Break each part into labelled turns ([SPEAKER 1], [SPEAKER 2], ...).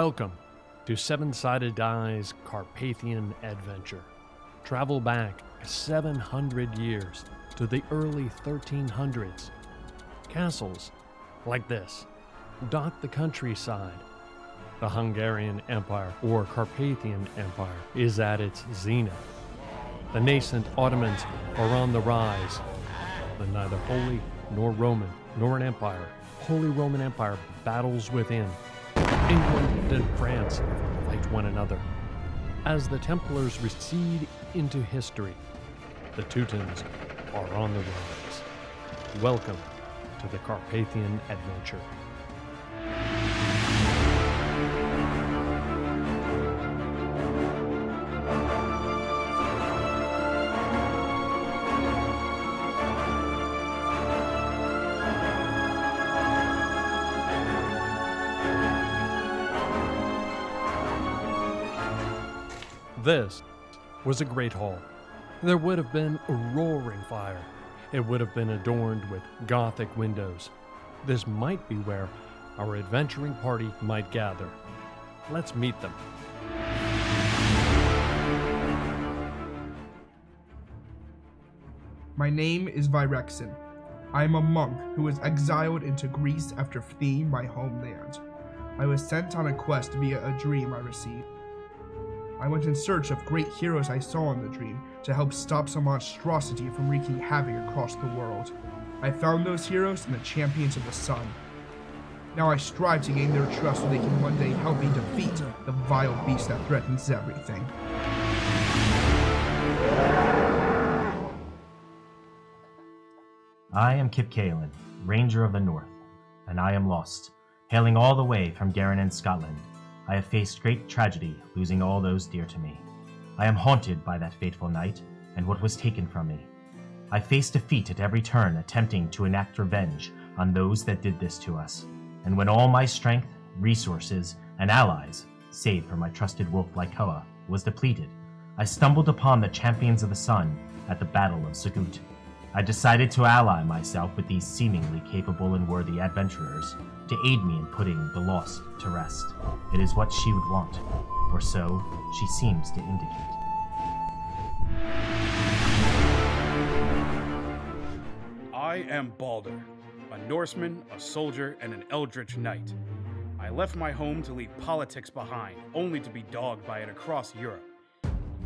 [SPEAKER 1] Welcome to Seven-Sided Die's Carpathian adventure. Travel back 700 years to the early 1300s. Castles like this dot the countryside. The Hungarian Empire, or Carpathian Empire, is at its zenith. The nascent Ottomans are on the rise. The neither Holy nor Roman nor an empire, Holy Roman Empire battles within. England and France fight one another. As the Templars recede into history, the Teutons are on the rise. Welcome to the Carpathian adventure. This was a great hall. There would have been a roaring fire. It would have been adorned with Gothic windows. This might be where our adventuring party might gather. Let's meet them.
[SPEAKER 2] My name is Virexin. I am a monk who was exiled into Greece after fleeing my homeland. I was sent on a quest via a dream I received. I went in search of great heroes I saw in the dream to help stop some monstrosity from wreaking havoc across the world. I found those heroes in the champions of the sun. Now I strive to gain their trust so they can one day help me defeat the vile beast that threatens everything.
[SPEAKER 3] I am Kip Kaelin, Ranger of the North, and I am lost, hailing all the way from Garin in Scotland. I have faced great tragedy, losing all those dear to me. I am haunted by that fateful night, and what was taken from me. I face defeat at every turn, attempting to enact revenge on those that did this to us. And when all my strength, resources, and allies, save for my trusted wolf Lycoa, was depleted, I stumbled upon the champions of the sun at the Battle of Sagut. I decided to ally myself with these seemingly capable and worthy adventurers to aid me in putting the lost to rest. It is what she would want, or so she seems to indicate.
[SPEAKER 4] I am Balder, a Norseman, a soldier, and an eldritch knight. I left my home to leave politics behind, only to be dogged by it across Europe.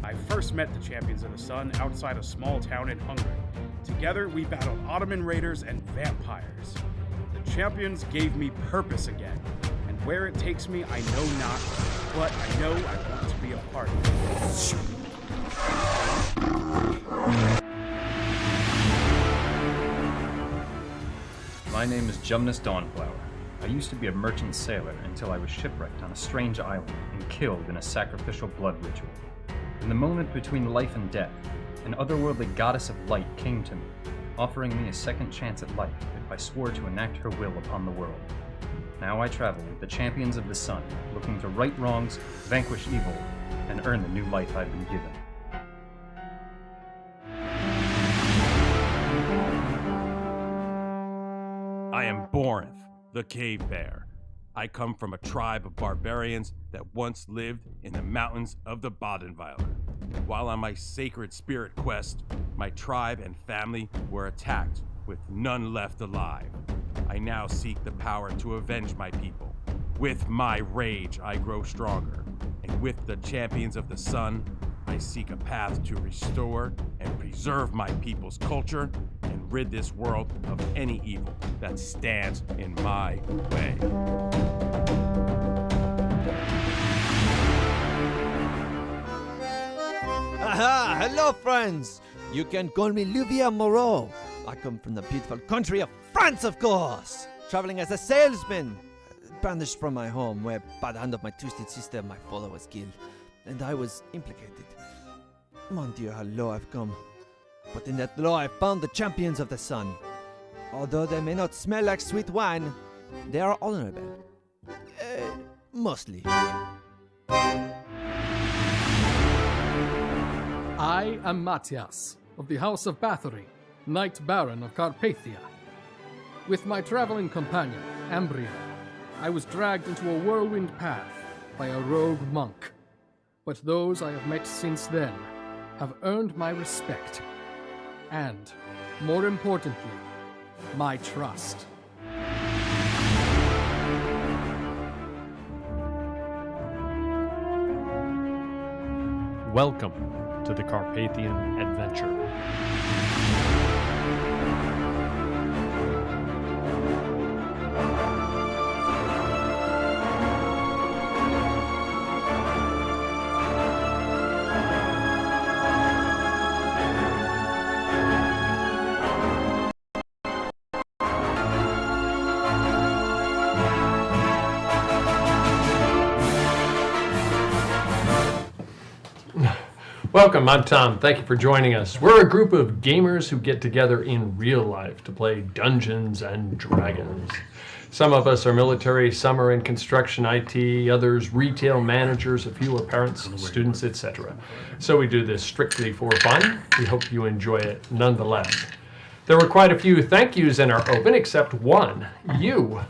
[SPEAKER 4] I first met the Champions of the Sun outside a small town in Hungary. Together, we battled Ottoman raiders and vampires. The Champions gave me purpose again, and where it takes me, I know not, but I know I want to be a part of it.
[SPEAKER 5] My name is Jumnus Dawnflower. I used to be a merchant sailor until I was shipwrecked on a strange island and killed in a sacrificial blood ritual. In the moment between life and death, an otherworldly goddess of light came to me, offering me a second chance at life if I swore to enact her will upon the world. Now I travel with the champions of the sun, looking to right wrongs, vanquish evil, and earn the new life I've been given.
[SPEAKER 6] I am Borinth, the Cave Bear. I come from a tribe of barbarians that once lived in the mountains of the Badenweiler. While on my sacred spirit quest, my tribe and family were attacked, with none left alive. I now seek the power to avenge my people. With my rage, I grow stronger, and with the champions of the sun, I seek a path to restore and preserve my people's culture and rid this world of any evil that stands in my way.
[SPEAKER 7] Aha! Hello, friends! You can call me Louvier Moreau. I come from the beautiful country of France, of course! Traveling as a salesman, banished from my home, where by the hand of my twisted sister, my father was killed, and I was implicated. Mon Dieu, how low I've come. But in that low I found the champions of the sun. Although they may not smell like sweet wine, they are honorable. Mostly.
[SPEAKER 8] I am Matthias, of the House of Bathory, Knight Baron of Carpathia. With my traveling companion, Ambria, I was dragged into a whirlwind path, by a rogue monk, but those I have met since then have earned my respect and, more importantly, my trust.
[SPEAKER 1] Welcome to the Carpathian Adventure. Welcome, I'm Tom. Thank you for joining us. We're a group of gamers who get together in real life to play Dungeons and Dragons. Some of us are military, some are in construction IT, others retail managers, a few are parents, students, etc. So we do this strictly for fun. We hope you enjoy it nonetheless. There were quite a few thank yous in our open, except one. You.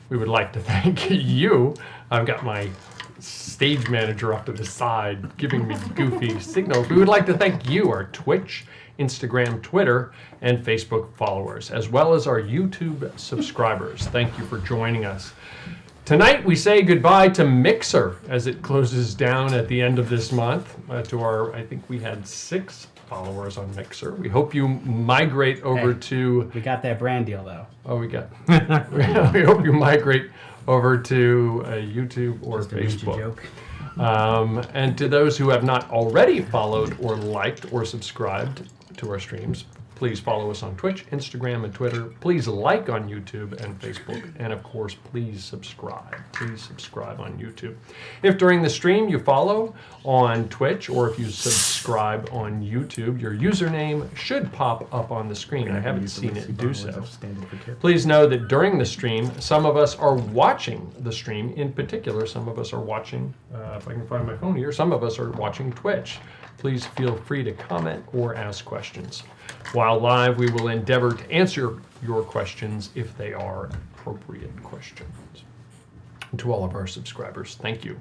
[SPEAKER 1] We would like to thank you. I've got my stage manager off to the side giving me goofy signals. We would like to thank you, our Twitch, Instagram, Twitter, and Facebook followers, as well as our YouTube subscribers. Thank you for joining us. Tonight we say goodbye to Mixer as it closes down at the end of this month. To our, I think we had 6 followers on Mixer. We hope you migrate over to...
[SPEAKER 9] We got that brand deal though.
[SPEAKER 1] Oh, we got... We hope you migrate over to YouTube or
[SPEAKER 9] Just to mention
[SPEAKER 1] Facebook.
[SPEAKER 9] joke.
[SPEAKER 1] And to those who have not already followed or liked or subscribed to our streams, please follow us on Twitch, Instagram, and Twitter. Please like on YouTube and Facebook. And of course, please subscribe. Please subscribe on YouTube. If during the stream you follow on Twitch or if you subscribe on YouTube, your username should pop up on the screen. I haven't seen it do so. Please know that during the stream, some of us are watching the stream. In particular, some of us are watching, if I can find my phone here, some of us are watching Twitch. Please feel free to comment or ask questions. While live, we will endeavor to answer your questions if they are appropriate questions. And to all of our subscribers, thank you.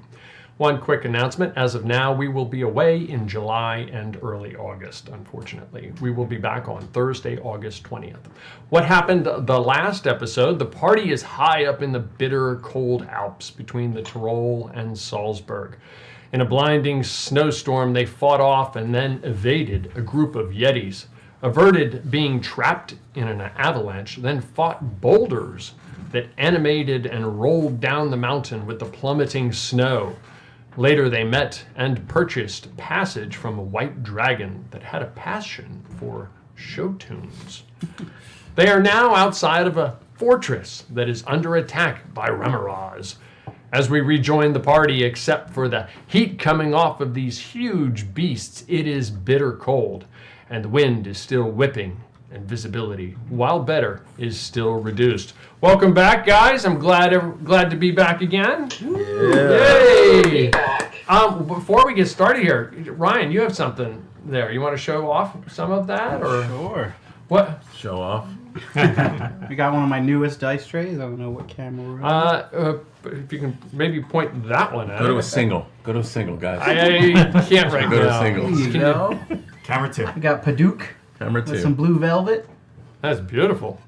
[SPEAKER 1] One quick announcement. As of now, we will be away in July and early August, unfortunately. We will be back on Thursday, August 20th. What happened the last episode? The party is high up in the bitter, cold Alps between the Tyrol and Salzburg. In a blinding snowstorm, they fought off and then evaded a group of Yetis, averted being trapped in an avalanche, then fought boulders that animated and rolled down the mountain with the plummeting snow. Later they met and purchased passage from a white dragon that had a passion for show tunes. They are now outside of a fortress that is under attack by Remoraz. As we rejoin the party, except for the heat coming off of these huge beasts, it is bitter cold, and the wind is still whipping, and visibility, while better, is still reduced. Welcome back, guys. I'm glad to be back again. Yay! Before we get started here, Ryan, you have something there. You want to show off some of that, or
[SPEAKER 9] Sure.
[SPEAKER 1] what?
[SPEAKER 10] Show off.
[SPEAKER 9] We got one of my newest dice trays. I don't know what camera we're on.
[SPEAKER 1] If you can maybe point that one at
[SPEAKER 10] Go to
[SPEAKER 1] it.
[SPEAKER 10] a single. Go to a single, guys.
[SPEAKER 1] I can't right
[SPEAKER 10] Go to
[SPEAKER 1] now.
[SPEAKER 10] single.
[SPEAKER 9] There you
[SPEAKER 1] Can
[SPEAKER 9] go.
[SPEAKER 10] Camera 2.
[SPEAKER 9] We got Paduke
[SPEAKER 10] Camera
[SPEAKER 9] with
[SPEAKER 10] 2.
[SPEAKER 9] some blue velvet.
[SPEAKER 1] That's beautiful.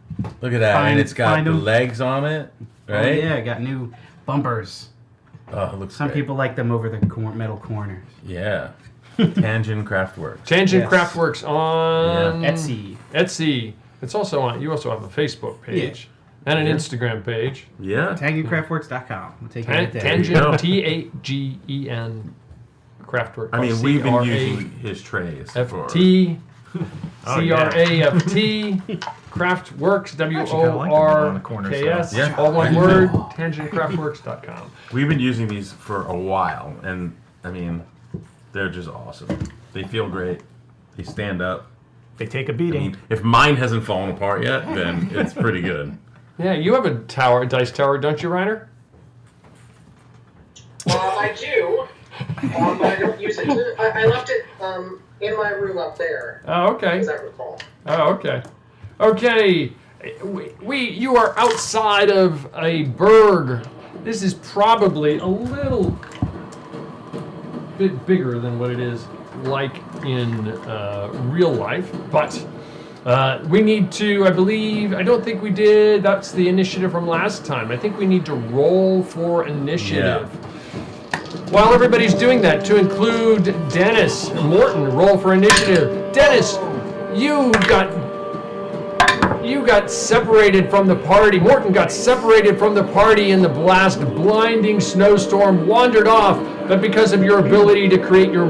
[SPEAKER 10] Look at that.
[SPEAKER 9] Find-
[SPEAKER 10] and it's got
[SPEAKER 9] find
[SPEAKER 10] the
[SPEAKER 9] 'em.
[SPEAKER 10] legs on it,
[SPEAKER 9] Oh,
[SPEAKER 10] right?
[SPEAKER 9] yeah, got new bumpers.
[SPEAKER 10] Oh, it looks
[SPEAKER 9] Some
[SPEAKER 10] great.
[SPEAKER 9] people like them over the metal corners.
[SPEAKER 10] Yeah. Tangent Craftworks.
[SPEAKER 1] Tangent
[SPEAKER 9] Yes.
[SPEAKER 1] Craftworks on
[SPEAKER 9] Etsy.
[SPEAKER 1] Etsy. It's also on. You also have a Facebook page and an Instagram page.
[SPEAKER 10] Yeah.
[SPEAKER 9] TangentCraftworks.com. We'll take it right there.
[SPEAKER 1] Tangent
[SPEAKER 10] go.
[SPEAKER 1] TAGEN Craftworks.
[SPEAKER 10] I mean, we've been using his trays for...
[SPEAKER 1] FT
[SPEAKER 10] Oh, yeah.
[SPEAKER 1] CRAFT Craftworks WORKS.
[SPEAKER 10] Yeah.
[SPEAKER 1] All one word. TangentCraftworks.com.
[SPEAKER 10] We've been using these for a while, and, I mean, they're just awesome. They feel great. They stand up.
[SPEAKER 11] They take a
[SPEAKER 10] I
[SPEAKER 11] beating.
[SPEAKER 10] mean, if mine hasn't fallen apart yet, then it's pretty good.
[SPEAKER 1] Yeah, you have a dice tower, don't you, Reiner?
[SPEAKER 12] I do, but I don't use it. I left it in my room up there,
[SPEAKER 1] Oh, okay.
[SPEAKER 12] as I recall.
[SPEAKER 1] Oh, okay. Okay. You are outside of a burg. This is probably a little bit bigger than what it is like in real life, but we need to, I don't think we did, that's the initiative from last time. I think we need to roll for initiative. While everybody's doing that, to include Dennis, Morton, roll for initiative. Dennis, you got separated from the party. Morton got separated from the party in the blast, blinding snowstorm, wandered off, but because of your ability to create your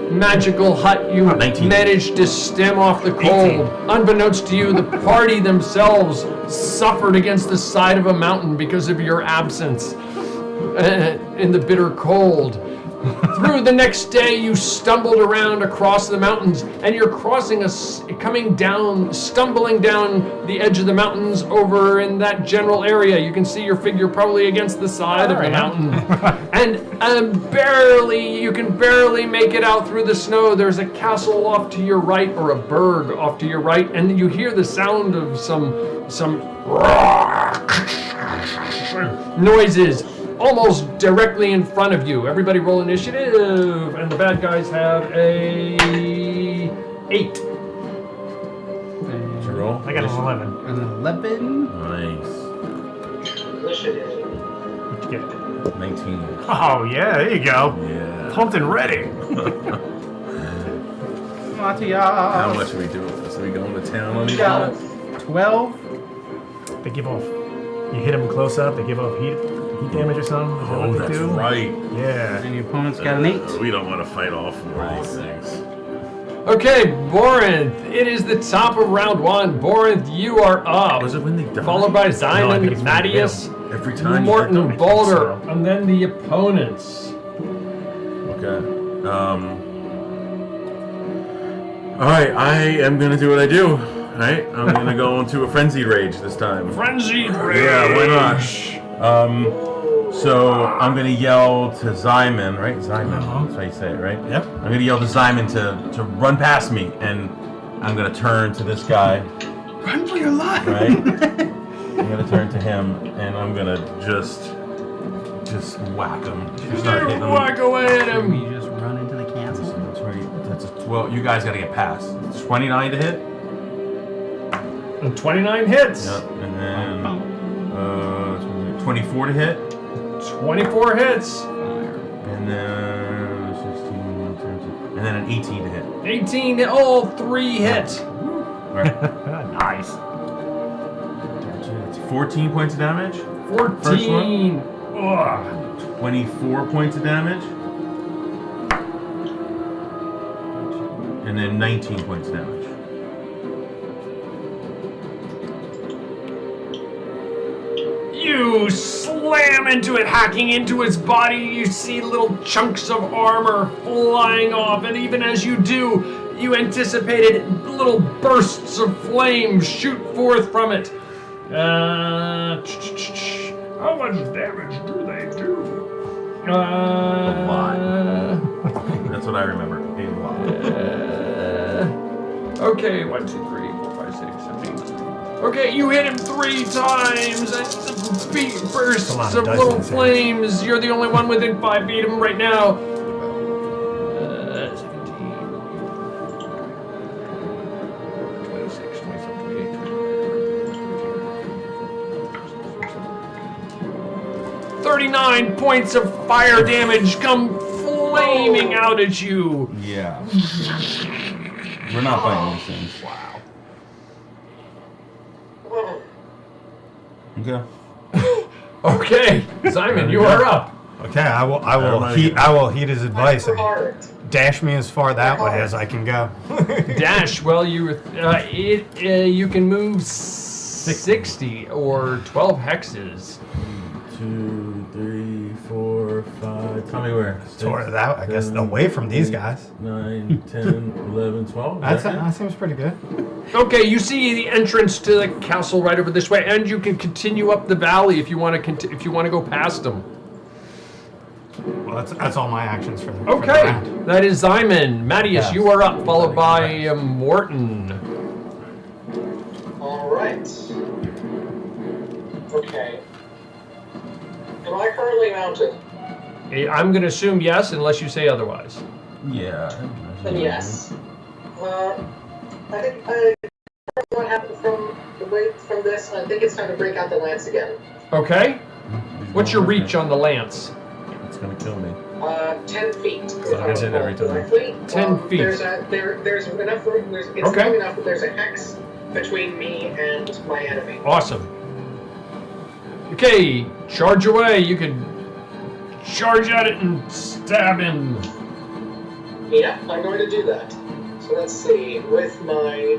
[SPEAKER 1] magical hut, you managed to stem off the cold. 18. Unbeknownst to you, the party themselves suffered against the side of a mountain because of your absence in the bitter cold. Through the next day, you stumbled around across the mountains, and you're stumbling down the edge of the mountains over in that general area. You can see your figure probably against the side of the mountain. And you can barely make it out through the snow. There's a castle off to your right, or a burg off to your right, and you hear the sound of some noises almost directly in front of you. Everybody roll initiative, and the bad guys have a 8.
[SPEAKER 10] Did you roll?
[SPEAKER 9] I got an 11. An 11?
[SPEAKER 10] Nice.
[SPEAKER 12] Initiative.
[SPEAKER 9] What'd you get?
[SPEAKER 10] 19.
[SPEAKER 9] Oh, yeah, there you go.
[SPEAKER 10] Yeah.
[SPEAKER 9] Pumped and ready.
[SPEAKER 10] How much are we doing this? Are we going to town on these guys?
[SPEAKER 9] 12. They give off, you hit them close up, they give off heat damage or something? Is that what they
[SPEAKER 10] that's
[SPEAKER 9] do?
[SPEAKER 10] right.
[SPEAKER 9] Yeah. And your opponent's got an 8.
[SPEAKER 10] We don't want to fight all 4 of these things.
[SPEAKER 1] Okay, Borinth, it is the top of round 1. Borinth, you are up.
[SPEAKER 10] Was it when they died?
[SPEAKER 1] Followed by Simon, Mattias,
[SPEAKER 10] every time
[SPEAKER 1] Morton, Balder, and then the opponents.
[SPEAKER 10] Okay. Alright, I am going to do what I do. Right? I'm going to go into a frenzied rage this time.
[SPEAKER 1] Frenzied rage!
[SPEAKER 10] Yeah, why not? So I'm gonna yell to Zyman, right? Zyman, that's how you say it, right?
[SPEAKER 9] Yep.
[SPEAKER 10] I'm gonna yell to Zyman to run past me, and I'm gonna turn to this guy.
[SPEAKER 9] Run for your life!
[SPEAKER 10] Right? I'm gonna turn to him, and I'm gonna just whack him.
[SPEAKER 1] Whack away at him!
[SPEAKER 9] You just run into the castle.
[SPEAKER 10] Well, you guys gotta get past. It's 29 to hit.
[SPEAKER 1] And 29 hits.
[SPEAKER 10] Yep, and then 24 to hit.
[SPEAKER 1] 24 hits.
[SPEAKER 10] And then 16, and then an 18 to hit.
[SPEAKER 1] 18, all 3 hit.
[SPEAKER 10] Right.
[SPEAKER 9] Nice.
[SPEAKER 10] It's 14 points of damage.
[SPEAKER 1] 14. Ugh.
[SPEAKER 10] 24 points of damage. And then 19 points of damage.
[SPEAKER 1] You slam into it, hacking into its body. You see little chunks of armor flying off, and even as you do, you anticipated little bursts of flame shoot forth from it. How much damage do they do?
[SPEAKER 10] A lot. That's what I remember. A lot.
[SPEAKER 1] Okay, 1, 2, 3, 4, 5, 6, 7, 8. Okay, you hit him 3 times, and the beat bursts of little flames. You're the only one within 5 feet of him right now. 17, 26, 27, 28, 39 points of fire damage come flaming out at you.
[SPEAKER 10] Yeah. We're not fighting these things. Okay.
[SPEAKER 1] Okay, Simon, you are up.
[SPEAKER 11] Okay, I will heed his advice and dash me as far that way as I can go.
[SPEAKER 1] Dash. Well, you can move 60 or 12 hexes.
[SPEAKER 10] 2, 3, 4, 5. Tell me where.
[SPEAKER 11] Toward that, I guess, away from these guys.
[SPEAKER 10] 9, 10, 11, 12.
[SPEAKER 11] That seems pretty good.
[SPEAKER 1] Okay, you see the entrance to the castle right over this way, and you can continue up the valley if you want to go past them.
[SPEAKER 11] Well, that's all my actions for the
[SPEAKER 1] Okay,
[SPEAKER 11] round.
[SPEAKER 1] that is Zyman. Mattias, you are up, followed by Morton.
[SPEAKER 12] All right. Okay. Am I currently mounted?
[SPEAKER 13] I'm going to assume yes, unless you say otherwise.
[SPEAKER 10] Yeah.
[SPEAKER 12] And yes. I think what happened from this, I think it's time to break out the lance again.
[SPEAKER 13] Okay. What's your reach on the lance?
[SPEAKER 10] It's gonna kill me.
[SPEAKER 12] 10 feet.
[SPEAKER 10] I hit every time.
[SPEAKER 13] 10 feet.
[SPEAKER 12] There's enough room. It's long enough that there's a hex between me and my enemy.
[SPEAKER 13] Awesome. Okay, charge away. You can charge at it and stab him.
[SPEAKER 12] Yeah, I'm going to do that. So let's see. With my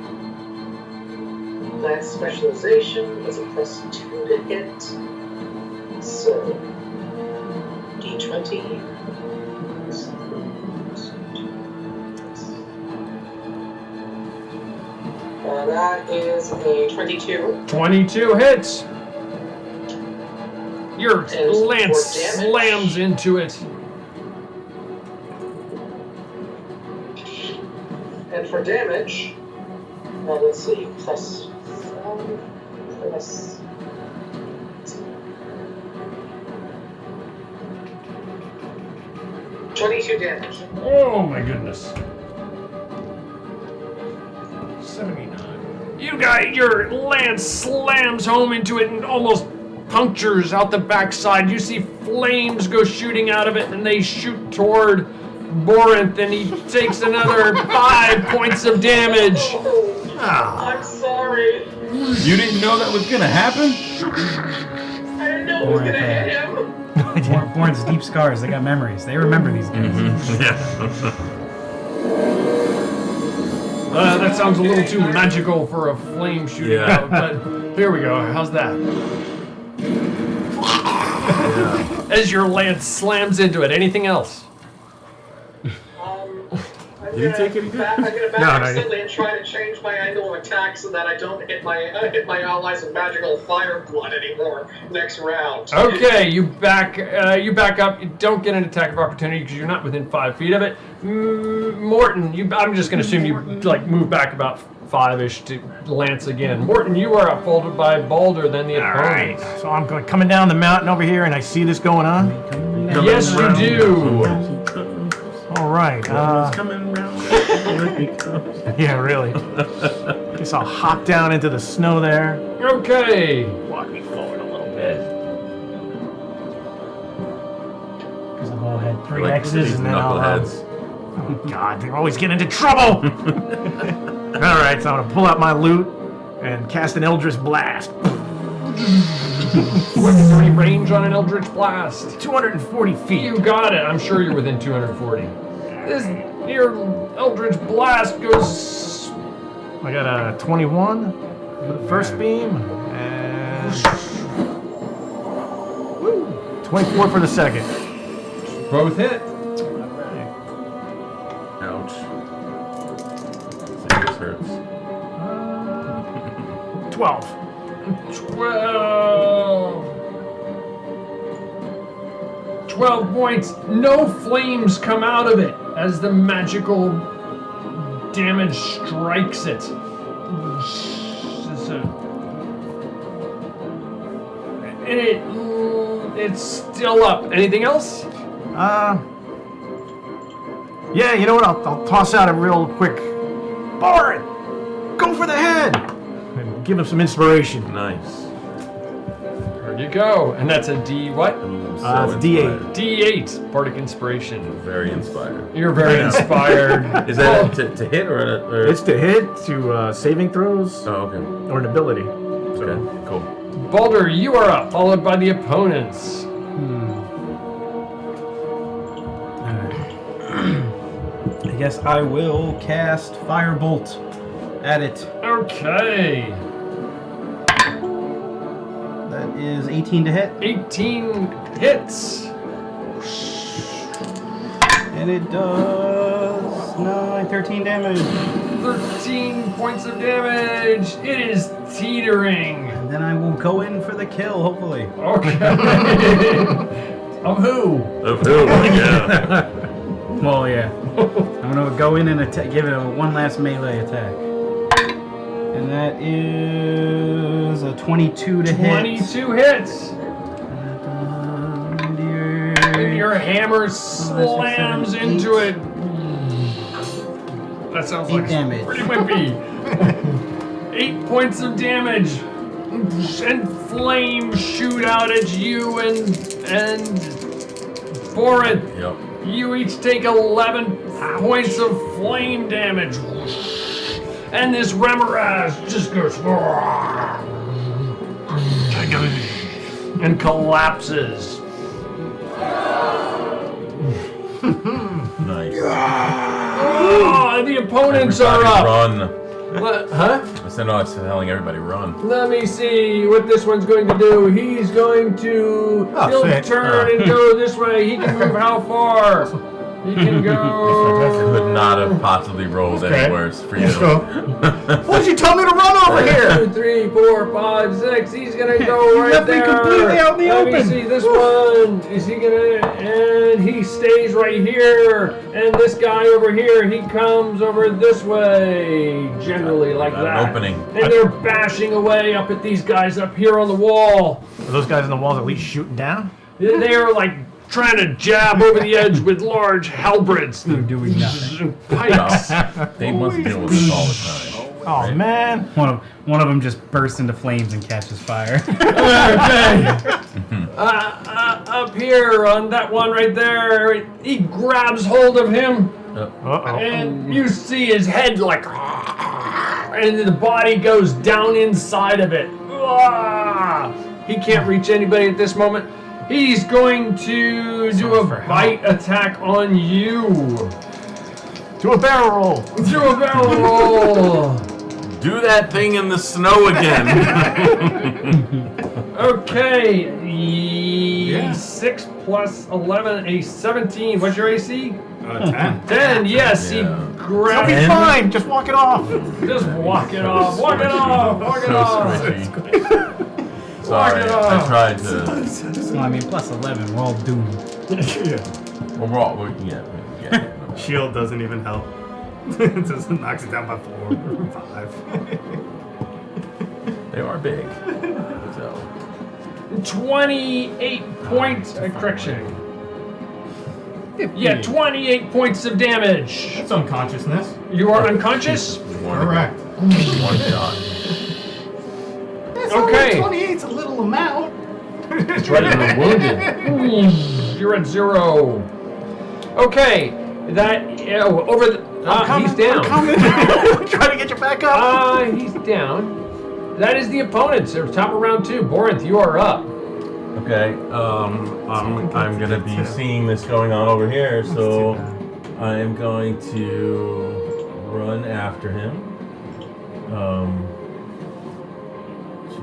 [SPEAKER 12] lance specialization, it's a +2 to hit. So D20. That is a 22.
[SPEAKER 13] 22 hits. Your
[SPEAKER 12] And
[SPEAKER 13] lance
[SPEAKER 12] for damage.
[SPEAKER 13] slams into it.
[SPEAKER 12] And for damage, let's see, +5, plus 22 damage.
[SPEAKER 13] Oh my goodness. 79. Your lance slams home into it and almost punctures out the backside. You see flames go shooting out of it, and they shoot toward Borinth, and he takes another 5 points of damage.
[SPEAKER 12] I'm sorry.
[SPEAKER 10] You didn't know that was gonna happen?
[SPEAKER 12] I didn't know it was gonna hit him.
[SPEAKER 9] Born's deep scars. They got memories. They remember these guys.
[SPEAKER 13] That sounds a little too magical for a flame shooting out, but here we go. How's that? As your lance slams into it. Anything else?
[SPEAKER 10] Did he take any good?
[SPEAKER 12] I'm gonna back up slightly and try to change my angle of attack so that I don't hit my allies with magical fire blood anymore next round.
[SPEAKER 13] Okay, you back up. You don't get an attack of opportunity because you're not within 5 feet of it. Morton, I'm just going to assume you move back about 5-ish to lance again. Morton, you are up, followed by Balder, then the opponent.
[SPEAKER 9] Alright, so I'm coming down the mountain over here and I see this going on?
[SPEAKER 13] Yes, you do.
[SPEAKER 9] Alright,
[SPEAKER 10] coming around.
[SPEAKER 9] yeah, really. Guess I'll hop down into the snow there.
[SPEAKER 13] Okay.
[SPEAKER 9] Walk me forward a little bit. Because I've all had 3 X's and then I'll oh God, they always get into trouble! Alright, so I'm gonna pull out my loot and cast an Eldritch Blast.
[SPEAKER 13] What's the range on an Eldritch Blast?
[SPEAKER 9] 240 feet.
[SPEAKER 13] You got it. I'm sure you're within 240. Your Eldritch Blast goes...
[SPEAKER 9] I got a 21 for the first beam, and 24 for the second.
[SPEAKER 13] Both hit.
[SPEAKER 10] Ouch. This hurts.
[SPEAKER 9] 12.
[SPEAKER 13] 12 points. No flames come out of it as the magical damage strikes it. And it's still up. Anything else?
[SPEAKER 9] Yeah, you know what? I'll toss out a real quick. Borin, go for the head, and give him some inspiration.
[SPEAKER 10] Nice.
[SPEAKER 13] There you go. And that's a D what?
[SPEAKER 9] It's D8.
[SPEAKER 13] D8. Bardic inspiration.
[SPEAKER 10] Very inspired.
[SPEAKER 13] You're very inspired.
[SPEAKER 10] Is that to hit or?
[SPEAKER 9] It's to hit, to saving throws.
[SPEAKER 10] Oh, okay.
[SPEAKER 9] Or an ability.
[SPEAKER 10] Okay, cool.
[SPEAKER 13] Balder, you are up, followed by the opponents.
[SPEAKER 11] I guess I will cast Firebolt at it.
[SPEAKER 13] Okay.
[SPEAKER 11] That is 18 to hit.
[SPEAKER 13] 18 hits.
[SPEAKER 11] And it does 13 damage.
[SPEAKER 13] 13 points of damage. It is teetering.
[SPEAKER 11] And then I will go in for the kill, hopefully.
[SPEAKER 13] Okay. Of who?
[SPEAKER 10] Of who? Yeah.
[SPEAKER 11] Well, yeah. I'm gonna go in and give it one last melee attack. And that is a 22 to hit.
[SPEAKER 13] 22 hits. and your hammer slams into it. That sounds like
[SPEAKER 11] damage.
[SPEAKER 13] pretty wimpy. 8 points of damage, and flames shoot out at you and Borin.
[SPEAKER 10] Yep.
[SPEAKER 13] You each take 11 points of flame damage, and this Remoraz just goes and collapses.
[SPEAKER 10] Nice.
[SPEAKER 13] Oh, the opponents are up.
[SPEAKER 10] Run.
[SPEAKER 13] What? Huh?
[SPEAKER 10] I said, no, it's telling everybody run.
[SPEAKER 13] Let me see what this one's going to do. He's going to he'll turn and go this way. He can move how far? He can go.
[SPEAKER 10] Could not have possibly rolled any worse for you.
[SPEAKER 9] Why'd you tell me to run over here?
[SPEAKER 13] 2, 3, 4, 5, 6. He's gonna go right
[SPEAKER 9] left me
[SPEAKER 13] there.
[SPEAKER 9] completely out in the
[SPEAKER 13] Let
[SPEAKER 9] open.
[SPEAKER 13] me see this one. Is he gonna? And he stays right here. And this guy over here, he comes over this way, generally like
[SPEAKER 10] Got
[SPEAKER 13] that.
[SPEAKER 10] an opening.
[SPEAKER 13] And they're bashing away up at these guys up here on the wall.
[SPEAKER 9] Are those guys on the walls at least shooting down?
[SPEAKER 13] They are like trying to jab over the edge with large halberds.
[SPEAKER 11] They're doing nothing.
[SPEAKER 13] Pikes.
[SPEAKER 10] They must deal with this all the time.
[SPEAKER 9] Oh man!
[SPEAKER 11] One of them just bursts into flames and catches fire.
[SPEAKER 13] Okay. Up here on that one right there, he grabs hold of him, and you see his head like, and the body goes down inside of it. He can't reach anybody at this moment. He's going to do a bite attack on you.
[SPEAKER 9] Do a barrel roll.
[SPEAKER 13] Do a barrel roll.
[SPEAKER 10] Do that thing in the snow again.
[SPEAKER 13] Okay. 6 plus 11, a 17. What's your AC?
[SPEAKER 11] 10.
[SPEAKER 13] 10, yes. He
[SPEAKER 9] I'll
[SPEAKER 13] grabs.
[SPEAKER 9] be fine. Just walk it off.
[SPEAKER 13] Just walk it off. Walk it off. Walk it
[SPEAKER 10] So
[SPEAKER 13] off.
[SPEAKER 10] squishy. Sorry,
[SPEAKER 13] it
[SPEAKER 10] I
[SPEAKER 13] off.
[SPEAKER 10] tried to.
[SPEAKER 11] Well, I mean, plus 11, we're all doomed.
[SPEAKER 10] Well, we're all, yeah.
[SPEAKER 14] Shield doesn't even help. It just knocks it down by 4 or 5.
[SPEAKER 10] They are big. So.
[SPEAKER 13] 28 points. Correction. Yeah, 28 points of damage.
[SPEAKER 14] That's unconsciousness.
[SPEAKER 13] You are unconscious?
[SPEAKER 14] Correct.
[SPEAKER 10] One shot.
[SPEAKER 13] Okay.
[SPEAKER 14] 28's a little amount.
[SPEAKER 13] That's right, you're wounded. You're at 0. Okay, that over the. He's down.
[SPEAKER 9] I'm trying to get you back up.
[SPEAKER 13] He's down. That is the opponents. They're top of round 2. Borinth, you are up.
[SPEAKER 10] Okay, I'm gonna be seeing this going on over here, so I am going to run after him. 2, 3,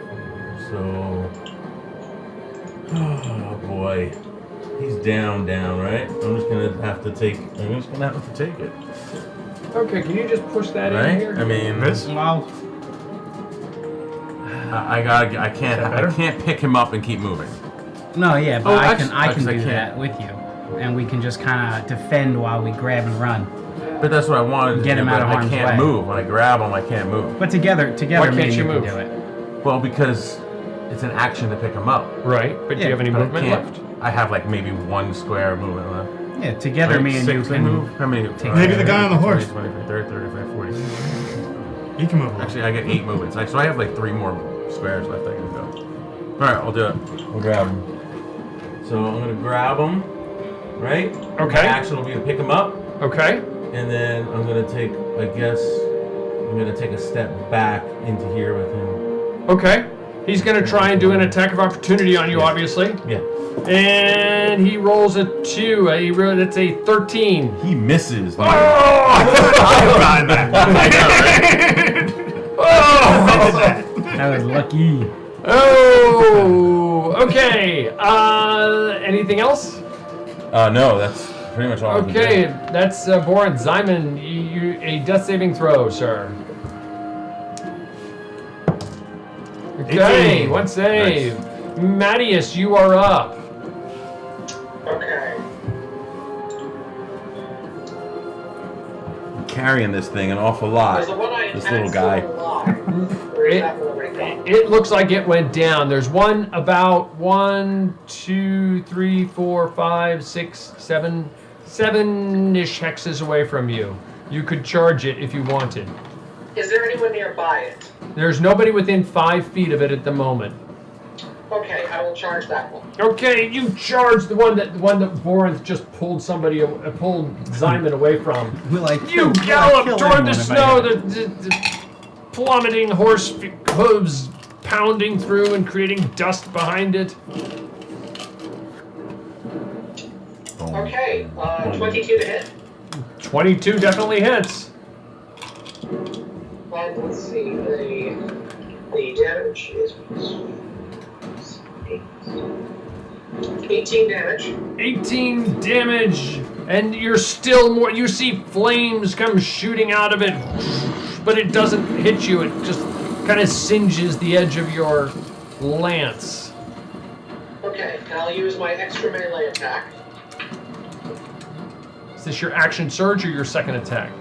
[SPEAKER 10] 4. So, oh boy, he's down, right? I'm just gonna have to take it.
[SPEAKER 13] Okay, can you just push that
[SPEAKER 10] Right?
[SPEAKER 13] in here?
[SPEAKER 10] I mean,
[SPEAKER 11] Well,
[SPEAKER 10] I can't pick him up and keep moving.
[SPEAKER 11] no, yeah, but I can
[SPEAKER 10] actually, I
[SPEAKER 11] do
[SPEAKER 10] can't.
[SPEAKER 11] that with you, and we can just kind of defend while we grab and run.
[SPEAKER 10] But that's what I wanted to
[SPEAKER 11] Get
[SPEAKER 10] do,
[SPEAKER 11] him
[SPEAKER 10] but
[SPEAKER 11] out of
[SPEAKER 10] I
[SPEAKER 11] harm's
[SPEAKER 10] can't
[SPEAKER 11] way.
[SPEAKER 10] move. When I grab him, I can't move.
[SPEAKER 11] But together,
[SPEAKER 13] Why
[SPEAKER 11] me
[SPEAKER 13] can't
[SPEAKER 11] and
[SPEAKER 13] you
[SPEAKER 11] you
[SPEAKER 13] move?
[SPEAKER 11] can do it.
[SPEAKER 10] Well, because it's an action to pick him up.
[SPEAKER 13] Right, but do you have any
[SPEAKER 10] But I
[SPEAKER 13] movement
[SPEAKER 10] can't.
[SPEAKER 13] left?
[SPEAKER 10] I have like maybe 1 square of movement left.
[SPEAKER 11] Yeah, together,
[SPEAKER 10] Right?
[SPEAKER 11] me and you
[SPEAKER 10] 6
[SPEAKER 11] can
[SPEAKER 10] move. How many?
[SPEAKER 14] Maybe the guy on the horse.
[SPEAKER 10] 20, 30, 35, 40.
[SPEAKER 14] He can move along.
[SPEAKER 10] Actually, I get 8 movements. So I have like 3 more squares left I can go. Alright, I'll do it. I'll grab him. So I'm gonna grab him, right?
[SPEAKER 13] Okay.
[SPEAKER 10] My action will be to pick him up,
[SPEAKER 13] Okay.
[SPEAKER 10] and then I'm gonna take a step back into here with him.
[SPEAKER 13] Okay. He's going to try and do an attack of opportunity on you, obviously.
[SPEAKER 10] Yeah.
[SPEAKER 13] And he rolls a 2. That's a 13.
[SPEAKER 10] He misses.
[SPEAKER 13] Oh!
[SPEAKER 11] That was lucky.
[SPEAKER 13] Oh! Okay. Anything else?
[SPEAKER 10] No, that's pretty much all I can do.
[SPEAKER 13] Okay, that's Borin. Zyman, you a death saving throw, sir. Okay, 1 save.
[SPEAKER 10] Nice.
[SPEAKER 13] Mattias, you are up.
[SPEAKER 12] Okay.
[SPEAKER 10] I'm carrying this thing an awful lot.
[SPEAKER 12] There's a one-eyed
[SPEAKER 10] This little guy.
[SPEAKER 13] It looks like it went down. There's one about 1, 2, 3, 4, 5, 6, 7, 7-ish hexes away from you. You could charge it if you wanted.
[SPEAKER 12] Is there anyone nearby it?
[SPEAKER 13] There's nobody within 5 feet of it at the moment.
[SPEAKER 12] Okay, I will charge that one.
[SPEAKER 13] Okay, you charge the one that Borinth just pulled Zyman away from. You gallop toward the snow, the plummeting horse hooves pounding through and creating dust behind it.
[SPEAKER 12] Okay, 22 to hit.
[SPEAKER 13] 22 definitely hits.
[SPEAKER 12] And let's see, the damage is 18 damage.
[SPEAKER 13] 18 damage, and you're still more. You see flames come shooting out of it, but it doesn't hit you. It just kind of singes the edge of your lance.
[SPEAKER 12] Okay, and I'll use my extra melee attack.
[SPEAKER 13] Is this your action surge or your second attack?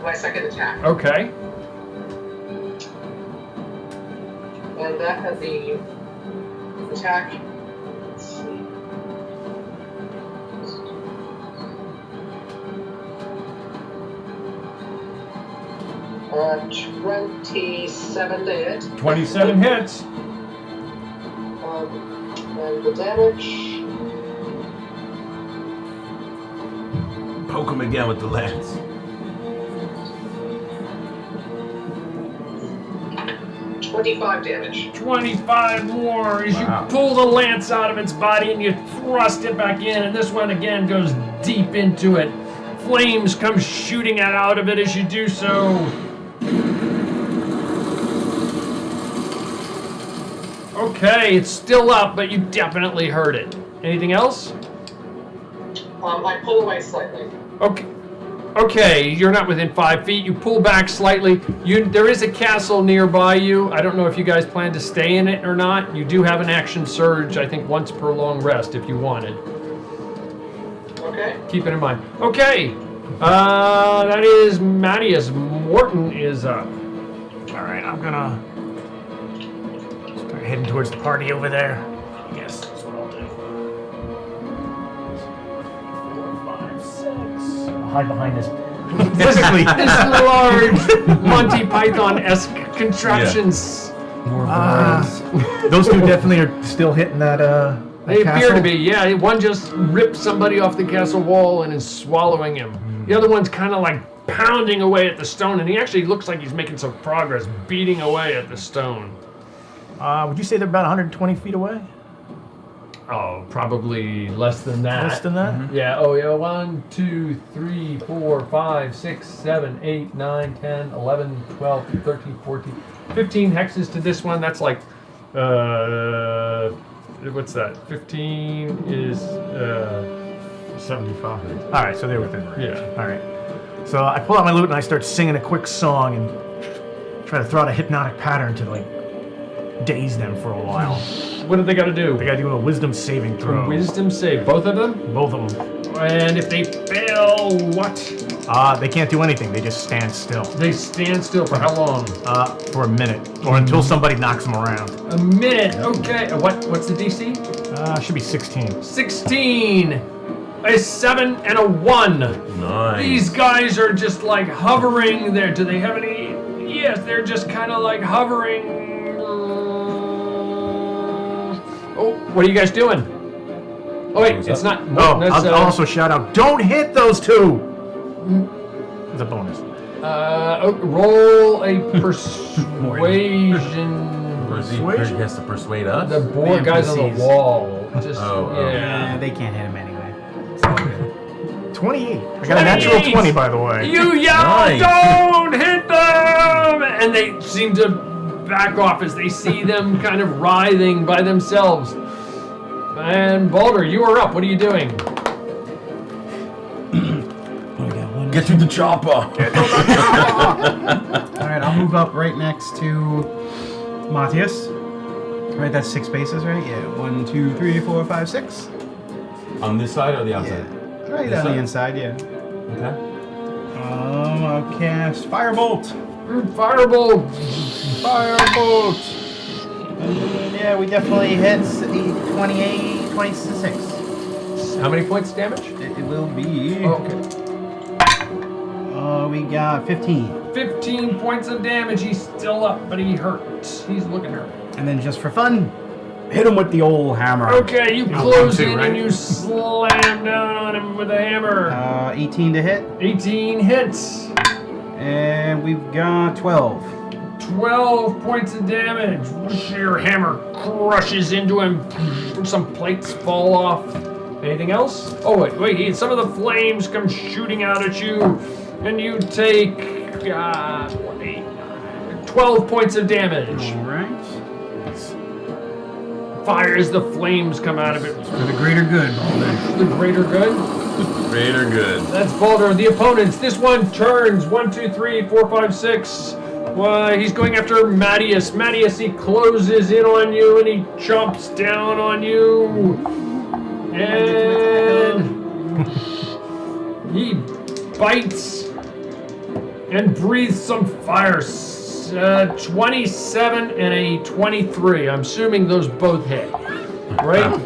[SPEAKER 12] My second attack.
[SPEAKER 13] Okay.
[SPEAKER 12] And that had the attack. Let's see. 27 to hit.
[SPEAKER 13] 27 hits.
[SPEAKER 12] And the damage.
[SPEAKER 10] Poke him again with the lance.
[SPEAKER 12] $25 damage.
[SPEAKER 13] 25 more as you pull the lance out of its body and you thrust it back in, and this one again goes deep into it. Flames come shooting out of it as you do so. Okay, it's still up, but you definitely heard it. Anything else?
[SPEAKER 12] I pull away slightly.
[SPEAKER 13] Okay, you're not within 5 feet. You pull back slightly. There is a castle nearby you. I don't know if you guys plan to stay in it or not. You do have an action surge, I think, once per long rest if you wanted.
[SPEAKER 12] Okay.
[SPEAKER 13] Keep it in mind. Okay, that is Mattias. Morton is up.
[SPEAKER 9] All right, I'm gonna start heading towards the party over there. I guess that's what I'll do. 4, 5, 6. I'll hide behind this. Physically,
[SPEAKER 13] this large Monty Python-esque contraptions.
[SPEAKER 9] Those two definitely are still hitting that.
[SPEAKER 13] They appear to be, yeah. One just ripped somebody off the castle wall and is swallowing him. The other one's kind of like pounding away at the stone, and he actually looks like he's making some progress, beating away at the stone.
[SPEAKER 9] Would you say they're about 120 feet away?
[SPEAKER 13] Oh, probably less than that.
[SPEAKER 9] Less than that?
[SPEAKER 13] Mm-hmm. Yeah, oh yeah, 1, 2, 3, 4, 5, 6, 7, 8, 9, 10, 11, 12, 13, 14, 15 hexes to this one. That's like, what's that? 15 is
[SPEAKER 9] 75. All right, so they're within range.
[SPEAKER 13] Yeah.
[SPEAKER 9] All right. So I pull out my lute and I start singing a quick song and try to throw out a hypnotic pattern to like daze them for a while.
[SPEAKER 13] What do they got to do?
[SPEAKER 9] They got to do a wisdom saving throw.
[SPEAKER 13] A wisdom save, both of them?
[SPEAKER 9] Both of them.
[SPEAKER 13] And if they fail, what?
[SPEAKER 9] They can't do anything. They just stand still.
[SPEAKER 13] They stand still for how long?
[SPEAKER 9] For a minute, or until somebody knocks them around.
[SPEAKER 13] A minute. Okay. What's the DC?
[SPEAKER 9] Should be 16.
[SPEAKER 13] 16. A 7 and a 1.
[SPEAKER 10] Nice.
[SPEAKER 13] These guys are just like hovering there. Do they have any? Yes, they're just kind of like hovering. Oh, what are you guys doing? Oh wait, it's not.
[SPEAKER 9] I'll also shout out, don't hit those two! It's a bonus.
[SPEAKER 13] Roll a persuasion.
[SPEAKER 10] He has to persuade us?
[SPEAKER 13] The board guys on the wall. Just,
[SPEAKER 11] yeah, they can't hit him anyway.
[SPEAKER 9] 28. I got a natural 20, by the way.
[SPEAKER 13] You yell,
[SPEAKER 10] Nice.
[SPEAKER 13] don't hit them! And they seem to back off as they see them kind of writhing by themselves. And Baldur, you are up. What are you doing?
[SPEAKER 10] Get to the chopper!
[SPEAKER 11] Alright, I'll move up right next to Matthias. Right, that's 6 spaces, right? Yeah. 1, 2, 3, 4, 5, 6.
[SPEAKER 10] On this side or the outside?
[SPEAKER 11] Yeah. Right
[SPEAKER 10] This
[SPEAKER 11] on
[SPEAKER 10] side?
[SPEAKER 11] the inside, yeah.
[SPEAKER 10] Okay.
[SPEAKER 11] I'll cast Firebolt.
[SPEAKER 13] Firebolt! Firebolt!
[SPEAKER 11] Yeah, we definitely hit 28, 26.
[SPEAKER 13] How many points damage?
[SPEAKER 11] It will be.
[SPEAKER 13] Okay.
[SPEAKER 11] We got 15.
[SPEAKER 13] 15 points of damage. He's still up, but he hurts. He's looking hurt.
[SPEAKER 11] And then just for fun, hit him with the old hammer.
[SPEAKER 13] Okay, you close in and you slam down on him with a hammer.
[SPEAKER 11] 18 to hit.
[SPEAKER 13] 18 hits.
[SPEAKER 11] And we've got 12.
[SPEAKER 13] 12 points of damage. Your hammer crushes into him. Some plates fall off. Anything else? Oh, wait. Some of the flames come shooting out at you. And you take 12 points of damage.
[SPEAKER 11] All right.
[SPEAKER 13] Fire as the flames come out of it.
[SPEAKER 11] For the greater good, Baldur.
[SPEAKER 13] The greater good?
[SPEAKER 10] Greater good.
[SPEAKER 13] That's Baldur. The opponents. This one turns. 1, 2, 3, 4, 5, 6. He's going after Mattias. Mattias, he closes in on you and he jumps down on you. And he bites and breathes some fire. 27 and a 23. I'm assuming those both hit. Right?
[SPEAKER 10] I'm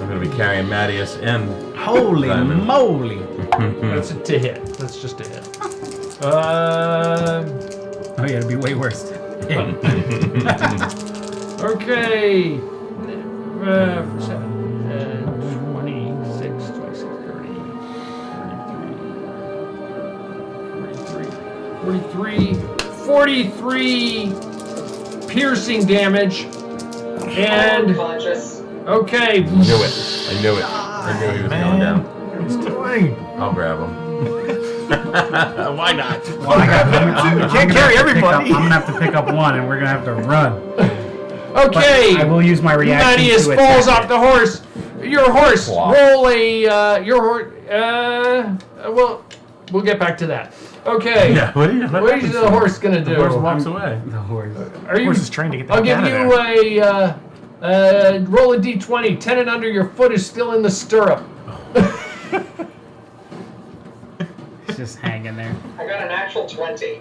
[SPEAKER 10] going to be carrying Mattias and
[SPEAKER 11] Holy
[SPEAKER 10] Diamond.
[SPEAKER 11] moly.
[SPEAKER 13] That's to hit. That's just a hit.
[SPEAKER 11] Oh yeah, it'd be way worse.
[SPEAKER 13] Okay. 26, 26, 30, 43 piercing damage. And okay.
[SPEAKER 10] I knew it. I knew he was going down.
[SPEAKER 9] What he's doing?
[SPEAKER 10] I'll grab him. Why not?
[SPEAKER 11] Well,
[SPEAKER 9] You can't carry everybody.
[SPEAKER 11] I'm gonna have to pick up one, and we're gonna have to run.
[SPEAKER 13] Okay.
[SPEAKER 11] But I will use my reaction.
[SPEAKER 13] Mattias
[SPEAKER 11] to
[SPEAKER 13] falls
[SPEAKER 11] attack
[SPEAKER 13] off the horse. Your horse.
[SPEAKER 10] Wow.
[SPEAKER 13] Roll a. Your horse. Well, we'll get back to that. Okay.
[SPEAKER 10] Yeah. What is
[SPEAKER 13] the horse gonna do?
[SPEAKER 10] The horse walks away.
[SPEAKER 11] The horse.
[SPEAKER 13] Are you?
[SPEAKER 9] Horse is trained to get that
[SPEAKER 13] I'll give
[SPEAKER 9] out of
[SPEAKER 13] you
[SPEAKER 9] there.
[SPEAKER 13] a roll a d20. 10 and under. Your foot is still in the stirrup.
[SPEAKER 11] It's just hanging there.
[SPEAKER 12] I got an actual 20.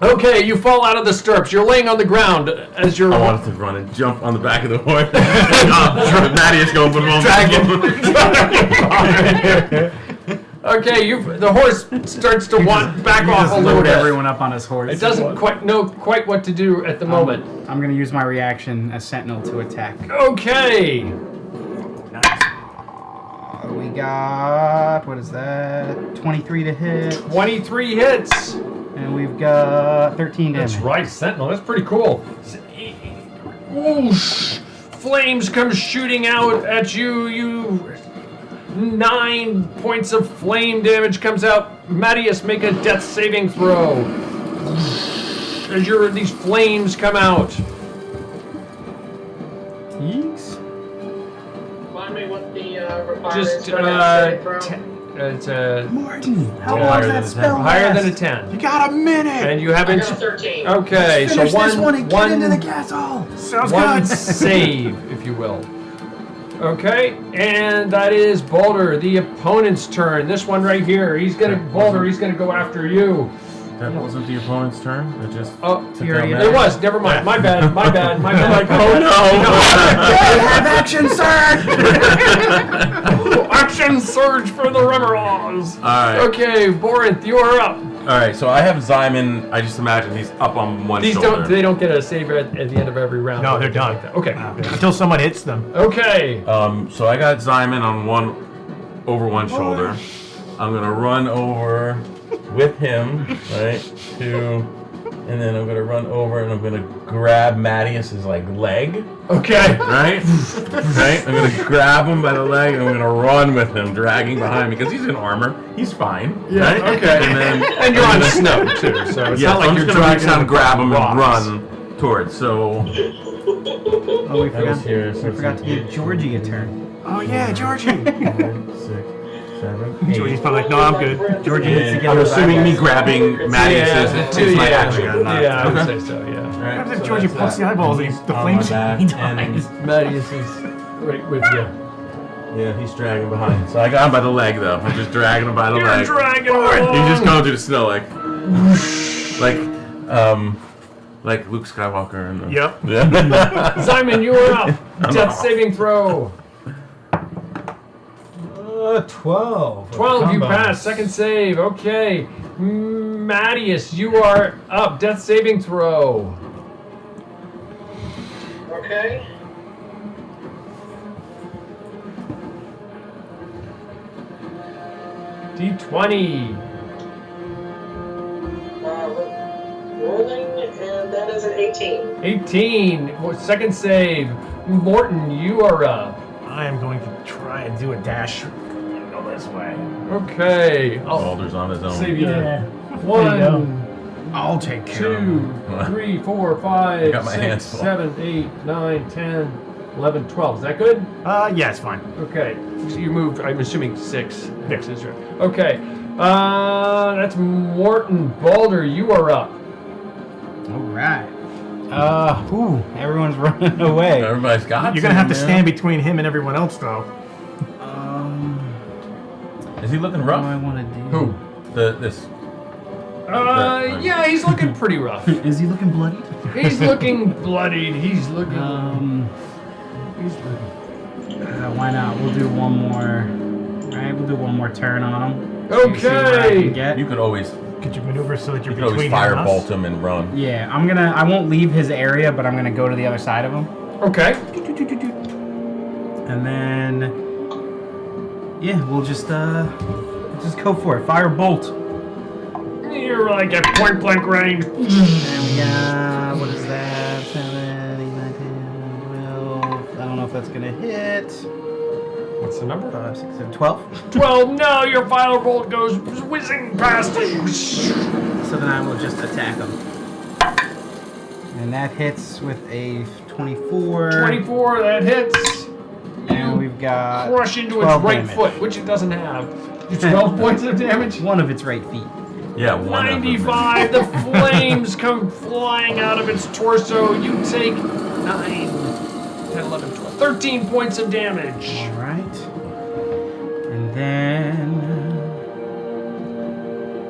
[SPEAKER 13] Okay, you fall out of the stirrups. You're laying on the ground as you're.
[SPEAKER 10] I wanted to run and jump on the back of the horse. Mattias going boom, boom.
[SPEAKER 13] Okay, the horse starts to want back
[SPEAKER 11] You
[SPEAKER 13] off
[SPEAKER 11] just
[SPEAKER 13] a little
[SPEAKER 11] load
[SPEAKER 13] bit.
[SPEAKER 11] everyone up on his horse.
[SPEAKER 13] It doesn't quite know what to do at the moment.
[SPEAKER 11] I'm gonna use my reaction as Sentinel to attack.
[SPEAKER 13] Okay.
[SPEAKER 11] We got, what is that? 23 to hit.
[SPEAKER 13] 23 hits.
[SPEAKER 11] And we've got 13 damage.
[SPEAKER 13] That's right, Sentinel. That's pretty cool. Whoosh! Flames come shooting out at you. 9 points of flame damage comes out. Mattias, make a death saving throw. As these flames come out.
[SPEAKER 11] Yeeks.
[SPEAKER 12] Remind me what the requirement
[SPEAKER 13] Just
[SPEAKER 12] is for that saving throw?
[SPEAKER 13] it's a
[SPEAKER 11] Martin, how
[SPEAKER 10] Yeah,
[SPEAKER 11] long
[SPEAKER 10] higher
[SPEAKER 11] does
[SPEAKER 10] than
[SPEAKER 11] that
[SPEAKER 10] a
[SPEAKER 11] spell
[SPEAKER 10] 10.
[SPEAKER 13] higher than a
[SPEAKER 11] last?
[SPEAKER 13] 10.
[SPEAKER 9] You got a minute.
[SPEAKER 13] And you
[SPEAKER 12] I
[SPEAKER 13] haven't.
[SPEAKER 12] got a 13.
[SPEAKER 13] Okay, so
[SPEAKER 11] Finish this one
[SPEAKER 13] one
[SPEAKER 11] and get into the castle.
[SPEAKER 9] Sounds
[SPEAKER 13] one
[SPEAKER 9] good.
[SPEAKER 13] save, if you will. Okay, and that is Baldur, the opponent's turn. This one right here. Baldur, he's gonna go after you.
[SPEAKER 10] That wasn't the opponent's turn. It just.
[SPEAKER 13] Oh,
[SPEAKER 10] took
[SPEAKER 11] you're-
[SPEAKER 10] down
[SPEAKER 11] you're-
[SPEAKER 13] it
[SPEAKER 10] Mattias.
[SPEAKER 13] was. Never mind. My bad. My bad. My bad.
[SPEAKER 10] Oh
[SPEAKER 11] Have action surge!
[SPEAKER 13] Action surge for the Remoraws.
[SPEAKER 10] All right.
[SPEAKER 13] Okay, Borinth, you are up.
[SPEAKER 10] All right. So I have Zyman. I just imagine he's up on one
[SPEAKER 13] These
[SPEAKER 10] shoulder.
[SPEAKER 13] they don't get a save at the end of every round.
[SPEAKER 9] No,
[SPEAKER 13] or
[SPEAKER 9] they're
[SPEAKER 13] anything
[SPEAKER 9] done.
[SPEAKER 13] like that. Okay.
[SPEAKER 9] Until someone hits them.
[SPEAKER 13] Okay.
[SPEAKER 10] So I got Zyman on over one shoulder. I'm gonna run over with him, right? And then I'm gonna run over and I'm gonna grab Mattias's leg,
[SPEAKER 13] Okay.
[SPEAKER 10] right? Right? I'm gonna grab him by the leg and I'm gonna run with him, dragging behind me because he's in armor. He's fine.
[SPEAKER 13] Yeah,
[SPEAKER 10] Right?
[SPEAKER 13] okay.
[SPEAKER 10] And then
[SPEAKER 13] And you're on snow too, so it's
[SPEAKER 10] yeah,
[SPEAKER 13] not like
[SPEAKER 10] I'm
[SPEAKER 13] you're
[SPEAKER 10] just gonna reach
[SPEAKER 13] dragging
[SPEAKER 10] down, grab him, and
[SPEAKER 13] rocks.
[SPEAKER 10] run towards. So
[SPEAKER 11] Oh, we
[SPEAKER 10] that was here. So
[SPEAKER 11] we forgot to give Georgie a turn.
[SPEAKER 9] Oh yeah, Georgie.
[SPEAKER 10] 5, 6, 7, 8.
[SPEAKER 9] Georgie's probably like, no, I'm good.
[SPEAKER 11] Georgie needs to
[SPEAKER 10] And
[SPEAKER 11] get
[SPEAKER 10] I'm
[SPEAKER 11] her
[SPEAKER 10] assuming
[SPEAKER 11] back.
[SPEAKER 10] me grabbing Mattias is my action.
[SPEAKER 13] Yeah, I would
[SPEAKER 10] Okay.
[SPEAKER 13] say so, yeah.
[SPEAKER 10] Right,
[SPEAKER 9] What happens if
[SPEAKER 10] so
[SPEAKER 9] Georgie
[SPEAKER 10] that's
[SPEAKER 9] plucks
[SPEAKER 10] that.
[SPEAKER 9] the eyeballs and the
[SPEAKER 10] On
[SPEAKER 9] flames
[SPEAKER 10] my back,
[SPEAKER 9] he
[SPEAKER 10] and
[SPEAKER 9] dies?
[SPEAKER 13] Mattias is right with you.
[SPEAKER 10] Yeah, he's dragging behind. So I got him by the leg, though. I'm just dragging him by the leg.
[SPEAKER 13] You're dragging him along.
[SPEAKER 10] He's just going through the snow like Luke Skywalker. And
[SPEAKER 13] Yep.
[SPEAKER 10] Yeah.
[SPEAKER 13] Simon, you are up. Death saving throw.
[SPEAKER 11] 12.
[SPEAKER 13] 12, you pass. Second save. Okay. Mattias, you are up. Death saving throw.
[SPEAKER 12] Okay.
[SPEAKER 13] D20.
[SPEAKER 12] Rolling, and that is an 18.
[SPEAKER 13] 18. Second save. Morton, you are up.
[SPEAKER 9] I am going to try and do a dash. Go this way.
[SPEAKER 13] Okay.
[SPEAKER 10] Balder's on his own.
[SPEAKER 13] Save you.
[SPEAKER 9] Yeah.
[SPEAKER 13] One.
[SPEAKER 11] I'll take care of
[SPEAKER 13] 2,
[SPEAKER 11] him.
[SPEAKER 13] 3, 4, 5,
[SPEAKER 10] I got my
[SPEAKER 13] 6,
[SPEAKER 10] hands full.
[SPEAKER 13] 7, 8, 9, 10, 11, 12. Is that good?
[SPEAKER 9] Yeah, it's fine.
[SPEAKER 13] Okay. So you moved, I'm assuming 6 X's. Okay. That's Morton. Balder, you are up.
[SPEAKER 11] Alright. Everyone's running away.
[SPEAKER 10] Everybody's got
[SPEAKER 9] You're gonna have to stand between him and everyone else, though.
[SPEAKER 10] Is he looking rough?
[SPEAKER 11] What do I want to do?
[SPEAKER 13] Who?
[SPEAKER 10] This.
[SPEAKER 13] Yeah, he's looking pretty rough.
[SPEAKER 11] Is he looking bloodied?
[SPEAKER 13] He's looking bloodied. He's looking.
[SPEAKER 11] Why not? We'll do one more. Alright, we'll do one more turn on him.
[SPEAKER 13] Okay.
[SPEAKER 10] You could always.
[SPEAKER 9] Could you maneuver so that you're
[SPEAKER 10] You could always
[SPEAKER 9] between him and us?
[SPEAKER 10] firebolt him and run.
[SPEAKER 11] Yeah, I won't leave his area, but I'm gonna go to the other side of him.
[SPEAKER 13] Okay.
[SPEAKER 11] And then, yeah, we'll just go for it. Firebolt.
[SPEAKER 13] You're like at point blank range.
[SPEAKER 11] And we got, what is that? 7, 8, 9, 10, 12. I don't know if that's gonna hit.
[SPEAKER 13] What's the number?
[SPEAKER 11] 5, 6, 7, 12.
[SPEAKER 13] 12. No, your firebolt goes whizzing past you.
[SPEAKER 11] So then I will just attack him. And that hits with a 24.
[SPEAKER 13] 24, that hits.
[SPEAKER 11] And we've got
[SPEAKER 13] Crush into its
[SPEAKER 11] 12
[SPEAKER 13] right
[SPEAKER 11] damage.
[SPEAKER 13] foot, which it doesn't have. 12 points of damage?
[SPEAKER 11] One of its right feet.
[SPEAKER 10] Yeah, one
[SPEAKER 13] 95. The flames come flying out of its torso. You take 9, 10, 11, 12, 13 points of damage.
[SPEAKER 11] All right. And then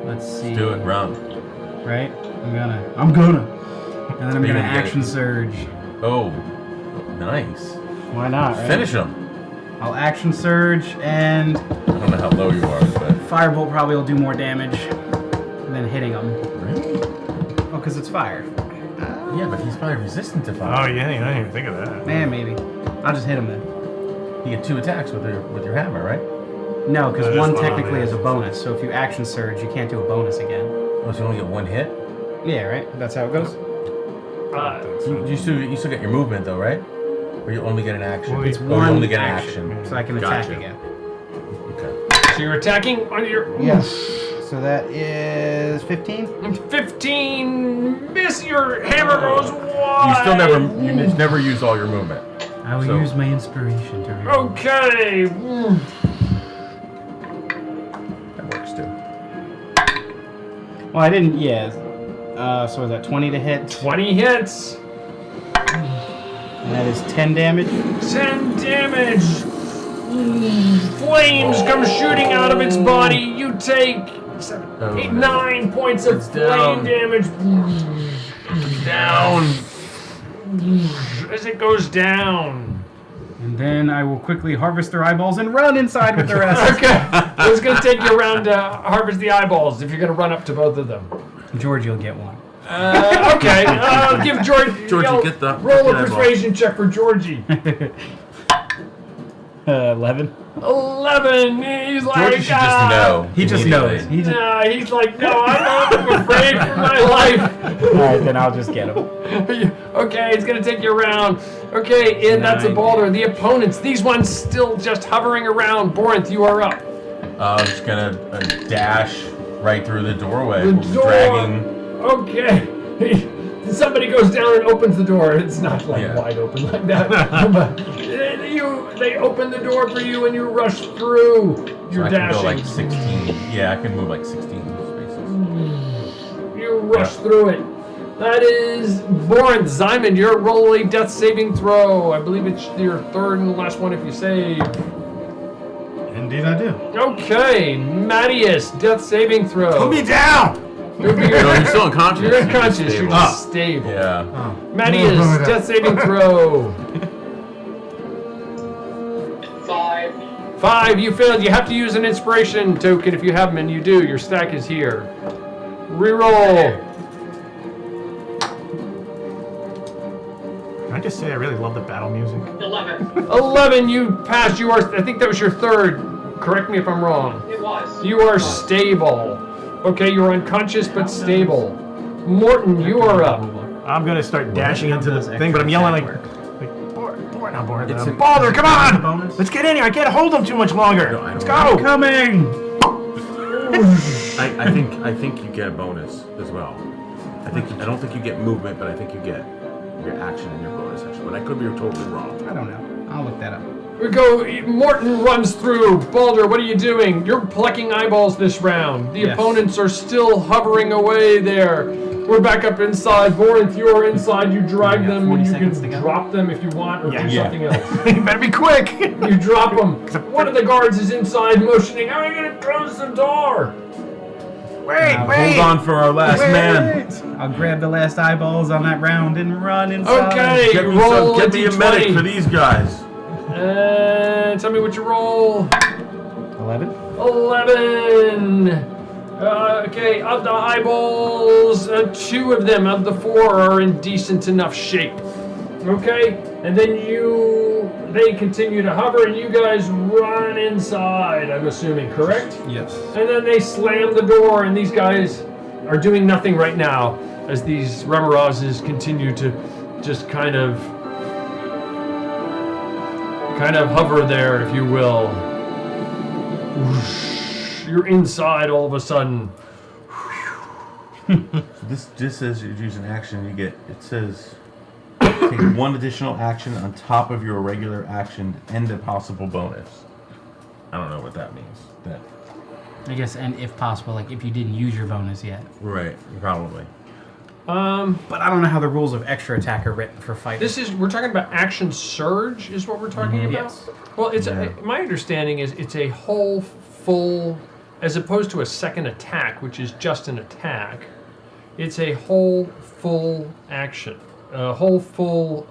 [SPEAKER 11] let's see.
[SPEAKER 10] Do it, run.
[SPEAKER 11] Right? I'm gonna. And then I'm
[SPEAKER 10] You're
[SPEAKER 11] gonna
[SPEAKER 10] gonna get
[SPEAKER 11] action
[SPEAKER 10] it.
[SPEAKER 11] surge.
[SPEAKER 10] Oh, nice.
[SPEAKER 11] Why not? Right?
[SPEAKER 10] Finish him.
[SPEAKER 11] I'll action surge and
[SPEAKER 10] I don't know how low you are, but.
[SPEAKER 11] firebolt probably will do more damage than hitting him.
[SPEAKER 10] Really?
[SPEAKER 11] Oh, because it's fire.
[SPEAKER 10] Yeah, but he's probably resistant to fire.
[SPEAKER 9] Oh yeah, I didn't even think of that.
[SPEAKER 11] Maybe. I'll just hit him then.
[SPEAKER 10] You get 2 attacks with your hammer, right?
[SPEAKER 11] No, because
[SPEAKER 9] That is
[SPEAKER 11] one
[SPEAKER 9] fine,
[SPEAKER 11] technically
[SPEAKER 9] yeah.
[SPEAKER 11] is a bonus. So if you action surge, you can't do a bonus again.
[SPEAKER 10] Oh, so you only get 1 hit?
[SPEAKER 11] Yeah, right? That's how it goes?
[SPEAKER 10] You still get your movement though, right? Or you only get an action?
[SPEAKER 11] Well, it's
[SPEAKER 10] you
[SPEAKER 11] one
[SPEAKER 10] only get an
[SPEAKER 11] action,
[SPEAKER 10] action.
[SPEAKER 11] so I can attack
[SPEAKER 10] Gotcha.
[SPEAKER 11] again.
[SPEAKER 10] Okay.
[SPEAKER 13] So you're attacking on your.
[SPEAKER 11] Yes. So that is 15.
[SPEAKER 13] 15. Miss, your hammer goes wide.
[SPEAKER 10] You never use all your movement.
[SPEAKER 11] I will use my inspiration to reroll.
[SPEAKER 13] Okay.
[SPEAKER 10] That works too.
[SPEAKER 11] Well, I didn't. Yeah. So is that 20 to hit?
[SPEAKER 13] 20 hits.
[SPEAKER 11] And that is 10 damage.
[SPEAKER 13] 10 damage. Flames come shooting out of its body. You take 7, 8, 9 points of flame damage. Down. As it goes down.
[SPEAKER 11] And then I will quickly harvest their eyeballs and run inside with the rest.
[SPEAKER 13] Okay. It's going to take you around to harvest the eyeballs if you're going to run up to both of them.
[SPEAKER 11] George, you'll get one.
[SPEAKER 13] Okay. Give George.
[SPEAKER 10] Georgie, get the
[SPEAKER 13] roll a
[SPEAKER 10] eyeball.
[SPEAKER 13] persuasion check for Georgie.
[SPEAKER 11] 11.
[SPEAKER 13] 11. He's like,
[SPEAKER 10] Georgie should just know.
[SPEAKER 11] He just knows.
[SPEAKER 10] immediately.
[SPEAKER 13] He's like, no, I'm afraid for my life.
[SPEAKER 11] Alright, then I'll just get him.
[SPEAKER 13] Okay, it's gonna take you around. Okay, and that's a Balder. The opponents, these ones still just hovering around. Borinth, you are up.
[SPEAKER 10] I'm just gonna dash right through the doorway.
[SPEAKER 13] The door.
[SPEAKER 10] Dragging.
[SPEAKER 13] Okay. Somebody goes down and opens the door. It's not like wide open like that. But they open the door for you and you rush through. You're
[SPEAKER 10] So I can
[SPEAKER 13] dashing.
[SPEAKER 10] go like 16. Yeah, I can move like 16 spaces.
[SPEAKER 13] You rush through it. That is Borinth. Simon, you're rolling a death saving throw. I believe it's your third and last one if you save.
[SPEAKER 11] Indeed I do.
[SPEAKER 13] Okay, Mattias, death saving throw.
[SPEAKER 9] Put me down!
[SPEAKER 10] No, you're still unconscious.
[SPEAKER 13] You're unconscious. You're
[SPEAKER 10] stable.
[SPEAKER 13] just stable.
[SPEAKER 10] Yeah.
[SPEAKER 11] Oh.
[SPEAKER 13] Mattias, death saving throw.
[SPEAKER 12] 5.
[SPEAKER 13] 5, you failed. You have to use an inspiration token if you have them, and you do. Your stack is here. Reroll.
[SPEAKER 9] Can I just say I really love the battle music?
[SPEAKER 12] 11.
[SPEAKER 13] 11, you passed. You are, I think that was your third. Correct me if I'm wrong.
[SPEAKER 12] It was.
[SPEAKER 13] You are stable. Okay, you're unconscious but stable. Morton, you are up.
[SPEAKER 9] I'm gonna start dashing into the thing, but I'm yelling like
[SPEAKER 14] Balder,
[SPEAKER 9] come on! Let's get in here. I can't hold him too much longer. Let's go.
[SPEAKER 11] I'm coming.
[SPEAKER 10] I think you get a bonus as well. I don't think you get movement, but I think you get your action and your bonus action. But I could be totally wrong.
[SPEAKER 11] I don't know. I'll look that up.
[SPEAKER 13] We go. Morton runs through. Balder, what are you doing? You're plucking eyeballs this round. The opponents are still hovering away there. We're back up inside. Vorinth, you are inside. You drag them, and you can drop them if you want, or do something else.
[SPEAKER 9] You better be quick.
[SPEAKER 13] You drop them. One of the guards is inside, motioning. I'm gonna close the door.
[SPEAKER 9] Wait.
[SPEAKER 10] Hold on for our last man.
[SPEAKER 11] I'll grab the last eyeballs on that round and run inside.
[SPEAKER 13] Okay,
[SPEAKER 10] Get me a medic for these guys.
[SPEAKER 13] Tell me what you roll.
[SPEAKER 11] 11.
[SPEAKER 13] 11. Okay, of the eyeballs, 2 of them of the 4 are in decent enough shape. Okay, and then they continue to hover, and you guys run inside, I'm assuming, correct?
[SPEAKER 11] Yes.
[SPEAKER 13] And then they slam the door, and these guys are doing nothing right now as these Ramarazes continue to just kind of hover there, if you will. Whoosh. You're inside all of a sudden.
[SPEAKER 10] This says you use an action. It says take 1 additional action on top of your regular action and a possible bonus. I don't know what that means.
[SPEAKER 15] I guess, and if possible, like if you didn't use your bonus yet.
[SPEAKER 10] Right, probably.
[SPEAKER 11] But I don't know how the rules of extra attack are written for fighting.
[SPEAKER 13] We're talking about action surge, is what we're talking about?
[SPEAKER 11] Yes.
[SPEAKER 13] Well, my understanding is it's a whole full, as opposed to a second attack, which is just an attack, it's a whole full action. A whole full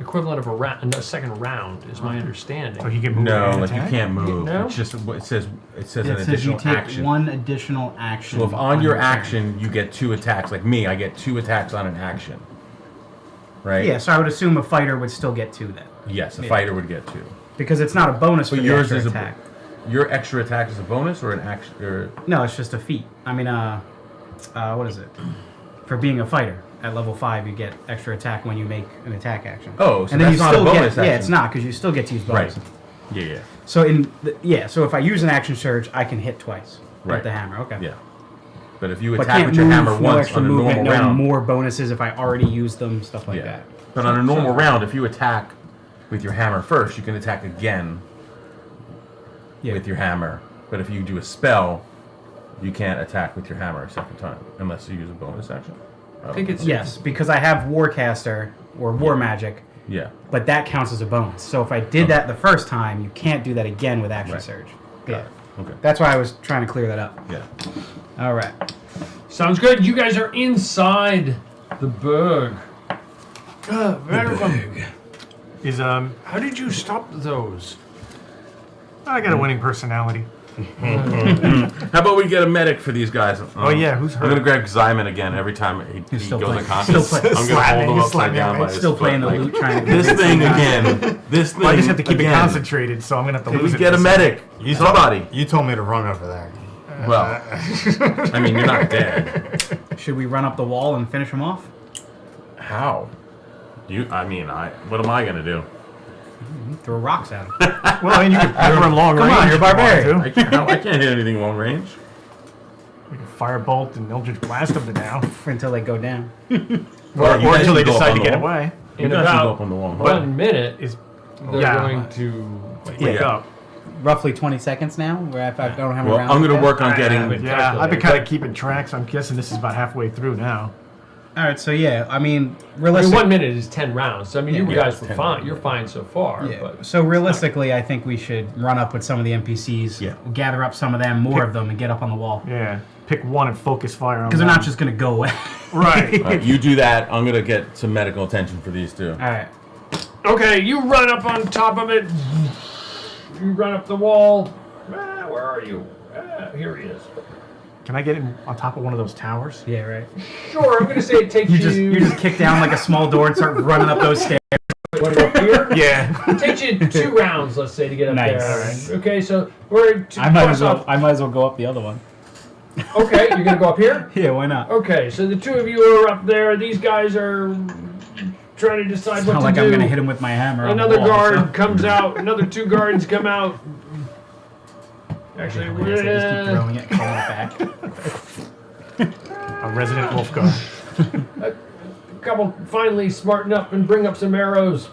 [SPEAKER 13] equivalent of a second round is my understanding.
[SPEAKER 9] So he can move.
[SPEAKER 10] No,
[SPEAKER 9] and
[SPEAKER 10] like
[SPEAKER 9] attack?
[SPEAKER 10] you can't move.
[SPEAKER 13] No?
[SPEAKER 10] It's just it says an
[SPEAKER 15] It says
[SPEAKER 10] additional
[SPEAKER 15] you take
[SPEAKER 10] action.
[SPEAKER 15] 1 additional action.
[SPEAKER 10] So if on your action you get 2 attacks, like me, I get 2 attacks on an action. Right?
[SPEAKER 11] Yeah, so I would assume a fighter would still get 2 then.
[SPEAKER 10] Yes, a fighter would get 2.
[SPEAKER 11] Because it's not a bonus for
[SPEAKER 10] But
[SPEAKER 11] the
[SPEAKER 10] yours
[SPEAKER 11] extra
[SPEAKER 10] is
[SPEAKER 11] attack.
[SPEAKER 10] Your extra attack is a bonus or an action? Or
[SPEAKER 11] No, it's just a feat. I mean, what is it? For being a fighter, at level 5, you get extra attack when you make an attack action.
[SPEAKER 10] Oh, so
[SPEAKER 11] and then
[SPEAKER 10] that's
[SPEAKER 11] you
[SPEAKER 10] not a
[SPEAKER 11] still
[SPEAKER 10] bonus
[SPEAKER 11] get, Yeah,
[SPEAKER 10] action.
[SPEAKER 11] it's not, because you still get to use bonus.
[SPEAKER 10] Right. Yeah.
[SPEAKER 11] So so if I use an action surge, I can hit twice with the hammer. Okay.
[SPEAKER 10] Yeah. But if you
[SPEAKER 11] But
[SPEAKER 10] attack
[SPEAKER 11] can't
[SPEAKER 10] with your
[SPEAKER 11] move,
[SPEAKER 10] hammer
[SPEAKER 11] no
[SPEAKER 10] once
[SPEAKER 11] extra
[SPEAKER 10] on a
[SPEAKER 11] movement,
[SPEAKER 10] normal
[SPEAKER 11] no
[SPEAKER 10] round,
[SPEAKER 11] more bonuses if I already used them, stuff like that.
[SPEAKER 10] But on a normal round, if you attack with your hammer first, you can attack again with your hammer. But if you do a spell, you can't attack with your hammer a second time unless you use a bonus action.
[SPEAKER 11] I think it's yes, because I have Warcaster or War Magic.
[SPEAKER 10] Yeah.
[SPEAKER 11] But that counts as a bonus. So if I did that the first time, you can't do that again with Action Surge. Yeah.
[SPEAKER 10] Okay.
[SPEAKER 11] That's why I was trying to clear that up.
[SPEAKER 10] Yeah.
[SPEAKER 11] All right.
[SPEAKER 13] Sounds good. You guys are inside the burg. Welcome. How did you stop those?
[SPEAKER 9] I got a winning personality.
[SPEAKER 10] How about we get a medic for these guys?
[SPEAKER 9] Oh, yeah, who's
[SPEAKER 10] I'm
[SPEAKER 9] hurt?
[SPEAKER 10] gonna grab Simon again every time he goes unconscious. I'm
[SPEAKER 11] Still
[SPEAKER 10] gonna
[SPEAKER 11] playing.
[SPEAKER 10] hold him upside down by his
[SPEAKER 11] Still playing
[SPEAKER 10] foot,
[SPEAKER 11] the
[SPEAKER 10] like,
[SPEAKER 11] loot, trying to
[SPEAKER 10] this
[SPEAKER 11] convince
[SPEAKER 10] thing
[SPEAKER 11] him.
[SPEAKER 10] again. This thing.
[SPEAKER 9] Well, I just have to keep
[SPEAKER 10] again.
[SPEAKER 9] it concentrated, so I'm gonna have to
[SPEAKER 10] Can
[SPEAKER 9] lose
[SPEAKER 10] we
[SPEAKER 9] it.
[SPEAKER 10] get a medic? Somebody.
[SPEAKER 14] You told me to run over there.
[SPEAKER 10] Well, I mean, you're not dead.
[SPEAKER 11] Should we run up the wall and finish him off?
[SPEAKER 10] How? What am I gonna do?
[SPEAKER 11] Throw rocks at him.
[SPEAKER 9] Well, and you can run long
[SPEAKER 11] Come
[SPEAKER 9] range.
[SPEAKER 11] on, you're
[SPEAKER 9] if you want
[SPEAKER 11] barbarian.
[SPEAKER 9] to.
[SPEAKER 10] I can't hit anything long range.
[SPEAKER 9] We can firebolt and Eldritch blast them to down.
[SPEAKER 11] Until they go down.
[SPEAKER 9] Or until they decide to get
[SPEAKER 10] wall.
[SPEAKER 9] away.
[SPEAKER 13] In
[SPEAKER 10] You guys can go
[SPEAKER 13] about
[SPEAKER 10] up on the wall.
[SPEAKER 13] 1 minute, they're
[SPEAKER 9] Yeah.
[SPEAKER 13] going to
[SPEAKER 9] Wake up.
[SPEAKER 11] Roughly 20 seconds now, where if I don't have a
[SPEAKER 10] Well,
[SPEAKER 11] round.
[SPEAKER 10] I'm gonna
[SPEAKER 11] yet.
[SPEAKER 10] work on getting.
[SPEAKER 9] Yeah, I've been kind of keeping track, so I'm guessing this is about halfway through now.
[SPEAKER 11] All right, so yeah, I mean,
[SPEAKER 13] I
[SPEAKER 11] realistically,
[SPEAKER 13] mean, 1 minute is 10 rounds. So, I mean, you guys were
[SPEAKER 10] 10
[SPEAKER 13] fine.
[SPEAKER 10] rounds.
[SPEAKER 13] You're fine so far.
[SPEAKER 11] yeah.
[SPEAKER 13] But
[SPEAKER 11] So realistically, I think we should run up with some of the NPCs, gather up some of them, more of them, and get up on the wall.
[SPEAKER 9] Yeah. Pick one and focus fire on
[SPEAKER 11] Because they're not just going to go away.
[SPEAKER 9] Right.
[SPEAKER 10] All right, you do that. I'm gonna get some medical attention for these two.
[SPEAKER 11] All right.
[SPEAKER 13] okay, you run up on top of it. You run up the wall. Where are you? Here he is.
[SPEAKER 9] Can I get in on top of one of those towers?
[SPEAKER 11] Yeah, right.
[SPEAKER 13] Sure, I'm going to say it takes
[SPEAKER 11] You just kick down like a small door and start running up those stairs.
[SPEAKER 13] Want to go up here?
[SPEAKER 9] Yeah.
[SPEAKER 13] It takes you 2 rounds, let's say, to get up
[SPEAKER 11] Nice.
[SPEAKER 13] there.
[SPEAKER 11] All right.
[SPEAKER 13] Okay, so we're
[SPEAKER 11] I might as well go up the other one.
[SPEAKER 13] Okay, you're going to go up here?
[SPEAKER 11] Yeah, why not?
[SPEAKER 13] Okay, so the 2 of you are up there. These guys are trying to decide what
[SPEAKER 11] Not
[SPEAKER 13] to
[SPEAKER 11] like
[SPEAKER 13] do.
[SPEAKER 11] I'm going to hit him with my hammer. on the
[SPEAKER 13] Another
[SPEAKER 11] wall,
[SPEAKER 13] guard
[SPEAKER 11] so.
[SPEAKER 13] comes out. Another 2 guards come out. Actually,
[SPEAKER 11] Yes, I just keep throwing it, calling it back.
[SPEAKER 9] A resident wolf guard.
[SPEAKER 13] a couple finally smarten up and bring up some arrows.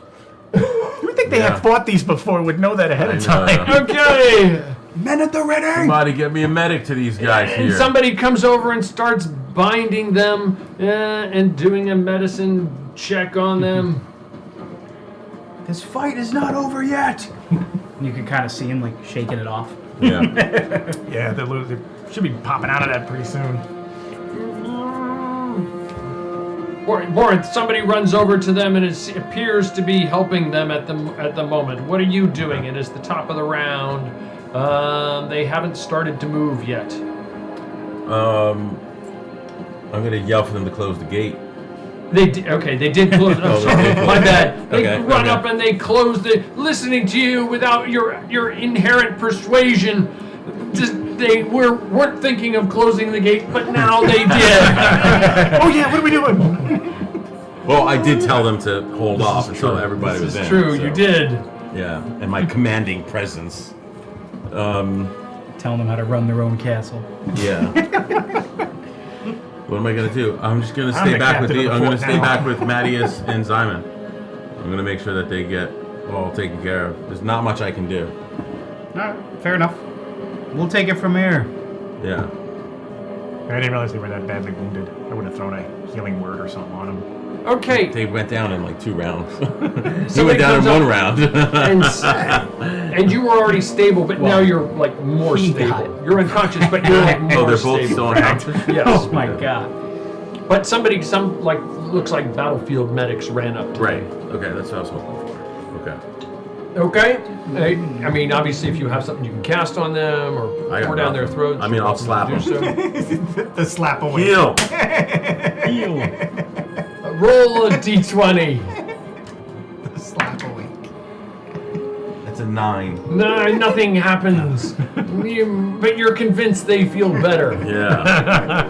[SPEAKER 9] You would think they had fought these before, would know that ahead of time.
[SPEAKER 13] Okay.
[SPEAKER 9] Men at the ready!
[SPEAKER 10] Somebody get me a medic to these guys
[SPEAKER 13] And
[SPEAKER 10] here.
[SPEAKER 13] somebody comes over and starts binding them and doing a medicine check on them.
[SPEAKER 9] This fight is not over yet!
[SPEAKER 11] You can kind of see him like shaking it off.
[SPEAKER 10] Yeah.
[SPEAKER 9] Yeah, they should be popping out of that pretty soon.
[SPEAKER 13] Warren, somebody runs over to them and it appears to be helping them at the moment. What are you doing? It is the top of the round. They haven't started to move yet.
[SPEAKER 10] I'm gonna yell for them to close the gate.
[SPEAKER 13] They did close.
[SPEAKER 10] Oh,
[SPEAKER 13] sorry,
[SPEAKER 10] they did.
[SPEAKER 13] my bad. They
[SPEAKER 10] Okay,
[SPEAKER 13] run
[SPEAKER 10] okay.
[SPEAKER 13] up and they close listening to you without your inherent persuasion. They weren't thinking of closing the gate, but now they did.
[SPEAKER 9] Oh yeah, what are we doing?
[SPEAKER 10] Well, I did tell them to hold off until everybody was in.
[SPEAKER 13] This is true, you did.
[SPEAKER 10] Yeah, and my commanding presence.
[SPEAKER 11] Telling them how to run their own castle.
[SPEAKER 10] Yeah. What am I gonna do? I'm just gonna
[SPEAKER 9] I'm
[SPEAKER 10] stay
[SPEAKER 9] the
[SPEAKER 10] back with
[SPEAKER 9] captain of the
[SPEAKER 10] I'm gonna
[SPEAKER 9] fort
[SPEAKER 10] stay
[SPEAKER 9] now.
[SPEAKER 10] back with Mattias and Simon. I'm gonna make sure that they get all taken care of. There's not much I can do.
[SPEAKER 11] Alright, fair enough. We'll take it from here.
[SPEAKER 10] Yeah.
[SPEAKER 9] I didn't realize they were that badly wounded. I would have thrown a healing word or something on them.
[SPEAKER 13] Okay.
[SPEAKER 10] They went down in like 2 rounds. He
[SPEAKER 13] Somebody
[SPEAKER 10] went down in
[SPEAKER 13] comes
[SPEAKER 10] 1
[SPEAKER 13] up
[SPEAKER 10] round.
[SPEAKER 13] and you were already stable, but now you're like more stable. You're unconscious, but you're like more
[SPEAKER 10] Oh, they're
[SPEAKER 13] stable.
[SPEAKER 10] both still unconscious?
[SPEAKER 13] Yes.
[SPEAKER 11] Oh my god.
[SPEAKER 13] But looks like battlefield medics ran up to
[SPEAKER 10] Right. Okay, that's what I was hoping for. Okay.
[SPEAKER 13] Okay. I mean, obviously, if you have something you can cast on them or
[SPEAKER 10] I got
[SPEAKER 13] pour down their
[SPEAKER 10] nothing.
[SPEAKER 13] throats,
[SPEAKER 10] I mean,
[SPEAKER 13] you're
[SPEAKER 10] I'll
[SPEAKER 13] welcome
[SPEAKER 10] slap
[SPEAKER 13] to
[SPEAKER 10] them.
[SPEAKER 13] do so.
[SPEAKER 9] The slap away.
[SPEAKER 10] Heal.
[SPEAKER 11] Heal.
[SPEAKER 13] Roll a d20.
[SPEAKER 11] The slap away.
[SPEAKER 10] That's a 9.
[SPEAKER 13] No, nothing happens. But you're convinced they feel better.
[SPEAKER 10] Yeah.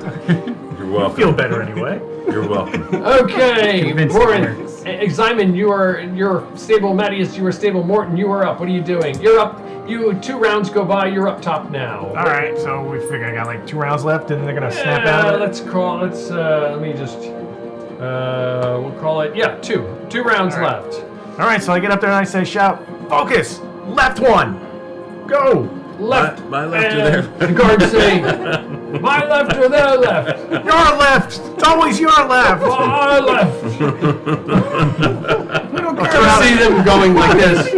[SPEAKER 10] You're welcome.
[SPEAKER 9] Feel better anyway.
[SPEAKER 10] You're welcome.
[SPEAKER 13] Okay,
[SPEAKER 11] Convinced it
[SPEAKER 13] Borin.
[SPEAKER 11] works.
[SPEAKER 13] Simon, you're stable. Mattias, you are stable. Morton, you are up. What are you doing? You're up. 2 rounds go by. You're up top now.
[SPEAKER 9] All right, so we figure I got like 2 rounds left, and they're gonna snap out of it.
[SPEAKER 13] Let me just. We'll call it. Yeah, 2 rounds left.
[SPEAKER 9] All right, so I get up there and I say, shout, focus, left one, go.
[SPEAKER 13] Left.
[SPEAKER 10] My left or
[SPEAKER 13] and
[SPEAKER 10] their
[SPEAKER 13] the guards say, my left or their left.
[SPEAKER 9] Your left. It's always your left.
[SPEAKER 13] Our left.
[SPEAKER 9] We don't
[SPEAKER 13] I
[SPEAKER 9] care about
[SPEAKER 13] see them going like this.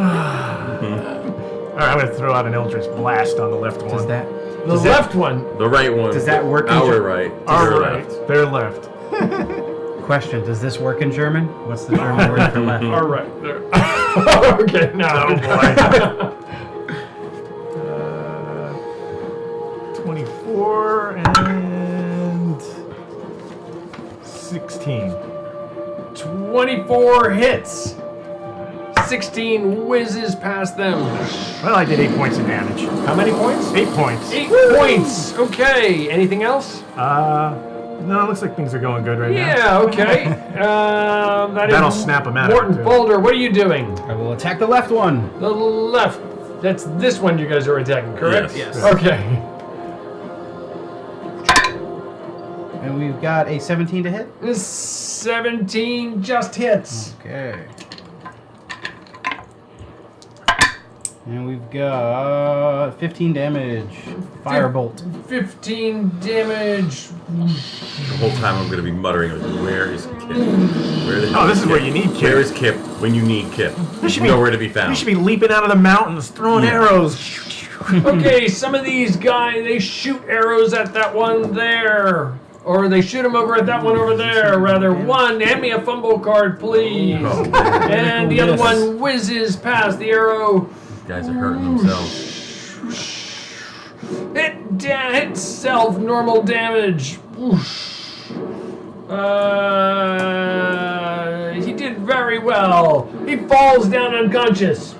[SPEAKER 9] All right, I'm gonna throw out an Eldritch Blast on the left one.
[SPEAKER 11] Does that
[SPEAKER 13] The left one.
[SPEAKER 10] The right one.
[SPEAKER 11] Does that work in
[SPEAKER 10] Our
[SPEAKER 11] Ger-
[SPEAKER 10] right.
[SPEAKER 9] Our
[SPEAKER 10] Your
[SPEAKER 9] right,
[SPEAKER 10] left.
[SPEAKER 9] their left.
[SPEAKER 11] question? Does this work in German? What's the German word for left?
[SPEAKER 13] All right. There. Okay. Now.
[SPEAKER 9] Oh boy. 24 and 16.
[SPEAKER 13] 24 hits. 16 whizzes past them.
[SPEAKER 9] Well, I did 8 points of damage.
[SPEAKER 13] How many points?
[SPEAKER 9] 8 points.
[SPEAKER 13] 8 points. Okay. Anything else?
[SPEAKER 9] No, it looks like things are going good right now.
[SPEAKER 13] Yeah. Okay.
[SPEAKER 9] That'll snap them out.
[SPEAKER 13] Morton Boulder, what are you doing?
[SPEAKER 11] I will attack the left one.
[SPEAKER 13] The left. That's this one you guys are attacking, correct?
[SPEAKER 10] Yes.
[SPEAKER 13] Okay.
[SPEAKER 11] And we've got a 17 to hit.
[SPEAKER 13] 17 just hits.
[SPEAKER 11] Okay. And we've got 15 damage. Firebolt.
[SPEAKER 13] 15 damage.
[SPEAKER 10] The whole time I'm going to be muttering, where is Kip?
[SPEAKER 9] Oh, this is where you need Kip.
[SPEAKER 10] Where is Kip when you need Kip? Nowhere to be found.
[SPEAKER 9] You should be leaping out of the mountains, throwing arrows.
[SPEAKER 13] Okay, some of these guys, they shoot arrows at that one there. Or they shoot him over at that one over there. Rather, one, hand me a fumble card, please. And the other one whizzes past the arrow.
[SPEAKER 10] These guys are hurting themselves.
[SPEAKER 13] Hit self, normal damage. He did very well. He falls down unconscious.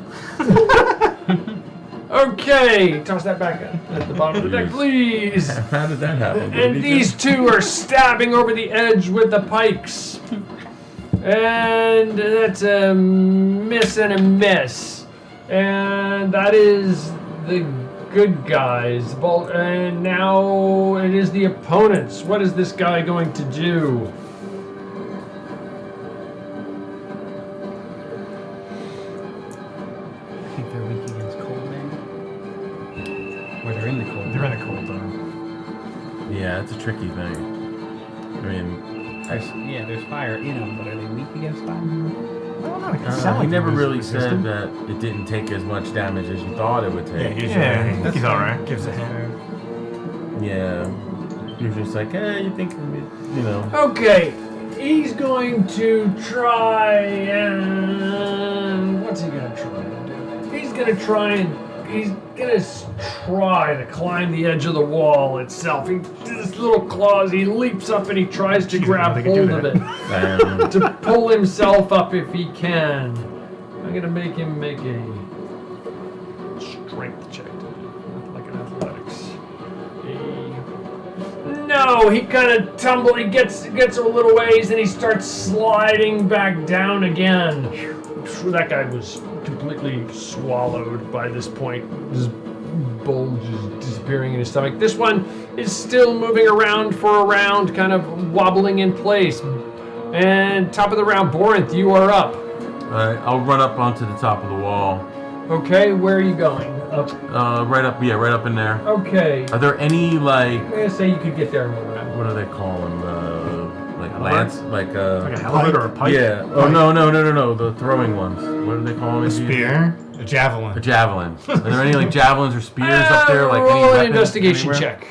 [SPEAKER 13] Okay, toss that back at the bottom of the deck, please.
[SPEAKER 10] How did that happen?
[SPEAKER 13] And these two are stabbing over the edge with the pikes. And that's a miss and a miss. And that is the good guys. And now it is the opponents. What is this guy going to do?
[SPEAKER 11] I think they're weak against cold, man. Or they're in the cold.
[SPEAKER 9] They're in the cold, though.
[SPEAKER 10] Yeah, it's a tricky thing. I mean,
[SPEAKER 11] there's fire in them, but are they weak against fire?
[SPEAKER 10] he never really said that it didn't take as much damage as you thought it would take.
[SPEAKER 9] Yeah, he's alright. Gives a hint.
[SPEAKER 10] Yeah. You're just like, you think, you know.
[SPEAKER 13] Okay, he's going to try and... What's he going to try to do? He's going to try to climb the edge of the wall itself. He his little claws, he leaps up and he tries to grab hold of it. To pull himself up if he can. I'm going to make him make a strength check. Like an athletics. No, he kind of tumbles, he gets a little ways and he starts sliding back down again. That guy was completely swallowed by this point. His bulge is disappearing in his stomach. This one is still moving around for a round, kind of wobbling in place. And top of the round, Borinth, you are up.
[SPEAKER 10] Alright, I'll run up onto the top of the wall.
[SPEAKER 13] Okay, where are you going? Up?
[SPEAKER 10] Right up in there.
[SPEAKER 13] Okay.
[SPEAKER 10] Are there any, like...
[SPEAKER 13] I'm gonna say you could get there in 1 round.
[SPEAKER 10] What do they call them? Like lance? Like a
[SPEAKER 9] helmet or a pike?
[SPEAKER 10] Yeah. Oh, no. The throwing ones. What do they call them?
[SPEAKER 14] A spear? A javelin.
[SPEAKER 10] A javelin. Are there any, like, javelins or spears up there? Like any
[SPEAKER 13] roll an
[SPEAKER 10] weapons
[SPEAKER 13] investigation
[SPEAKER 10] anywhere?
[SPEAKER 13] check.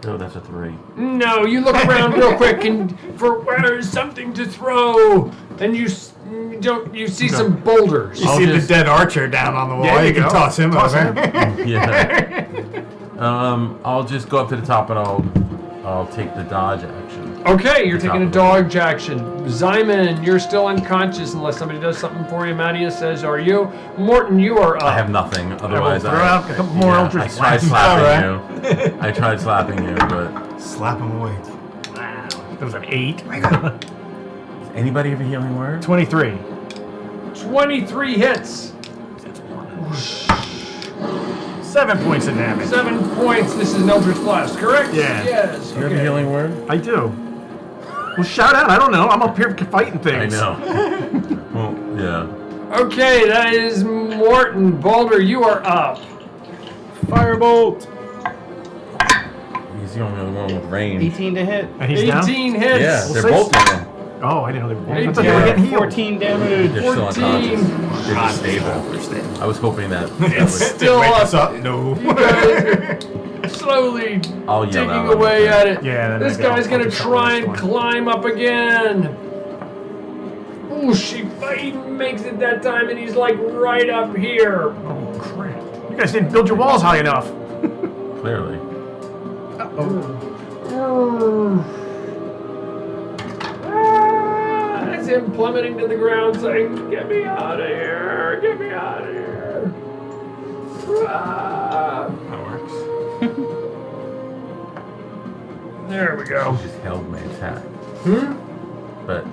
[SPEAKER 10] Oh, that's a 3.
[SPEAKER 13] No, you look around real quick and for something to throw, and you see some boulders.
[SPEAKER 14] You see the dead archer down on the wall.
[SPEAKER 9] Yeah,
[SPEAKER 14] you can toss him over.
[SPEAKER 10] Yeah. I'll just go up to the top and I'll take the dodge action.
[SPEAKER 13] Okay, you're taking a dodge action. Zyman, you're still unconscious unless somebody does something for you. Mattias says, are you? Morton, you are up.
[SPEAKER 10] I have nothing. Otherwise,
[SPEAKER 9] throw out a couple more Eldritch
[SPEAKER 10] I tried slapping you. I tried slapping you, but...
[SPEAKER 14] Slap him away.
[SPEAKER 9] Wow. That was an 8.
[SPEAKER 10] Does anybody have a healing word?
[SPEAKER 9] 23.
[SPEAKER 13] 23 hits.
[SPEAKER 9] 7 points of damage.
[SPEAKER 13] 7 points. This is an Eldritch Blast, correct?
[SPEAKER 9] Yeah.
[SPEAKER 13] Yes.
[SPEAKER 10] Do you have a healing word?
[SPEAKER 9] I do. Well, shout out. I don't know. I'm up here fighting things.
[SPEAKER 10] I know. Well, yeah.
[SPEAKER 13] Okay, that is Morton. Balder, you are up.
[SPEAKER 14] Firebolt.
[SPEAKER 10] He's the only one with range.
[SPEAKER 11] 18 to hit.
[SPEAKER 9] And he's
[SPEAKER 13] 18
[SPEAKER 9] down?
[SPEAKER 13] hits.
[SPEAKER 10] Yeah, they're both down.
[SPEAKER 9] Oh, I didn't know they were. I
[SPEAKER 13] 18.
[SPEAKER 9] thought they were getting healed.
[SPEAKER 11] 14 damage.
[SPEAKER 10] They're still
[SPEAKER 13] 14.
[SPEAKER 10] unconscious. They're just stable. I was hoping that
[SPEAKER 13] It's
[SPEAKER 10] would...
[SPEAKER 13] still
[SPEAKER 14] Wake
[SPEAKER 13] up.
[SPEAKER 14] us up? No.
[SPEAKER 13] You guys are slowly
[SPEAKER 10] I'll yell
[SPEAKER 13] digging
[SPEAKER 10] out
[SPEAKER 13] away at it.
[SPEAKER 9] Yeah, then
[SPEAKER 13] This
[SPEAKER 9] maybe
[SPEAKER 13] guy's
[SPEAKER 9] I'll
[SPEAKER 13] gonna
[SPEAKER 9] just
[SPEAKER 13] try
[SPEAKER 9] next
[SPEAKER 13] and
[SPEAKER 9] one.
[SPEAKER 13] climb up again. Ooh, he makes it that time, and he's like right up here.
[SPEAKER 9] Oh, crap. You guys didn't build your walls high enough.
[SPEAKER 10] Clearly.
[SPEAKER 13] That's him plummeting to the ground, saying, "Get me out of here! Get me out of here!"
[SPEAKER 10] That works.
[SPEAKER 13] There we go.
[SPEAKER 10] She just held my attack. But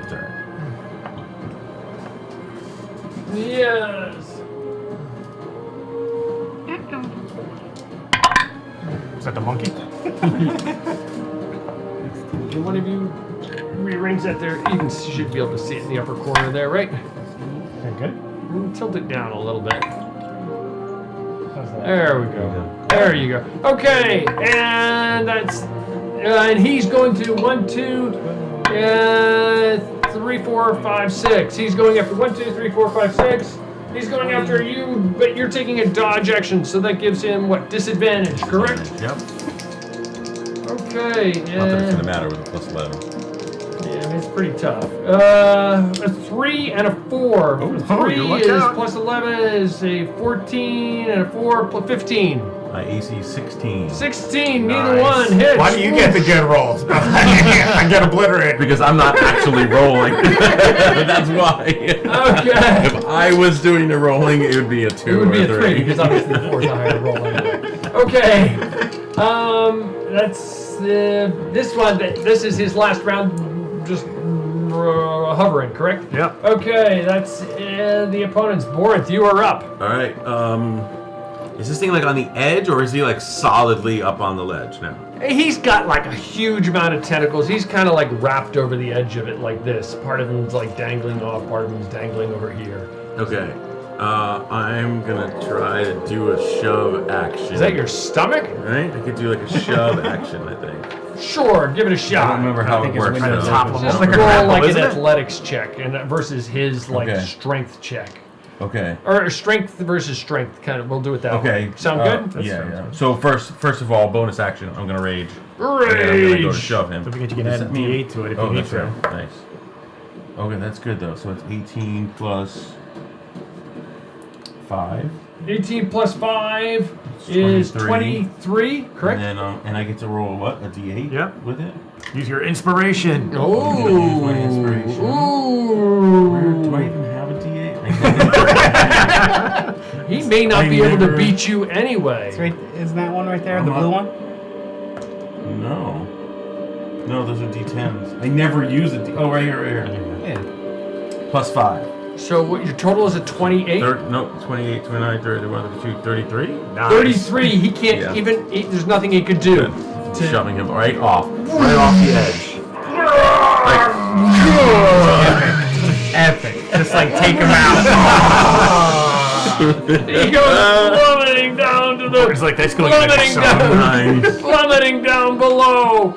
[SPEAKER 10] it's alright.
[SPEAKER 13] Yes.
[SPEAKER 9] Is that the monkey?
[SPEAKER 13] And one of you rearrange that there. You should be able to see it in the upper corner there, right? good. Tilt it down a little bit. There we go. There you go. Okay, and that's and he's going to 1, 2, 3, 4, 5, 6. He's going after 1, 2, 3, 4, 5, 6. He's going after you, but you're taking a dodge action, so that gives him what, disadvantage, correct?
[SPEAKER 10] Yep.
[SPEAKER 13] Okay.
[SPEAKER 10] Not that it's gonna matter with a plus 11.
[SPEAKER 13] Yeah, it's pretty tough. A 3 and a 4.
[SPEAKER 10] Oh,
[SPEAKER 13] 3
[SPEAKER 10] you luck
[SPEAKER 13] is
[SPEAKER 10] out.
[SPEAKER 13] plus 11 is a 14 and a 4 plus 15.
[SPEAKER 10] My AC 16.
[SPEAKER 13] 16, neither one hits.
[SPEAKER 9] Why do you get the good rolls? I get obliterated.
[SPEAKER 10] Because I'm not actually rolling. That's why.
[SPEAKER 13] Okay.
[SPEAKER 10] If I was doing the rolling, it would be a 2
[SPEAKER 13] It would be
[SPEAKER 10] or
[SPEAKER 13] a 3 because obviously the 4 is a higher roll anyway. Okay. That's this one. This is his last round. Just hovering, correct?
[SPEAKER 9] Yep.
[SPEAKER 13] Okay, that's the opponent's Borinth. You are up.
[SPEAKER 10] All right. Is this thing like on the edge, or is he like solidly up on the ledge now?
[SPEAKER 13] He's got like a huge amount of tentacles. He's kind of like wrapped over the edge of it like this. Part of him's like dangling off, part of him's dangling over here.
[SPEAKER 10] Okay. I'm gonna try to do a shove action.
[SPEAKER 13] Is that your stomach?
[SPEAKER 10] Right? I could do like a shove action, I think.
[SPEAKER 13] Sure, give it a shot.
[SPEAKER 10] I don't remember how it works.
[SPEAKER 13] Just roll like an athletics check and versus his like
[SPEAKER 10] Okay.
[SPEAKER 13] strength check.
[SPEAKER 10] Okay.
[SPEAKER 13] Or strength versus strength, kind of. We'll do it that way. Sound good?
[SPEAKER 10] Yeah. So first of all, bonus action. I'm gonna rage. And then I'm gonna go to shove him.
[SPEAKER 9] Don't forget you can add a D8 to it if you need
[SPEAKER 10] that's
[SPEAKER 9] to.
[SPEAKER 10] right. Nice. Okay, that's good though. So it's 18 plus 5.
[SPEAKER 13] 18 plus 5 is 23, correct?
[SPEAKER 10] And then and I get to roll what? A D8.
[SPEAKER 9] Yep.
[SPEAKER 10] With it.
[SPEAKER 9] Use your inspiration.
[SPEAKER 10] I'm gonna use my inspiration. Where do I even have a D8?
[SPEAKER 13] He may not be able to beat you anyway.
[SPEAKER 11] Isn't that one right there, the blue one?
[SPEAKER 10] No. No, those are D10s. I never use a D. Oh, right here.
[SPEAKER 11] Yeah.
[SPEAKER 10] Plus 5.
[SPEAKER 13] So what your total is a 28?
[SPEAKER 10] No, 28, 29, 30, 31, 32, 33?
[SPEAKER 9] Nice.
[SPEAKER 13] 33. He can't even. There's nothing he could do.
[SPEAKER 10] Shoving him right off the edge.
[SPEAKER 11] Epic. Just like take him out.
[SPEAKER 13] He goes plummeting down to the.
[SPEAKER 9] It's like that's going to be
[SPEAKER 13] plummeting
[SPEAKER 9] so
[SPEAKER 13] down,
[SPEAKER 10] nice.
[SPEAKER 13] plummeting down below.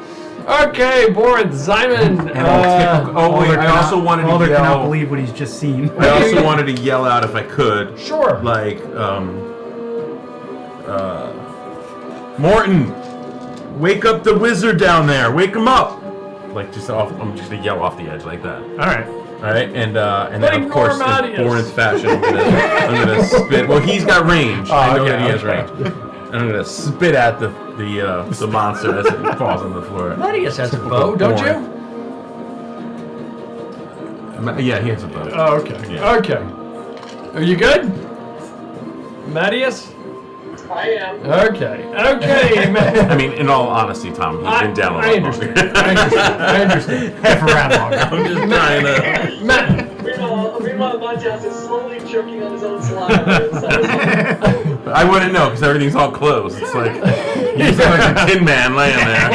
[SPEAKER 13] Okay, Borinth, Simon.
[SPEAKER 10] I also wanted to
[SPEAKER 11] Mulder
[SPEAKER 10] yell.
[SPEAKER 11] cannot believe what he's just seen.
[SPEAKER 10] I also wanted to yell out if I could.
[SPEAKER 13] Sure.
[SPEAKER 10] Like, Morton, wake up the wizard down there. Wake him up. Like just off. I'm just gonna yell off the edge like that.
[SPEAKER 9] All right.
[SPEAKER 10] All right, and then of course in Borinth fashion, I'm gonna spit. Well, he's got range. I know that he has range. And I'm gonna spit at the monster as it falls on the floor.
[SPEAKER 13] Thaddeus has a bow, don't you?
[SPEAKER 10] Yeah, he has a bow.
[SPEAKER 13] Oh, okay.
[SPEAKER 10] Yeah.
[SPEAKER 13] Okay. Are you good, Thaddeus?
[SPEAKER 12] I am.
[SPEAKER 13] Okay. Okay, man.
[SPEAKER 10] I mean, in all honesty, Tom, he's been down a lot longer.
[SPEAKER 13] I understand.
[SPEAKER 9] Half a round longer.
[SPEAKER 10] I'm just trying to.
[SPEAKER 12] Meanwhile, Matthias is slowly choking on his own saliva.
[SPEAKER 10] I wouldn't know because everything's all closed. It's like he's like a Tin Man laying there.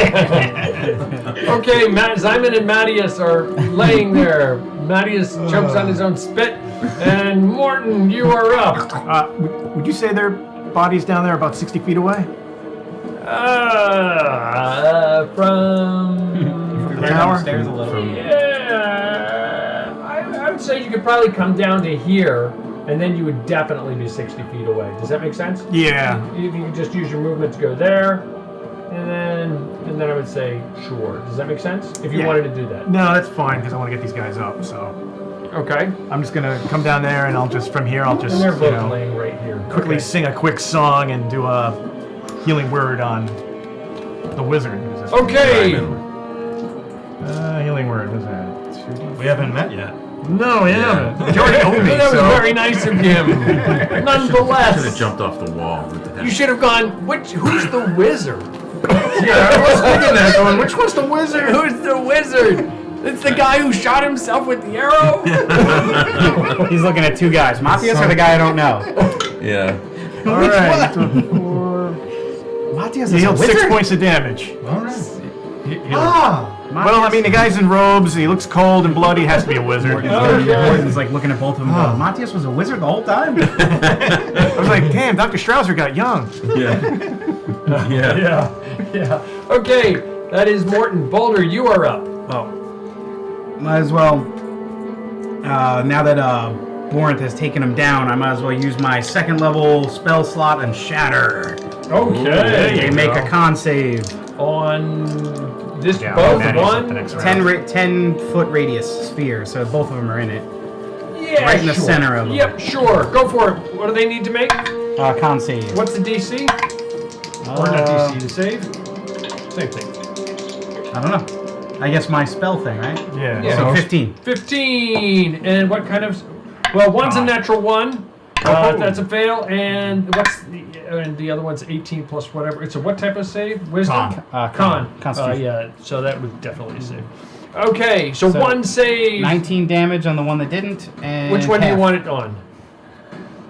[SPEAKER 13] Okay, Simon and Mattias are laying there. Mattias jumps on his own spit, and Morton, you are up.
[SPEAKER 9] Would you say their bodies down there about 60 feet away?
[SPEAKER 13] From
[SPEAKER 9] the tower?
[SPEAKER 11] Upstairs a little.
[SPEAKER 13] Yeah, I would say you could probably come down to here, and then you would definitely be 60 feet away. Does that make sense?
[SPEAKER 9] Yeah.
[SPEAKER 13] If you could just use your movement to go there, and then I would say sure. Does that make sense? If you wanted to do that.
[SPEAKER 9] No, that's fine because I want to get these guys up. So.
[SPEAKER 13] Okay.
[SPEAKER 9] I'm just gonna come down there, and I'll just from here. I'll just
[SPEAKER 13] And they're both laying right here.
[SPEAKER 9] quickly sing a quick song and do a healing word on the wizard.
[SPEAKER 13] Okay.
[SPEAKER 9] Healing word. What's that?
[SPEAKER 14] We haven't met yet.
[SPEAKER 9] No, we haven't. You already owe me.
[SPEAKER 13] That was
[SPEAKER 9] so.
[SPEAKER 13] very nice of him.
[SPEAKER 10] I should have
[SPEAKER 13] Nonetheless,
[SPEAKER 10] jumped off the wall. With the
[SPEAKER 13] you should have gone. Who's the wizard?
[SPEAKER 9] Yeah, I was thinking that. Going, which one's the wizard?
[SPEAKER 13] Who's the wizard? It's the guy who shot himself with the arrow.
[SPEAKER 11] He's looking at two guys. Matthias or the guy I don't know?
[SPEAKER 10] Yeah.
[SPEAKER 9] All right.
[SPEAKER 11] Matthias
[SPEAKER 9] He
[SPEAKER 11] is a
[SPEAKER 9] healed
[SPEAKER 11] wizard?
[SPEAKER 9] 6 points of damage.
[SPEAKER 14] All right.
[SPEAKER 9] Well, I mean, the guy's in robes, he looks cold and bloody, has to be a wizard.
[SPEAKER 11] Morton's like looking at both of them going, Matthias was a wizard the whole time?
[SPEAKER 9] I was like, damn, Dr. Strausser got young.
[SPEAKER 13] Yeah. Okay, that is Morton. Boulder, you are up.
[SPEAKER 11] Oh. Might as well, now that Borinth has taken him down, I might as well use my second level spell slot and shatter.
[SPEAKER 13] Okay.
[SPEAKER 11] They make a con save.
[SPEAKER 13] On this both one?
[SPEAKER 11] 10-foot radius sphere, so both of them are in it.
[SPEAKER 13] Yeah,
[SPEAKER 11] right in the center of them.
[SPEAKER 13] Yep, sure. Go for it. What do they need to make?
[SPEAKER 11] Con save.
[SPEAKER 13] What's the DC? Or not DC, the save? Same thing.
[SPEAKER 11] I don't know. I guess my spell thing, right?
[SPEAKER 9] Yeah.
[SPEAKER 11] So 15.
[SPEAKER 13] 15. And what kind of... Well, one's a natural 1. That's a fail. And what's the other one's 18 plus whatever. It's a what type of save? Wisdom? Con.
[SPEAKER 11] Constitution.
[SPEAKER 13] Yeah, so that would definitely save. Okay, so one save.
[SPEAKER 11] 19 damage on the one that didn't. And
[SPEAKER 13] which one do you want it on?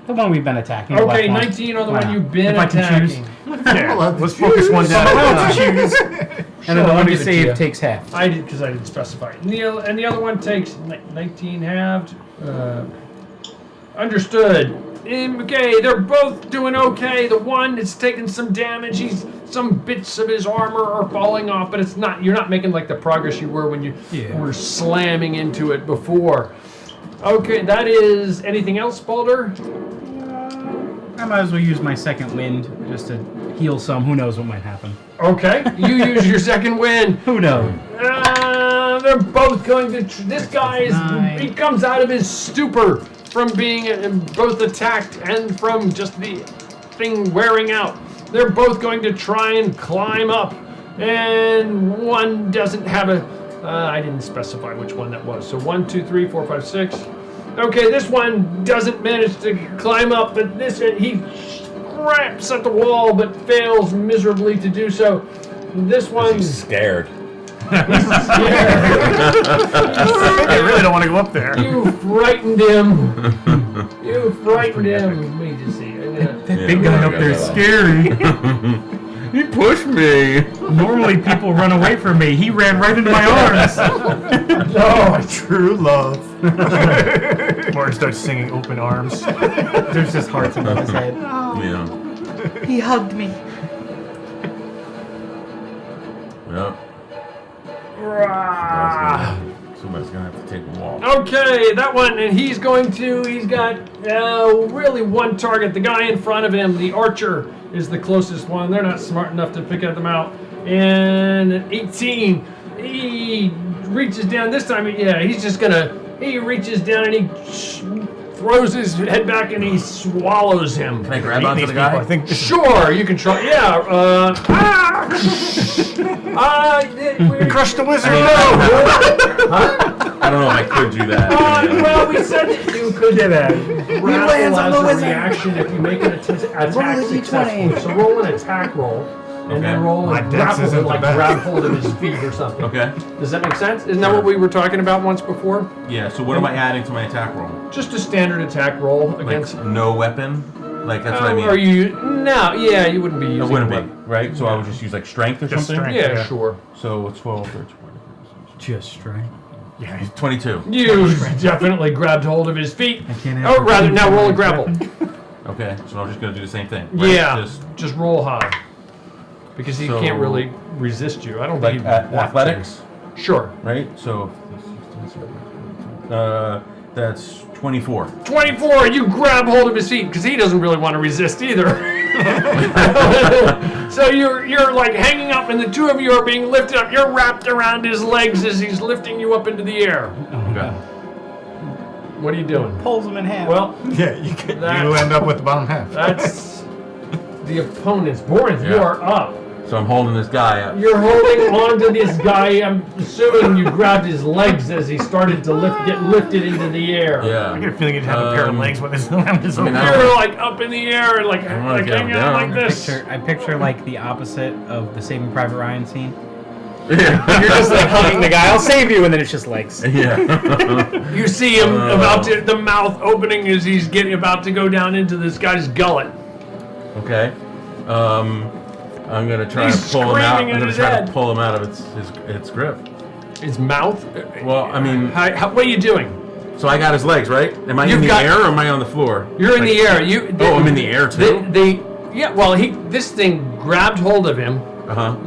[SPEAKER 11] The one we've been attacking.
[SPEAKER 13] Okay, 19 on the one you've been attacking.
[SPEAKER 9] Yeah, let's focus one down.
[SPEAKER 11] And then the one you save takes half.
[SPEAKER 13] I did because I didn't specify. And the other one takes 19 halved. Understood. Okay, they're both doing okay. The one is taking some damage. Some bits of his armor are falling off, but it's not. You're not making like the progress you were when you were slamming into it before. Okay, that is anything else, Baldur?
[SPEAKER 11] I might as well use my second wind just to heal some. Who knows what might happen?
[SPEAKER 13] Okay, you use your second wind.
[SPEAKER 11] Who knows?
[SPEAKER 13] They're both going to. This guy he comes out of his stupor from being both attacked and from just the thing wearing out. They're both going to try and climb up, and one doesn't have a. I didn't specify which one that was. So 1, 2, 3, 4, 5, 6. Okay, this one doesn't manage to climb up, but he scraps at the wall, but fails miserably to do so. This one's
[SPEAKER 10] scared.
[SPEAKER 9] I really don't want to go up there.
[SPEAKER 13] You frightened him. You frightened him. Let me just see.
[SPEAKER 9] That big guy up there is scary.
[SPEAKER 10] He pushed me.
[SPEAKER 11] Normally people run away from me. He ran right into my arms.
[SPEAKER 9] Oh, true love. Martin starts singing Open Arms.
[SPEAKER 11] There's just hearts above his head.
[SPEAKER 10] Yeah.
[SPEAKER 11] He hugged me.
[SPEAKER 10] Yep. Somebody's gonna have to take a walk.
[SPEAKER 13] Okay, that one, and he's got really one target. The guy in front of him, the archer, is the closest one. They're not smart enough to pick them out. And 18, he reaches down this time. He reaches down and he throws his head back and he swallows him.
[SPEAKER 10] Can I grab onto the guy?
[SPEAKER 9] I think
[SPEAKER 13] Sure, you can try. Yeah.
[SPEAKER 9] Crush the wizard.
[SPEAKER 10] I don't know if I could do that.
[SPEAKER 13] Well, we said that you could do that. Grapple as a reaction if you make an attack successful. So roll an attack roll. And then roll and grab hold of his feet or something.
[SPEAKER 10] Okay.
[SPEAKER 13] Does that make sense? Isn't that what we were talking about once before?
[SPEAKER 10] Yeah, so what am I adding to my attack roll?
[SPEAKER 13] Just a standard attack roll against...
[SPEAKER 10] Like no weapon? Like, that's what I mean.
[SPEAKER 13] You wouldn't be using
[SPEAKER 10] it wouldn't be, right? So I would just use like strength or something?
[SPEAKER 13] Strength, yeah, sure.
[SPEAKER 10] So 12, 13, 20.
[SPEAKER 11] Just strength.
[SPEAKER 10] Yeah, 22.
[SPEAKER 13] You definitely grabbed hold of his feet.
[SPEAKER 11] I can't
[SPEAKER 13] now roll a grapple.
[SPEAKER 10] Okay, so I'm just going to do the same thing. Right?
[SPEAKER 13] Yeah, just roll high. Because he can't really resist you. I don't think
[SPEAKER 10] athletics?
[SPEAKER 13] Sure.
[SPEAKER 10] Right? So that's 24.
[SPEAKER 13] 24, you grab hold of his feet because he doesn't really want to resist either. So you're like hanging up and the two of you are being lifted up. You're wrapped around his legs as he's lifting you up into the air.
[SPEAKER 10] Okay.
[SPEAKER 13] What are you doing?
[SPEAKER 11] Pulls him in half.
[SPEAKER 13] Well,
[SPEAKER 9] yeah, you end up with the bottom half.
[SPEAKER 13] That's the opponent's. Boris, you are up.
[SPEAKER 10] So I'm holding this guy up.
[SPEAKER 13] You're holding on to this guy. I'm assuming you grabbed his legs as he started to get lifted into the air.
[SPEAKER 10] Yeah.
[SPEAKER 9] I get a feeling he'd have a pair of legs with his arms.
[SPEAKER 13] You're like up in the air and like hanging out like this.
[SPEAKER 11] I picture like the opposite of the Saving Private Ryan scene.
[SPEAKER 10] Yeah.
[SPEAKER 11] You're just like hugging the guy. I'll save you, and then it's just legs.
[SPEAKER 10] Yeah.
[SPEAKER 13] You see him the mouth opening as he's about to go down into this guy's gullet.
[SPEAKER 10] Okay. I'm gonna try to pull him out. I'm gonna try to pull him out of its grip.
[SPEAKER 13] His mouth?
[SPEAKER 10] Well, I mean...
[SPEAKER 13] what are you doing?
[SPEAKER 10] So I got his legs, right? Am I in the air or am I on the floor?
[SPEAKER 13] You're in the air.
[SPEAKER 10] I'm in the air too?
[SPEAKER 13] This thing grabbed hold of him,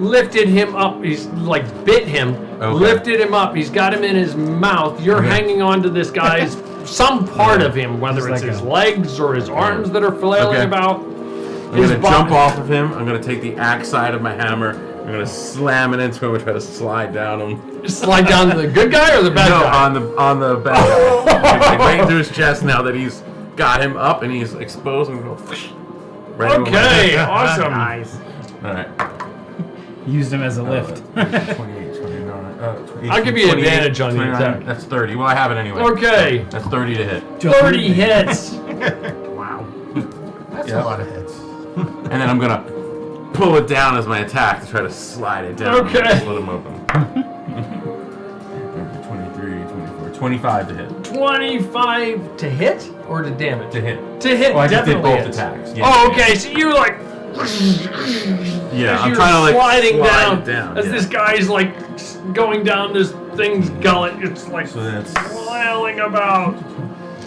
[SPEAKER 13] lifted him up. He's like bit him, lifted him up. He's got him in his mouth. You're hanging on to this guy's, some part of him, whether it's his legs or his arms that are flailing about.
[SPEAKER 10] I'm going to jump off of him. I'm going to take the axe side of my hammer. I'm going to slam it into him and try to slide down him.
[SPEAKER 13] Slide down the good guy or the bad guy?
[SPEAKER 10] No, on the bad guy. Like right into his chest now that he's got him up and he's exposed. And go right
[SPEAKER 13] okay, awesome.
[SPEAKER 9] Nice.
[SPEAKER 10] All right.
[SPEAKER 11] Used him as a lift.
[SPEAKER 10] 28, 29. 18,
[SPEAKER 13] I'll give you advantage on the
[SPEAKER 10] 29,
[SPEAKER 13] attack.
[SPEAKER 10] That's 30. Well, I have it anyway.
[SPEAKER 13] Okay.
[SPEAKER 10] That's 30 to hit.
[SPEAKER 13] 30 hits.
[SPEAKER 9] Wow. That's
[SPEAKER 10] Yep.
[SPEAKER 9] a lot of hits.
[SPEAKER 10] And then I'm going to pull it down as my attack to try to slide it down.
[SPEAKER 13] Okay.
[SPEAKER 10] And split him open. 23, 24, 25 to hit.
[SPEAKER 13] 25 to hit or to damage?
[SPEAKER 10] To hit.
[SPEAKER 13] To hit,
[SPEAKER 10] well, I just did
[SPEAKER 13] definitely
[SPEAKER 10] both
[SPEAKER 13] hits.
[SPEAKER 10] attacks.
[SPEAKER 13] Oh, okay. So you like...
[SPEAKER 10] Yeah,
[SPEAKER 13] as
[SPEAKER 10] I'm
[SPEAKER 13] you're
[SPEAKER 10] trying to like
[SPEAKER 13] sliding
[SPEAKER 10] slide
[SPEAKER 13] down,
[SPEAKER 10] it down.
[SPEAKER 13] as this guy's like going down this thing's gullet. It's like
[SPEAKER 10] So that's
[SPEAKER 13] flailing about.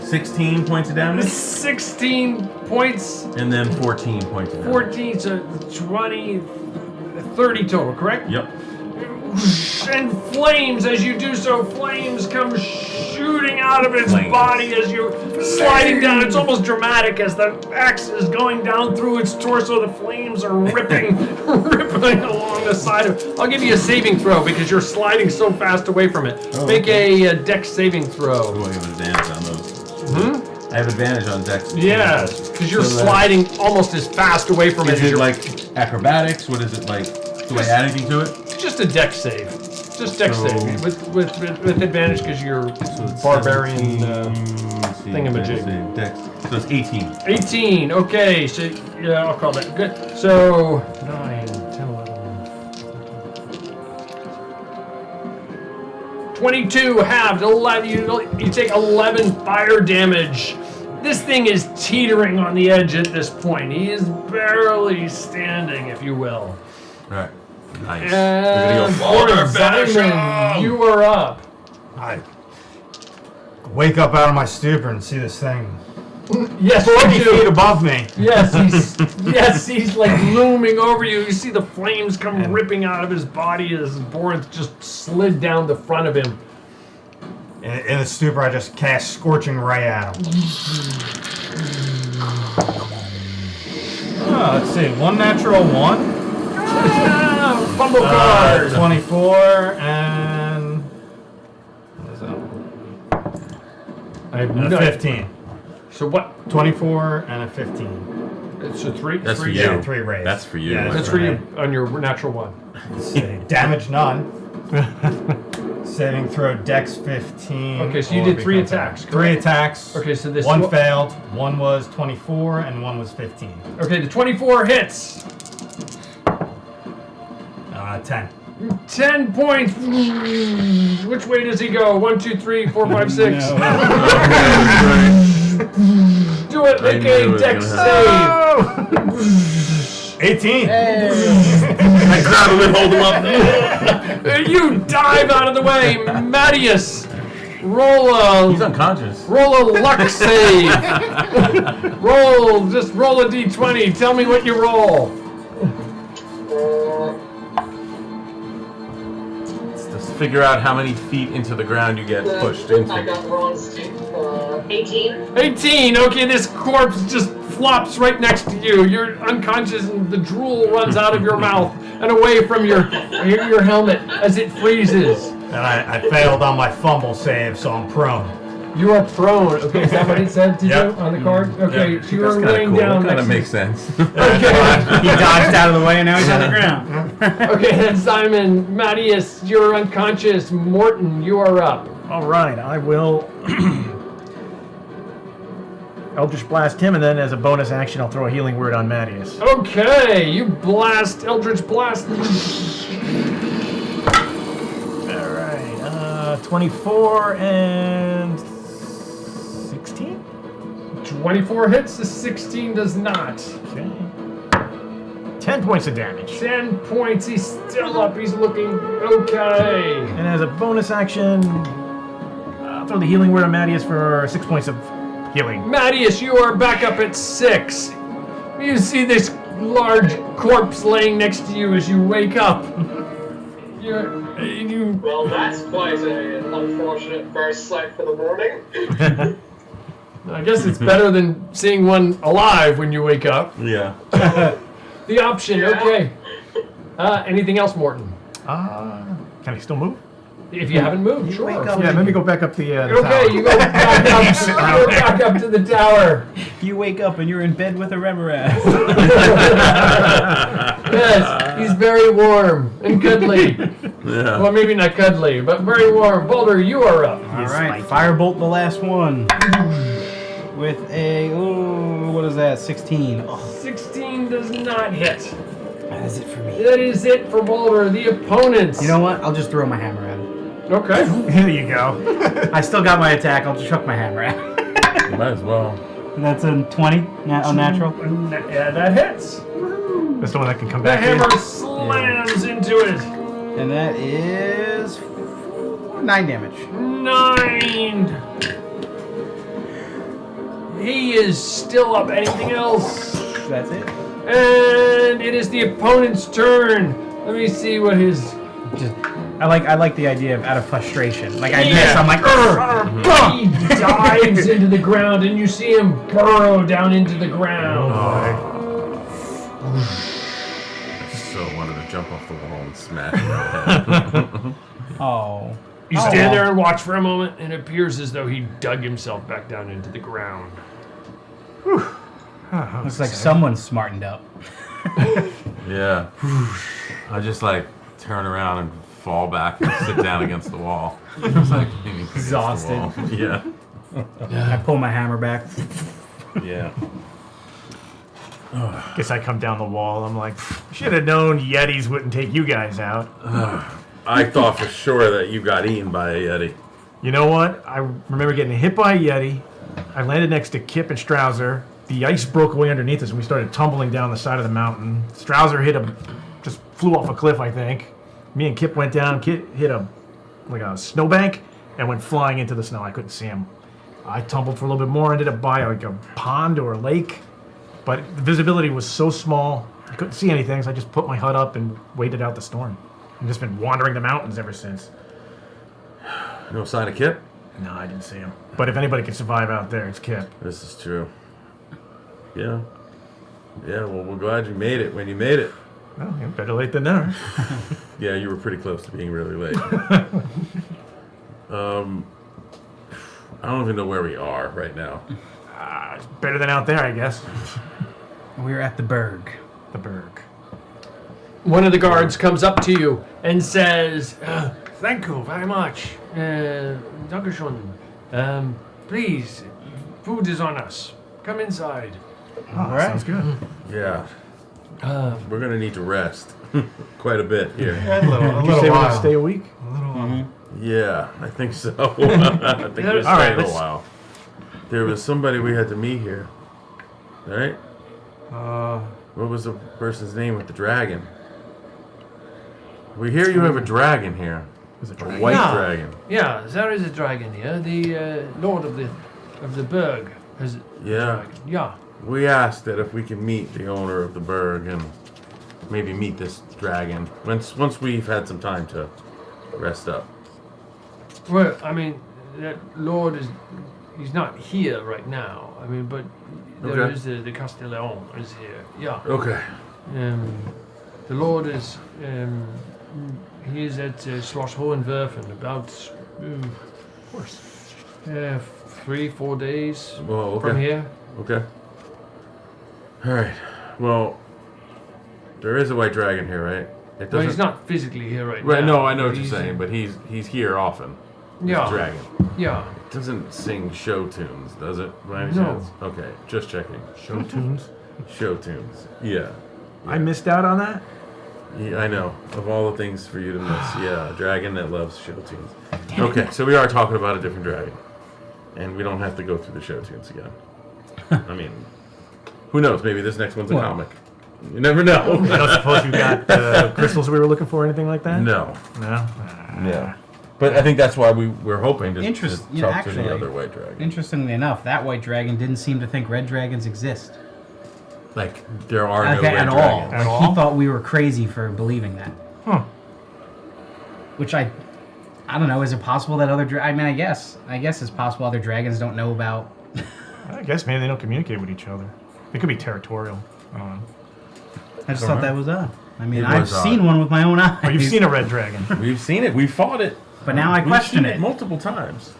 [SPEAKER 10] 16 points of damage.
[SPEAKER 13] 16 points.
[SPEAKER 10] And then 14 points of damage.
[SPEAKER 13] 14, so 20, 30 total, correct?
[SPEAKER 10] Yep.
[SPEAKER 13] And flames, as you do so, flames come shooting out of its body as you're sliding down. It's almost dramatic as the axe is going down through its torso. The flames are ripping along the side of it. I'll give you a saving throw because you're sliding so fast away from it. Make a dex saving throw.
[SPEAKER 10] Oh, I have advantage on those. I have advantage on dex.
[SPEAKER 13] Yeah, because you're sliding almost as fast away from it.
[SPEAKER 10] Is it like acrobatics? What is it like? Do I add anything to it?
[SPEAKER 13] Just a dex save. Just dex save with advantage because you're barbarian thingamajig.
[SPEAKER 10] Dex. So it's 18.
[SPEAKER 13] 18. Okay, so yeah, I'll call that good. So 9, 10, 11. 22 halved. 11. You take 11 fire damage. This thing is teetering on the edge at this point. He is barely standing, if you will.
[SPEAKER 10] All right. Nice.
[SPEAKER 13] And Simon, you are up.
[SPEAKER 14] I wake up out of my stupor and see this thing.
[SPEAKER 13] Yes,
[SPEAKER 14] 40 feet above me.
[SPEAKER 13] Yes, he's like looming over you. You see the flames come ripping out of his body as Borinth just slid down the front of him.
[SPEAKER 14] In the stupor, I just cast Scorching Ray at him. Let's see, 1 natural 1.
[SPEAKER 13] Fumble card.
[SPEAKER 14] 24 and what is that?
[SPEAKER 13] I have no
[SPEAKER 14] 15.
[SPEAKER 13] So what?
[SPEAKER 14] 24 and a 15.
[SPEAKER 13] It's a 3.
[SPEAKER 10] That's for
[SPEAKER 13] three,
[SPEAKER 10] you.
[SPEAKER 14] Yeah, 3 rays.
[SPEAKER 10] That's for you.
[SPEAKER 14] Yeah,
[SPEAKER 13] That's for you on your natural 1.
[SPEAKER 14] Let's see. Damage none. Saving throw Dex 15.
[SPEAKER 13] Okay, so you did 3 attacks.
[SPEAKER 14] 3 attacks.
[SPEAKER 13] Okay, so this
[SPEAKER 14] 1 failed. 1 was 24 and 1 was 15.
[SPEAKER 13] Okay, the 24 hits.
[SPEAKER 14] 10.
[SPEAKER 13] 10 points. Which way does he go? 1, 2, 3, 4, 5, 6. Do it. Make a dex save.
[SPEAKER 14] 18.
[SPEAKER 10] I grab him and hold him up.
[SPEAKER 13] You dive out of the way, Mattias. Roll a.
[SPEAKER 10] He's unconscious.
[SPEAKER 13] Roll a luck save. roll a d20. Tell me what you roll.
[SPEAKER 10] Figure out how many feet into the ground you get pushed into.
[SPEAKER 12] I got Ron's 18.
[SPEAKER 13] 18. Okay, this corpse just flops right next to you. You're unconscious, and the drool runs out of your mouth and away from your helmet as it freezes.
[SPEAKER 14] And I failed on my fumble save, so I'm prone.
[SPEAKER 13] You are prone. Okay, is that what it said to
[SPEAKER 14] Yep.
[SPEAKER 13] you on the card? Okay,
[SPEAKER 10] Yep.
[SPEAKER 13] so you are
[SPEAKER 10] That's
[SPEAKER 13] laying
[SPEAKER 10] cool.
[SPEAKER 13] down
[SPEAKER 10] That kind
[SPEAKER 13] next
[SPEAKER 10] of
[SPEAKER 13] to
[SPEAKER 10] makes sense.
[SPEAKER 13] Okay.
[SPEAKER 14] He dodged out of the way, and now he's on the ground.
[SPEAKER 13] Okay, then Simon, Mattias, you're unconscious. Morton, you are up.
[SPEAKER 9] All right, I will Eldritch Blast him, and then as a bonus action, I'll throw a healing word on Mattias.
[SPEAKER 13] Okay, you blast Eldritch Blast.
[SPEAKER 9] All right, 24 and 16?
[SPEAKER 13] 24 hits, the 16 does not.
[SPEAKER 9] Okay. 10 points of damage.
[SPEAKER 13] 10 points. He's still up. He's looking okay.
[SPEAKER 9] And as a bonus action, throw the healing word on Mattias for 6 points of healing.
[SPEAKER 13] Mattias, you are back up at 6. You see this large corpse laying next to you as you wake up.
[SPEAKER 12] Well, that's quite an unfortunate first sight for the morning.
[SPEAKER 13] I guess it's better than seeing one alive when you wake up.
[SPEAKER 10] Yeah.
[SPEAKER 13] The option, okay. Anything else, Morton?
[SPEAKER 9] Can I still move?
[SPEAKER 13] If you haven't moved, sure.
[SPEAKER 9] Yeah, let me go back up the tower.
[SPEAKER 13] Okay, you go back up to the tower.
[SPEAKER 16] You wake up and you're in bed with a Remorath.
[SPEAKER 13] Yes, he's very warm and cuddly.
[SPEAKER 10] Yeah.
[SPEAKER 13] Well, maybe not cuddly, but very warm. Boulder, you are up.
[SPEAKER 11] All right, firebolt the last one. With a, what is that, 16. Oh.
[SPEAKER 13] 16 does not hit.
[SPEAKER 11] That is it for me.
[SPEAKER 13] That is it for Boulder. The opponents.
[SPEAKER 11] You know what? I'll just throw my hammer at him.
[SPEAKER 13] Okay.
[SPEAKER 9] There you go.
[SPEAKER 11] I still got my attack. I'll just chuck my hammer at him.
[SPEAKER 10] Might as well.
[SPEAKER 11] That's a 20, unnatural.
[SPEAKER 13] Yeah, that hits.
[SPEAKER 9] That's the one that can come
[SPEAKER 13] The
[SPEAKER 9] back.
[SPEAKER 13] hammer slams into it.
[SPEAKER 11] And that is 9 damage.
[SPEAKER 13] 9. He is still up. Anything else?
[SPEAKER 11] That's it.
[SPEAKER 13] And it is the opponent's turn. Let me see what his.
[SPEAKER 11] I like the idea of out of frustration. Like I miss, I'm like,
[SPEAKER 13] He dives into the ground, and you see him burrow down into the ground.
[SPEAKER 10] I so wanted to jump off the wall and smash him in the head.
[SPEAKER 11] Oh.
[SPEAKER 13] You stand there and watch for a moment, and it appears as though he dug himself back down into the ground.
[SPEAKER 11] Looks like someone's smartened up.
[SPEAKER 10] Yeah. I just like turn around and fall back and sit down against the wall. Just like leaning against the
[SPEAKER 11] Exhausted.
[SPEAKER 10] wall. Yeah.
[SPEAKER 11] I pull my hammer back.
[SPEAKER 10] Yeah.
[SPEAKER 9] Guess I come down the wall. I'm like, should have known Yetis wouldn't take you guys out.
[SPEAKER 10] I thought for sure that you got eaten by a Yeti.
[SPEAKER 9] You know what? I remember getting hit by a Yeti. I landed next to Kip and Strouser. The ice broke away underneath us and we started tumbling down the side of the mountain. Strouser just flew off a cliff, I think. Me and Kip went down. Kip hit a snowbank and went flying into the snow. I couldn't see him. I tumbled for a little bit more, ended up by like a pond or a lake. But the visibility was so small, I couldn't see anything, so I just put my hut up and waited out the storm. I've just been wandering the mountains ever since.
[SPEAKER 10] No sign of Kip?
[SPEAKER 9] No, I didn't see him. But if anybody can survive out there, it's Kip.
[SPEAKER 10] This is true. Yeah. Yeah, well, we're glad you made it when you made it.
[SPEAKER 9] Well, yeah, better late than never.
[SPEAKER 10] Yeah, you were pretty close to being really late. I don't even know where we are right now.
[SPEAKER 9] It's better than out there, I guess.
[SPEAKER 11] We're at the Berg.
[SPEAKER 9] The Berg.
[SPEAKER 13] One of the guards comes up to you and says, "Thank you very much, Dankeschön. Please, food is on us. Come inside."
[SPEAKER 9] All right. Sounds good.
[SPEAKER 10] Yeah. We're going to need to rest quite a bit here.
[SPEAKER 9] A little say while. Stay a week?
[SPEAKER 10] A little while. Yeah, I think so. I think we'll stay a while. There was somebody we had to meet here, right? What was the person's name with the dragon? We hear you have a dragon here. A white dragon.
[SPEAKER 13] Yeah, there is a dragon here. The lord of the Berg has a dragon. Yeah.
[SPEAKER 10] We asked that if we can meet the owner of the Berg and maybe meet this dragon once we've had some time to rest up.
[SPEAKER 13] Well, I mean, that lord he's not here right now. I mean, but there is the Castellan is here. Yeah.
[SPEAKER 10] Okay.
[SPEAKER 13] The lord is he is at Schloss Hohenwerfen about 3-4 days from here.
[SPEAKER 10] Okay. All right. Well, there is a white dragon here, right?
[SPEAKER 13] Well, he's not physically here right now.
[SPEAKER 10] Right. No, I know what you're saying, but he's here often.
[SPEAKER 13] Yeah.
[SPEAKER 10] The dragon.
[SPEAKER 13] Yeah.
[SPEAKER 10] It doesn't sing show tunes, does it? By any
[SPEAKER 13] No.
[SPEAKER 10] chance? Okay, just checking.
[SPEAKER 9] Show tunes?
[SPEAKER 10] Show tunes. Yeah.
[SPEAKER 9] I missed out on that?
[SPEAKER 10] Yeah, I know. Of all the things for you to miss, yeah, a dragon that loves show tunes. Okay, so we are talking about a different dragon. And we don't have to go through the show tunes again. I mean, who knows? Maybe this next one's a comic. You never know.
[SPEAKER 9] I don't suppose you got the crystals we were looking for or anything like that?
[SPEAKER 10] No.
[SPEAKER 9] No?
[SPEAKER 10] Yeah. But I think that's why we're hoping to,
[SPEAKER 11] You
[SPEAKER 10] talk
[SPEAKER 11] actually,
[SPEAKER 10] to the other white dragon.
[SPEAKER 11] Interestingly enough, that white dragon didn't seem to think red dragons exist.
[SPEAKER 10] Like, there are no red
[SPEAKER 11] at
[SPEAKER 10] dragons.
[SPEAKER 11] all. Like, he thought we were crazy for believing that.
[SPEAKER 9] Huh.
[SPEAKER 11] Which I don't know. Is it possible that other? I mean, I guess it's possible other dragons don't know about.
[SPEAKER 9] I guess maybe they don't communicate with each other. They could be territorial. I don't know.
[SPEAKER 11] I just thought that was odd. I mean,
[SPEAKER 10] It
[SPEAKER 11] I've
[SPEAKER 10] was
[SPEAKER 11] seen one with my own eyes.
[SPEAKER 9] Oh, you've seen a red dragon.
[SPEAKER 10] We've seen it. We fought it.
[SPEAKER 11] But now I question
[SPEAKER 10] We've seen
[SPEAKER 11] it.
[SPEAKER 10] multiple times.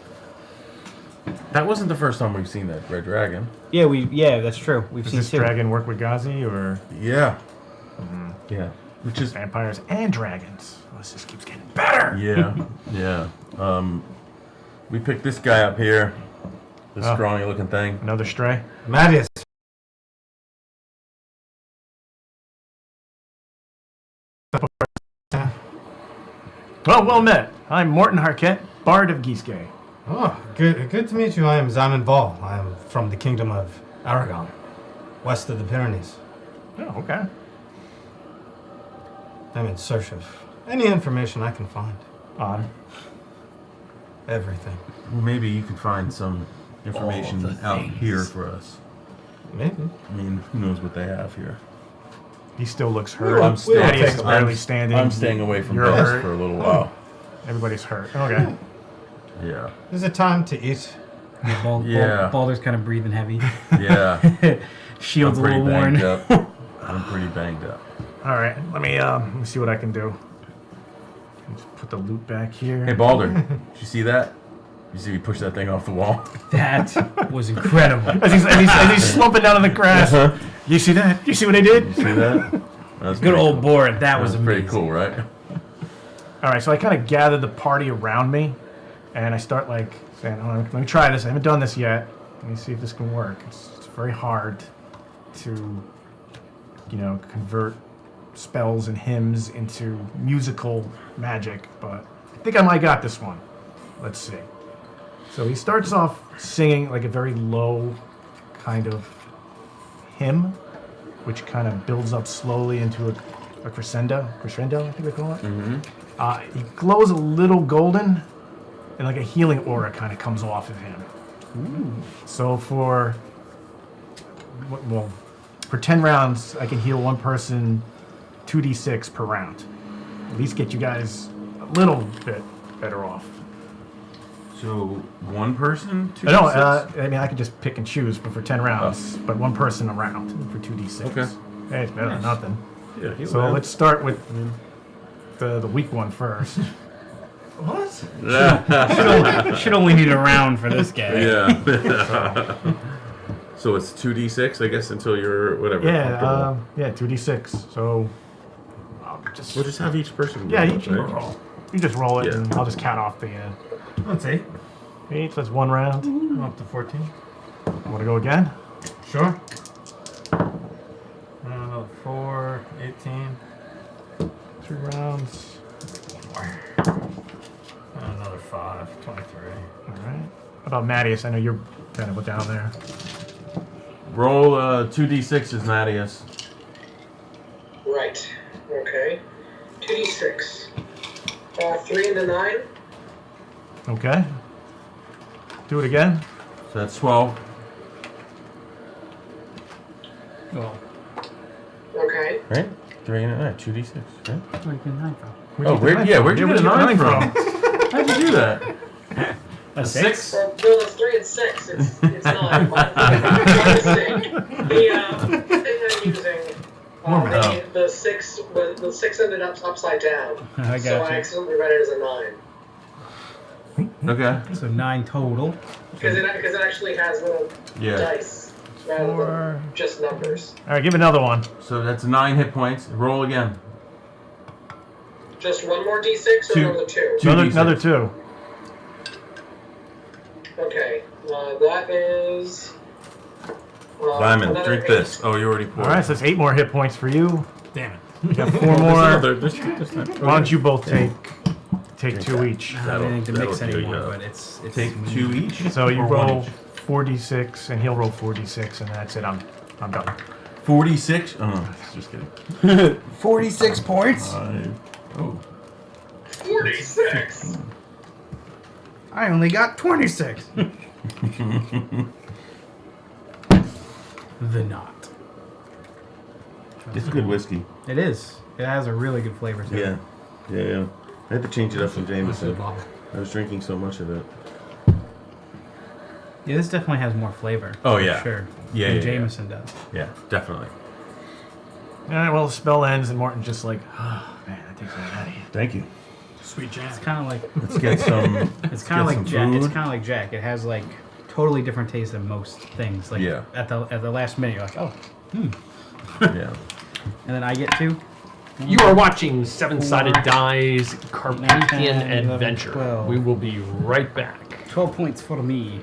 [SPEAKER 10] That wasn't the first time we've seen that red dragon.
[SPEAKER 11] Yeah, that's true. We've
[SPEAKER 9] Does
[SPEAKER 11] seen
[SPEAKER 9] this
[SPEAKER 11] two.
[SPEAKER 9] dragon work with Ghazi or?
[SPEAKER 10] Yeah. Yeah.
[SPEAKER 9] Which is vampires and dragons. This just keeps getting better.
[SPEAKER 10] Yeah. Yeah. We picked this guy up here. This scrawny looking thing.
[SPEAKER 9] Another stray.
[SPEAKER 14] Marius.
[SPEAKER 9] Well met. I'm Morton Harquette, Bard of Geesegay.
[SPEAKER 14] Oh, good to meet you. I am Zaman Ball. I am from the Kingdom of Aragon, west of the Pyrenees.
[SPEAKER 9] Oh, okay.
[SPEAKER 14] I'm in search of any information I can find.
[SPEAKER 9] On?
[SPEAKER 14] Everything.
[SPEAKER 10] Well, maybe you could find some information out here for us.
[SPEAKER 14] Maybe.
[SPEAKER 10] I mean, who knows what they have here.
[SPEAKER 9] He still looks hurt.
[SPEAKER 10] I'm
[SPEAKER 9] barely standing.
[SPEAKER 10] I'm staying away from
[SPEAKER 9] You're
[SPEAKER 10] this
[SPEAKER 9] hurt.
[SPEAKER 10] for a little while.
[SPEAKER 9] Everybody's hurt. Okay.
[SPEAKER 10] Yeah.
[SPEAKER 14] Is it time to eat?
[SPEAKER 11] Balder's kind of breathing heavy.
[SPEAKER 10] Yeah.
[SPEAKER 11] Shield's
[SPEAKER 10] I'm
[SPEAKER 11] a little worn.
[SPEAKER 10] banged up. I'm pretty banged up.
[SPEAKER 9] All right. Let me see what I can do. Just put the loot back here.
[SPEAKER 10] Hey, Balder, did you see that? You see me push that thing off the wall?
[SPEAKER 11] That was incredible.
[SPEAKER 9] As he's slumping down in the grass.
[SPEAKER 10] Uh-huh.
[SPEAKER 9] You see that? You see what I did?
[SPEAKER 10] You see that? That's
[SPEAKER 11] Good
[SPEAKER 10] pretty
[SPEAKER 11] old
[SPEAKER 10] cool.
[SPEAKER 11] Board. That was
[SPEAKER 10] pretty
[SPEAKER 11] amazing.
[SPEAKER 10] cool, right?
[SPEAKER 9] All right, so I kind of gather the party around me, and I start like saying, oh, "Let me try this. I haven't done this yet. Let me see if this can work." It's very hard to, convert spells and hymns into musical magic, but I think I might got this one. Let's see. So he starts off singing like a very low kind of hymn, which kind of builds up slowly into a crescendo, I think they call it.
[SPEAKER 10] Mm-hmm.
[SPEAKER 9] He glows a little golden, and like a healing aura kind of comes off of him. Ooh. So for 10 rounds, I can heal one person 2d6 per round. At least get you guys a little bit better off.
[SPEAKER 10] So one person, 2d6?
[SPEAKER 9] No, I mean I could just pick and choose, but for 10 rounds, but one person a round for 2d6.
[SPEAKER 10] Okay.
[SPEAKER 9] Hey, it's better than nothing.
[SPEAKER 10] Yeah, heal
[SPEAKER 9] So
[SPEAKER 10] them.
[SPEAKER 9] let's start with the weak one first.
[SPEAKER 14] What?
[SPEAKER 11] Should only need a round for this guy.
[SPEAKER 10] Yeah. So it's 2d6, I guess, until you're whatever.
[SPEAKER 9] Yeah, 2d6. So
[SPEAKER 10] we'll just have each person.
[SPEAKER 9] Yeah,
[SPEAKER 10] roll,
[SPEAKER 9] each
[SPEAKER 10] right?
[SPEAKER 9] roll. You just roll it,
[SPEAKER 10] Yeah.
[SPEAKER 9] and I'll just count off the.
[SPEAKER 14] Let's see.
[SPEAKER 9] 8. That's one round.
[SPEAKER 14] I'm up to 14.
[SPEAKER 9] Want to go again?
[SPEAKER 14] Sure. 4, 18.
[SPEAKER 9] 2 rounds.
[SPEAKER 14] Another 5, 23.
[SPEAKER 9] All right. How about Mattias? I know you're kind of down there.
[SPEAKER 10] Roll 2d6s, Mattias.
[SPEAKER 12] Right. Okay. 2d6. 3 and a 9.
[SPEAKER 9] Okay. Do it again.
[SPEAKER 10] So that's 12.
[SPEAKER 11] Well,
[SPEAKER 12] Okay.
[SPEAKER 10] Right? 3 and a 9, 2d6, right?
[SPEAKER 11] where'd you get 9 from?
[SPEAKER 10] Where'd you get a 9 from? How'd you do that?
[SPEAKER 11] A
[SPEAKER 10] 6?
[SPEAKER 12] No, that's 3 and 6. It's 9. My mistake. The thing I'm using, the 6 ended up upside down.
[SPEAKER 11] I
[SPEAKER 12] So I
[SPEAKER 11] gotcha.
[SPEAKER 12] accidentally read it as a 9.
[SPEAKER 10] Okay.
[SPEAKER 11] So 9 total.
[SPEAKER 12] Because it actually has little dice rather than just numbers.
[SPEAKER 9] All right, give another one.
[SPEAKER 10] So that's 9 hit points. Roll again.
[SPEAKER 12] Just one more d6 or
[SPEAKER 10] Two.
[SPEAKER 12] another 2?
[SPEAKER 9] Another 2.
[SPEAKER 12] Okay. That is...
[SPEAKER 10] Diamond,
[SPEAKER 12] another
[SPEAKER 10] drink
[SPEAKER 12] 8.
[SPEAKER 10] this. Oh, you already poured.
[SPEAKER 9] All right, so that's 8 more hit points for you.
[SPEAKER 14] Damn it.
[SPEAKER 9] You got 4 more.
[SPEAKER 10] There's
[SPEAKER 9] Why don't you both take 2 each?
[SPEAKER 11] I don't need to mix
[SPEAKER 10] that'll do
[SPEAKER 11] anymore,
[SPEAKER 10] ya.
[SPEAKER 11] but it's
[SPEAKER 10] Take 2 each.
[SPEAKER 9] So you
[SPEAKER 10] or one
[SPEAKER 9] roll
[SPEAKER 10] each?
[SPEAKER 9] 4d6, and he'll roll 4d6, and that's it. I'm done.
[SPEAKER 10] 46? Oh, just kidding.
[SPEAKER 11] 46 points.
[SPEAKER 12] 46.
[SPEAKER 11] I only got 26. The knot.
[SPEAKER 10] It's good whiskey.
[SPEAKER 11] It is. It has a really good flavor to it.
[SPEAKER 10] Yeah. I had to change it up from Jameson.
[SPEAKER 13] bottle.
[SPEAKER 10] I was drinking so much of it.
[SPEAKER 11] Yeah, this definitely has more flavor.
[SPEAKER 10] Oh,
[SPEAKER 11] for
[SPEAKER 10] yeah.
[SPEAKER 11] sure.
[SPEAKER 10] Yeah,
[SPEAKER 11] than
[SPEAKER 10] yeah,
[SPEAKER 11] Jameson does.
[SPEAKER 10] Yeah, definitely.
[SPEAKER 9] Alright, well, the spell ends, and Morton's just like, oh, man, that takes a lot out of you.
[SPEAKER 10] Thank you.
[SPEAKER 13] Sweet Jack.
[SPEAKER 11] It's kind of like.
[SPEAKER 10] Let's get some.
[SPEAKER 11] It's kind of like Jack. It's kind of like Jack. It has like totally different taste than most things. Like
[SPEAKER 10] Yeah.
[SPEAKER 11] at the last minute, you're like, oh,
[SPEAKER 10] Yeah.
[SPEAKER 11] And then I get 2.
[SPEAKER 13] You are watching Seven Sided Dice
[SPEAKER 11] 10,
[SPEAKER 13] Carpathian
[SPEAKER 11] 11,
[SPEAKER 13] Adventure.
[SPEAKER 11] 12.
[SPEAKER 13] We will be right back.
[SPEAKER 11] 12 points for me.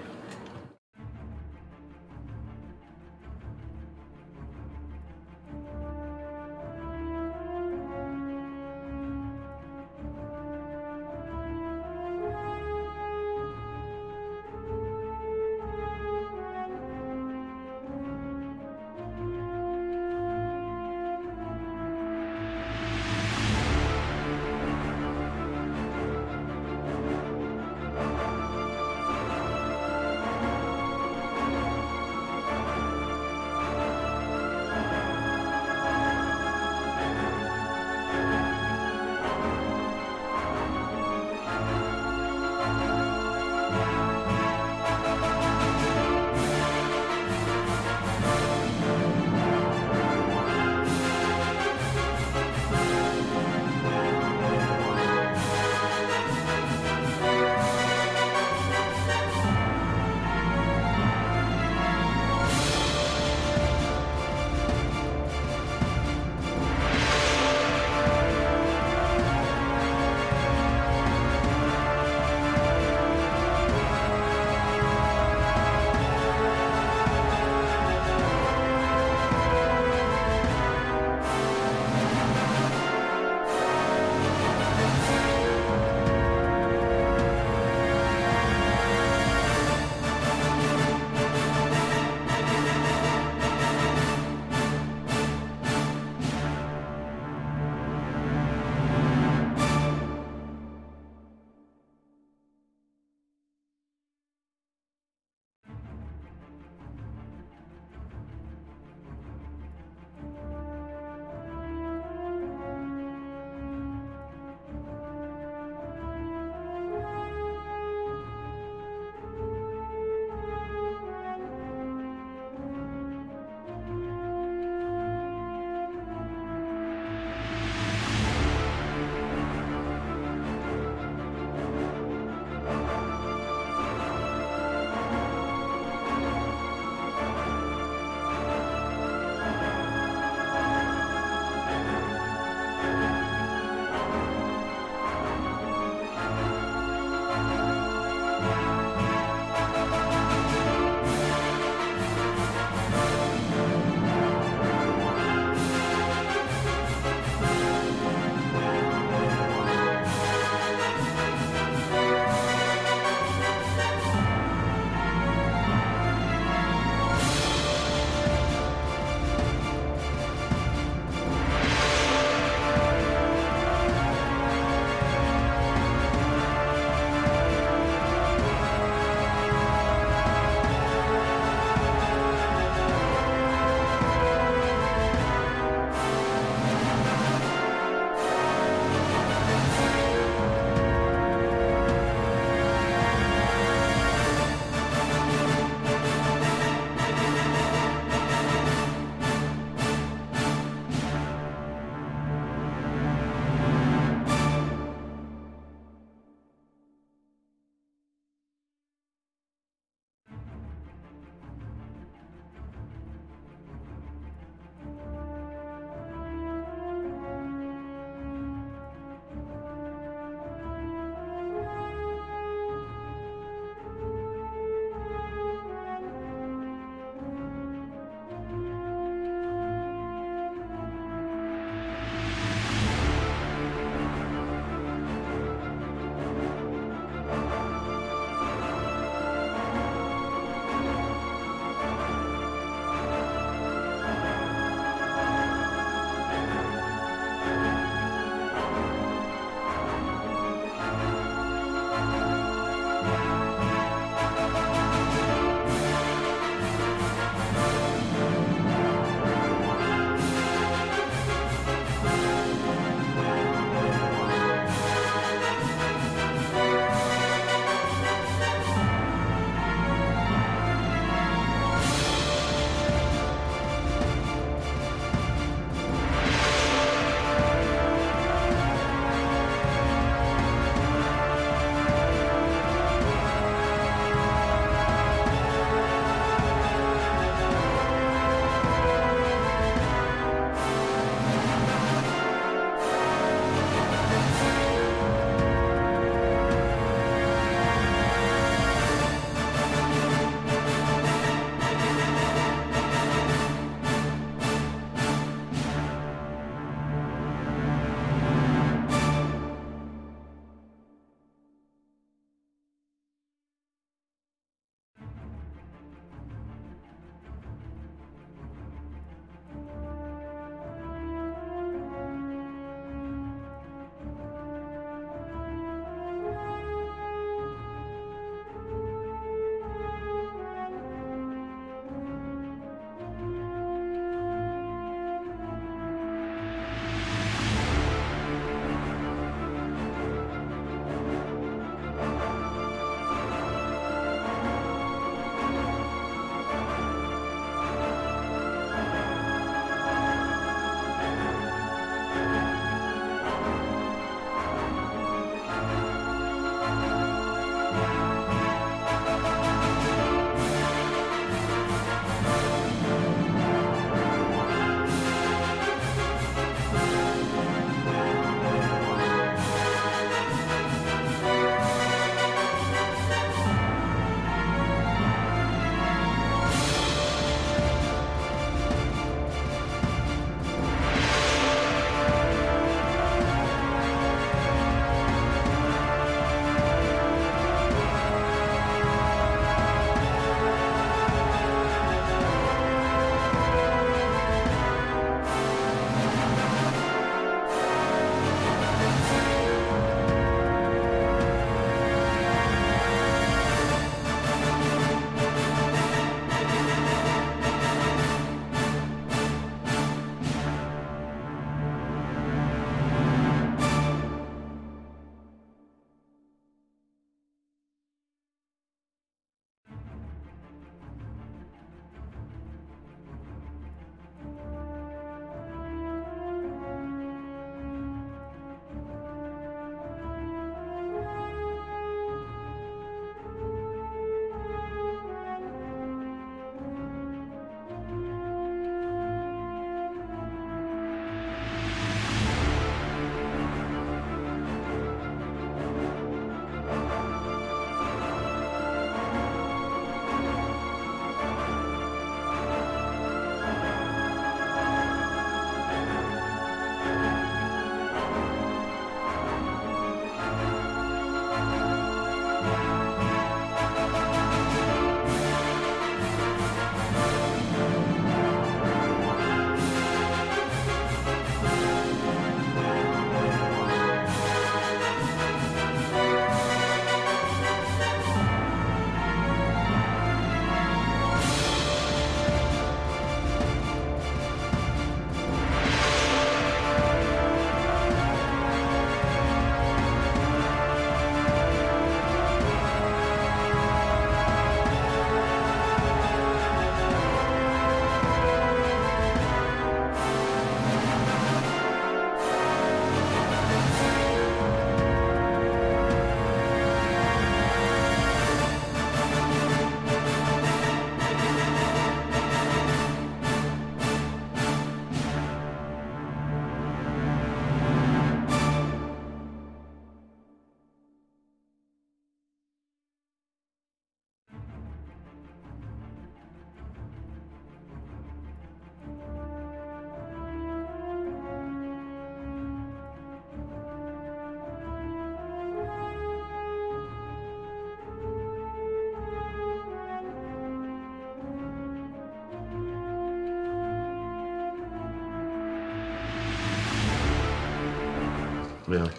[SPEAKER 10] Really?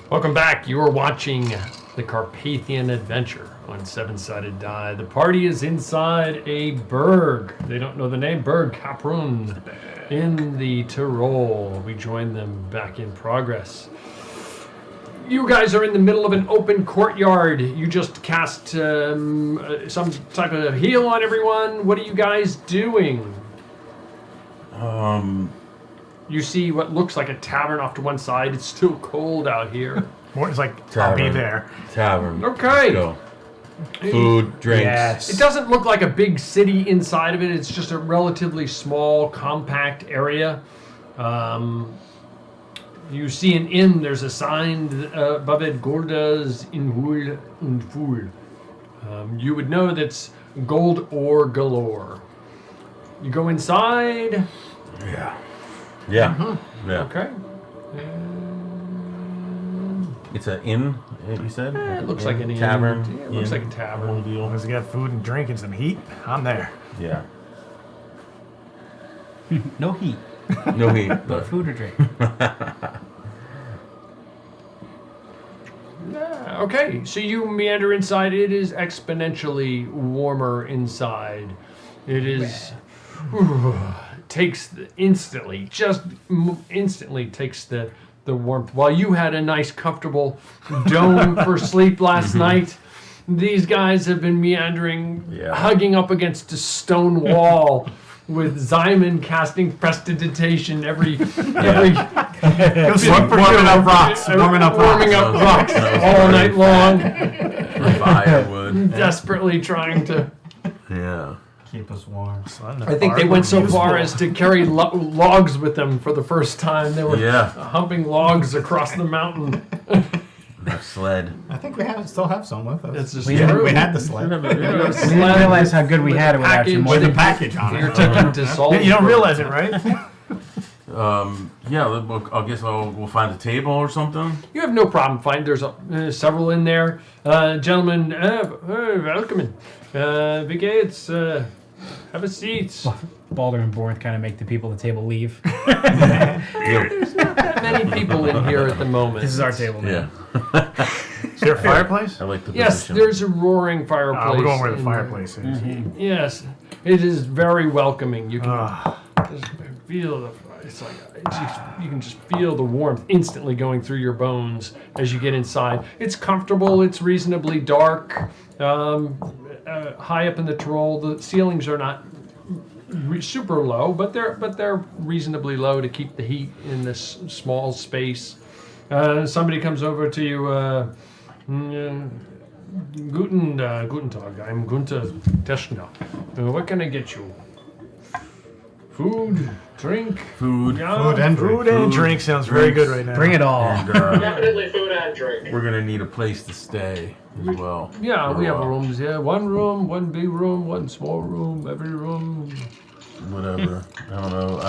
[SPEAKER 13] Welcome back. You are watching the Carpathian Adventure on Seven-Sided Die. The party is inside a burg. They don't know the name. Burg Kaprun in the Tyrol. We join them back in progress. You guys are in the middle of an open courtyard. You just cast some type of heal on everyone. What are you guys doing? You see what looks like a tavern off to one side. It's still cold out here.
[SPEAKER 9] Morton's like,
[SPEAKER 10] Tavern.
[SPEAKER 9] I'll be there.
[SPEAKER 10] Tavern.
[SPEAKER 13] Okay.
[SPEAKER 10] Let's go. Food, drinks.
[SPEAKER 9] Yes.
[SPEAKER 13] It doesn't look like a big city inside of it. It's just a relatively small, compact area. You see an inn. There's a sign above it, Gordas Inhul und Ful. You would know that's gold ore galore. You go inside.
[SPEAKER 10] Yeah. Yeah.
[SPEAKER 13] Mm-hmm.
[SPEAKER 10] Yeah.
[SPEAKER 13] Okay.
[SPEAKER 10] It's an inn, you said?
[SPEAKER 13] It looks like an inn.
[SPEAKER 10] Tavern.
[SPEAKER 13] Yeah, it looks like a tavern.
[SPEAKER 10] Deal.
[SPEAKER 9] Does it got food and drink and some heat? I'm there.
[SPEAKER 10] Yeah.
[SPEAKER 16] No heat.
[SPEAKER 10] No heat.
[SPEAKER 16] But food or drink.
[SPEAKER 13] Yeah, okay, so you meander inside. It is exponentially warmer inside. It is instantly takes the warmth. While you had a nice comfortable dome for sleep last night, these guys have been meandering, hugging up against a stone wall with Zyman casting prestidigitation every
[SPEAKER 9] warming up rocks all night long.
[SPEAKER 10] Firewood.
[SPEAKER 13] Desperately trying to
[SPEAKER 14] keep us warm.
[SPEAKER 13] I think they went so far as to carry logs with them for the first time. They were humping logs across the mountain.
[SPEAKER 10] Our sled.
[SPEAKER 14] I think we still have some with us.
[SPEAKER 13] It's just
[SPEAKER 14] we had the sled.
[SPEAKER 11] We didn't realize how good we had it without some more.
[SPEAKER 14] With the package on
[SPEAKER 13] You're
[SPEAKER 14] it.
[SPEAKER 13] taking to Salisbury.
[SPEAKER 9] You don't realize it, right?
[SPEAKER 10] I guess we'll find a table or something.
[SPEAKER 13] You have no problem finding. There's several in there. Gentlemen, welcome. Wie geht's? Have a seat.
[SPEAKER 15] Balder and Born kind of make the people at the table leave.
[SPEAKER 13] There's not that many people in here at the moment.
[SPEAKER 15] This is our table now.
[SPEAKER 10] Yeah.
[SPEAKER 9] Is there a fireplace?
[SPEAKER 10] I like the
[SPEAKER 13] Yes,
[SPEAKER 10] position.
[SPEAKER 13] there's a roaring fireplace.
[SPEAKER 9] We're going where the fireplace is.
[SPEAKER 13] Mm-hmm. Yes, it is very welcoming. You can just feel the. It's like you can just feel the warmth instantly going through your bones as you get inside. It's comfortable. It's reasonably dark. High up in the Tyrol, the ceilings are not super low, but they're reasonably low to keep the heat in this small space. Somebody comes over to you. Guten Tag. I'm Gunther Teschner. What can I get you? Food, drink,
[SPEAKER 10] food,
[SPEAKER 9] food and drink sounds very good right now.
[SPEAKER 11] Bring it all.
[SPEAKER 10] And,
[SPEAKER 12] Definitely food and drink.
[SPEAKER 10] we're gonna need a place to stay as well.
[SPEAKER 13] Yeah, we have rooms. Yeah, one room, one big room, one small room, every room.
[SPEAKER 10] Whatever. I don't know.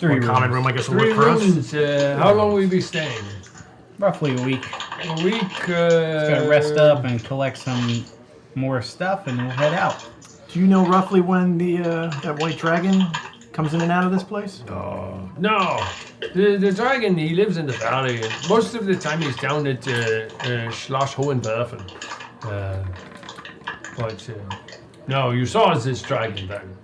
[SPEAKER 9] One common room, I guess, will
[SPEAKER 13] Three
[SPEAKER 9] work for us.
[SPEAKER 13] rooms. How long will we be staying?
[SPEAKER 11] Roughly a week.
[SPEAKER 13] A week.
[SPEAKER 11] Just gotta rest up and collect some more stuff, and we'll head out.
[SPEAKER 9] Do you know roughly when that white dragon comes in and out of this place?
[SPEAKER 13] No, the dragon, he lives in the valley. And most of the time he's down at Schloss Hohenwerfen. But no, you saw this dragon then.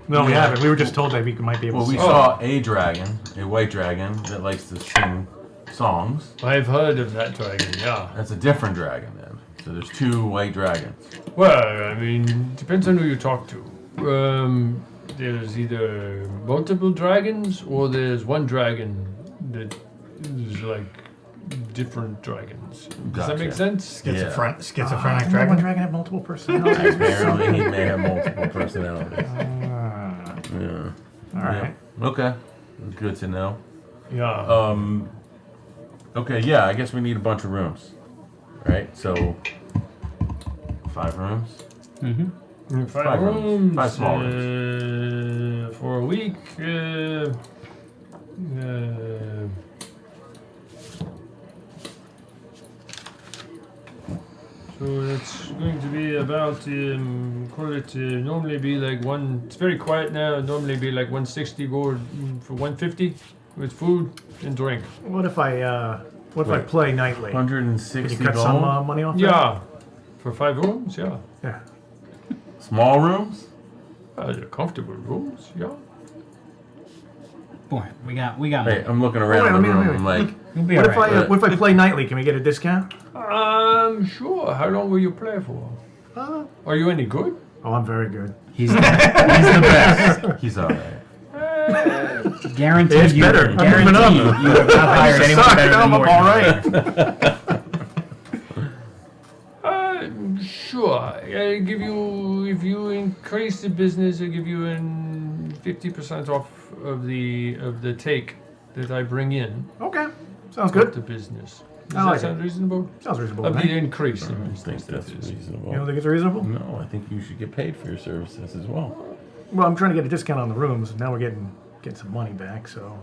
[SPEAKER 9] No, we haven't. We were just told that we might be able to
[SPEAKER 10] we
[SPEAKER 9] see
[SPEAKER 10] saw a dragon, a white dragon, that likes to sing songs.
[SPEAKER 13] I've heard of that dragon, yeah.
[SPEAKER 10] That's a different dragon then. So there's two white dragons.
[SPEAKER 13] Well, I mean, depends on who you talk to. There's either multiple dragons or there's one dragon that is like different dragons. Does that make sense?
[SPEAKER 9] Schizophrenic dragon. One dragon have multiple personalities.
[SPEAKER 10] Apparently, he may have multiple personalities. Yeah.
[SPEAKER 9] All right.
[SPEAKER 10] Yeah. Okay. Good to know.
[SPEAKER 13] Yeah.
[SPEAKER 10] Okay. Yeah. I guess we need a bunch of rooms. Right. So 5 rooms.
[SPEAKER 13] Mm-hmm.
[SPEAKER 10] 5 rooms. 5 small rooms.
[SPEAKER 13] For a week. So it's going to be about, normally be like it's very quiet now, normally be like 160 gold for 150. with food and drink.
[SPEAKER 9] What if I play nightly?
[SPEAKER 10] 160
[SPEAKER 9] Can you cut
[SPEAKER 10] gold?
[SPEAKER 9] some money off?
[SPEAKER 13] Yeah, for 5 rooms. Yeah.
[SPEAKER 9] Yeah.
[SPEAKER 10] Small rooms?
[SPEAKER 13] Comfortable rooms. Yeah.
[SPEAKER 15] Boy, we got.
[SPEAKER 10] Hey, I'm looking around the room. I'm like,
[SPEAKER 9] what if I play nightly? Can we get a discount?
[SPEAKER 13] Sure. How long will you play for? Are you any good?
[SPEAKER 9] Oh, I'm very good.
[SPEAKER 15] He's the best.
[SPEAKER 10] He's alright.
[SPEAKER 15] Guaranteed.
[SPEAKER 9] It's better. I'm moving up.
[SPEAKER 15] You have not hired anyone better than
[SPEAKER 9] I'm
[SPEAKER 15] Morton.
[SPEAKER 9] all right.
[SPEAKER 13] Sure. I'll give you, if you increase the business, I'll give you 50% off of the take that I bring in.
[SPEAKER 9] Okay. Sounds good.
[SPEAKER 13] The business. Does
[SPEAKER 9] I
[SPEAKER 13] that
[SPEAKER 9] like
[SPEAKER 13] sound
[SPEAKER 9] it.
[SPEAKER 13] reasonable?
[SPEAKER 9] Sounds reasonable.
[SPEAKER 13] Of
[SPEAKER 9] to
[SPEAKER 13] the
[SPEAKER 9] me.
[SPEAKER 13] increase
[SPEAKER 10] I
[SPEAKER 13] in
[SPEAKER 10] don't
[SPEAKER 13] business.
[SPEAKER 10] think that's reasonable.
[SPEAKER 9] You don't think it's reasonable?
[SPEAKER 10] No, I think you should get paid for your services as well.
[SPEAKER 9] Well, I'm trying to get a discount on the rooms. Now we're getting some money back. So.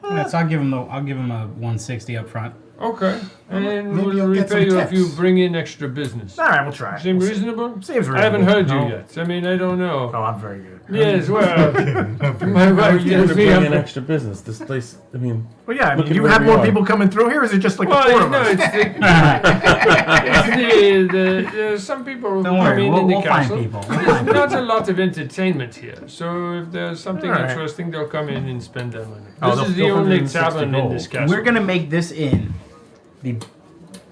[SPEAKER 15] Yeah, so I'll give him a 160 up front.
[SPEAKER 13] Okay. And
[SPEAKER 14] Maybe
[SPEAKER 13] we'll
[SPEAKER 14] you'll get some
[SPEAKER 13] repay you if you
[SPEAKER 14] tips.
[SPEAKER 13] bring in extra business.
[SPEAKER 9] All right, we'll try.
[SPEAKER 13] Seem
[SPEAKER 9] We'll see.
[SPEAKER 13] reasonable?
[SPEAKER 9] Seems reasonable.
[SPEAKER 13] I haven't heard
[SPEAKER 9] No.
[SPEAKER 13] you yet. I mean, I don't know.
[SPEAKER 9] Oh, I'm very good.
[SPEAKER 13] Yes, well, my
[SPEAKER 10] How are
[SPEAKER 13] wife
[SPEAKER 10] you
[SPEAKER 13] tells
[SPEAKER 10] going to
[SPEAKER 13] me
[SPEAKER 10] bring
[SPEAKER 13] I'm
[SPEAKER 10] in extra business? This place, I mean...
[SPEAKER 9] Well, yeah. I
[SPEAKER 10] look
[SPEAKER 9] mean,
[SPEAKER 10] at
[SPEAKER 9] you
[SPEAKER 10] where
[SPEAKER 9] have
[SPEAKER 10] we
[SPEAKER 9] more
[SPEAKER 10] are.
[SPEAKER 9] people coming through here. Or is it just like the
[SPEAKER 13] well,
[SPEAKER 9] four
[SPEAKER 13] you
[SPEAKER 9] of
[SPEAKER 13] know,
[SPEAKER 9] us?
[SPEAKER 13] it's some people
[SPEAKER 15] Don't
[SPEAKER 13] come
[SPEAKER 15] worry,
[SPEAKER 13] in
[SPEAKER 15] we'll
[SPEAKER 13] the
[SPEAKER 15] find
[SPEAKER 13] castle.
[SPEAKER 15] people.
[SPEAKER 13] There's not a lot of entertainment here, so if there's something
[SPEAKER 9] All right.
[SPEAKER 13] interesting, they'll come in and spend their money.
[SPEAKER 9] Oh,
[SPEAKER 13] This
[SPEAKER 9] they'll
[SPEAKER 13] is the
[SPEAKER 9] feel
[SPEAKER 13] only
[SPEAKER 9] 160
[SPEAKER 13] tavern in
[SPEAKER 9] gold.
[SPEAKER 13] this castle.
[SPEAKER 15] We're gonna make this inn the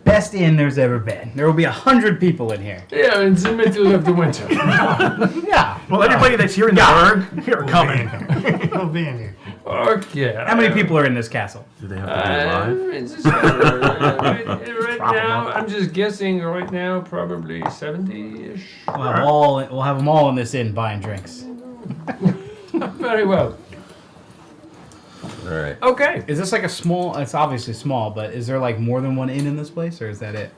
[SPEAKER 15] best inn there's ever been. There will be 100 people in here.
[SPEAKER 13] Yeah, in the middle of the winter.
[SPEAKER 15] Yeah.
[SPEAKER 9] Well, everybody that's here in the burg, here are coming.
[SPEAKER 14] He'll be in here.
[SPEAKER 13] Okay.
[SPEAKER 15] How many people are in this castle?
[SPEAKER 10] Do they have to be alive?
[SPEAKER 13] It's just, right now, I'm just guessing. Right now, probably 70-ish.
[SPEAKER 15] We'll have them all in this inn buying drinks.
[SPEAKER 13] Very well.
[SPEAKER 10] Alright.
[SPEAKER 13] Okay.
[SPEAKER 15] Is this like a small? It's obviously small, but is there like more than one inn in this place, or is that it?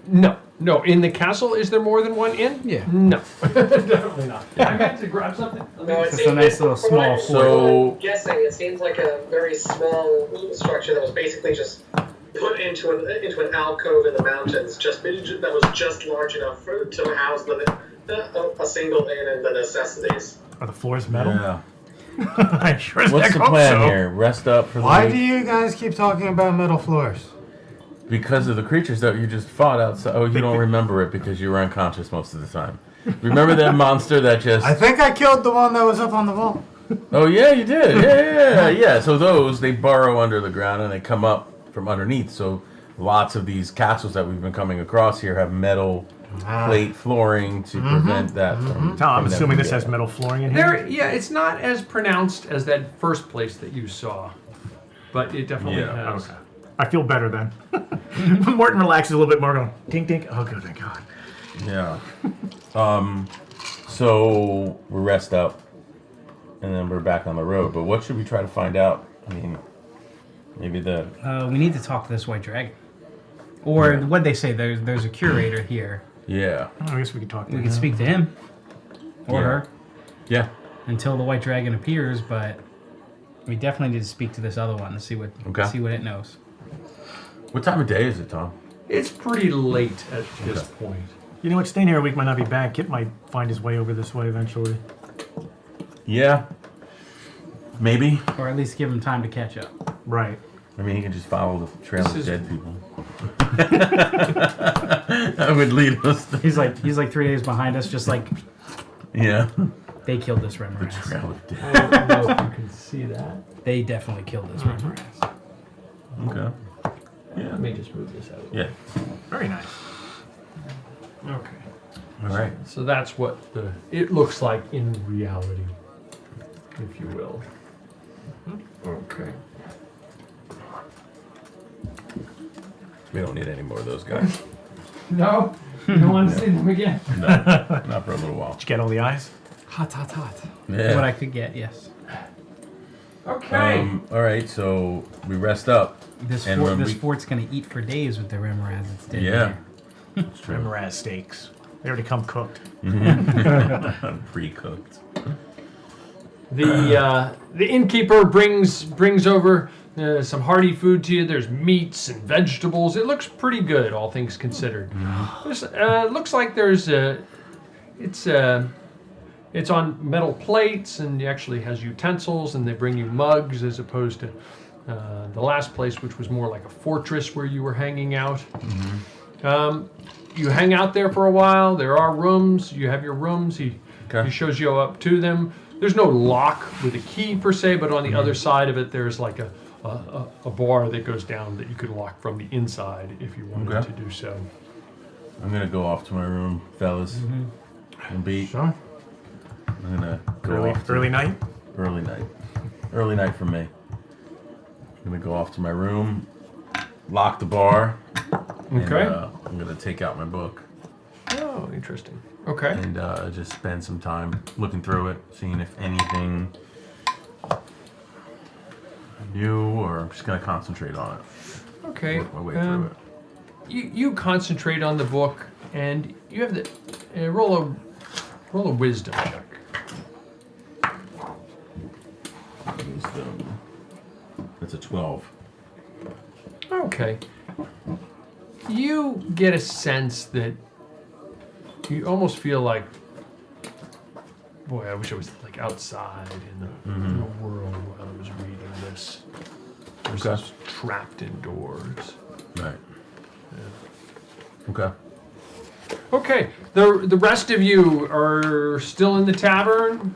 [SPEAKER 13] No. In the castle, is there more than one inn?
[SPEAKER 15] Yeah.
[SPEAKER 13] No, definitely not. I meant to grab something.
[SPEAKER 12] No,
[SPEAKER 15] It's a nice little
[SPEAKER 12] from what
[SPEAKER 15] small
[SPEAKER 12] I'm-
[SPEAKER 15] fort.
[SPEAKER 10] So-
[SPEAKER 12] I'm guessing it seems like a very small structure that was basically just put into an alcove in the mountains, that was just large enough to house a single inn and the necessities.
[SPEAKER 9] Are the floors metal?
[SPEAKER 10] Yeah.
[SPEAKER 9] I sure as
[SPEAKER 10] What's
[SPEAKER 9] heck
[SPEAKER 10] the
[SPEAKER 9] hope
[SPEAKER 10] plan
[SPEAKER 9] so.
[SPEAKER 10] here? Rest up for the
[SPEAKER 14] Why
[SPEAKER 10] week?
[SPEAKER 14] do you guys keep talking about metal floors?
[SPEAKER 10] Because of the creatures that you just fought outside. Oh, you don't remember it because you were unconscious most of the time. Remember that monster that just...
[SPEAKER 14] I think I killed the one that was up on the wall.
[SPEAKER 10] Oh, yeah, you did. Yeah. So those, they burrow under the ground and they come up from underneath. So lots of these castles that we've been coming across here have metal plate flooring to prevent that from...
[SPEAKER 9] Tom, I'm
[SPEAKER 10] from
[SPEAKER 9] assuming
[SPEAKER 10] them
[SPEAKER 9] this has
[SPEAKER 10] getting-
[SPEAKER 9] metal flooring in here.
[SPEAKER 13] It's not as pronounced as that first place that you saw, but it definitely
[SPEAKER 10] Yeah.
[SPEAKER 13] has.
[SPEAKER 9] Okay. I feel better then. Morton relaxes a little bit more, going dink dink. Oh, good, thank God.
[SPEAKER 10] Yeah. So we rest up, and then we're back on the road. But what should we try to find out? I mean, maybe the...
[SPEAKER 15] We need to talk to this white dragon, or what'd they say? There's a curator here.
[SPEAKER 10] Yeah.
[SPEAKER 9] I guess we could talk to
[SPEAKER 15] We
[SPEAKER 9] him.
[SPEAKER 15] could speak to him or
[SPEAKER 10] Yeah.
[SPEAKER 15] her
[SPEAKER 10] Yeah.
[SPEAKER 15] until the white dragon appears, but we definitely need to speak to this other one to see what it knows.
[SPEAKER 10] What time of day is it, Tom?
[SPEAKER 13] It's pretty late at this point.
[SPEAKER 9] You know what? Staying here a week might not be bad. Kit might find his way over this way eventually.
[SPEAKER 10] Yeah. Maybe.
[SPEAKER 15] Or at least give him time to catch up.
[SPEAKER 9] Right.
[SPEAKER 10] I mean, he can just follow the trail
[SPEAKER 13] This
[SPEAKER 10] of
[SPEAKER 13] is-
[SPEAKER 10] dead people. That would lead us to...
[SPEAKER 15] He's like 3 days behind us, just like
[SPEAKER 10] Yeah.
[SPEAKER 15] they killed this
[SPEAKER 10] The
[SPEAKER 15] Remoras.
[SPEAKER 10] trail of dead.
[SPEAKER 13] I don't know if you can see that.
[SPEAKER 15] They definitely killed this Remoras.
[SPEAKER 10] Okay. Yeah.
[SPEAKER 13] Let me just move this out.
[SPEAKER 10] Yeah.
[SPEAKER 9] Very nice.
[SPEAKER 13] Okay.
[SPEAKER 10] All right.
[SPEAKER 13] So that's what it looks like in reality, if you will. Okay.
[SPEAKER 10] We don't need any more of those guys.
[SPEAKER 13] No? You don't want to see them again?
[SPEAKER 10] No. Not for a little while.
[SPEAKER 9] Did you get all the eyes?
[SPEAKER 13] Hot.
[SPEAKER 10] Yeah.
[SPEAKER 15] What I could get, yes.
[SPEAKER 13] Okay.
[SPEAKER 10] All right, so we rest up.
[SPEAKER 15] This
[SPEAKER 10] And
[SPEAKER 15] fort,
[SPEAKER 10] when
[SPEAKER 15] this
[SPEAKER 10] we-
[SPEAKER 15] fort's gonna eat for days with the Remoras it's dead
[SPEAKER 10] Yeah.
[SPEAKER 15] here.
[SPEAKER 10] That's true.
[SPEAKER 9] Remoras steaks. They already come cooked.
[SPEAKER 10] Pre-cooked.
[SPEAKER 13] The innkeeper brings over some hearty food to you. There's meats and vegetables. It looks pretty good, all things considered. Looks like there's It's on metal plates, and it actually has utensils, and they bring you mugs as opposed to the last place, which was more like a fortress where you were hanging out. You hang out there for a while. There are rooms. You have your rooms. He shows you up to them. There's no lock with a key per se, but on the other side of it, there's like a bar that goes down that you could lock from the inside if you wanted to do so.
[SPEAKER 10] I'm gonna go off to my room, fellas. And beat.
[SPEAKER 9] Sure.
[SPEAKER 10] I'm gonna go off to
[SPEAKER 9] early night?
[SPEAKER 10] Early night. Early night for me. I'm gonna go off to my room, lock the bar.
[SPEAKER 13] Okay.
[SPEAKER 10] And, I'm gonna take out my book.
[SPEAKER 13] Oh, interesting. Okay.
[SPEAKER 10] And just spend some time looking through it, seeing if anything new, or I'm just gonna concentrate on it.
[SPEAKER 13] Okay.
[SPEAKER 10] Work my way through it.
[SPEAKER 13] You concentrate on the book, and you have the roll a wisdom check.
[SPEAKER 10] Wisdom. That's a 12.
[SPEAKER 13] Okay. You get a sense that you almost feel like, boy, I wish I was like outside in the world while I was reading this. Versus trapped indoors.
[SPEAKER 10] Right.
[SPEAKER 13] Yeah.
[SPEAKER 10] Okay.
[SPEAKER 13] Okay. The rest of you are still in the tavern.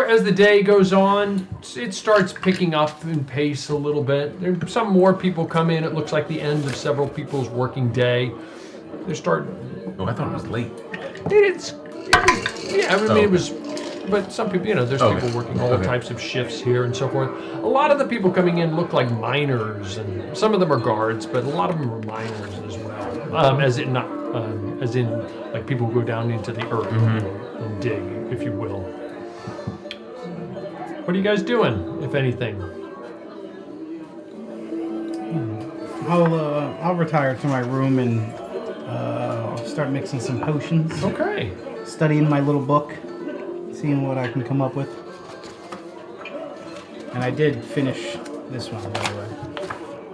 [SPEAKER 13] As the day goes on, it starts picking up in pace a little bit. There's some more people come in. It looks like the end of several people's working day. They start.
[SPEAKER 10] Oh, I thought it was late.
[SPEAKER 13] It was. But some people, there's people working all types of shifts here and so forth. A lot of the people coming in look like miners, and some of them are guards, but a lot of them are miners as well. As in like people who go down into the earth and dig, if you will. What are you guys doing, if anything?
[SPEAKER 11] I'll retire to my room and start mixing some potions.
[SPEAKER 13] Okay.
[SPEAKER 11] Studying my little book, seeing what I can come up with. And I did finish this one, by the way.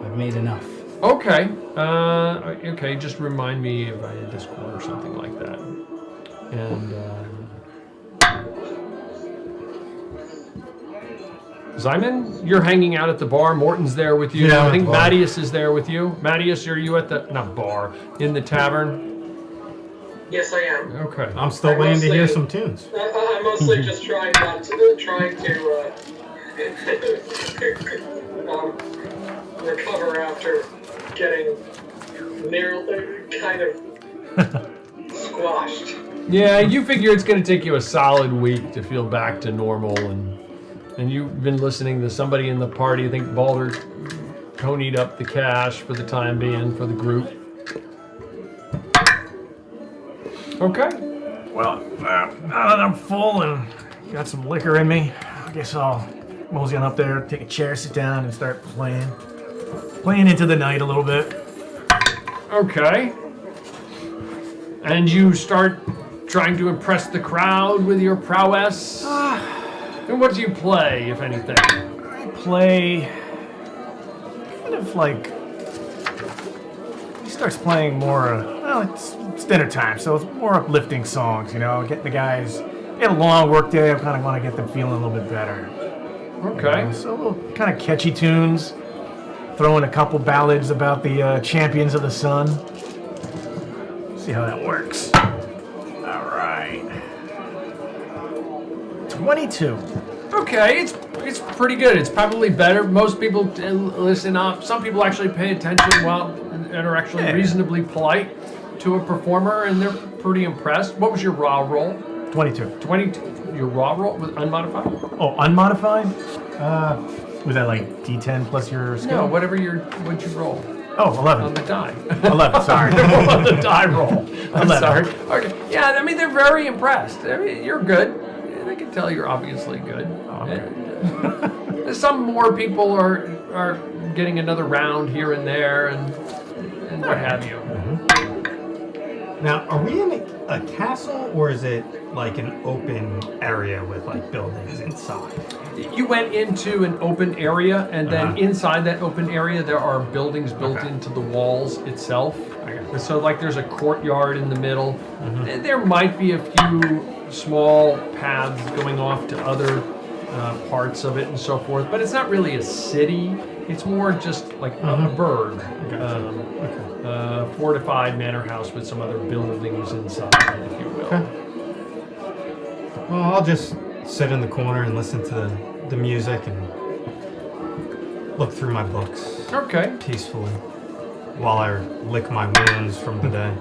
[SPEAKER 11] I've made enough.
[SPEAKER 13] Okay. Okay, just remind me if I had Discord or something like that. And Zyman, you're hanging out at the bar. Morton's there with you.
[SPEAKER 14] Yeah,
[SPEAKER 13] I think
[SPEAKER 14] bar.
[SPEAKER 13] Mattias is there with you. Mattias, are you at the in the tavern?
[SPEAKER 12] Yes, I am.
[SPEAKER 13] Okay.
[SPEAKER 14] I'm still waiting to hear some tunes.
[SPEAKER 12] I'm mostly just trying to recover after getting kind of squashed.
[SPEAKER 13] Yeah, you figure it's going to take you a solid week to feel back to normal, and you've been listening to somebody in the party. I think Balder ponied up the cash for the time being for the group. Okay.
[SPEAKER 9] Well, now that I'm full and got some liquor in me, I guess I'll mosey on up there, take a chair, sit down, and start playing into the night a little bit.
[SPEAKER 13] Okay. And you start trying to impress the crowd with your prowess. And what do you play, if anything?
[SPEAKER 9] I play kind of like. He starts playing more. Well, it's dinner time, so it's more uplifting songs. Getting the guys. They had a long work day. I kind of want to get them feeling a little bit better.
[SPEAKER 13] Okay.
[SPEAKER 9] So little kind of catchy tunes. Throw in a couple ballads about the champions of the sun. See how that works. All right. 22.
[SPEAKER 13] Okay, it's pretty good. It's probably better. Most people listen up. Some people actually pay attention and are actually reasonably polite to a performer, and they're pretty impressed. What was your raw roll?
[SPEAKER 9] 22.
[SPEAKER 13] 22. Your raw roll was unmodified?
[SPEAKER 9] Oh, unmodified? Was that like D10 plus your skill?
[SPEAKER 13] No, what'd you roll?
[SPEAKER 9] Oh, 11.
[SPEAKER 13] On the die.
[SPEAKER 9] 11, sorry.
[SPEAKER 13] On the die roll. I'm
[SPEAKER 9] 11.
[SPEAKER 13] sorry. Okay. Yeah, I mean, they're very impressed. I mean, you're good. They can tell you're obviously good.
[SPEAKER 9] Oh, okay.
[SPEAKER 13] Some more people are getting another round here and there and what have you.
[SPEAKER 14] Now, are we in a castle, or is it like an open area with like buildings inside?
[SPEAKER 13] You went into an open area, and then inside that open area there are buildings built into the walls itself. So like there's a courtyard in the middle. And there might be a few small paths going off to other parts of it and so forth. But it's not really a city. It's more just like a burg. Fortified manor house with some other buildings inside, if you will.
[SPEAKER 14] Okay. Well, I'll just sit in the corner and listen to the music and look through my books.
[SPEAKER 13] Okay.
[SPEAKER 14] Peacefully, while I lick my wounds from the day.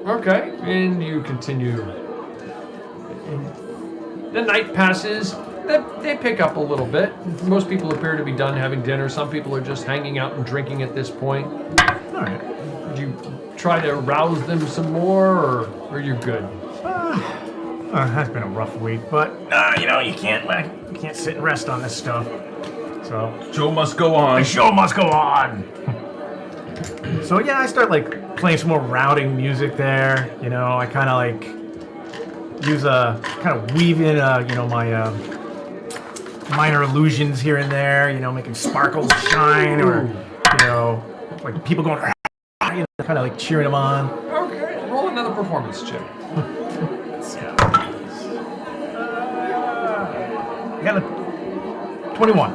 [SPEAKER 13] Okay, and you continue. The night passes. They pick up a little bit. Most people appear to be done having dinner. Some people are just hanging out and drinking at this point.
[SPEAKER 9] All right.
[SPEAKER 13] Do you try to rouse them some more, or are you good?
[SPEAKER 9] That's been a rough week, but you can't sit and rest on this stuff. So
[SPEAKER 10] Show must go on.
[SPEAKER 9] the show must go on. So yeah, I start playing some more routing music there. I kind of weave in my minor illusions here and there. Making sparkles shine, or people going, kind of cheering them on.
[SPEAKER 13] Okay, roll another performance check.
[SPEAKER 9] I got a 21.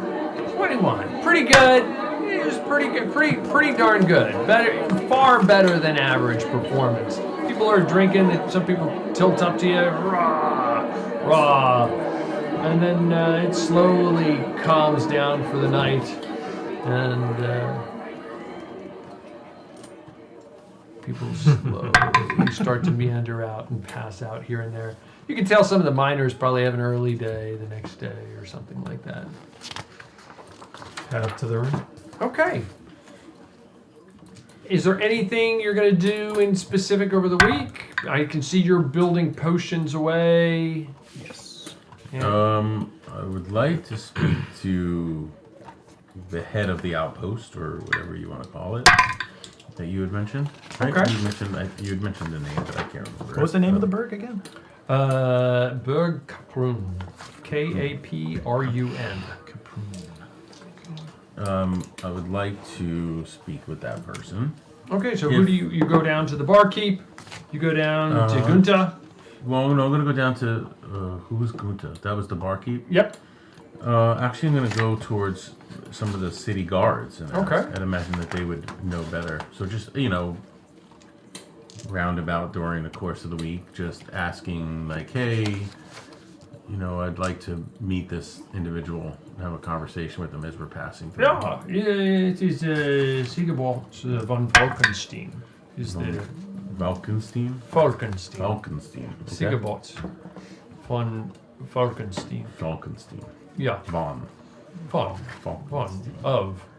[SPEAKER 13] 21. Pretty good. It was pretty good. Pretty darn good. Far better than average performance. People are drinking. Some people tilt up to you. Rah, rah. And then it slowly calms down for the night. And people slowly start to meander out and pass out here and there. You can tell some of the miners probably have an early day the next day or something like that.
[SPEAKER 14] Head up to the room.
[SPEAKER 13] Okay. Is there anything you're going to do in specific over the week? I can see you're building potions away.
[SPEAKER 10] Yes. I would like to speak to the head of the outpost, or whatever you want to call it, that you had mentioned. Right?
[SPEAKER 13] Okay.
[SPEAKER 10] You had mentioned the name, but I can't remember.
[SPEAKER 9] What was the name of the burg again?
[SPEAKER 13] Burg Kaprun. Kaprun.
[SPEAKER 10] I would like to speak with that person.
[SPEAKER 13] Okay, so who do you go down to the barkeep? You go down to Gunta?
[SPEAKER 10] Well, no, I'm going to go down to, who was Gunta? That was the barkeep?
[SPEAKER 13] Yep.
[SPEAKER 10] Actually, I'm going to go towards some of the city guards. And
[SPEAKER 13] Okay.
[SPEAKER 10] I'd imagine that they would know better. So just, roundabout during the course of the week, just asking, hey, I'd like to meet this individual and have a conversation with them as we're passing through.
[SPEAKER 13] Yeah, it is Sigibald von Falkenstein. Is the
[SPEAKER 10] Falkenstein?
[SPEAKER 13] Falkenstein.
[SPEAKER 10] Falkenstein. Okay.
[SPEAKER 13] Sigibald von Falkenstein.
[SPEAKER 10] Falkenstein.
[SPEAKER 13] Yeah.
[SPEAKER 10] Von.
[SPEAKER 13] Of.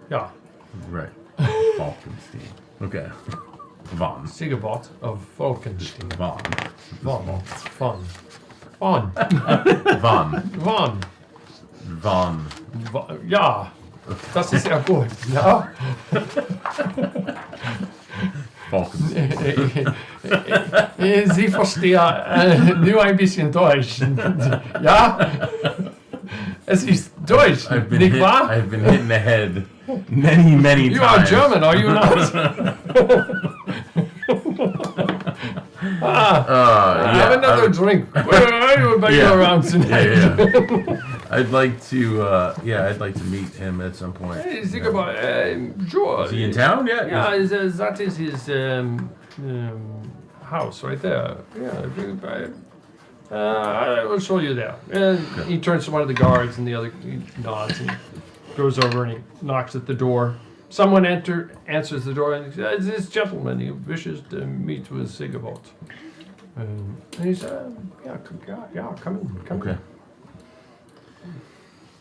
[SPEAKER 13] Yeah.
[SPEAKER 10] Right. Falkenstein. Okay. Von.
[SPEAKER 13] Sigibald of Falkenstein.
[SPEAKER 10] Von.
[SPEAKER 13] Ja. Das ist ja gut. Ja. Sie verstehen nur ein bisschen Deutsch. Ja? Es ist Deutsch, nicht wahr?
[SPEAKER 10] I've been hit in the head many
[SPEAKER 13] You
[SPEAKER 10] times.
[SPEAKER 13] are German, are you not? Have another drink. Where are you? Around tonight.
[SPEAKER 10] I'd like to meet him at some point.
[SPEAKER 13] Hey, think about sure.
[SPEAKER 10] Is he in town yet?
[SPEAKER 13] Yeah, that is his house right there. Yeah, I will show you there. And he turns to one of the guards, and the other he nods and goes over and he knocks at the door. Someone answers the door, and he says, "This gentleman, he wishes to meet with Sigibald." And he said, "Yeah, come in."
[SPEAKER 10] Okay.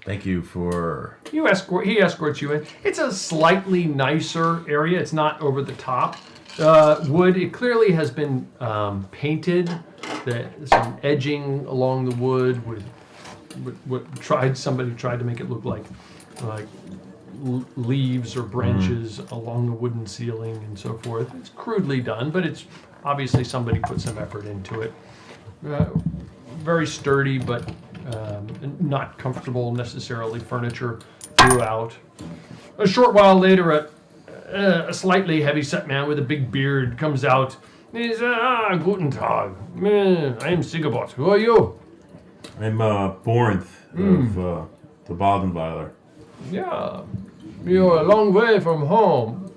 [SPEAKER 10] Thank you for...
[SPEAKER 13] He escorts you in. It's a slightly nicer area. It's not over the top. Wood, it clearly has been painted. Some edging along the wood with what somebody tried to make it look like leaves or branches along the wooden ceiling and so forth. It's crudely done, but it's obviously somebody put some effort into it. Very sturdy, but not comfortable necessarily furniture throughout. A short while later, a slightly heavy-set man with a big beard comes out He's, guten Tag. I'm Sigabot. Who are you?
[SPEAKER 10] I'm Borinth of the Badenweiler.
[SPEAKER 13] Yeah, you're a long way from home.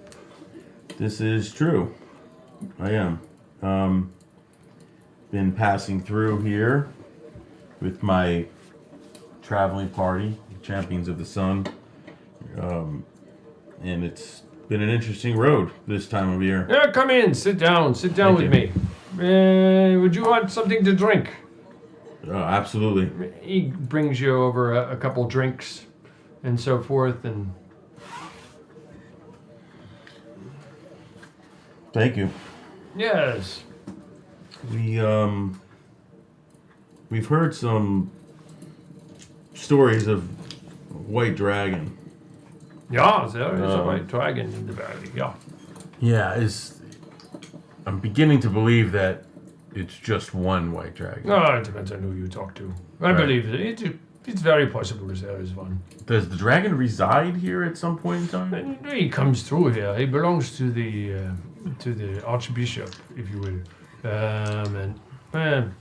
[SPEAKER 10] This is true. I am. Been passing through here with my traveling party, Champions of the Sun. And it's been an interesting road this time of year.
[SPEAKER 13] Yeah, come in, sit down with me. Would you want something to drink?
[SPEAKER 10] Absolutely.
[SPEAKER 13] He brings you over a couple drinks and so forth, and
[SPEAKER 10] Thank you.
[SPEAKER 13] yes.
[SPEAKER 10] We've heard some stories of White Dragon.
[SPEAKER 13] Yeah, there is a white dragon in the valley, yeah.
[SPEAKER 10] Yeah, I'm beginning to believe that it's just one White Dragon.
[SPEAKER 13] Oh, it depends on who you talk to. I believe it's very possible there is one.
[SPEAKER 10] Does the dragon reside here at some point in time?
[SPEAKER 13] He comes through here. He belongs to the archbishop, if you will, and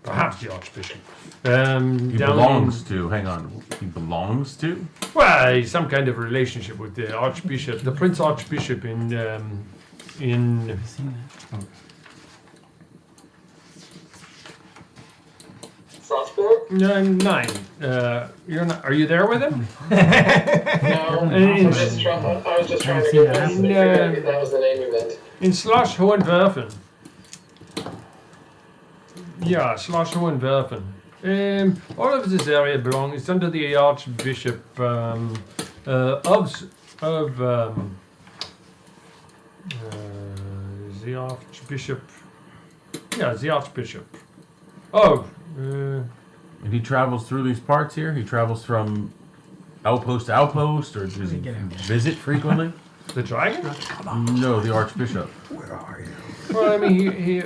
[SPEAKER 13] perhaps the archbishop.
[SPEAKER 10] He belongs to. Hang on. He belongs to.
[SPEAKER 13] Well, he's some kind of relationship with the archbishop, the prince archbishop in.
[SPEAKER 12] Frostburg?
[SPEAKER 13] 9. You're not. Are you there with him?
[SPEAKER 12] No, I was just trying to get this. That was the name you meant.
[SPEAKER 13] In Schloss Hohenwerfen. Yeah, Schloss Hohenwerfen. All of this area belongs under the archbishop the archbishop. Yeah, the archbishop. Oh.
[SPEAKER 10] And he travels through these parts here? He travels from outpost to outpost, or does he visit frequently?
[SPEAKER 13] The dragon?
[SPEAKER 10] No, the archbishop.
[SPEAKER 14] Where are you?
[SPEAKER 13] Well, I mean, he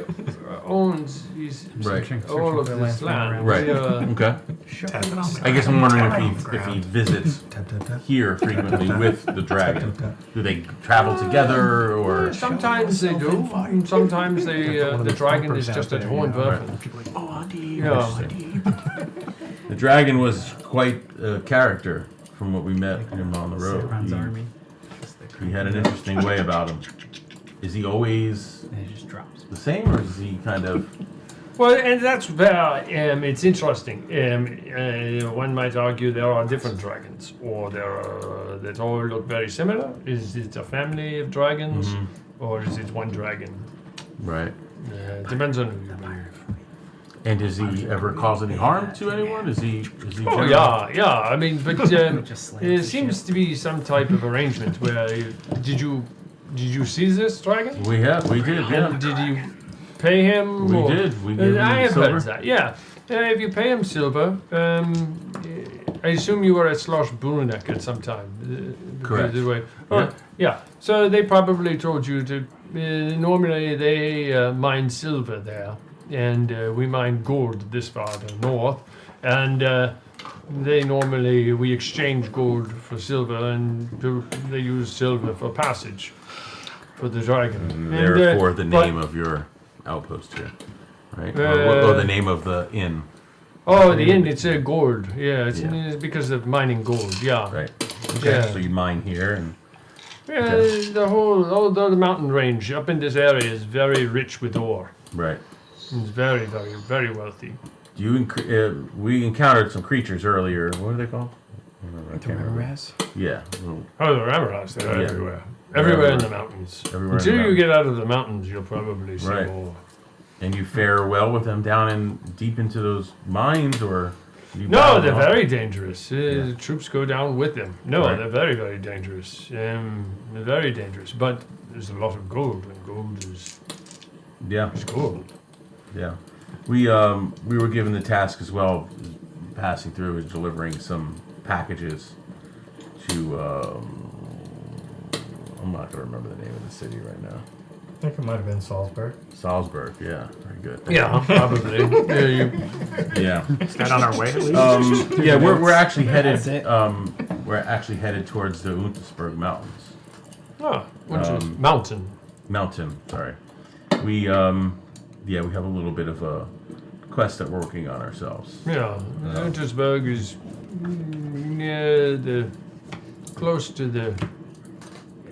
[SPEAKER 13] owns all of this land.
[SPEAKER 10] Right. Okay. I guess I'm wondering if he visits here frequently with the dragon. Do they travel together, or?
[SPEAKER 13] Sometimes they do. And sometimes the dragon is just at Hohenwerfen.
[SPEAKER 10] The dragon was quite a character from what we met him on the road. He had an interesting way about him. Is he always the same, or is he kind of?
[SPEAKER 13] Well, and that's where it's interesting. One might argue there are different dragons, or that all look very similar. Is it a family of dragons, or is it one dragon?
[SPEAKER 10] Right.
[SPEAKER 13] Depends on who you believe.
[SPEAKER 10] And does he ever cause any harm to anyone? Is he?
[SPEAKER 13] Oh yeah. I mean, but there seems to be some type of arrangement where did you see this dragon?
[SPEAKER 10] We did. Yeah.
[SPEAKER 13] And did you pay him?
[SPEAKER 10] We did. We gave him
[SPEAKER 13] I have
[SPEAKER 10] silver.
[SPEAKER 13] heard that. Yeah. If you pay him silver, I assume you were at Schloss Bruneck at some time.
[SPEAKER 10] Correct.
[SPEAKER 13] Yeah. So they probably told you to. Normally they mine silver there. And we mine gold this far to the north, and we exchange gold for silver, and they use silver for passage for the dragon.
[SPEAKER 10] And therefore, the name of your outpost here, right? Or the name of the inn.
[SPEAKER 13] Oh, the inn, it's gold. Yeah, it's because of mining gold. Yeah.
[SPEAKER 10] Right. Okay. Yeah. So you mine here, and
[SPEAKER 13] the mountain range up in this area is very rich with ore.
[SPEAKER 10] Right.
[SPEAKER 13] It's very, very, very wealthy.
[SPEAKER 10] We encountered some creatures earlier. What are they called? I can't remember. Yeah.
[SPEAKER 13] Oh, the Ramaras, they're everywhere. Everywhere in the mountains. Until you get out of the mountains, you'll probably see more.
[SPEAKER 10] And you fare well with them down deep into those mines, or?
[SPEAKER 13] No, they're very dangerous. The troops go down with them. No, they're very, very dangerous. They're very dangerous. But there's a lot of gold, and gold is.
[SPEAKER 10] Yeah.
[SPEAKER 13] It's gold.
[SPEAKER 10] Yeah, we were given the task as well, passing through and delivering some packages to. I'm not gonna remember the name of the city right now.
[SPEAKER 14] I think it might have been Salzburg.
[SPEAKER 10] Salzburg, yeah, very good.
[SPEAKER 13] Yeah, probably.
[SPEAKER 10] Yeah.
[SPEAKER 9] Is that on our way at least?
[SPEAKER 10] Yeah, we're actually headed. We're actually headed towards the Untersberg Mountains.
[SPEAKER 13] Oh, which is mountain.
[SPEAKER 10] Mountain, sorry. we we have a little bit of a quest that we're working on ourselves.
[SPEAKER 13] Yeah, Wintersburg is near close to the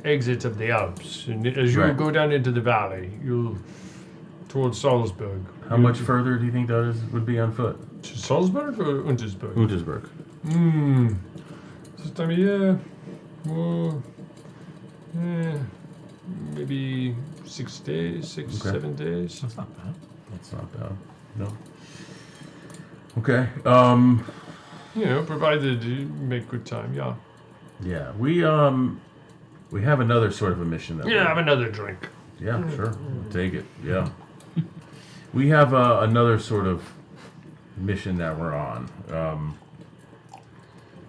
[SPEAKER 13] exit of the Alps. And as you go down into the valley, you'll towards Salzburg.
[SPEAKER 10] How much further do you think that would be on foot?
[SPEAKER 13] To Salzburg or Untersburg?
[SPEAKER 10] Untersburg.
[SPEAKER 13] This time of year, well, maybe 6 days, 7 days.
[SPEAKER 10] That's not bad. That's not bad. No. Okay.
[SPEAKER 13] Provided you make good time, yeah.
[SPEAKER 10] Yeah, we have another sort of a mission that.
[SPEAKER 13] Yeah, have another drink.
[SPEAKER 10] Yeah, sure. We'll take it. Yeah. We have another sort of mission that we're on.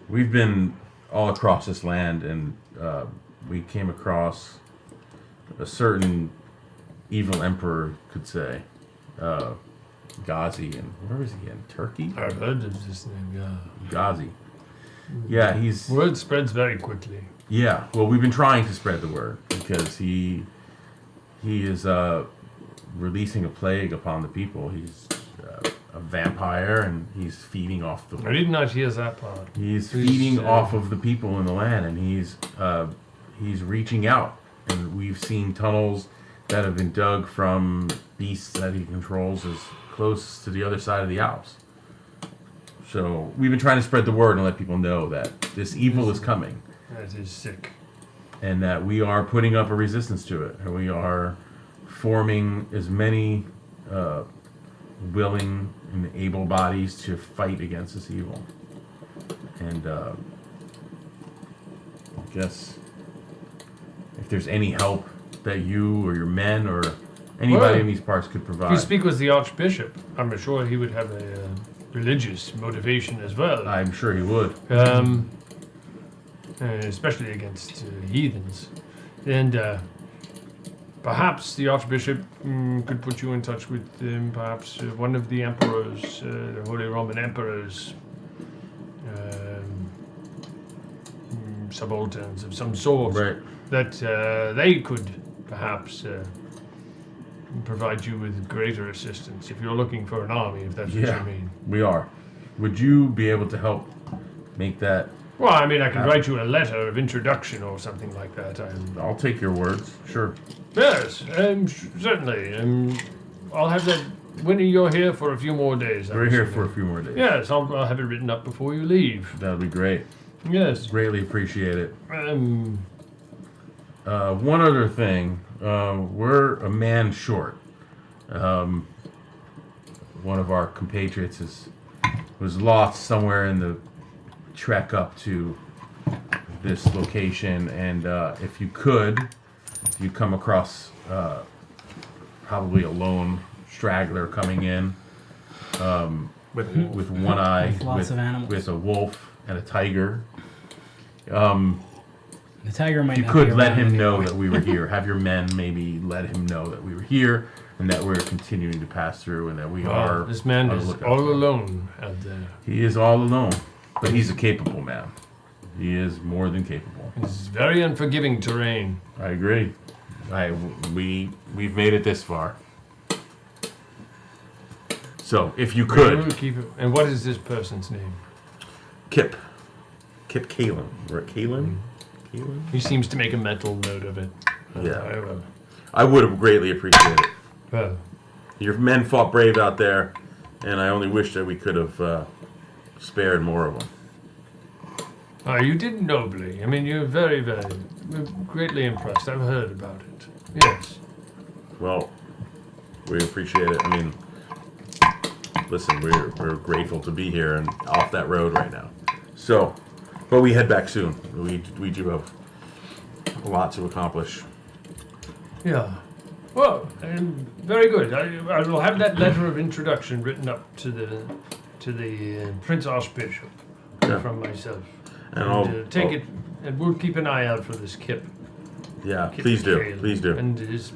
[SPEAKER 10] We've been all across this land, and we came across a certain evil emperor, could say, Ghazi, and where is he in Turkey?
[SPEAKER 13] I've heard of this name, yeah.
[SPEAKER 10] Ghazi. Yeah, he's.
[SPEAKER 13] Word spreads very quickly.
[SPEAKER 10] Yeah, well, we've been trying to spread the word because he is releasing a plague upon the people. He's a vampire, and he's feeding off the.
[SPEAKER 13] I did not hear that part.
[SPEAKER 10] He's feeding off of the people in the land, and he's reaching out, and we've seen tunnels that have been dug from beasts that he controls as close to the other side of the Alps. So we've been trying to spread the word and let people know that this evil is coming.
[SPEAKER 13] That is sick.
[SPEAKER 10] And that we are putting up a resistance to it, and we are forming as many willing and able bodies to fight against this evil. And I guess if there's any help that you or your men or anybody in these parts could provide.
[SPEAKER 13] If you speak with the archbishop, I'm sure he would have a religious motivation as well.
[SPEAKER 10] I'm sure he would.
[SPEAKER 13] Especially against heathens. And perhaps the archbishop could put you in touch with perhaps one of the emperors, the Holy Roman emperors, subalterns of some sort, that they could perhaps provide you with greater assistance if you're looking for an army, if that's what you mean.
[SPEAKER 10] We are. Would you be able to help make that?
[SPEAKER 13] Well, I mean, I can write you a letter of introduction or something like that.
[SPEAKER 10] I'll take your words, sure.
[SPEAKER 13] Yes, certainly. I'll have that when you're here for a few more days.
[SPEAKER 10] We're here for a few more days.
[SPEAKER 13] Yes, I'll have it written up before you leave.
[SPEAKER 10] That would be great.
[SPEAKER 13] Yes.
[SPEAKER 10] Greatly appreciate it. One other thing. We're a man short. One of our compatriots was lost somewhere in the trek up to this location, and if you come across probably a lone straggler coming in with one eye,
[SPEAKER 15] with lots of animals,
[SPEAKER 10] with a wolf and a tiger.
[SPEAKER 15] The tiger might.
[SPEAKER 10] You could let him know that we were here. Have your men maybe let him know that we were here and that we're continuing to pass through, and that we are.
[SPEAKER 13] This man is all alone out there.
[SPEAKER 10] He is all alone, but he's a capable man. He is more than capable.
[SPEAKER 13] It's very unforgiving terrain.
[SPEAKER 10] I agree. We've made it this far. So if you could.
[SPEAKER 13] Keep it. And what is this person's name?
[SPEAKER 10] Kip Kalin. Or Kalin?
[SPEAKER 13] He seems to make a mental note of it.
[SPEAKER 10] Yeah. I would have greatly appreciated it.
[SPEAKER 13] Well,
[SPEAKER 10] your men fought brave out there, and I only wish that we could have spared more of them.
[SPEAKER 13] You did nobly. I mean, you're very, very, greatly impressed. I've heard about it. Yes.
[SPEAKER 10] Well, we appreciate it. I mean, listen, we're grateful to be here and off that road right now. So, but we head back soon. We do have a lot to accomplish.
[SPEAKER 13] Yeah. Well, very good. I will have that letter of introduction written up to the Prince Archbishop from myself.
[SPEAKER 10] And I'll
[SPEAKER 13] take it, and we'll keep an eye out for this Kip.
[SPEAKER 10] Yeah,
[SPEAKER 13] Kip
[SPEAKER 10] please do.
[SPEAKER 13] Kalin
[SPEAKER 10] Please do.
[SPEAKER 13] And his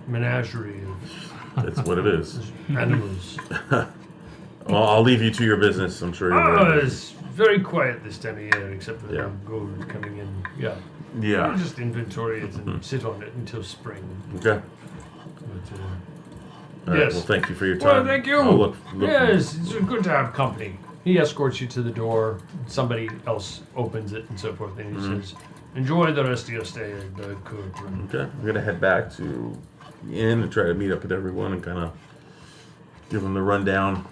[SPEAKER 13] menagerie of
[SPEAKER 10] That's what it is.
[SPEAKER 13] Animals.
[SPEAKER 10] Well, I'll leave you to your business. I'm sure you're
[SPEAKER 13] it's very quiet this time of year, except for the gold coming in. Yeah.
[SPEAKER 10] Yeah.
[SPEAKER 13] We'll just inventory it and sit on it until spring.
[SPEAKER 10] Okay. All right,
[SPEAKER 13] Yes.
[SPEAKER 10] well, thank you for your time.
[SPEAKER 13] Well, thank you.
[SPEAKER 10] I'll look
[SPEAKER 13] Yes, it's good to have company. He escorts you to the door. Somebody else opens it and so forth. And he says, "Enjoy the rest of your stay at the courtroom."
[SPEAKER 10] Okay, I'm gonna head back to the inn and try to meet up with everyone and kind of give them the rundown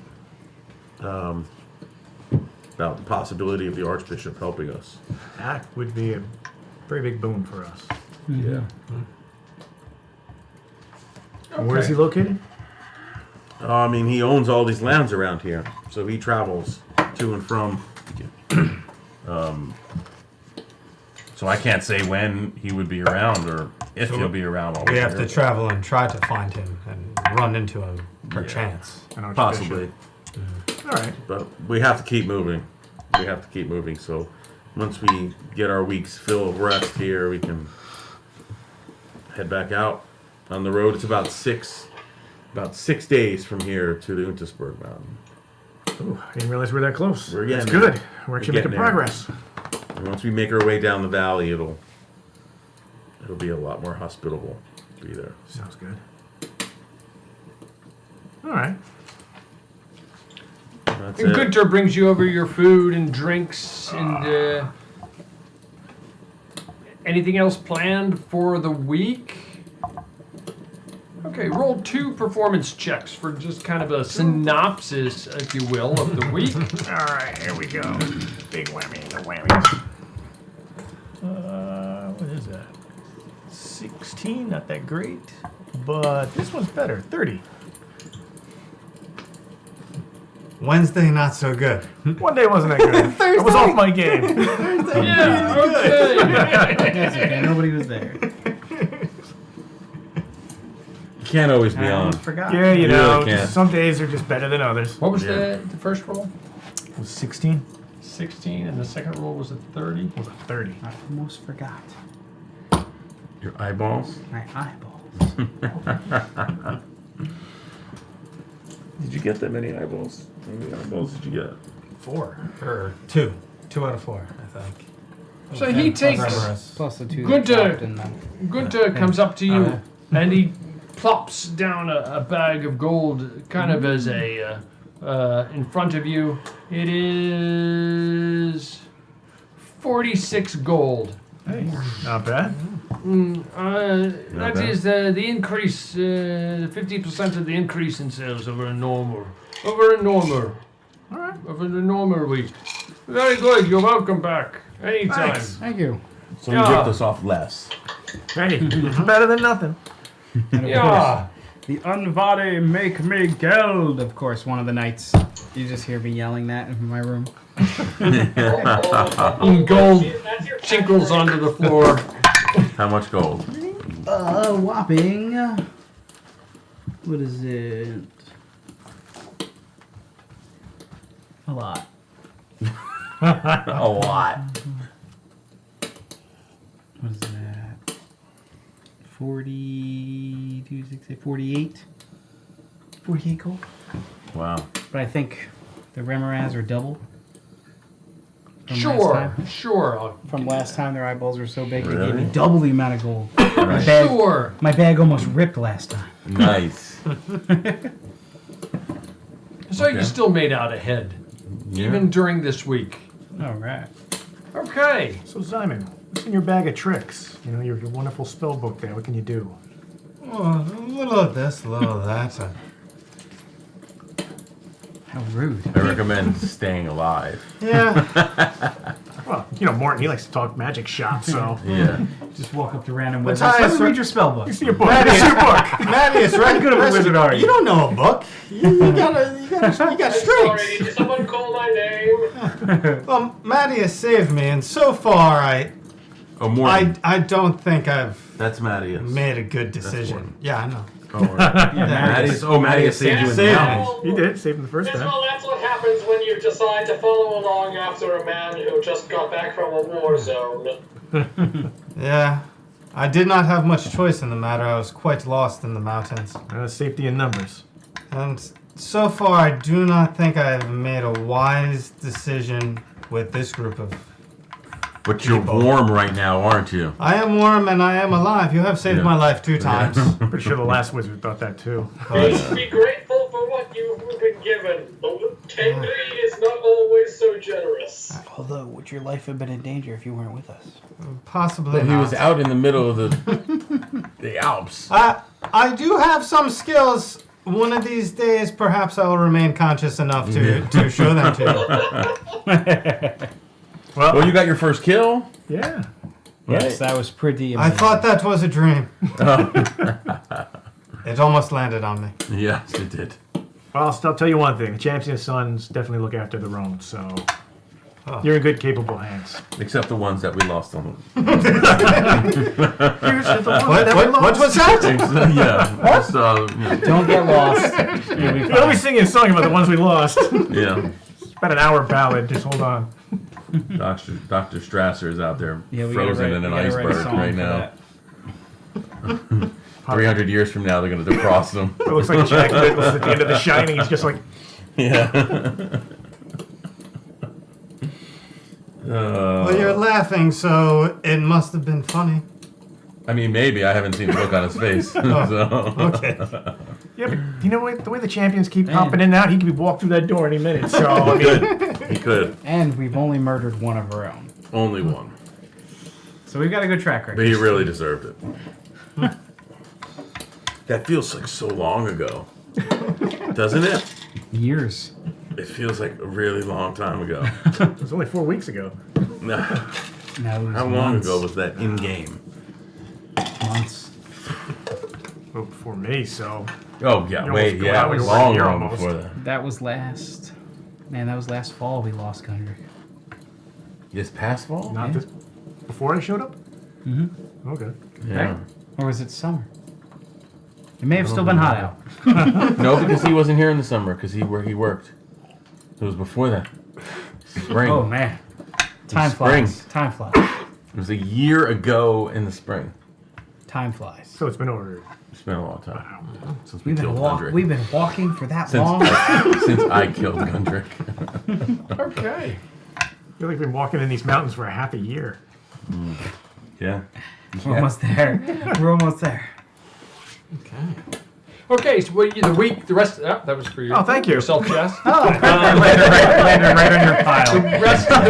[SPEAKER 10] about the possibility of the archbishop helping us.
[SPEAKER 9] That would be a very big boon for us.
[SPEAKER 10] Yeah.
[SPEAKER 9] And where is he located?
[SPEAKER 10] I mean, he owns all these lands around here, so he travels to and from. So I can't say when he would be around or if he'll be around. While
[SPEAKER 14] We
[SPEAKER 10] we're
[SPEAKER 14] have to
[SPEAKER 10] here.
[SPEAKER 14] travel and try to find him and run into him perchance.
[SPEAKER 10] Possibly.
[SPEAKER 9] All right.
[SPEAKER 10] But we have to keep moving. We have to keep moving. So once we get our week's fill of rest here, we can head back out on the road. It's about 6 days from here to the Untersberg Mountain.
[SPEAKER 9] Ooh, I didn't realize we're that close.
[SPEAKER 10] We're
[SPEAKER 9] That's
[SPEAKER 10] getting
[SPEAKER 9] good.
[SPEAKER 10] there.
[SPEAKER 9] We're actually making
[SPEAKER 10] getting there.
[SPEAKER 9] progress.
[SPEAKER 10] And once we make our way down the valley, it'll be a lot more hospitable to be there.
[SPEAKER 9] Sounds good. All right.
[SPEAKER 10] That's
[SPEAKER 13] And
[SPEAKER 10] it.
[SPEAKER 13] Gunter brings you over your food and drinks and anything else planned for the week? Okay, roll 2 performance checks for just kind of a synopsis, if you will, of the week.
[SPEAKER 9] All right, here we go. Big whammy, the whammies. What is that? 16, not that great, but this one's better. 30.
[SPEAKER 14] Wednesday, not so good.
[SPEAKER 9] One day wasn't that good. I was off my game.
[SPEAKER 13] Yeah, okay.
[SPEAKER 15] That's okay. Nobody was there.
[SPEAKER 10] You can't always be on.
[SPEAKER 15] Forgot.
[SPEAKER 9] Yeah, you
[SPEAKER 10] You
[SPEAKER 9] know,
[SPEAKER 10] really can't.
[SPEAKER 9] some days are just better than others.
[SPEAKER 13] What was
[SPEAKER 10] Yeah.
[SPEAKER 13] the first roll?
[SPEAKER 9] It was 16.
[SPEAKER 13] 16, and the second roll was a 30.
[SPEAKER 9] It was a 30.
[SPEAKER 15] I almost forgot.
[SPEAKER 10] Your eyeballs?
[SPEAKER 15] My eyeballs.
[SPEAKER 10] Did you get that many eyeballs? How many eyeballs did you get?
[SPEAKER 14] 4 or 2. 2 out of 4, I think.
[SPEAKER 13] So he takes
[SPEAKER 15] Plus the 2 that
[SPEAKER 13] Gunter.
[SPEAKER 15] dropped in them.
[SPEAKER 13] Gunter comes up to you and he plops down a bag of gold, kind of as a in front of you. It is 46 gold.
[SPEAKER 9] Hey, not bad.
[SPEAKER 13] That
[SPEAKER 10] bad.
[SPEAKER 13] is the increase, 50% of the increase in sales over a normal week. Very good. You're welcome back anytime.
[SPEAKER 9] Thanks.
[SPEAKER 15] Thank you.
[SPEAKER 10] So you
[SPEAKER 13] Yeah.
[SPEAKER 10] ripped us off less.
[SPEAKER 9] Hey, better than nothing.
[SPEAKER 15] And of
[SPEAKER 13] Yeah.
[SPEAKER 15] course, the unvade make me geld. Of course, one of the nights. You just hear me yelling that in my room.
[SPEAKER 13] Gold chinkles onto the floor.
[SPEAKER 10] How much gold?
[SPEAKER 15] Whopping. What is it? A lot.
[SPEAKER 10] A lot.
[SPEAKER 15] What is that? 42, 60, 48? 48 gold?
[SPEAKER 10] Wow.
[SPEAKER 15] But I think the Remoraz are double. from last
[SPEAKER 13] Sure,
[SPEAKER 15] time.
[SPEAKER 13] sure.
[SPEAKER 15] From last time, their eyeballs were so big, they gave
[SPEAKER 10] Really?
[SPEAKER 15] me double the amount of gold.
[SPEAKER 10] Right.
[SPEAKER 13] Sure.
[SPEAKER 15] My bag almost ripped last time.
[SPEAKER 10] Nice.
[SPEAKER 13] So
[SPEAKER 10] Okay.
[SPEAKER 13] you still made out ahead,
[SPEAKER 10] Yeah.
[SPEAKER 13] even during this week.
[SPEAKER 15] All right.
[SPEAKER 13] Okay.
[SPEAKER 9] So, Simon, what's in your bag of tricks? You know, your wonderful spell book there. What can you do?
[SPEAKER 14] Oh, a little of this, a little of that.
[SPEAKER 15] How rude.
[SPEAKER 10] I recommend staying alive.
[SPEAKER 14] Yeah.
[SPEAKER 9] Well, you know, Morton, he likes to talk magic shop, so.
[SPEAKER 10] Yeah.
[SPEAKER 15] Just walk up to random
[SPEAKER 14] Matthias,
[SPEAKER 15] wizards. Let me
[SPEAKER 14] right-
[SPEAKER 15] read your spell book.
[SPEAKER 9] You see your book. It's your book.
[SPEAKER 14] Mattias, right?
[SPEAKER 15] good of a wizard are you?
[SPEAKER 14] You don't know a book. You got
[SPEAKER 12] Sorry,
[SPEAKER 14] strengths.
[SPEAKER 12] did someone call my name?
[SPEAKER 14] Well, Mattias saved me, and so far
[SPEAKER 10] Oh, Morton.
[SPEAKER 14] I don't think I've
[SPEAKER 10] That's Mattias.
[SPEAKER 14] made a good
[SPEAKER 10] That's
[SPEAKER 14] decision.
[SPEAKER 10] Morton.
[SPEAKER 14] Yeah, I know.
[SPEAKER 10] Oh, right. Mattias. Oh, Mattias saved you in the
[SPEAKER 14] Saved me.
[SPEAKER 10] mountains.
[SPEAKER 9] He did. Saved him the first
[SPEAKER 12] Well,
[SPEAKER 9] time.
[SPEAKER 12] that's what happens when you decide to follow along after a man who just got back from a war zone.
[SPEAKER 14] Yeah. I did not have much choice in the matter. I was quite lost in the mountains.
[SPEAKER 9] Safety in numbers.
[SPEAKER 14] And so far, I do not think I have made a wise decision with this group of
[SPEAKER 10] But you're warm right now, aren't you?
[SPEAKER 14] I am warm and I am alive. You have saved my life 2 times.
[SPEAKER 9] Pretty sure the last wizard thought that too.
[SPEAKER 12] Be grateful for what you've been given. The Tenri is not always so generous.
[SPEAKER 16] Although, would your life have been in danger if you weren't with us?
[SPEAKER 14] Possibly
[SPEAKER 10] But he
[SPEAKER 14] not.
[SPEAKER 10] was out in the middle of the Alps.
[SPEAKER 14] I do have some skills. One of these days, perhaps I will remain conscious enough to show them to you.
[SPEAKER 10] Well, you got your first kill?
[SPEAKER 9] Yeah.
[SPEAKER 15] Yes, that was pretty
[SPEAKER 14] I
[SPEAKER 15] amazing.
[SPEAKER 14] thought that was a dream. It almost landed on me.
[SPEAKER 10] Yes, it did.
[SPEAKER 9] Well, I'll tell you one thing. The Champion's sons definitely look after their own, so you're in good, capable hands.
[SPEAKER 10] Except the ones that we lost on them.
[SPEAKER 14] What was that?
[SPEAKER 10] Yeah.
[SPEAKER 14] What?
[SPEAKER 15] Don't get lost.
[SPEAKER 9] You'll always singing a song about the ones we lost.
[SPEAKER 10] Yeah.
[SPEAKER 9] It's about an hour ballad. Just hold on.
[SPEAKER 10] Dr. Strasser is out there
[SPEAKER 15] Yeah,
[SPEAKER 10] frozen in an iceberg right now. 300 years from now, they're going to defrost him.
[SPEAKER 9] It looks like Jack Nicholson at the end of The Shining. He's just like,
[SPEAKER 10] yeah.
[SPEAKER 14] Well, you're laughing, so it must have been funny.
[SPEAKER 10] I mean, maybe. I haven't seen the look on his face.
[SPEAKER 14] Okay.
[SPEAKER 9] yeah, but you know what? The way the champions keep popping in and out, he could be walked through that door any minute. So I mean,
[SPEAKER 10] he could.
[SPEAKER 15] And we've only murdered one of our own.
[SPEAKER 10] Only one.
[SPEAKER 15] So we've got a good track record.
[SPEAKER 10] But he really deserved it. That feels like so long ago. Doesn't it?
[SPEAKER 15] Years.
[SPEAKER 10] It feels like a really long time ago.
[SPEAKER 9] it was only 4 weeks ago.
[SPEAKER 15] No,
[SPEAKER 10] How long ago was that in game?
[SPEAKER 15] Months.
[SPEAKER 9] Well, before me, so.
[SPEAKER 10] Oh yeah, wait, yeah, it was long before that.
[SPEAKER 15] That was last. Man, that was last fall. We lost Gundrick.
[SPEAKER 10] This past fall?
[SPEAKER 9] Not this. Before I showed up.
[SPEAKER 15] Mm-hmm.
[SPEAKER 9] Okay.
[SPEAKER 10] Yeah.
[SPEAKER 15] Right? Or was it summer? It may have still been hot out.
[SPEAKER 10] No, because he wasn't here in the summer because he worked. It was before that. Spring.
[SPEAKER 15] Oh man, time flies. Time flies.
[SPEAKER 10] It was a year ago in the spring.
[SPEAKER 15] Time flies.
[SPEAKER 9] So it's been over.
[SPEAKER 10] It's been a long time since we
[SPEAKER 15] We've
[SPEAKER 10] killed
[SPEAKER 15] been,
[SPEAKER 10] Gundrick.
[SPEAKER 15] we've been walking for that long.
[SPEAKER 10] Since I killed Gundrick.
[SPEAKER 9] Okay. I feel like we've been walking in these mountains for a half a year.
[SPEAKER 10] Yeah.
[SPEAKER 15] We're almost there. We're almost there.
[SPEAKER 9] Okay.
[SPEAKER 13] Okay, so the rest. That was for you.
[SPEAKER 9] Oh, thank you.
[SPEAKER 13] Yourself, Jess.
[SPEAKER 15] Landed right on your pile.
[SPEAKER 13] The rest of the,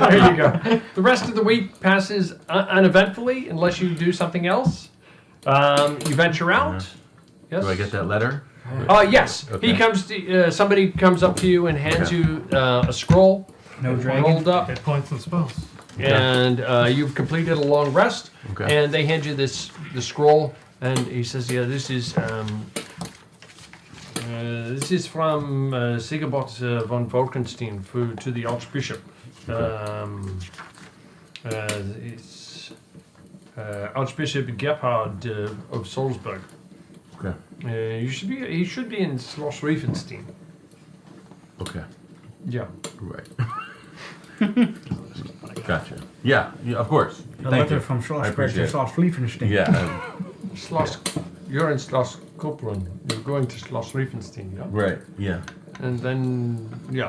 [SPEAKER 13] there you go. The rest of the week passes uneventfully unless you do something else. You venture out. Yes.
[SPEAKER 10] Do I get that letter?
[SPEAKER 13] Yes.
[SPEAKER 10] Okay.
[SPEAKER 13] He comes to. Somebody comes up to you and hands you a scroll.
[SPEAKER 15] No dragon.
[SPEAKER 13] Rolled up.
[SPEAKER 14] Hit points and spells.
[SPEAKER 13] And you've completed a long rest.
[SPEAKER 10] Okay.
[SPEAKER 13] And they hand you the scroll, and he says, "Yeah, this is from Sigobot von Wolkenstein to the archbishop. It's Archbishop Gebhard of Salzburg.
[SPEAKER 10] Okay.
[SPEAKER 13] He should be in Schloss Riefenstein.
[SPEAKER 10] Okay.
[SPEAKER 13] Yeah.
[SPEAKER 10] Right. Gotcha. Yeah, of course.
[SPEAKER 15] A
[SPEAKER 10] Thank
[SPEAKER 15] letter
[SPEAKER 10] you.
[SPEAKER 15] from
[SPEAKER 10] I
[SPEAKER 15] Schloss
[SPEAKER 10] appreciate it.
[SPEAKER 15] Schloss Liefenstein.
[SPEAKER 10] Yeah.
[SPEAKER 13] You're in Schloss Kupron. You're going to Schloss Riefenstein, yeah?
[SPEAKER 10] Right. Yeah.
[SPEAKER 13] And then, yeah.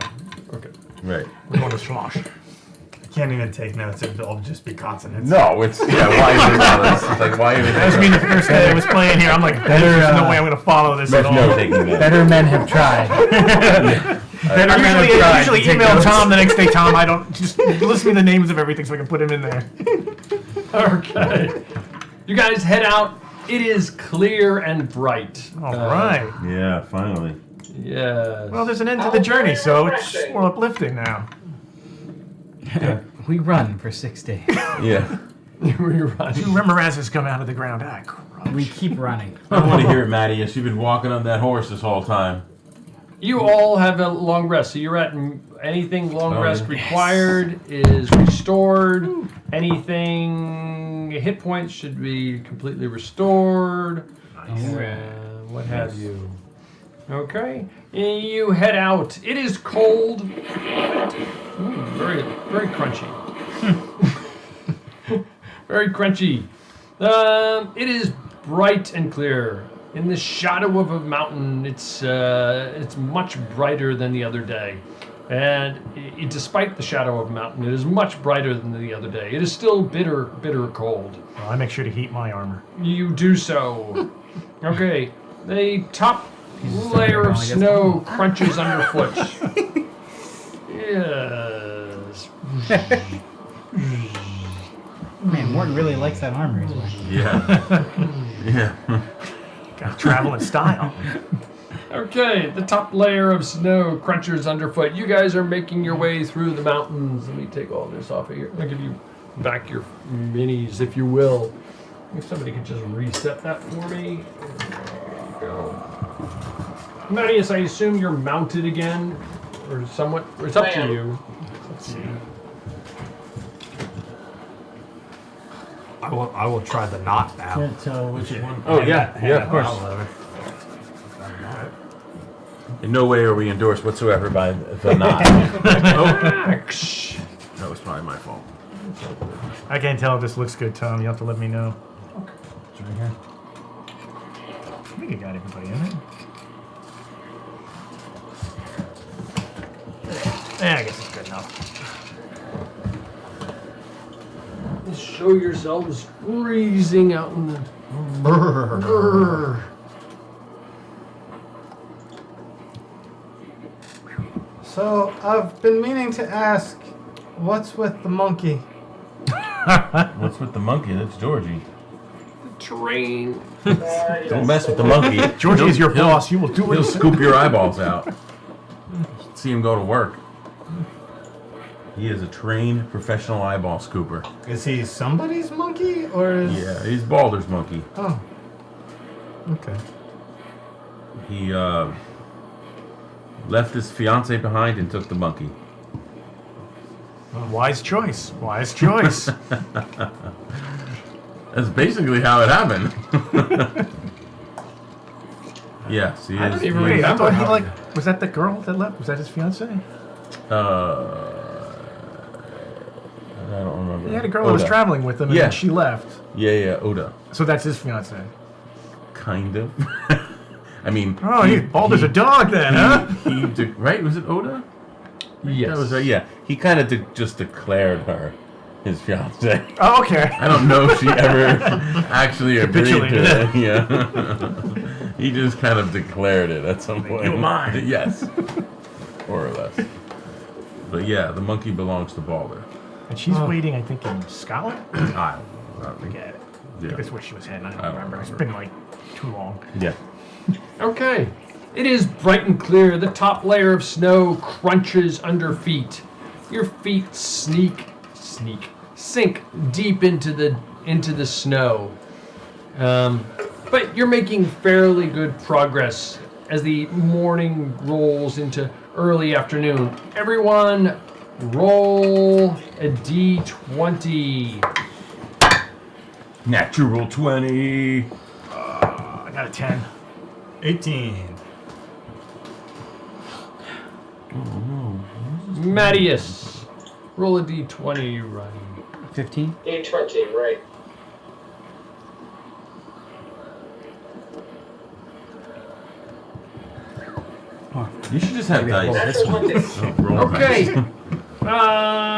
[SPEAKER 13] Okay.
[SPEAKER 10] Right.
[SPEAKER 9] We're going to Slosh.
[SPEAKER 14] I can't even take notes. It'll just be consonants.
[SPEAKER 10] No, it's why even bother? It's like why even?
[SPEAKER 9] That was me the first day I was playing here. I'm like, there's no way I'm going to follow this at all.
[SPEAKER 10] No taking that.
[SPEAKER 15] Better men have tried.
[SPEAKER 9] I usually email Tom the next day. Tom, I don't just list me the names of everything so I can put him in there.
[SPEAKER 13] Okay. You guys head out. It is clear and bright.
[SPEAKER 9] All right.
[SPEAKER 10] Yeah, finally.
[SPEAKER 13] Yeah.
[SPEAKER 9] Well, there's an end to the journey, so it's more uplifting now.
[SPEAKER 15] We run for 6 days.
[SPEAKER 10] Yeah.
[SPEAKER 13] We run.
[SPEAKER 9] 2 remorazes come out of the ground. Ah, crunch.
[SPEAKER 15] We keep running.
[SPEAKER 10] I don't want to hear it, Maddie. You've been walking on that horse this whole time.
[SPEAKER 13] You all have a long rest, so you're at anything long rest
[SPEAKER 10] yes.
[SPEAKER 13] required is restored. Anything hit points should be completely restored.
[SPEAKER 9] Nice.
[SPEAKER 13] What have you? Okay, you head out. It is cold. Very, very crunchy. Very crunchy. It is bright and clear. In the shadow of a mountain, it's much brighter than the other day. And despite the shadow of a mountain, it is much brighter than the other day. It is still bitter, bitter cold.
[SPEAKER 9] Well, I make sure to heat my armor.
[SPEAKER 13] You do so. Okay, the top layer of snow crunches underfoot. Yes.
[SPEAKER 15] Man, Morton really likes that armor he's wearing.
[SPEAKER 10] Yeah. Yeah.
[SPEAKER 9] Gotta travel in style.
[SPEAKER 13] Okay, the top layer of snow crunches underfoot. You guys are making your way through the mountains. Let me take all this off of here. I'll give you back your minis, if you will. If somebody could just reset that for me. There you go. Marius, I assume you're mounted again, or somewhat. Or it's up to you. Let's see.
[SPEAKER 14] I will try the knot now.
[SPEAKER 10] Can't tell which one.
[SPEAKER 14] Oh,
[SPEAKER 10] Yeah, of course. In no way are we endorsed whatsoever by the knot.
[SPEAKER 9] That
[SPEAKER 10] was probably my fault.
[SPEAKER 9] I can't tell if this looks good, Tom. You have to let me know.
[SPEAKER 10] It's right here.
[SPEAKER 9] I think you got everybody in it. Yeah, I guess it's good enough.
[SPEAKER 13] Show yourselves freezing out in the. Brr.
[SPEAKER 14] So, I've been meaning to ask, what's with the monkey?
[SPEAKER 10] What's with the monkey? That's Georgie.
[SPEAKER 13] Train.
[SPEAKER 10] Don't mess with the monkey.
[SPEAKER 9] Georgie is your boss. You will do what
[SPEAKER 10] He'll
[SPEAKER 9] he says.
[SPEAKER 10] scoop your eyeballs out. See him go to work. He is a trained professional eyeball scooper.
[SPEAKER 14] Is he somebody's monkey, or is...
[SPEAKER 10] Yeah, he's Balder's monkey.
[SPEAKER 14] Oh. Okay.
[SPEAKER 10] He left his fiance behind and took the monkey.
[SPEAKER 9] Wise choice. Wise choice.
[SPEAKER 10] That's basically how it happened. Yes, he is.
[SPEAKER 13] I don't even
[SPEAKER 9] Wait, I
[SPEAKER 13] remember.
[SPEAKER 9] thought he was that the girl that left? Was that his fiance?
[SPEAKER 10] I don't remember.
[SPEAKER 9] He had a girl that was traveling with him, and then she left.
[SPEAKER 10] Yeah, Oda.
[SPEAKER 9] So that's his fiance.
[SPEAKER 10] Kind of. I mean.
[SPEAKER 9] Oh, Balder's a dog then, huh?
[SPEAKER 10] Right? Was it Oda?
[SPEAKER 13] Yes.
[SPEAKER 10] That was right. Yeah, he kind of just declared her his fiance.
[SPEAKER 9] Oh, okay.
[SPEAKER 10] I don't know if she ever actually agreed to
[SPEAKER 9] Capitulated.
[SPEAKER 10] it. Yeah. He just kind of declared it at some point.
[SPEAKER 9] You're mine.
[SPEAKER 10] Yes. More or less. But yeah, the monkey belongs to Balder.
[SPEAKER 9] And she's waiting, I think, in Scotland?
[SPEAKER 10] I don't
[SPEAKER 9] forget it.
[SPEAKER 10] Yeah.
[SPEAKER 9] I think that's where she was heading. I don't
[SPEAKER 10] don't
[SPEAKER 9] remember. It's
[SPEAKER 10] remember.
[SPEAKER 9] been like too long.
[SPEAKER 10] Yeah.
[SPEAKER 13] Okay. It is bright and clear. The top layer of snow crunches under feet. Your feet sink deep into the snow. But you're making fairly good progress as the morning rolls into early afternoon. Everyone, roll a d20.
[SPEAKER 10] Natural 20.
[SPEAKER 9] I got a 10.
[SPEAKER 14] 18.
[SPEAKER 13] Mattias, roll a d20, Ryan.
[SPEAKER 15] 15.
[SPEAKER 12] D20, right.
[SPEAKER 10] You should just have dice.
[SPEAKER 12] Natural 20.
[SPEAKER 10] Oh, roll dice.
[SPEAKER 13] Okay.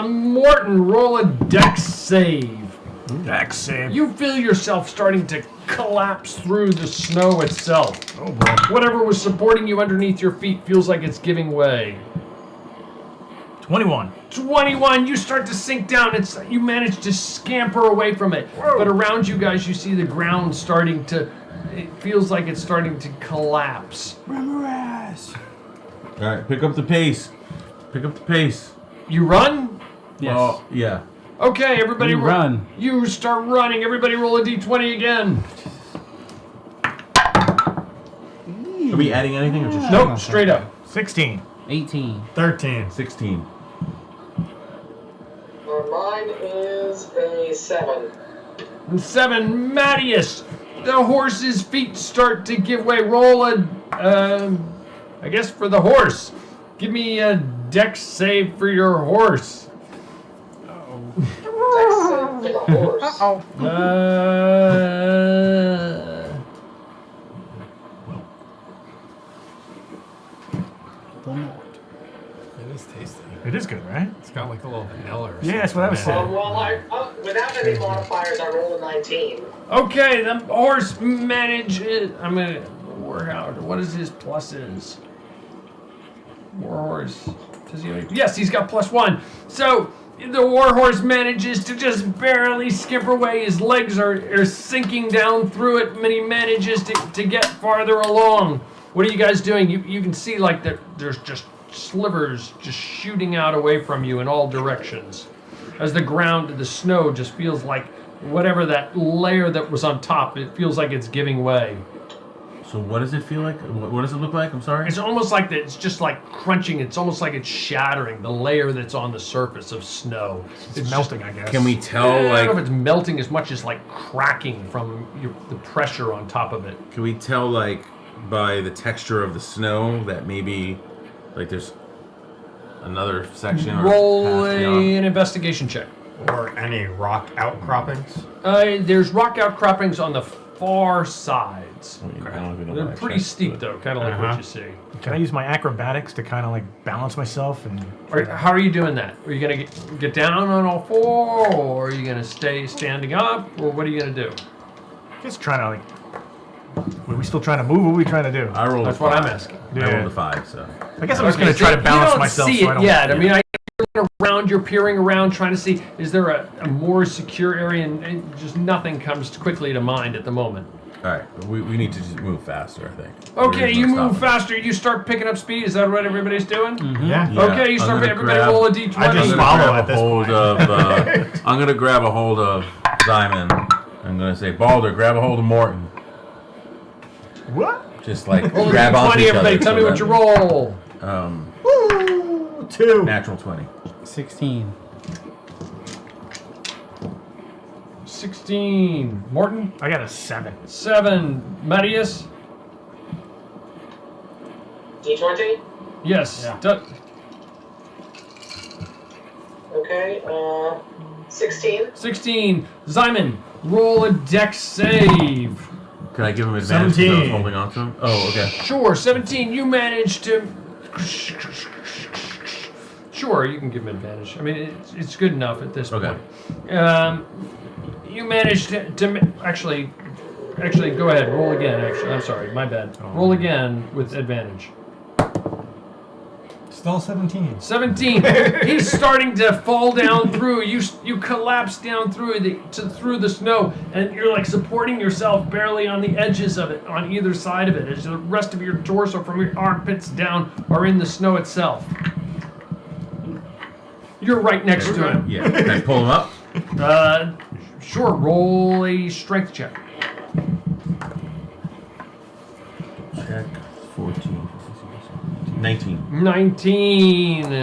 [SPEAKER 13] Morton, roll a dex save.
[SPEAKER 9] Dex save.
[SPEAKER 13] You feel yourself starting to collapse through the snow itself.
[SPEAKER 9] Oh, boy.
[SPEAKER 13] Whatever was supporting you underneath your feet feels like it's giving way.
[SPEAKER 9] 21.
[SPEAKER 13] 21, you start to sink down. You manage to scamper away from it.
[SPEAKER 9] Whoa.
[SPEAKER 13] But around you guys, you see the ground starting to, it feels like it's starting to collapse.
[SPEAKER 10] All right, pick up the pace. Pick up the pace.
[SPEAKER 13] You run?
[SPEAKER 15] Yes.
[SPEAKER 10] Oh, yeah.
[SPEAKER 13] Okay, everybody
[SPEAKER 15] You run.
[SPEAKER 13] You start running. Everybody roll a d20 again.
[SPEAKER 10] Are we adding anything or just
[SPEAKER 13] Nope, straight up.
[SPEAKER 9] 16.
[SPEAKER 15] 18.
[SPEAKER 14] 13.
[SPEAKER 10] 16?
[SPEAKER 12] Mine is a 7.
[SPEAKER 13] And 7, Mattias. The horse's feet start to give way. Roll a, I guess for the horse. Give me a dex save for your horse.
[SPEAKER 12] Dex save for the horse.
[SPEAKER 15] Uh-oh.
[SPEAKER 13] It is tasty.
[SPEAKER 9] It is good, right?
[SPEAKER 13] It's got like a little vanilla or something.
[SPEAKER 9] Yeah, that's what I was saying.
[SPEAKER 12] Without any modifiers, I rolled a 19.
[SPEAKER 13] Okay, the horse manages. I'm gonna. Warhound. What is his pluses? Warhorse. Does he? Yes, he's got +1. So the warhorse manages to just barely skimp away. His legs are sinking down through it, and he manages to get farther along. What are you guys doing? You can see like there's just slivers just shooting out away from you in all directions. As the ground, the snow just feels like whatever that layer that was on top, it feels like it's giving way.
[SPEAKER 10] So what does it feel like? What does it look like? I'm sorry?
[SPEAKER 13] It's almost like it's just like crunching. It's almost like it's shattering the layer that's on the surface of snow.
[SPEAKER 9] It's melting, I guess.
[SPEAKER 10] Can we tell,
[SPEAKER 13] I
[SPEAKER 10] like...
[SPEAKER 13] don't know if it's melting as much as like cracking from the pressure on top of it.
[SPEAKER 10] Can we tell, like, by the texture of the snow that maybe, like, there's another section or
[SPEAKER 13] Roll
[SPEAKER 10] path beyond?
[SPEAKER 13] an investigation check.
[SPEAKER 14] Or any rock outcroppings?
[SPEAKER 13] There's rock outcroppings on the far sides.
[SPEAKER 10] Okay.
[SPEAKER 13] They're pretty steep though, kind of like what you see.
[SPEAKER 9] Can I use my acrobatics to kind of like balance myself and?
[SPEAKER 13] How are you doing that? Are you gonna get down on all four, or are you gonna stay standing up, or what are you gonna do?
[SPEAKER 9] Just trying to like. Are we still trying to move? What are we trying to do?
[SPEAKER 10] I rolled
[SPEAKER 13] That's
[SPEAKER 10] a 5.
[SPEAKER 13] what I'm asking.
[SPEAKER 10] I rolled a 5, so.
[SPEAKER 9] I guess I'm just going to try to balance myself.
[SPEAKER 13] You don't see it yet. I mean, you're around, you're peering around, trying to see, is there a more secure area, and just nothing comes quickly to mind at the moment.
[SPEAKER 10] All right, we need to just move faster, I think.
[SPEAKER 13] Okay, you move faster, you start picking up speed. Is that what everybody's doing?
[SPEAKER 9] Mm-hmm.
[SPEAKER 14] Yeah.
[SPEAKER 13] Okay, you start, everybody roll a d20.
[SPEAKER 14] I just follow at this point.
[SPEAKER 10] I'm going to grab a hold of Simon. I'm going to say, Balder, grab a hold of Morton.
[SPEAKER 9] What?
[SPEAKER 10] Just like
[SPEAKER 13] roll
[SPEAKER 10] grab
[SPEAKER 13] a
[SPEAKER 10] onto
[SPEAKER 13] d20,
[SPEAKER 10] each
[SPEAKER 13] everybody.
[SPEAKER 10] other.
[SPEAKER 13] Tell me what you roll.
[SPEAKER 14] Woo! 2.
[SPEAKER 10] Natural 20.
[SPEAKER 15] 16.
[SPEAKER 13] 16. Morton?
[SPEAKER 9] I got a 7.
[SPEAKER 13] 7. Marius?
[SPEAKER 12] D20?
[SPEAKER 13] Yes.
[SPEAKER 9] Yeah.
[SPEAKER 12] Okay, 16.
[SPEAKER 13] 16. Simon, roll a dex save.
[SPEAKER 10] Can I give him advantage because I was
[SPEAKER 14] 17.
[SPEAKER 10] holding on to him? Oh, okay.
[SPEAKER 13] Sure, 17. You managed to... Sure, you can give him advantage. I mean, it's good enough at this
[SPEAKER 10] Okay.
[SPEAKER 13] point. You managed to actually, go ahead. Roll again, actually. I'm sorry, my bad. Roll again with advantage.
[SPEAKER 14] Still 17.
[SPEAKER 13] 17. He's starting to fall down through. You collapse down through the snow, and you're like supporting yourself barely on the edges of it, on either side of it, as the rest of your torso from your armpits down are in the snow itself. You're right next to him.
[SPEAKER 10] Yeah. Can I pull him up?
[SPEAKER 13] Sure. Roll a strength check.
[SPEAKER 10] Check. 14. 19.
[SPEAKER 13] 19.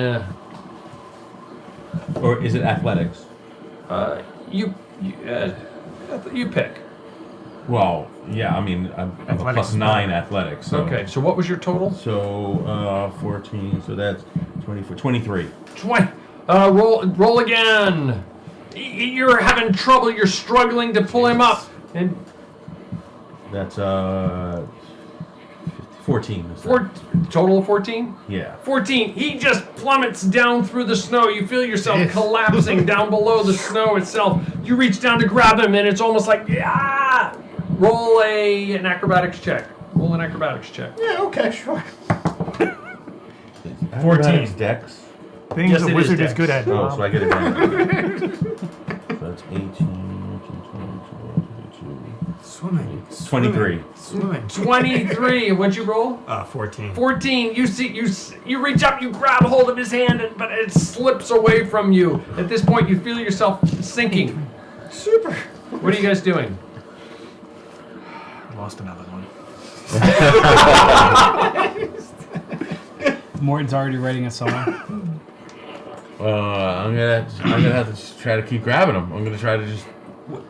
[SPEAKER 10] Or is it athletics?
[SPEAKER 13] You pick.
[SPEAKER 10] Well, yeah, I mean, I have a +9 athletics. So.
[SPEAKER 13] Okay, so what was your total?
[SPEAKER 10] So, 14, so that's 24, 23.
[SPEAKER 13] 20. Roll again. You're having trouble. You're struggling to pull him up. And
[SPEAKER 10] That's, 14. Is that?
[SPEAKER 13] Total of 14?
[SPEAKER 10] Yeah.
[SPEAKER 13] 14. He just plummets down through the snow. You feel yourself collapsing down below the snow itself. You reach down to grab him, and it's almost like, yeah! Roll an acrobatics check. Roll an acrobatics check.
[SPEAKER 14] Yeah, okay, sure.
[SPEAKER 10] 14. Dex.
[SPEAKER 9] Things
[SPEAKER 13] Yes,
[SPEAKER 9] a
[SPEAKER 13] it
[SPEAKER 9] wizard
[SPEAKER 13] is
[SPEAKER 9] is good at.
[SPEAKER 10] Oh, so I get advantage. So that's 18, 22,
[SPEAKER 14] Swimming.
[SPEAKER 10] 23.
[SPEAKER 14] Swimming.
[SPEAKER 13] 23. What'd you roll?
[SPEAKER 14] 14.
[SPEAKER 13] 14. You reach up, you grab hold of his hand, but it slips away from you. At this point, you feel yourself sinking.
[SPEAKER 14] Super.
[SPEAKER 13] What are you guys doing?
[SPEAKER 9] I lost another one.
[SPEAKER 15] Morton's already writing a song.
[SPEAKER 10] I'm gonna have to just try to keep grabbing him. I'm gonna try to just.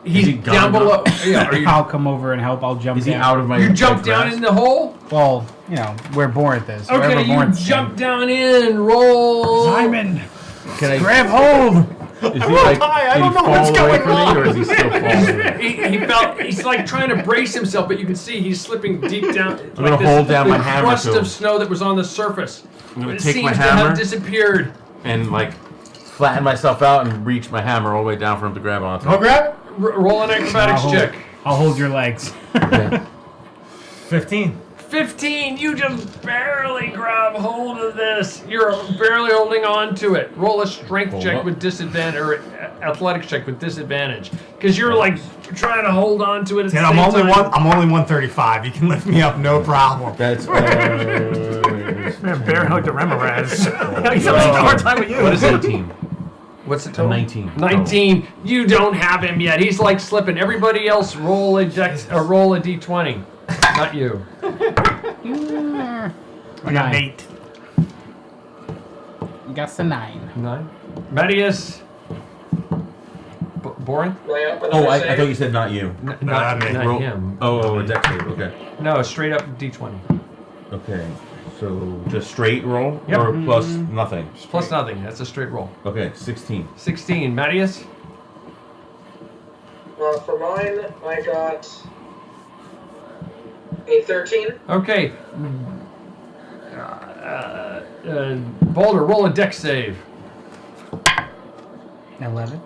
[SPEAKER 13] He's down below. Yeah,
[SPEAKER 15] I'll come over and help. I'll jump
[SPEAKER 10] Is he
[SPEAKER 15] down.
[SPEAKER 10] out of my?
[SPEAKER 13] You jump
[SPEAKER 10] my
[SPEAKER 13] down
[SPEAKER 10] grasp?
[SPEAKER 13] in the hole?
[SPEAKER 15] Well, you know, where Borinth is.
[SPEAKER 13] Okay,
[SPEAKER 15] wherever
[SPEAKER 13] you
[SPEAKER 15] Borinth's
[SPEAKER 13] jump down in, roll.
[SPEAKER 15] Simon!
[SPEAKER 10] Can I
[SPEAKER 15] Grab hold!
[SPEAKER 10] Is he like?
[SPEAKER 14] I
[SPEAKER 10] did
[SPEAKER 14] don't
[SPEAKER 10] he
[SPEAKER 14] know what's
[SPEAKER 10] fall away
[SPEAKER 14] going
[SPEAKER 10] from me,
[SPEAKER 14] on.
[SPEAKER 10] or is he still falling?
[SPEAKER 13] He felt. He's like trying to brace himself, but you can see he's slipping deep down.
[SPEAKER 10] I'm gonna hold down my hammer
[SPEAKER 13] crust
[SPEAKER 10] to him.
[SPEAKER 13] of snow that was on the surface.
[SPEAKER 10] I'm gonna
[SPEAKER 13] It
[SPEAKER 10] take
[SPEAKER 13] seems
[SPEAKER 10] my
[SPEAKER 13] to have
[SPEAKER 10] hammer
[SPEAKER 13] disappeared.
[SPEAKER 10] and like flatten myself out and reach my hammer all the way down for him to grab onto.
[SPEAKER 11] I'll grab.
[SPEAKER 13] Roll an acrobatics check.
[SPEAKER 15] I'll hold your legs.
[SPEAKER 10] Okay.
[SPEAKER 9] 15.
[SPEAKER 13] 15. You just barely grab hold of this. You're barely holding on to it. Roll a strength check with disadvantage, or athletics check with disadvantage, because you're like trying to hold on to it. At the
[SPEAKER 14] I'm
[SPEAKER 13] same
[SPEAKER 14] only
[SPEAKER 13] time.
[SPEAKER 14] I'm only 135. You can lift me up, no problem.
[SPEAKER 10] That's
[SPEAKER 9] Man, bear like the Remoraz. He's having a hard time with you.
[SPEAKER 10] What is 18?
[SPEAKER 13] What's the total?
[SPEAKER 10] 19.
[SPEAKER 13] 19. You don't have him yet. He's like slipping. Everybody else roll a roll a d20. Not you.
[SPEAKER 9] I got 8.
[SPEAKER 15] You got the 9.
[SPEAKER 13] 9. Medius. Boren?
[SPEAKER 10] Oh, I thought you said not you.
[SPEAKER 13] Not him.
[SPEAKER 10] Oh, a dex save. Okay.
[SPEAKER 13] No, straight up d20.
[SPEAKER 10] Okay. So just straight roll
[SPEAKER 13] Yep.
[SPEAKER 10] or plus nothing?
[SPEAKER 13] Plus nothing. That's a straight roll.
[SPEAKER 10] Okay, 16.
[SPEAKER 13] 16. Medius?
[SPEAKER 12] For mine, I got a 13.
[SPEAKER 13] Okay. Boulder, roll a dex save.
[SPEAKER 15] 11.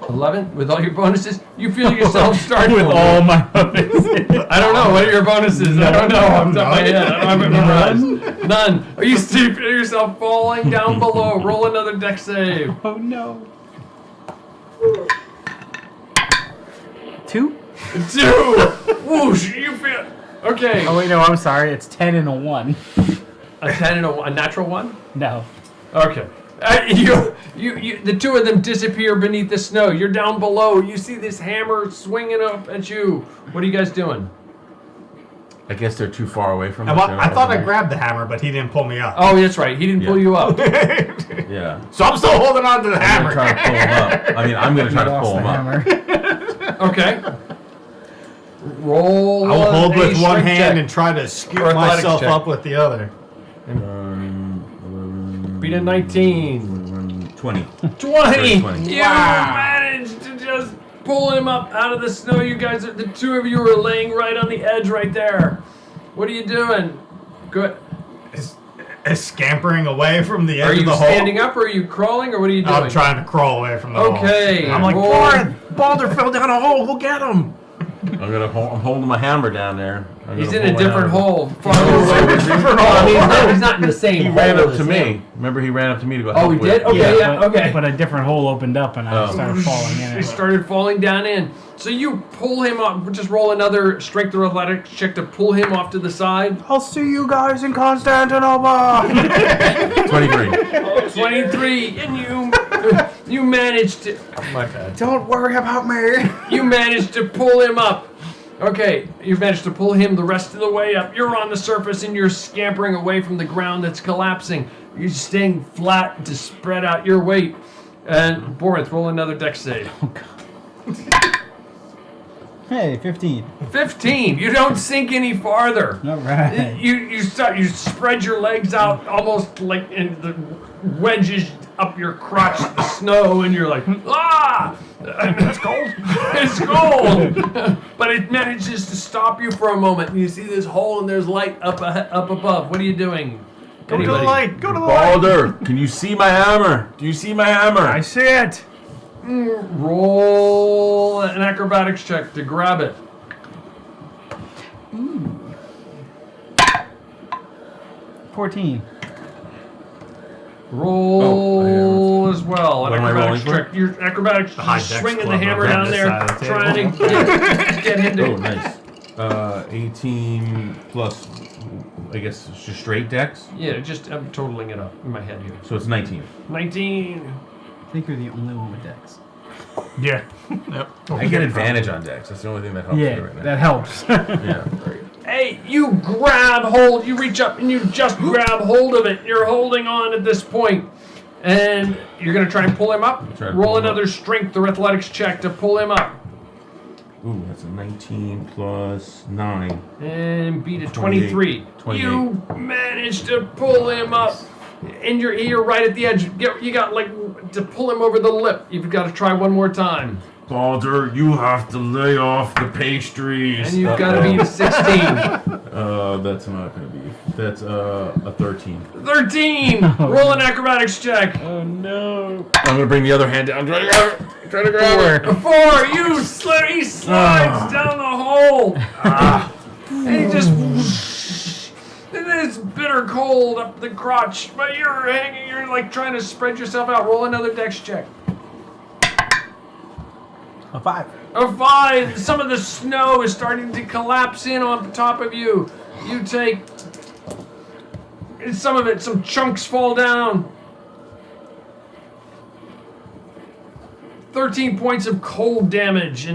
[SPEAKER 13] 11 with all your bonuses. You feel yourself starting
[SPEAKER 15] With all my bonuses.
[SPEAKER 13] I don't know. What are your bonuses? I don't know. Off the top of my head. I don't have it memorized. None. Are you feel yourself falling down below? Roll another dex save.
[SPEAKER 15] Oh no. 2?
[SPEAKER 13] 2. Whoosh. You feel. Okay.
[SPEAKER 15] Oh wait, no, I'm sorry. It's 10 and a 1.
[SPEAKER 13] A 10 and a natural 1?
[SPEAKER 15] No.
[SPEAKER 13] Okay. The two of them disappear beneath the snow. You're down below. You see this hammer swinging up at you. What are you guys doing?
[SPEAKER 10] I guess they're too far away from us.
[SPEAKER 14] I thought I grabbed the hammer, but he didn't pull me up.
[SPEAKER 13] Oh, that's right. He didn't pull you up.
[SPEAKER 10] Yeah.
[SPEAKER 14] So I'm still holding on to the hammer.
[SPEAKER 10] I'm gonna try to pull him up. I mean, I'm gonna try to pull him up.
[SPEAKER 13] Okay. Roll.
[SPEAKER 14] I'll hold with one
[SPEAKER 13] strength
[SPEAKER 14] hand
[SPEAKER 13] check.
[SPEAKER 14] and try to scoop
[SPEAKER 13] Or athletics
[SPEAKER 14] myself
[SPEAKER 13] check.
[SPEAKER 14] up with the other.
[SPEAKER 13] Beat a 19.
[SPEAKER 10] 20.
[SPEAKER 13] 20.
[SPEAKER 10] 20.
[SPEAKER 13] You managed to just pull him up out of the snow. You guys, the two of you are laying right on the edge right there. What are you doing? Good.
[SPEAKER 14] Is scampering away from the edge
[SPEAKER 13] Are you
[SPEAKER 14] of the hole.
[SPEAKER 13] standing up or are you crawling or what are you doing?
[SPEAKER 14] I'm trying to crawl away from the hole.
[SPEAKER 13] Okay.
[SPEAKER 9] I'm like,
[SPEAKER 13] roll-
[SPEAKER 9] Warren, Balder fell down a hole. Go get him.
[SPEAKER 10] I'm holding my hammer down there.
[SPEAKER 13] He's in a different hole. Farther away. He's not in the same
[SPEAKER 10] He
[SPEAKER 13] hole.
[SPEAKER 10] ran up
[SPEAKER 13] as
[SPEAKER 10] to me.
[SPEAKER 13] him.
[SPEAKER 10] Remember, he ran up to me to go
[SPEAKER 13] Oh,
[SPEAKER 10] help
[SPEAKER 13] he
[SPEAKER 10] with.
[SPEAKER 13] did? Okay, yeah, okay.
[SPEAKER 15] But a different hole opened up and I started falling in
[SPEAKER 13] He
[SPEAKER 15] it.
[SPEAKER 13] started falling down in. So you pull him up. Just roll another strength or athletics check to pull him off to the side.
[SPEAKER 11] I'll see you guys in Constantinople.
[SPEAKER 10] 23.
[SPEAKER 13] 23, and you managed to. My bad.
[SPEAKER 11] Don't worry about me.
[SPEAKER 13] You managed to pull him up. Okay, you've managed to pull him the rest of the way up. You're on the surface and you're scampering away from the ground that's collapsing. You're staying flat to spread out your weight. And Borinth, roll another dex save.
[SPEAKER 15] Oh god. Hey, 15.
[SPEAKER 13] 15. You don't sink any farther.
[SPEAKER 15] All right.
[SPEAKER 13] You spread your legs out almost like in the wedges up your crotch, the snow, and you're like, ah! It's cold. It's cold. But it manages to stop you for a moment. And you see this hole and there's light up above. What are you doing?
[SPEAKER 9] Go to the light. Go to the light.
[SPEAKER 10] Balder, can you see my hammer? Do you see my hammer?
[SPEAKER 9] I see it.
[SPEAKER 13] Roll an acrobatics check to grab it.
[SPEAKER 15] 14.
[SPEAKER 13] Roll as well. An
[SPEAKER 10] What am I
[SPEAKER 13] acrobatics
[SPEAKER 10] rolling for?
[SPEAKER 13] check. Your acrobatics,
[SPEAKER 14] high
[SPEAKER 13] just
[SPEAKER 14] dex
[SPEAKER 13] swinging the
[SPEAKER 14] club
[SPEAKER 13] hammer
[SPEAKER 14] over
[SPEAKER 13] down
[SPEAKER 14] this
[SPEAKER 13] there,
[SPEAKER 14] side of the
[SPEAKER 13] trying to
[SPEAKER 14] table.
[SPEAKER 13] get him to.
[SPEAKER 10] Oh, nice. 18 plus, I guess, it's just straight dex.
[SPEAKER 13] Yeah, I'm totaling it up in my head here.
[SPEAKER 10] So it's 19.
[SPEAKER 13] 19.
[SPEAKER 15] I think you're the only one with decks.
[SPEAKER 9] Yeah.
[SPEAKER 14] Yep.
[SPEAKER 10] I get advantage on dex. That's the only thing that helps me right now.
[SPEAKER 15] that helps.
[SPEAKER 10] Yeah.
[SPEAKER 13] Hey, you grab hold. You reach up and you just grab hold of it. You're holding on at this point. And you're going to try and pull him up.
[SPEAKER 10] Try to
[SPEAKER 13] Roll
[SPEAKER 10] pull him
[SPEAKER 13] another strength or athletics check to pull him up.
[SPEAKER 10] Ooh, that's a 19 plus 9.
[SPEAKER 13] And beat a 23.
[SPEAKER 10] 28.
[SPEAKER 13] You managed to pull him up. And you're right at the edge. You got like to pull him over the lip. You've got to try one more time.
[SPEAKER 10] Balder, you have to lay off the pastries.
[SPEAKER 13] And you've got to beat a 16.
[SPEAKER 10] That's not going to be. That's a 13.
[SPEAKER 13] 13! Roll an acrobatics check.
[SPEAKER 10] Oh no. I'm gonna bring the other hand down. Try to grab it.
[SPEAKER 13] A 4! He slides down the hole! And he just... It is bitter cold up the crotch, but you're like trying to spread yourself out. Roll another dex check.
[SPEAKER 16] A 5.
[SPEAKER 13] A 5! Some of the snow is starting to collapse in on top of you. You take... Some of it, some chunks fall down. 13 points of cold damage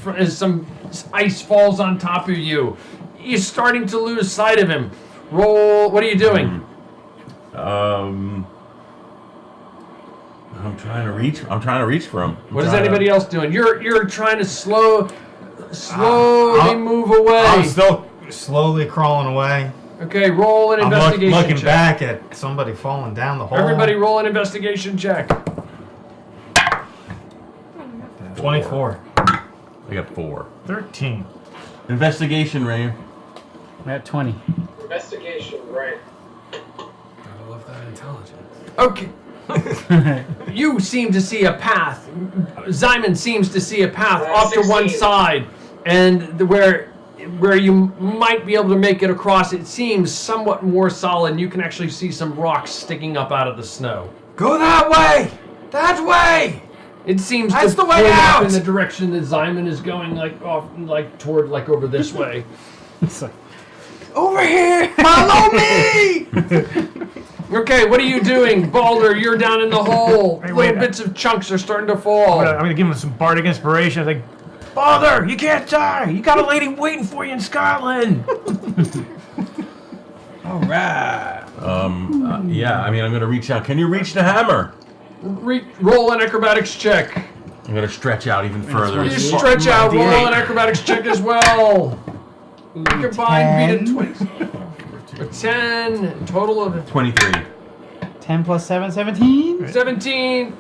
[SPEAKER 13] as some ice falls on top of you. You're starting to lose sight of him. Roll. What are you doing?
[SPEAKER 10] I'm trying to reach for him.
[SPEAKER 13] What is anybody else doing? You're trying to slowly move away.
[SPEAKER 14] I'm still slowly crawling away.
[SPEAKER 13] Okay, roll an investigation check.
[SPEAKER 14] I'm looking back at somebody falling down the hole.
[SPEAKER 13] Everybody roll an investigation check.
[SPEAKER 14] 24.
[SPEAKER 10] I got 4.
[SPEAKER 9] 13.
[SPEAKER 10] Investigation, Ray.
[SPEAKER 15] I'm at 20.
[SPEAKER 12] Investigation, right.
[SPEAKER 8] I love that intelligence.
[SPEAKER 13] Okay. You seem to see a path. Simon seems to see a path off to one side, and where you might be able to make it across, it seems somewhat more solid, and you can actually see some rocks sticking up out of the snow.
[SPEAKER 7] Go that way! That way!
[SPEAKER 13] It seems
[SPEAKER 7] That's
[SPEAKER 13] to
[SPEAKER 7] the way
[SPEAKER 13] pull up
[SPEAKER 7] out!
[SPEAKER 13] in the direction that Simon is going, like off, like toward, like over this way.
[SPEAKER 15] It's like,
[SPEAKER 7] over here! Follow me!
[SPEAKER 13] Okay, what are you doing, Balder? You're down in the hole.
[SPEAKER 9] Hey,
[SPEAKER 13] Little
[SPEAKER 9] wait,
[SPEAKER 13] bits of chunks are starting to fall.
[SPEAKER 9] I'm gonna give him some bardic inspiration. I was like, Balder, you can't die. You got a lady waiting for you in Scotland.
[SPEAKER 16] All right.
[SPEAKER 10] Yeah. I mean, I'm gonna reach out. Can you reach the hammer?
[SPEAKER 13] Roll an acrobatics check.
[SPEAKER 10] I'm gonna stretch out even further.
[SPEAKER 13] You stretch out. Roll an acrobatics check as well. Combined, beat a 20. A 10. Total of
[SPEAKER 10] 23.
[SPEAKER 15] 10 plus 7, 17?
[SPEAKER 13] 17.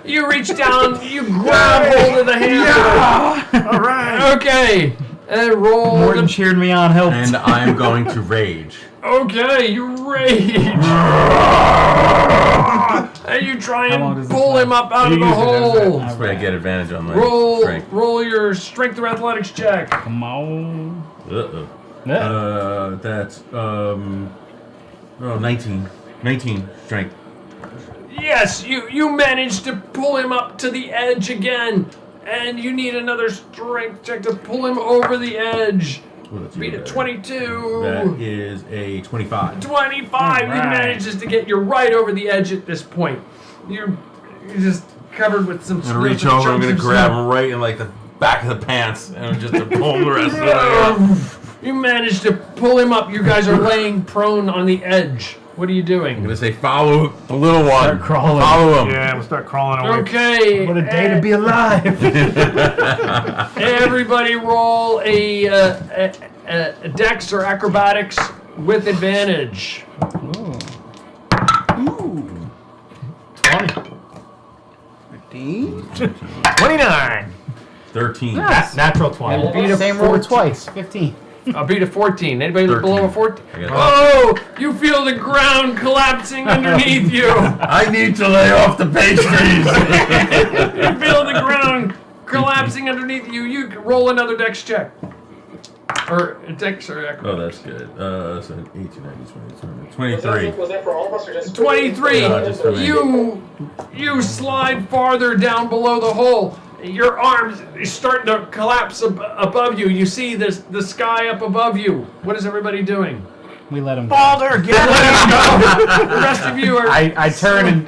[SPEAKER 13] You reach down. You grab hold of the hammer.
[SPEAKER 15] Yeah!
[SPEAKER 9] All right.
[SPEAKER 13] Okay. And roll.
[SPEAKER 15] Morton cheered me on, helped.
[SPEAKER 10] And I'm going to rage.
[SPEAKER 13] Okay, you rage. And you try and pull him up out of the hole.
[SPEAKER 10] That's where I get advantage on my strength.
[SPEAKER 13] Roll your strength or athletics check.
[SPEAKER 15] Come on.
[SPEAKER 10] That's 19. 19 strength.
[SPEAKER 13] Yes, you managed to pull him up to the edge again, and you need another strength check to pull him over the edge. Beat a 22.
[SPEAKER 10] That is a 25.
[SPEAKER 13] 25.
[SPEAKER 10] Right.
[SPEAKER 13] He manages to get you right over the edge at this point. You're just covered with some.
[SPEAKER 10] I'm gonna reach over. I'm gonna grab him right in like the back of the pants, and just to pull him the rest of the way up.
[SPEAKER 13] You managed to pull him up. You guys are laying prone on the edge. What are you doing?
[SPEAKER 10] I'm gonna say follow the little one.
[SPEAKER 9] Start crawling.
[SPEAKER 10] Follow him.
[SPEAKER 9] Yeah, we'll start crawling away.
[SPEAKER 13] Okay.
[SPEAKER 9] What a day to be alive.
[SPEAKER 13] Everybody roll a dex or acrobatics with advantage.
[SPEAKER 16] Ooh.
[SPEAKER 9] 20.
[SPEAKER 16] 15.
[SPEAKER 9] 29.
[SPEAKER 10] 13.
[SPEAKER 14] Natural 20.
[SPEAKER 15] Beat a
[SPEAKER 16] Same roll
[SPEAKER 15] 14.
[SPEAKER 16] twice. 15.
[SPEAKER 13] I'll beat a 14. Anybody
[SPEAKER 10] 13.
[SPEAKER 13] below a 14?
[SPEAKER 10] I got
[SPEAKER 13] Oh! You feel the ground collapsing underneath you.
[SPEAKER 10] I need to lay off the pastries.
[SPEAKER 13] You feel the ground collapsing underneath you. You can roll another dex check. Or a dex or acrobatics.
[SPEAKER 10] Oh, that's good. So 18, 19, 20, 23.
[SPEAKER 12] Was that for all of us or just
[SPEAKER 13] 23.
[SPEAKER 10] No, just for me.
[SPEAKER 13] You slide farther down below the hole. Your arms are starting to collapse above you. You see the sky up above you. What is everybody doing?
[SPEAKER 15] We let him go.
[SPEAKER 9] Balder, get
[SPEAKER 13] Let him go. The rest of you are.
[SPEAKER 11] I turn and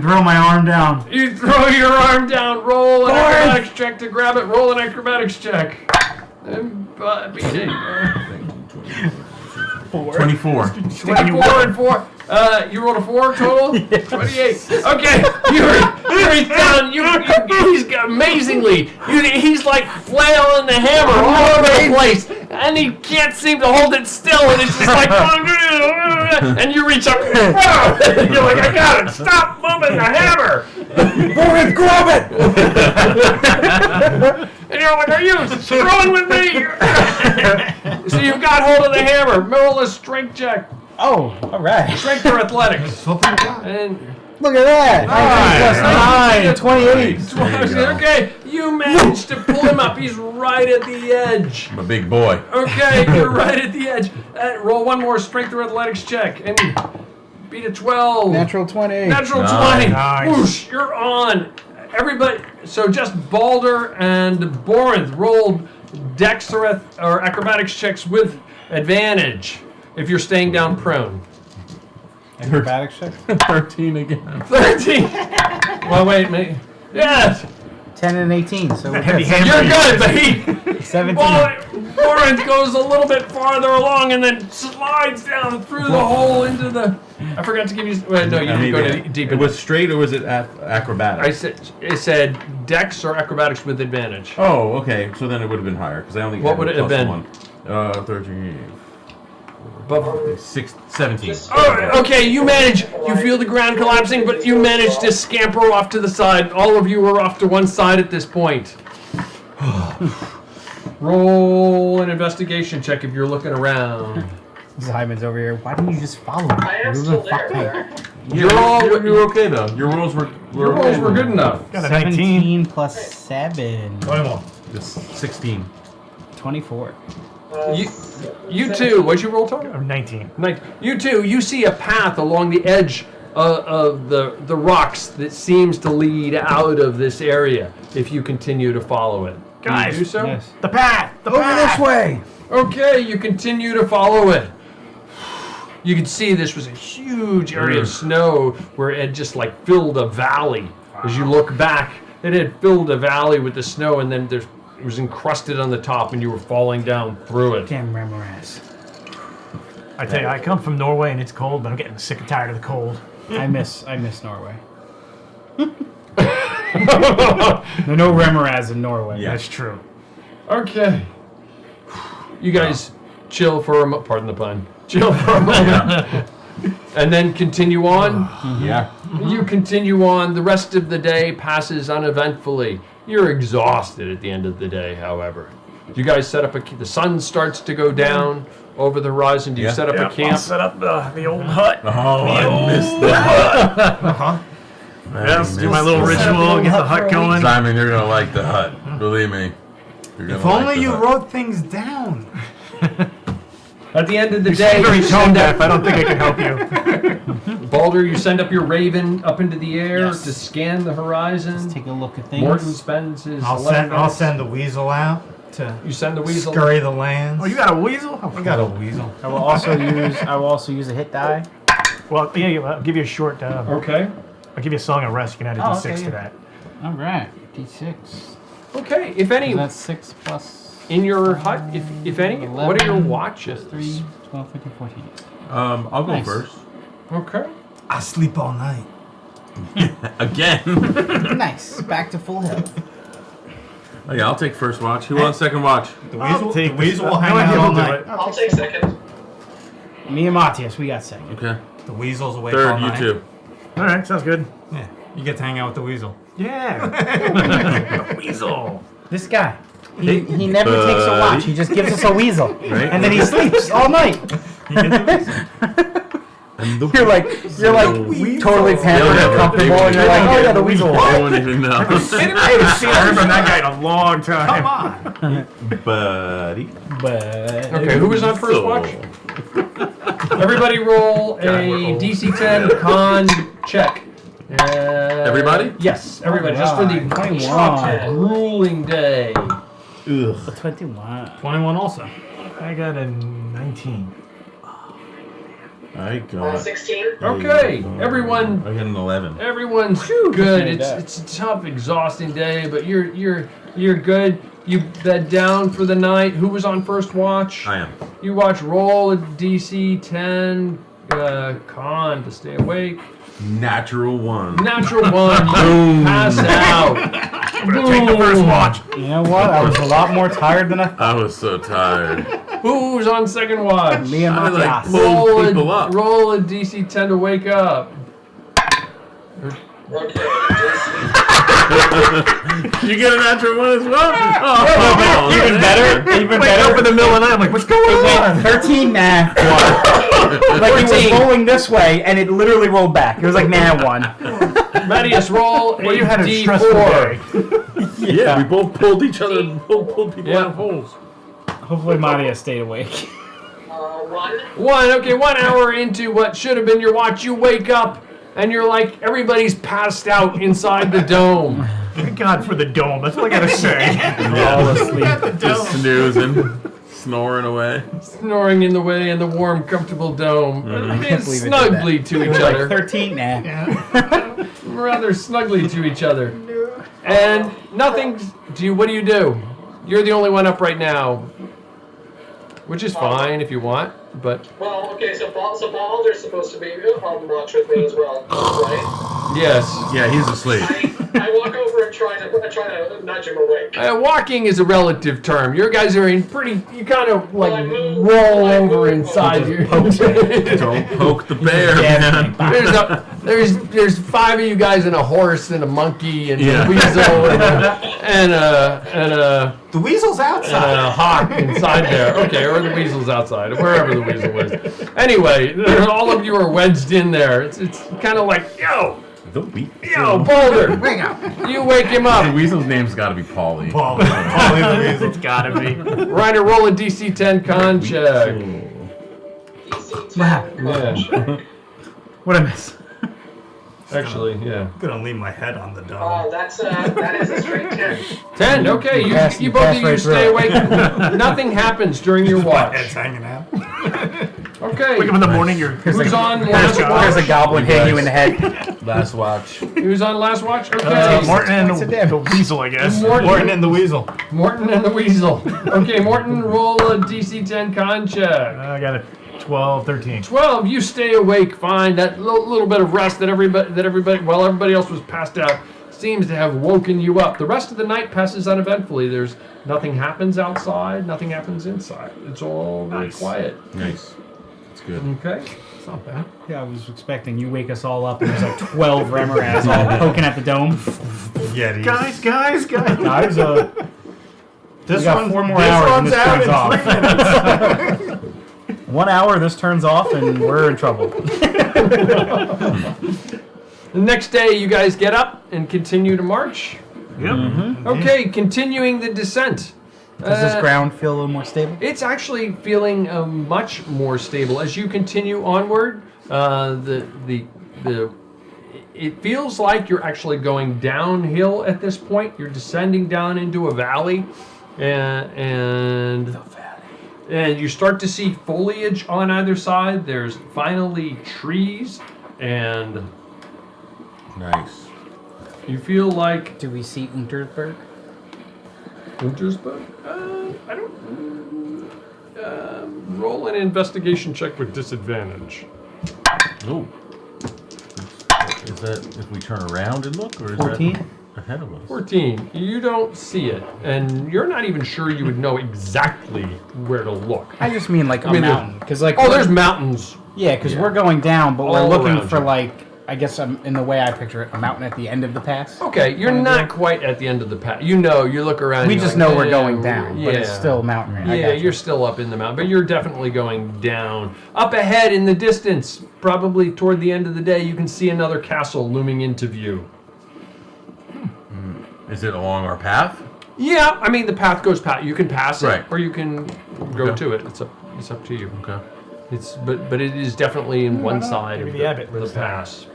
[SPEAKER 11] throw my arm down.
[SPEAKER 13] You throw your arm down. Roll an acrobatics check to grab it. Roll an acrobatics check. Beat it.
[SPEAKER 10] 24.
[SPEAKER 13] 24 and 4. You rolled a 4 total? Yeah. 28. Okay, you reach down. He's amazingly, he's like flailing the hammer all over the place, and he can't seem to hold it still, and it's just like, and you reach up, and you're like, I got it. Stop moving the hammer.
[SPEAKER 7] Boris, grab it!
[SPEAKER 13] And you're like, are you screwing with me? So you've got hold of the hammer. Roll a strength check.
[SPEAKER 15] Oh, all right.
[SPEAKER 13] Strength or athletics? And
[SPEAKER 11] Look at that. 9 plus 28.
[SPEAKER 13] okay, you managed to pull him up. He's right at the edge.
[SPEAKER 10] I'm a big boy.
[SPEAKER 13] Okay, you're right at the edge. Roll one more strength or athletics check and beat a 12.
[SPEAKER 15] Natural 20.
[SPEAKER 13] Natural 20. Whoosh, you're on. Everybody, so just Balder and Borinth rolled dex or acrobatics checks with advantage if you're staying down prone.
[SPEAKER 15] Acrobatics check?
[SPEAKER 10] 13 again.
[SPEAKER 13] 13! Well, wait, mate. Yes!
[SPEAKER 15] 10 and 18. So we're
[SPEAKER 13] You're
[SPEAKER 15] good.
[SPEAKER 13] good, but he...
[SPEAKER 15] 17.
[SPEAKER 13] Borinth goes a little bit farther along and then slides down through the hole into the... I forgot to give you... Wait, no, you didn't go deep.
[SPEAKER 10] It was straight or was it acrobatics?
[SPEAKER 13] It said dex or acrobatics with advantage.
[SPEAKER 10] Oh, okay. So then it would have been higher because I only
[SPEAKER 13] What would it have been?
[SPEAKER 10] 1. 13. 17.
[SPEAKER 13] Oh, okay, you feel the ground collapsing, but you manage to scamper off to the side. All of you are off to one side at this point. Roll an investigation check if you're looking around.
[SPEAKER 15] Hyman's over here. Why didn't you just follow me?
[SPEAKER 12] I am still there.
[SPEAKER 10] You're okay though. Your rolls were
[SPEAKER 13] good enough.
[SPEAKER 9] Got a
[SPEAKER 15] 17 plus 7.
[SPEAKER 10] 21. Just 16.
[SPEAKER 15] 24.
[SPEAKER 13] You two, what'd you roll, Tom?
[SPEAKER 9] 19.
[SPEAKER 13] You two, you see a path along the edge of the rocks that seems to lead out of this area if you continue to follow it. Can you do so?
[SPEAKER 15] Yes.
[SPEAKER 9] The path!
[SPEAKER 11] Over this way.
[SPEAKER 13] Okay, you continue to follow it. You can see this was a huge area of snow where it had just like filled a valley. As you look back, it had filled a valley with the snow, and then it was encrusted on the top, and you were falling down through it.
[SPEAKER 15] Damn Ramirez.
[SPEAKER 9] I tell you, I come from Norway and it's cold, but I'm getting sick and tired of the cold.
[SPEAKER 15] I miss Norway. No Ramirez in Norway.
[SPEAKER 9] Yeah. That's true.
[SPEAKER 13] Okay. You guys chill for a moment. Pardon the pun. Chill for a moment. And then continue on.
[SPEAKER 10] Yeah.
[SPEAKER 13] You continue on. The rest of the day passes uneventfully. You're exhausted at the end of the day, however. You guys set up the sun starts to go down over the horizon. Do you set up a camp?
[SPEAKER 9] I'll set up the old hut.
[SPEAKER 10] Oh, I missed the hut.
[SPEAKER 9] Uh-huh. Yes, do my little ritual, get the hut going.
[SPEAKER 10] Simon, you're going to like the hut. Believe me.
[SPEAKER 14] If only you wrote things down.
[SPEAKER 13] At the end of the
[SPEAKER 9] You're
[SPEAKER 13] day,
[SPEAKER 9] very
[SPEAKER 13] you
[SPEAKER 9] tone
[SPEAKER 13] send
[SPEAKER 9] deaf.
[SPEAKER 13] up,
[SPEAKER 9] I don't think I can help you.
[SPEAKER 13] Balder, you send up your raven up into the air to scan the horizon.
[SPEAKER 15] Let's take a look at things.
[SPEAKER 13] Morton spends his
[SPEAKER 14] I'll send the weasel out to
[SPEAKER 13] You send the weasel.
[SPEAKER 14] scurry the lands.
[SPEAKER 9] Oh, you got a weasel?
[SPEAKER 14] I got a weasel.
[SPEAKER 15] I will also use a hit die.
[SPEAKER 9] Well, yeah, I'll give you a short.
[SPEAKER 13] Okay.
[SPEAKER 9] I'll give you a song of rest. You can add a D6 to that.
[SPEAKER 15] All right, D6.
[SPEAKER 13] Okay, if any.
[SPEAKER 15] So that's 6 plus.
[SPEAKER 13] In your hut, if any,
[SPEAKER 15] 11,
[SPEAKER 13] what are your watches?
[SPEAKER 15] 3, 12, 15, 14.
[SPEAKER 10] I'll go
[SPEAKER 15] Nice.
[SPEAKER 10] first.
[SPEAKER 13] Okay.
[SPEAKER 14] I sleep all night.
[SPEAKER 10] Again.
[SPEAKER 15] Nice. Back to full health.
[SPEAKER 10] Oh, yeah, I'll take first watch. Who wants second watch?
[SPEAKER 14] The
[SPEAKER 9] I'll take
[SPEAKER 14] the weasel
[SPEAKER 9] this.
[SPEAKER 14] will hang
[SPEAKER 9] No,
[SPEAKER 14] out all
[SPEAKER 9] he'll do
[SPEAKER 14] night.
[SPEAKER 9] it.
[SPEAKER 12] I'll take second.
[SPEAKER 15] Me and Matthias, we got second.
[SPEAKER 10] Okay.
[SPEAKER 14] The weasel's awake all
[SPEAKER 10] Third, you
[SPEAKER 14] night.
[SPEAKER 10] two.
[SPEAKER 9] All right, sounds good.
[SPEAKER 14] Yeah, you get to hang out with the weasel.
[SPEAKER 9] Yeah. Weasel.
[SPEAKER 15] This guy. He never takes a watch. He just gives us a weasel.
[SPEAKER 10] Right?
[SPEAKER 15] And then he sleeps all night. You're like totally pampered and comfortable, and you're like, oh yeah, the weasel.
[SPEAKER 10] I don't even know.
[SPEAKER 9] I haven't heard from that guy in a long time.
[SPEAKER 14] Come on.
[SPEAKER 10] Buddy.
[SPEAKER 15] But
[SPEAKER 13] Okay, who was on first watch? Everybody roll a DC 10 con check.
[SPEAKER 10] Everybody?
[SPEAKER 13] Yes, everybody. Just for the
[SPEAKER 15] 21.
[SPEAKER 13] grueling day.
[SPEAKER 10] Ugh.
[SPEAKER 15] 21.
[SPEAKER 9] 21 also. I got a 19.
[SPEAKER 10] I got
[SPEAKER 12] 16.
[SPEAKER 13] Okay, everyone.
[SPEAKER 10] I got an 11.
[SPEAKER 13] Everyone's good. It's a tough, exhausting day, but you're good. You bed down for the night. Who was on first watch?
[SPEAKER 10] I am.
[SPEAKER 13] You watch roll a DC 10 con to stay awake.
[SPEAKER 10] Natural 1.
[SPEAKER 13] Natural 1. You pass out.
[SPEAKER 9] I'm gonna take the first watch.
[SPEAKER 15] You know what? I was a lot more tired than I thought.
[SPEAKER 10] I was so tired.
[SPEAKER 13] Who's on second watch?
[SPEAKER 15] Me and
[SPEAKER 10] I like
[SPEAKER 15] Matthias.
[SPEAKER 10] pulled people up.
[SPEAKER 13] Roll a DC 10 to wake up.
[SPEAKER 12] Okay, DC
[SPEAKER 10] You get a natural one as well? Oh,
[SPEAKER 11] Even better. Even
[SPEAKER 9] Wake
[SPEAKER 11] better.
[SPEAKER 9] up in the middle of the night. I'm like, what's going on?
[SPEAKER 11] 13, nah, 1. Like it was rolling this way, and it literally rolled back. It was like, nah, 1.
[SPEAKER 13] Matthias, roll a
[SPEAKER 9] Well, you had a stressful
[SPEAKER 13] D4.
[SPEAKER 9] day.
[SPEAKER 10] Yeah, we both pulled each other and pulled people out of holes.
[SPEAKER 11] Hopefully, Maria stayed awake.
[SPEAKER 12] 1.
[SPEAKER 13] 1. Okay, 1 hour into what should have been your watch, you wake up and you're like, everybody's passed out inside the dome.
[SPEAKER 9] Thank God for the dome. That's all I gotta say.
[SPEAKER 11] All asleep.
[SPEAKER 10] Just snoozing, snoring away.
[SPEAKER 13] Snoring in the way in the warm, comfortable dome.
[SPEAKER 10] Mhm.
[SPEAKER 13] Being snugly to each
[SPEAKER 11] Like
[SPEAKER 13] other.
[SPEAKER 11] 13, nah.
[SPEAKER 13] Rather snugly to each other. And nothing. What do you do? You're the only one up right now. Which is fine if you want, but...
[SPEAKER 12] Well, okay, so Balder's supposed to be on watch with me as well, right?
[SPEAKER 13] Yes.
[SPEAKER 10] Yeah, he's asleep.
[SPEAKER 12] I walk over and try to nudge him awake.
[SPEAKER 13] Walking is a relative term. Your guys are in pretty... You kind of, like, roll over inside you.
[SPEAKER 10] Don't poke the bear, man.
[SPEAKER 13] There's 5 of you guys and a horse and a monkey and
[SPEAKER 10] Yeah.
[SPEAKER 13] a weasel and a
[SPEAKER 16] The weasel's outside.
[SPEAKER 13] and a hawk inside there. Okay, or the weasel's outside, wherever the weasel is. Anyway, all of you are wedged in there. It's kind of like, yo, Boulder, you wake him
[SPEAKER 10] The
[SPEAKER 13] up.
[SPEAKER 10] weasel's name's got to be Paulie.
[SPEAKER 9] Paulie the weasel. It's gotta be.
[SPEAKER 13] Ryder, roll a DC 10 con check. Yeah.
[SPEAKER 11] What I miss?
[SPEAKER 13] Actually, yeah.
[SPEAKER 14] I'm gonna lean my head on the dome.
[SPEAKER 12] Oh, that is a straight 10.
[SPEAKER 13] 10, okay. You both of you stay awake. Nothing happens during your
[SPEAKER 14] My
[SPEAKER 13] watch.
[SPEAKER 14] head's hanging out.
[SPEAKER 13] Okay.
[SPEAKER 9] Wake up in the morning, you're...
[SPEAKER 13] Who's on last
[SPEAKER 11] There's
[SPEAKER 13] watch?
[SPEAKER 11] a goblin hitting you in the head.
[SPEAKER 10] Last watch.
[SPEAKER 13] Who's on last watch? Okay.
[SPEAKER 9] Morton and the weasel, I guess.
[SPEAKER 14] Morton and the weasel.
[SPEAKER 13] Morton and the weasel. Okay, Morton, roll a DC 10 con check.
[SPEAKER 9] I got a 12, 13.
[SPEAKER 13] 12, you stay awake fine. That little bit of rest that everybody, while everybody else was passed out, seems to have woken you up. The rest of the night passes uneventfully. There's nothing happens outside, nothing happens inside. It's all very quiet.
[SPEAKER 10] Nice. That's good.
[SPEAKER 13] Okay, it's not bad.
[SPEAKER 11] Yeah, I was expecting you wake us all up and there's like 12 Remoras all poking at the dome.
[SPEAKER 14] Yetis.
[SPEAKER 9] Guys.
[SPEAKER 11] Guys,
[SPEAKER 14] This
[SPEAKER 11] we got
[SPEAKER 14] one-
[SPEAKER 11] 4 more
[SPEAKER 14] this
[SPEAKER 11] hours and
[SPEAKER 14] one's
[SPEAKER 11] this
[SPEAKER 14] out
[SPEAKER 11] turns
[SPEAKER 14] in
[SPEAKER 11] off.
[SPEAKER 14] 3 minutes.
[SPEAKER 11] 1 hour, this turns off, and we're in trouble.
[SPEAKER 13] The next day, you guys get up and continue to march.
[SPEAKER 9] Yep.
[SPEAKER 13] Okay, continuing the descent.
[SPEAKER 11] Does this ground feel a little more stable?
[SPEAKER 13] It's actually feeling much more stable as you continue onward. It feels like you're actually going downhill at this point. You're descending down into a valley, and you start to see foliage on either side. There's finally trees, and
[SPEAKER 10] Nice.
[SPEAKER 13] you feel like
[SPEAKER 11] Do we see Untersberg?
[SPEAKER 13] Untersberg? I don't. Roll an investigation check with disadvantage.
[SPEAKER 10] Ooh. Is that if we turn around and look, or is
[SPEAKER 11] 14?
[SPEAKER 10] that ahead of us?
[SPEAKER 13] 14. You don't see it, and you're not even sure you would know exactly where to look.
[SPEAKER 11] I just mean like a
[SPEAKER 13] mean,
[SPEAKER 11] mountain. Cause like
[SPEAKER 13] Oh, there's mountains.
[SPEAKER 11] Yeah, because we're going down, but we're
[SPEAKER 13] All
[SPEAKER 11] looking
[SPEAKER 13] around
[SPEAKER 11] for
[SPEAKER 13] you.
[SPEAKER 11] like, I guess in the way I picture it, a mountain at the end of the pass.
[SPEAKER 13] Okay, you're
[SPEAKER 11] Kinda
[SPEAKER 13] not
[SPEAKER 11] deal.
[SPEAKER 13] quite at the end of the path. You know, you look around.
[SPEAKER 11] We
[SPEAKER 13] you're
[SPEAKER 11] just
[SPEAKER 13] like,
[SPEAKER 11] know we're
[SPEAKER 13] "Eh,
[SPEAKER 11] going down, but it's still mountain range. I
[SPEAKER 13] Yeah,
[SPEAKER 11] gotcha.
[SPEAKER 13] you're still up in the mountain, but you're definitely going down. Up ahead in the distance, probably toward the end of the day, you can see another castle looming into view.
[SPEAKER 10] Is it along our path?
[SPEAKER 13] Yeah, I mean the path goes past. You can pass it,
[SPEAKER 10] Right.
[SPEAKER 13] or you can go
[SPEAKER 10] Okay.
[SPEAKER 13] to it. It's up to you.
[SPEAKER 10] Okay.
[SPEAKER 13] But it is definitely in one side
[SPEAKER 9] Maybe
[SPEAKER 13] of
[SPEAKER 9] the abbot
[SPEAKER 13] the
[SPEAKER 9] lives there.
[SPEAKER 13] pass.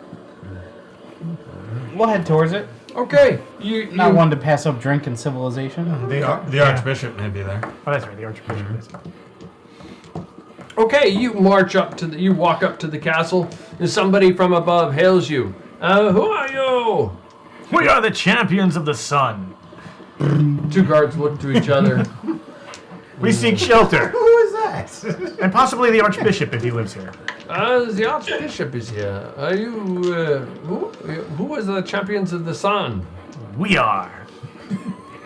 [SPEAKER 11] We'll head towards it.
[SPEAKER 13] Okay, you
[SPEAKER 11] Not one to pass up drink and civilization.
[SPEAKER 14] The archbishop may be there.
[SPEAKER 9] Oh, that's right. The archbishop is.
[SPEAKER 13] Okay, you march up to you walk up to the castle, and somebody from above hails you. Who are you?
[SPEAKER 9] We are the champions of the sun.
[SPEAKER 13] 2 guards look to each other.
[SPEAKER 9] We seek shelter.
[SPEAKER 16] Who is that?
[SPEAKER 9] And possibly the archbishop if he lives here.
[SPEAKER 13] The archbishop is here. Are you who is the champions of the sun?
[SPEAKER 9] We are.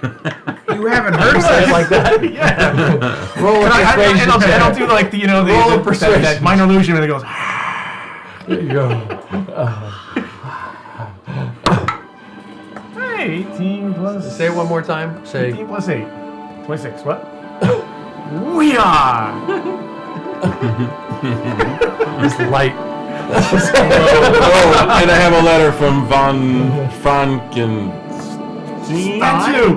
[SPEAKER 11] You haven't heard stuff like that.
[SPEAKER 9] Yeah.
[SPEAKER 13] Roll a
[SPEAKER 9] And
[SPEAKER 13] persuasion
[SPEAKER 9] I'll
[SPEAKER 13] check.
[SPEAKER 9] do like the
[SPEAKER 13] Roll a persuasion.
[SPEAKER 9] that minor illusion where it goes.
[SPEAKER 13] There you go.
[SPEAKER 9] Hey, plus...
[SPEAKER 13] Say it one more time. Say
[SPEAKER 9] 15 plus 8. 26, what? We are!
[SPEAKER 13] It's light.
[SPEAKER 10] Oh, and I have a letter from Von Franken.
[SPEAKER 9] That's you!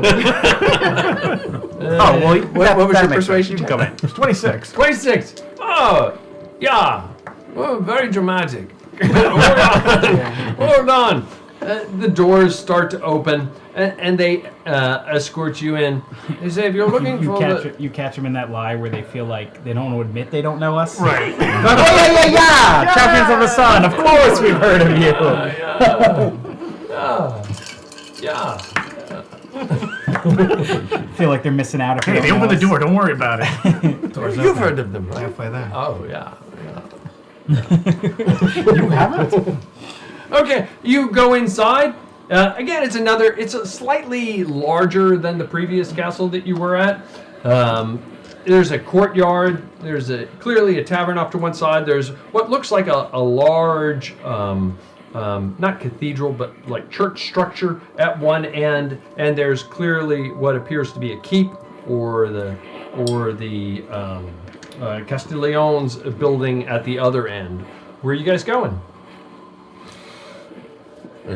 [SPEAKER 13] Oh, well, what was your persuasion?
[SPEAKER 9] Come in. It's 26.
[SPEAKER 13] 26. Oh, yeah. Oh, very dramatic. Hold on. The doors start to open, and they escort you in. They say, if you're looking for
[SPEAKER 15] you catch them in that lie where they feel like they don't want to admit they don't know us.
[SPEAKER 9] Right.
[SPEAKER 15] Yeah! Champions of the Sun. Of course, we've heard of you.
[SPEAKER 13] Yeah.
[SPEAKER 15] Feel like they're missing out. If
[SPEAKER 9] Hey, they opened the door. Don't worry about it.
[SPEAKER 13] You've heard of them, right?
[SPEAKER 14] Halfway there.
[SPEAKER 13] Oh, yeah.
[SPEAKER 15] You haven't?
[SPEAKER 13] Okay, you go inside. Again, it's a slightly larger than the previous castle that you were at. There's a courtyard. There's clearly a tavern off to one side. There's what looks like a large, not cathedral, but like church structure at one end. And there's clearly what appears to be a keep or the Castiglione's building at the other end. Where are you guys going?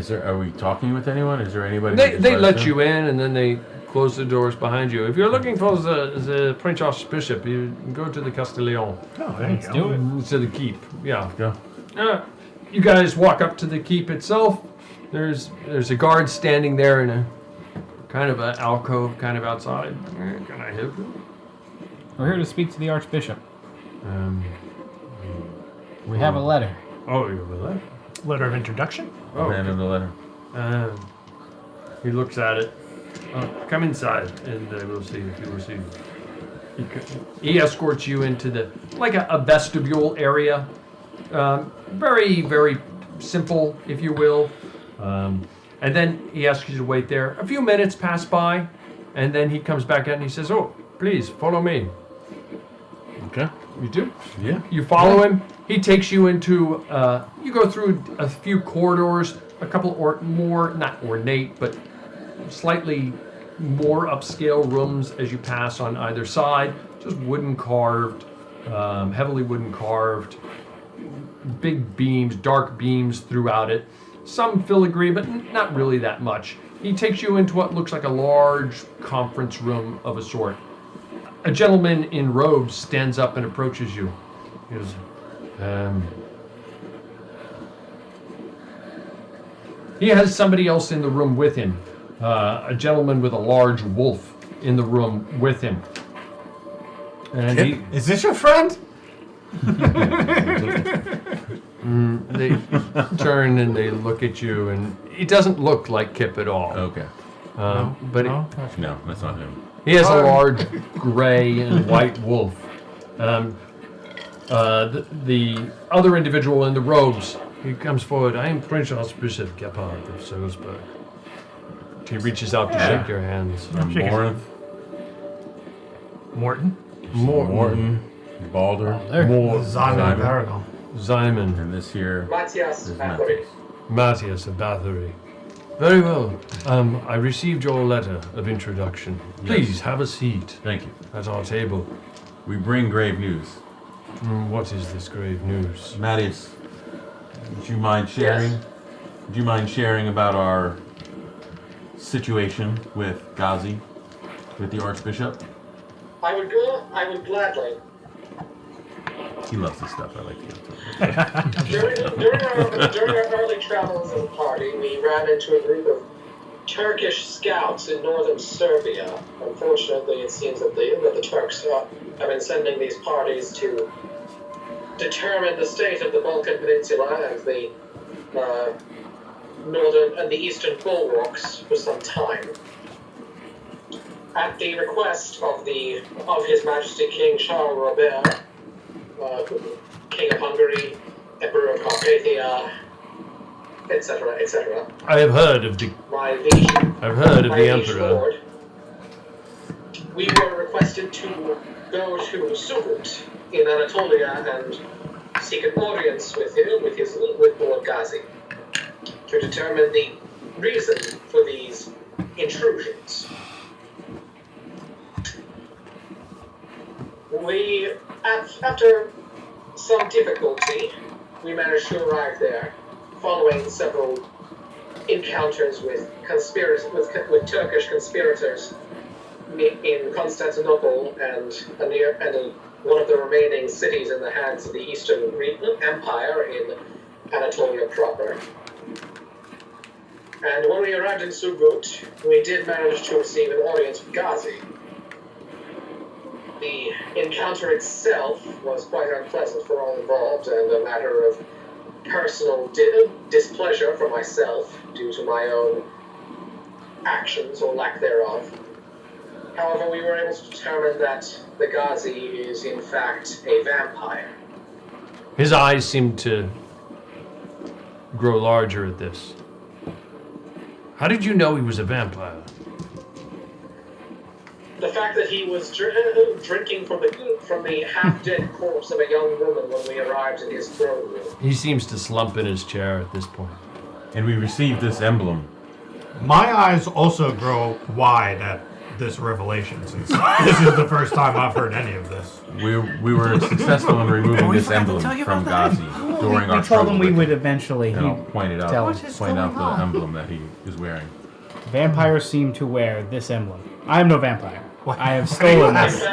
[SPEAKER 10] Are we talking with anyone? Is there anybody?
[SPEAKER 13] They let you in, and then they close the doors behind you. If you're looking for the French archbishop, you go to the Castiglione.
[SPEAKER 9] Oh, there you go.
[SPEAKER 13] To the keep. Yeah.
[SPEAKER 10] Go.
[SPEAKER 13] You guys walk up to the keep itself. There's a guard standing there in a kind of an alcove, kind of outside. Can I help you?
[SPEAKER 15] We're here to speak to the archbishop. We have a letter.
[SPEAKER 13] Oh, you have a letter?
[SPEAKER 9] Letter of introduction?
[SPEAKER 10] I'll hand him the letter.
[SPEAKER 13] He looks at it. Come inside, and we'll see if you receive. He escorts you into a vestibule area. Very, very simple, if you will. And then he asks you to wait there. A few minutes pass by, and then he comes back out and he says, "Oh, please follow me."
[SPEAKER 10] Okay.
[SPEAKER 13] You do?
[SPEAKER 10] Yeah.
[SPEAKER 13] You follow him. He takes you into, you go through a few corridors, a couple more, not ornate, but slightly more upscale rooms as you pass on either side. Just wooden carved, heavily wooden carved, big beams, dark beams throughout it. Some filigree, but not really that much. He takes you into what looks like a large conference room of a sort. A gentleman in robes stands up and approaches you. He goes, he has somebody else in the room with him. A gentleman with a large wolf in the room with him. And
[SPEAKER 14] Is this your friend?
[SPEAKER 13] They turn and they look at you, and he doesn't look like Kip at all.
[SPEAKER 10] Okay.
[SPEAKER 13] But
[SPEAKER 10] No, that's not him.
[SPEAKER 13] he has a large gray and white wolf. The other individual in the robes, he comes forward. I am Prince Archbishop Gepard of Salzburg. He reaches out to shake your hands.
[SPEAKER 10] Morton.
[SPEAKER 13] Morton.
[SPEAKER 10] Balder.
[SPEAKER 14] Simon Paragon.
[SPEAKER 13] Simon.
[SPEAKER 10] And this here
[SPEAKER 12] Matthias
[SPEAKER 10] is
[SPEAKER 12] Bathory.
[SPEAKER 13] Matthias of Bathory. Very well. I received your letter of introduction. Please have a seat.
[SPEAKER 10] Thank you.
[SPEAKER 13] At our table.
[SPEAKER 10] We bring grave news.
[SPEAKER 13] What is this grave news?
[SPEAKER 10] Matthias, would you mind sharing?
[SPEAKER 12] Yes.
[SPEAKER 10] Would you mind sharing about our situation with Ghazi, with the Archbishop?
[SPEAKER 12] I would gladly.
[SPEAKER 10] He loves this stuff. I like to get to
[SPEAKER 12] During our early travels as a party, we ran into a group of Turkish scouts in northern Serbia. Unfortunately, it seems that the Turks have been sending these parties to determine the state of the Balkan Peninsula and the northern and the eastern bulwarks for some time. At the request of His Majesty King Charles Robert, King of Hungary, Emperor of Carpathia, etc., etc.
[SPEAKER 13] I have heard of the.
[SPEAKER 12] My liege.
[SPEAKER 13] I've heard of
[SPEAKER 12] my
[SPEAKER 13] the
[SPEAKER 12] liege
[SPEAKER 13] Emperor.
[SPEAKER 12] Lord. We were requested to go to Sugut in Anatolia and seek an audience with him, with Lord Ghazi, to determine the reason for these intrusions. After some difficulty, we managed to arrive there, following several encounters with Turkish conspirators in Constantinople and one of the remaining cities in the hands of the Eastern Empire in Anatolia proper. And when we arrived in Sugut, we did manage to receive an audience with Ghazi. The encounter itself was quite unpleasant for all involved and a matter of personal displeasure for myself due to my own actions or lack thereof. However, we were able to determine that the Ghazi is in fact a vampire.
[SPEAKER 13] His eyes seem to grow larger at this. How did you know he was a vampire?
[SPEAKER 12] The fact that he was drinking from the half-dead corpse of a young woman when we arrived in his throne room.
[SPEAKER 13] He seems to slump in his chair at this point.
[SPEAKER 10] And we received this emblem.
[SPEAKER 14] My eyes also grow wide at this revelation, since this is the first time I've heard any of this.
[SPEAKER 10] We were successful in removing this emblem from Ghazi during our
[SPEAKER 15] We told him we
[SPEAKER 10] with
[SPEAKER 15] would
[SPEAKER 10] him.
[SPEAKER 15] eventually.
[SPEAKER 10] And I'll point out the emblem that he is wearing.
[SPEAKER 15] Vampires seem to wear this emblem. I am no vampire. I have stolen this.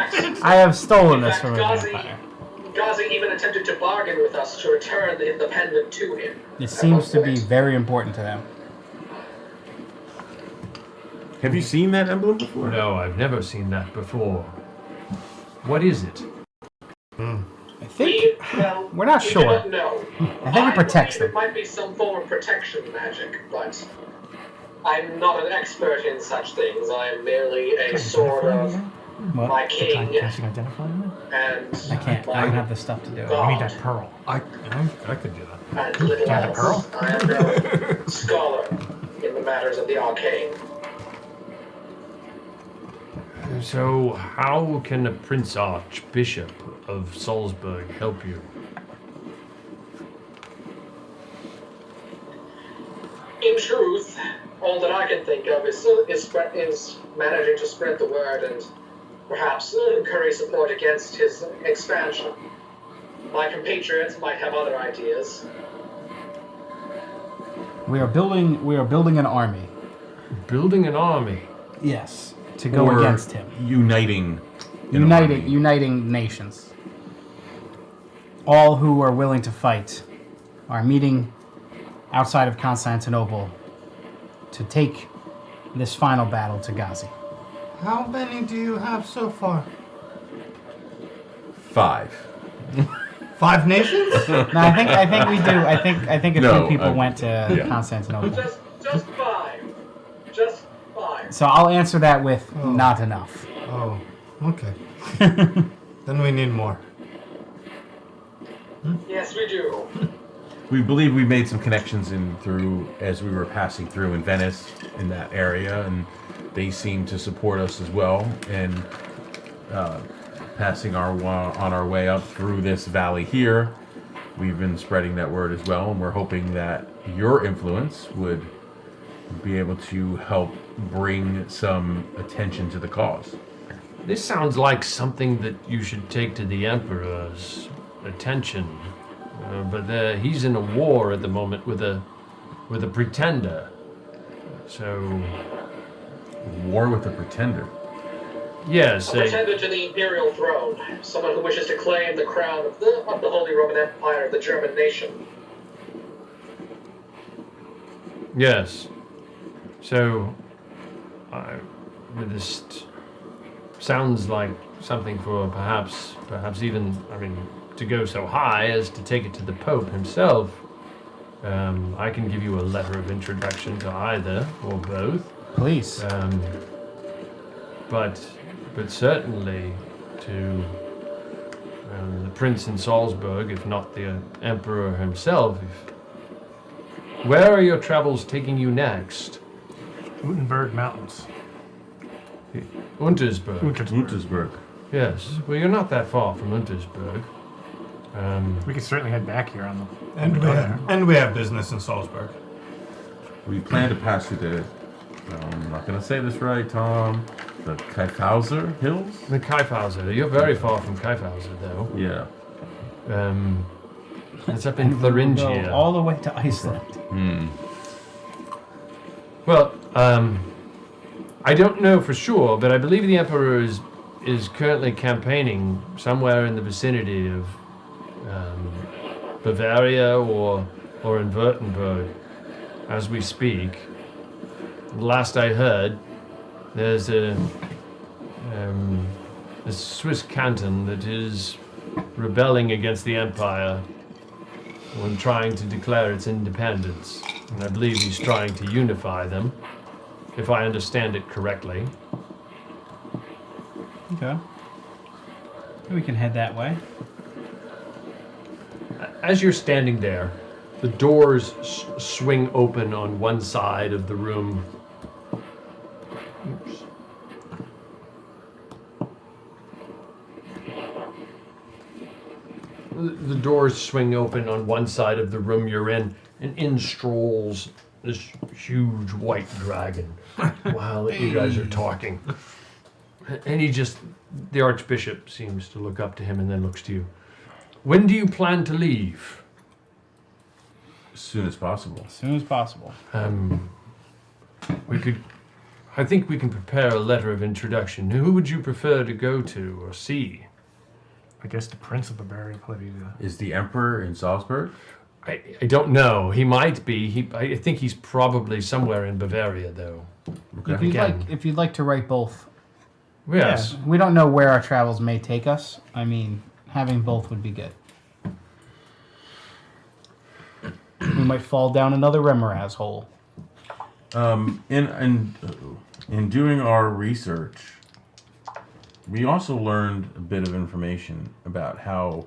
[SPEAKER 15] I have stolen this from a vampire.
[SPEAKER 12] Ghazi even attempted to bargain with us to return the pendant to him.
[SPEAKER 15] It seems to be very important to them.
[SPEAKER 10] Have you seen that emblem before?
[SPEAKER 13] No, I've never seen that before. What is it?
[SPEAKER 15] I think we're not
[SPEAKER 12] we
[SPEAKER 15] sure.
[SPEAKER 12] do not know.
[SPEAKER 15] I think it protects
[SPEAKER 12] believe
[SPEAKER 15] them.
[SPEAKER 12] It might be some form of protection magic, but I'm not an expert in such things. I'm merely a sort of my king and
[SPEAKER 15] I can't. I don't have the stuff to do it.
[SPEAKER 12] God.
[SPEAKER 9] I need that pearl. I could do that.
[SPEAKER 12] And little
[SPEAKER 9] Got the
[SPEAKER 12] else.
[SPEAKER 9] pearl?
[SPEAKER 12] I am no scholar in the matters of the arcane.
[SPEAKER 13] So, how can the Prince Archbishop of Salzburg help you?
[SPEAKER 12] In truth, all that I can think of is managing to spread the word and perhaps curry support against his expansion. My compatriots might have other ideas.
[SPEAKER 15] We are building an army.
[SPEAKER 13] Building an army?
[SPEAKER 15] Yes. To go against him.
[SPEAKER 10] Uniting
[SPEAKER 15] nations. All who are willing to fight are meeting outside of Constantinople to take this final battle to Ghazi.
[SPEAKER 14] How many do you have so far?
[SPEAKER 10] 5.
[SPEAKER 14] 5 nations?
[SPEAKER 15] No, I think we do. I think a few people went to Constantinople.
[SPEAKER 12] Just 5. Just 5.
[SPEAKER 15] So I'll answer that with not enough.
[SPEAKER 14] Oh, okay. Then we need more.
[SPEAKER 12] Yes, we do.
[SPEAKER 10] We believe we made some connections as we were passing through in Venice in that area, and they seem to support us as well. And passing on our way up through this valley here, we've been spreading that word as well, and we're hoping that your influence would be able to help bring some attention to the cause.
[SPEAKER 13] This sounds like something that you should take to the Emperor's attention. But he's in a war at the moment with a pretender. So,
[SPEAKER 10] war with a pretender.
[SPEAKER 13] Yes,
[SPEAKER 12] A pretender to the imperial throne, someone who wishes to claim the crown of the Holy Roman Empire of the German nation.
[SPEAKER 13] Yes. So, this sounds like something for perhaps even, to go so high as to take it to the Pope himself. I can give you a letter of introduction to either or both.
[SPEAKER 15] Please.
[SPEAKER 13] But certainly to the Prince in Salzburg, if not the Emperor himself. Where are your travels taking you next?
[SPEAKER 9] Utenberg Mountains.
[SPEAKER 13] Untersberg.
[SPEAKER 10] Untersberg.
[SPEAKER 13] Yes. Well, you're not that far from Untersberg.
[SPEAKER 9] We could certainly head back here on
[SPEAKER 14] And we have business in Salzburg.
[SPEAKER 10] We plan to pass through I'm not gonna say this right, Tom. The Kyfhauser Hills?
[SPEAKER 13] The Kyfhauser. You're very far from Kyfhauser, though.
[SPEAKER 10] Yeah.
[SPEAKER 13] It's up in Thuringia.
[SPEAKER 15] All the way to Iceland.
[SPEAKER 13] Well, I don't know for sure, but I believe the Emperor is currently campaigning somewhere in the vicinity of Bavaria or in Württemberg as we speak. Last I heard, there's a Swiss canton that is rebelling against the Empire when trying to declare its independence. And I believe he's trying to unify them, if I understand it correctly.
[SPEAKER 15] Okay. We can head that way.
[SPEAKER 13] As you're standing there, the doors swing open on one side of the room. Oops. The doors swing open on one side of the room you're in, and in strolls this huge white dragon while you guys are talking. And the archbishop seems to look up to him and then looks to you. When do you plan to leave?
[SPEAKER 10] As soon as possible.
[SPEAKER 15] As soon as possible.
[SPEAKER 13] I think we can prepare a letter of introduction. Who would you prefer to go to or see?
[SPEAKER 9] I guess the Prince of Bavaria probably.
[SPEAKER 10] Is the Emperor in Salzburg?
[SPEAKER 13] I don't know. He might be. I think he's probably somewhere in Bavaria, though.
[SPEAKER 10] Okay.
[SPEAKER 15] If you'd like to write both.
[SPEAKER 13] Yes.
[SPEAKER 15] Yeah, we don't know where our travels may take us. I mean, having both would be good. We might fall down another Remoraz hole.
[SPEAKER 10] In doing our research, we also learned a bit of information about how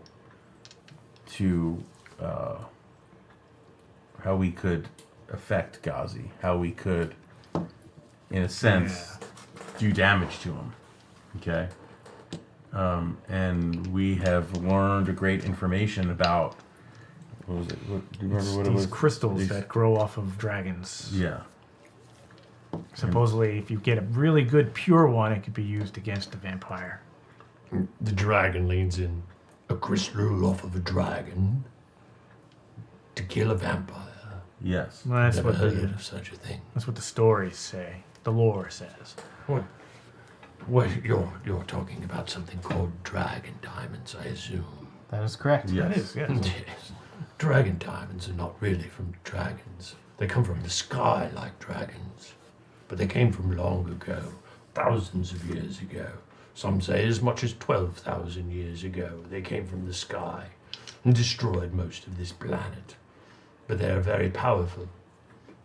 [SPEAKER 10] we could affect Ghazi, how we could, in a sense, do damage to him. Okay? And we have learned a great information about, what was it? Do you remember what it was?
[SPEAKER 9] These crystals that grow off of dragons.
[SPEAKER 10] Yeah.
[SPEAKER 9] Supposedly, if you get a really good pure one, it could be used against the vampire.
[SPEAKER 13] The dragon leans in. A crystal off of a dragon to kill a vampire.
[SPEAKER 10] Yes.
[SPEAKER 9] Well, that's
[SPEAKER 13] Never
[SPEAKER 9] what
[SPEAKER 13] heard of such a thing.
[SPEAKER 9] That's what the stories say. The lore says.
[SPEAKER 13] What you're talking about something called dragon diamonds, I assume.
[SPEAKER 15] That is correct.
[SPEAKER 10] Yes.
[SPEAKER 9] That is, yes.
[SPEAKER 13] Yes. Dragon diamonds are not really from dragons. They come from the sky like dragons. But they came from long ago, thousands of years ago. Some say as much as 12,000 years ago. They came from the sky and destroyed most of this planet. But they are very powerful.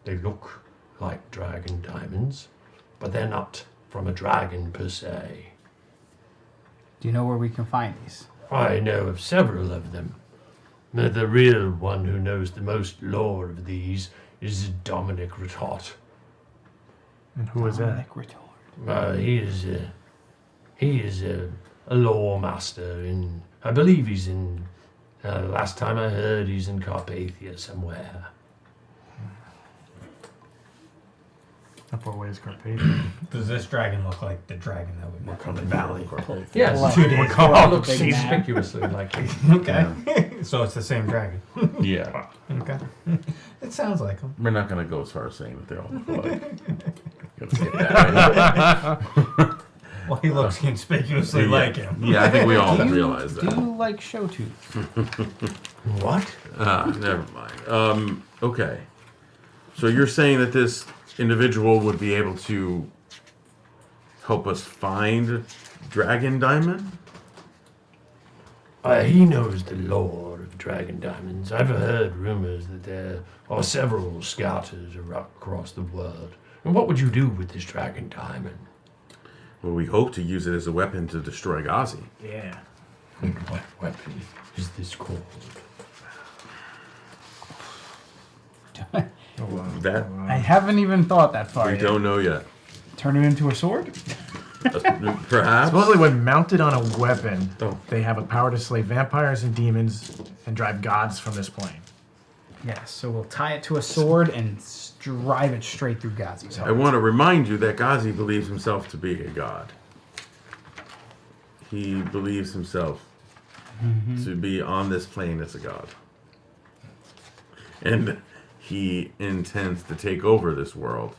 [SPEAKER 13] They look like dragon diamonds, but they're not from a dragon per se.
[SPEAKER 15] Do you know where we can find these?
[SPEAKER 13] I know of several of them. But the real one who knows the most lore of these is Dominic Ratot.
[SPEAKER 9] And who is that?
[SPEAKER 13] He is a lore master in, I believe he's in, last time I heard he's in Carpathia somewhere.
[SPEAKER 9] How far away is Carpathian?
[SPEAKER 14] Does this dragon look like the dragon that we met from the valley?
[SPEAKER 13] Yes,
[SPEAKER 14] 2 days
[SPEAKER 13] it looks conspicuously like him.
[SPEAKER 14] Okay. So it's the same dragon.
[SPEAKER 10] Yeah.
[SPEAKER 14] Okay. It sounds like him.
[SPEAKER 10] We're not going to go as far as saying that they all look alike. Gotta skip that, right?
[SPEAKER 14] Well, he looks conspicuously like him.
[SPEAKER 10] Yeah, I think we all realize that.
[SPEAKER 15] Do you like Showtooth?
[SPEAKER 13] What?
[SPEAKER 10] Never mind. Okay. So you're saying that this individual would be able to help us find Dragon Diamond?
[SPEAKER 13] He knows the lore of Dragon Diamonds. I've heard rumors that there are several scouters across the world. And what would you do with this Dragon Diamond?
[SPEAKER 10] Well, we hope to use it as a weapon to destroy Ghazi.
[SPEAKER 9] Yeah.
[SPEAKER 13] What weapon is this called?
[SPEAKER 10] That
[SPEAKER 15] I haven't even thought that far
[SPEAKER 10] we
[SPEAKER 15] yet.
[SPEAKER 10] don't know yet.
[SPEAKER 15] Turn it into a sword?
[SPEAKER 10] Perhaps.
[SPEAKER 9] Supposedly, when mounted on a weapon, they have a power to slay vampires and demons and drive gods from this plane.
[SPEAKER 15] Yes, so we'll tie it to a sword and drive it straight through Ghazi's heart.
[SPEAKER 10] I want to remind you that Ghazi believes himself to be a god. He believes himself to be on this plane as a god. And he intends to take over this world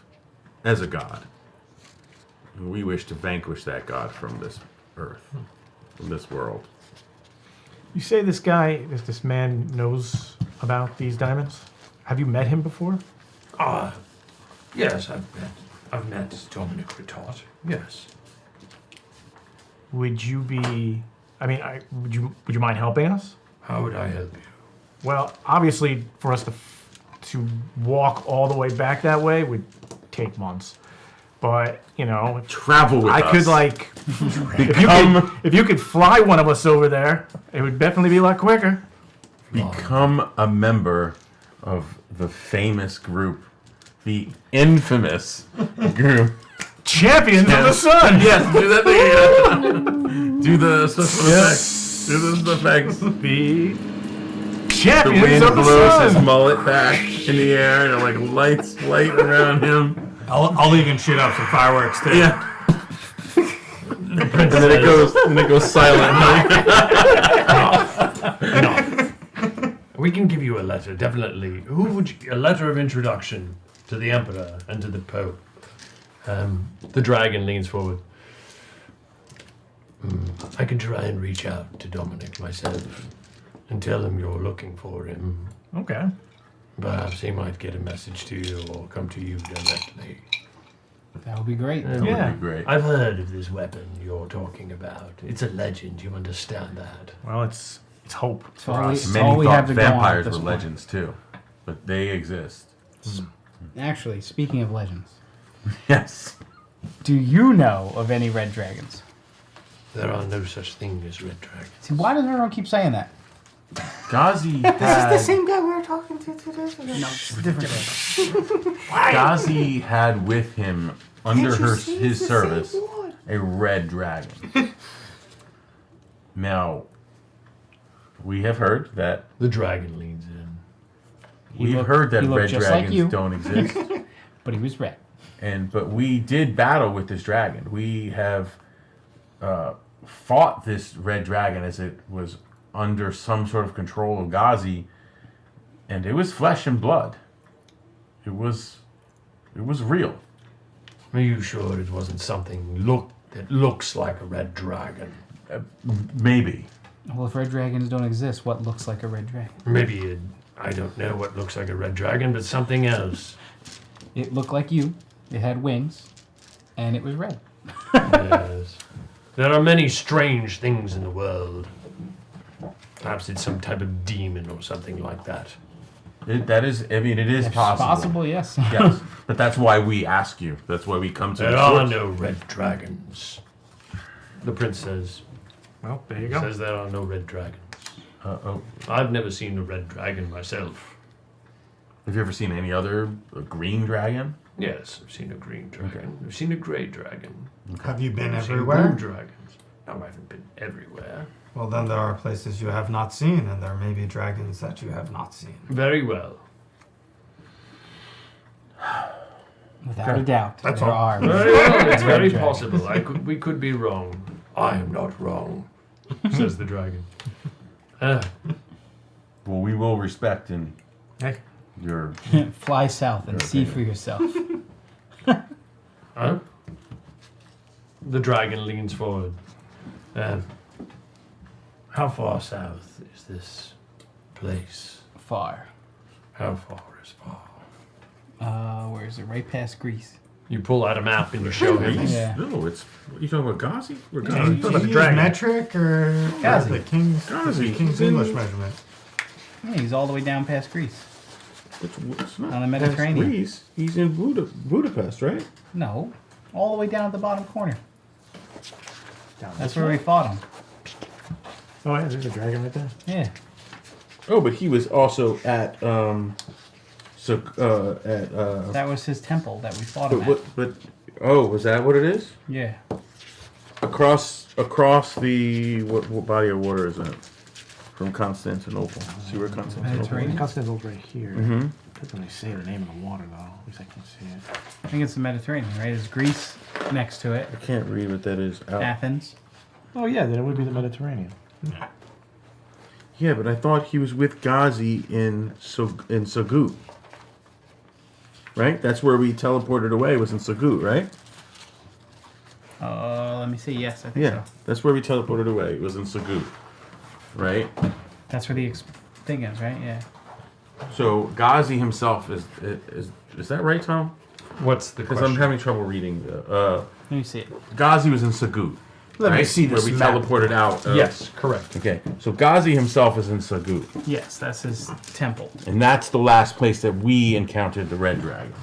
[SPEAKER 10] as a god. We wish to vanquish that god from this earth, from this world.
[SPEAKER 9] You say this guy, this man knows about these diamonds? Have you met him before?
[SPEAKER 13] Yes, I've met Dominic Retort. Yes.
[SPEAKER 9] Would you be? I mean, would you mind helping us?
[SPEAKER 13] How would I help you?
[SPEAKER 9] Well, obviously, for us to walk all the way back that way would take months. But
[SPEAKER 10] travel with us.
[SPEAKER 9] I could if you could fly one of us over there, it would definitely be a lot quicker.
[SPEAKER 10] Become a member of the famous group, the infamous group.
[SPEAKER 9] Champions of the Sun!
[SPEAKER 10] Yes, do that thing. Do the special effects. Do the effects.
[SPEAKER 9] The
[SPEAKER 10] The
[SPEAKER 9] Champions
[SPEAKER 10] wind
[SPEAKER 9] of the
[SPEAKER 10] blows
[SPEAKER 9] Sun!
[SPEAKER 10] his mullet back in the air, and like light around him.
[SPEAKER 14] I'll even shoot up some fireworks too.
[SPEAKER 10] Yeah. And then it goes silent.
[SPEAKER 13] We can give you a letter, definitely. A letter of introduction to the Emperor and to the Pope. The dragon leans forward. I can try and reach out to Dominic myself and tell him you're looking for him.
[SPEAKER 9] Okay.
[SPEAKER 13] Perhaps he might get a message to you or come to you directly.
[SPEAKER 15] That would be great.
[SPEAKER 10] That would be great.
[SPEAKER 13] I've heard of this weapon you're talking about. It's a legend. You understand that?
[SPEAKER 9] Well, it's hope for
[SPEAKER 15] all
[SPEAKER 9] us.
[SPEAKER 10] Many
[SPEAKER 15] we
[SPEAKER 10] thought
[SPEAKER 15] have to go on at
[SPEAKER 10] vampires
[SPEAKER 15] this
[SPEAKER 10] were
[SPEAKER 15] point.
[SPEAKER 10] legends too, but they exist.
[SPEAKER 15] Actually, speaking of legends,
[SPEAKER 10] Yes.
[SPEAKER 15] do you know of any red dragons?
[SPEAKER 13] There are no such thing as red dragons.
[SPEAKER 15] See, why does everyone keep saying that?
[SPEAKER 10] Ghazi
[SPEAKER 16] This is the
[SPEAKER 10] had,
[SPEAKER 16] same guy we were talking to 2 days ago.
[SPEAKER 15] No, it's a different
[SPEAKER 10] Ghazi had with him under
[SPEAKER 16] Can't you see it's
[SPEAKER 10] his
[SPEAKER 16] the
[SPEAKER 10] service
[SPEAKER 16] same one?
[SPEAKER 10] a red dragon. Now, we have heard that
[SPEAKER 13] The dragon leans in.
[SPEAKER 10] we've heard that
[SPEAKER 15] he looked
[SPEAKER 10] red
[SPEAKER 15] just like
[SPEAKER 10] dragons
[SPEAKER 15] you.
[SPEAKER 10] don't exist.
[SPEAKER 15] But he was red.
[SPEAKER 10] But we did battle with this dragon. We have fought this red dragon as it was under some sort of control of Ghazi, and it was flesh and blood. It was real.
[SPEAKER 13] Are you sure it wasn't something that looks like a red dragon?
[SPEAKER 10] Maybe.
[SPEAKER 15] Well, if red dragons don't exist, what looks like a red dragon?
[SPEAKER 13] Maybe I don't know what looks like a red dragon, but something else.
[SPEAKER 15] It looked like you. It had wings, and it was red.
[SPEAKER 13] Yes. There are many strange things in the world. Perhaps it's some type of demon or something like that.
[SPEAKER 10] It is
[SPEAKER 15] It's
[SPEAKER 10] possible.
[SPEAKER 15] possible, yes.
[SPEAKER 10] Yes, but that's why we ask you. That's why we come to
[SPEAKER 13] There
[SPEAKER 10] the
[SPEAKER 13] are
[SPEAKER 10] source.
[SPEAKER 13] no red dragons. The prince says.
[SPEAKER 9] Well, there you
[SPEAKER 13] He
[SPEAKER 9] go.
[SPEAKER 13] says there are no red dragons.
[SPEAKER 10] Uh-oh.
[SPEAKER 13] I've never seen a red dragon myself.
[SPEAKER 10] Have you ever seen any other green dragon?
[SPEAKER 13] Yes, I've seen a green dragon. I've seen a grey dragon.
[SPEAKER 14] Have you been
[SPEAKER 13] I've seen
[SPEAKER 14] everywhere?
[SPEAKER 13] blue dragons. No, I haven't been everywhere.
[SPEAKER 14] Well, then there are places you have not seen, and there may be dragons that you have not seen.
[SPEAKER 13] Very well.
[SPEAKER 15] Without a doubt,
[SPEAKER 14] That's
[SPEAKER 15] there
[SPEAKER 14] all.
[SPEAKER 15] are.
[SPEAKER 13] Very well. It's
[SPEAKER 15] red
[SPEAKER 13] very
[SPEAKER 15] dragons.
[SPEAKER 13] possible. We could be wrong. I am not wrong, says the dragon.
[SPEAKER 10] Well, we will respect and
[SPEAKER 9] Hey.
[SPEAKER 10] your.
[SPEAKER 15] Fly south and see for yourself.
[SPEAKER 13] Huh? The dragon leans forward. How far south is this place?
[SPEAKER 15] Far.
[SPEAKER 13] How far is far?
[SPEAKER 15] Where is it? Right past Greece.
[SPEAKER 13] You pull out a map and you show him.
[SPEAKER 15] Yeah.
[SPEAKER 10] No, it's. What are you talking about, Ghazi? Or
[SPEAKER 14] Do
[SPEAKER 10] Ghazi?
[SPEAKER 14] you use metric or
[SPEAKER 15] Ghazi.
[SPEAKER 14] the king's English measurement?
[SPEAKER 15] Yeah, he's all the way down past Greece.
[SPEAKER 10] It's not
[SPEAKER 15] On the Mediterranean.
[SPEAKER 10] Greece. He's in Budapest, right?
[SPEAKER 15] No, all the way down at the bottom corner. That's where we fought him.
[SPEAKER 9] Oh yeah, there's a dragon right there.
[SPEAKER 15] Yeah.
[SPEAKER 10] Oh, but he was also at
[SPEAKER 15] That was his temple that we fought him
[SPEAKER 10] But oh, was that what it is?
[SPEAKER 15] at. Yeah.
[SPEAKER 10] Across the what body of water is that? from Constantinople. See where Constantinople
[SPEAKER 15] Mediterranean?
[SPEAKER 10] is?
[SPEAKER 9] Constantinople's right here.
[SPEAKER 10] Mm-hmm.
[SPEAKER 9] That's when they say the name of the water, though. At least I can see it.
[SPEAKER 15] I think it's the Mediterranean, right? There's Greece next to it.
[SPEAKER 10] I can't read what that is. Out.
[SPEAKER 15] Athens.
[SPEAKER 9] Oh, yeah, then it would be the Mediterranean.
[SPEAKER 10] Yeah, but I thought he was with Ghazi in Sagut. Right? That's where we teleported away, was in Sagut, right?
[SPEAKER 15] Let me see. Yes, I think so.
[SPEAKER 10] That's where we teleported away. It was in Sagut. Right?
[SPEAKER 15] That's where the thing is, right? Yeah.
[SPEAKER 10] So Ghazi himself is that right, Tom?
[SPEAKER 13] What's the
[SPEAKER 10] Because
[SPEAKER 13] question?
[SPEAKER 10] I'm having trouble reading.
[SPEAKER 15] Let me see it.
[SPEAKER 10] Ghazi was in Sagut.
[SPEAKER 9] Let me
[SPEAKER 10] right?
[SPEAKER 9] see this
[SPEAKER 10] where we
[SPEAKER 9] map.
[SPEAKER 10] teleported out.
[SPEAKER 13] Yes, correct.
[SPEAKER 10] Okay, so Ghazi himself is in Sagut.
[SPEAKER 15] Yes, that's his temple.
[SPEAKER 10] And that's the last place that we encountered the red dragon.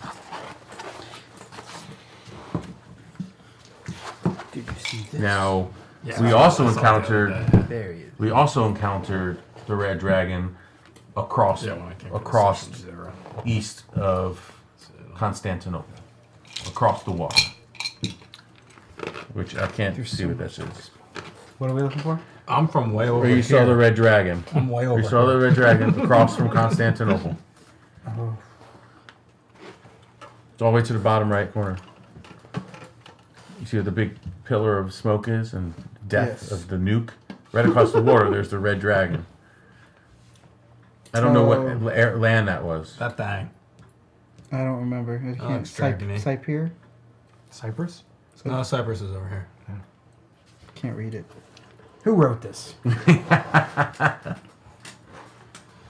[SPEAKER 15] Did you see this?
[SPEAKER 10] Now,
[SPEAKER 15] Yeah.
[SPEAKER 10] we also
[SPEAKER 15] That's all
[SPEAKER 10] encountered
[SPEAKER 15] there he is.
[SPEAKER 10] we also encountered the red dragon across east of Constantinople, across the water, which I can't see what this is.
[SPEAKER 15] What are we looking for?
[SPEAKER 14] I'm from way over
[SPEAKER 10] Where you saw the red dragon.
[SPEAKER 15] I'm way over
[SPEAKER 10] You saw the red dragon across from Constantinople.
[SPEAKER 15] Oh.
[SPEAKER 10] It's all the way to the bottom right corner. You see where the big pillar of smoke is and death of the nuke? Right across the water, there's the red dragon. I don't know what land that was.
[SPEAKER 14] That thing.
[SPEAKER 15] I don't remember. I can't.
[SPEAKER 14] it's dragging me.
[SPEAKER 15] Cypher?
[SPEAKER 9] Cyprus?
[SPEAKER 14] No, Cyprus is over here.
[SPEAKER 15] Can't read it. Who wrote this?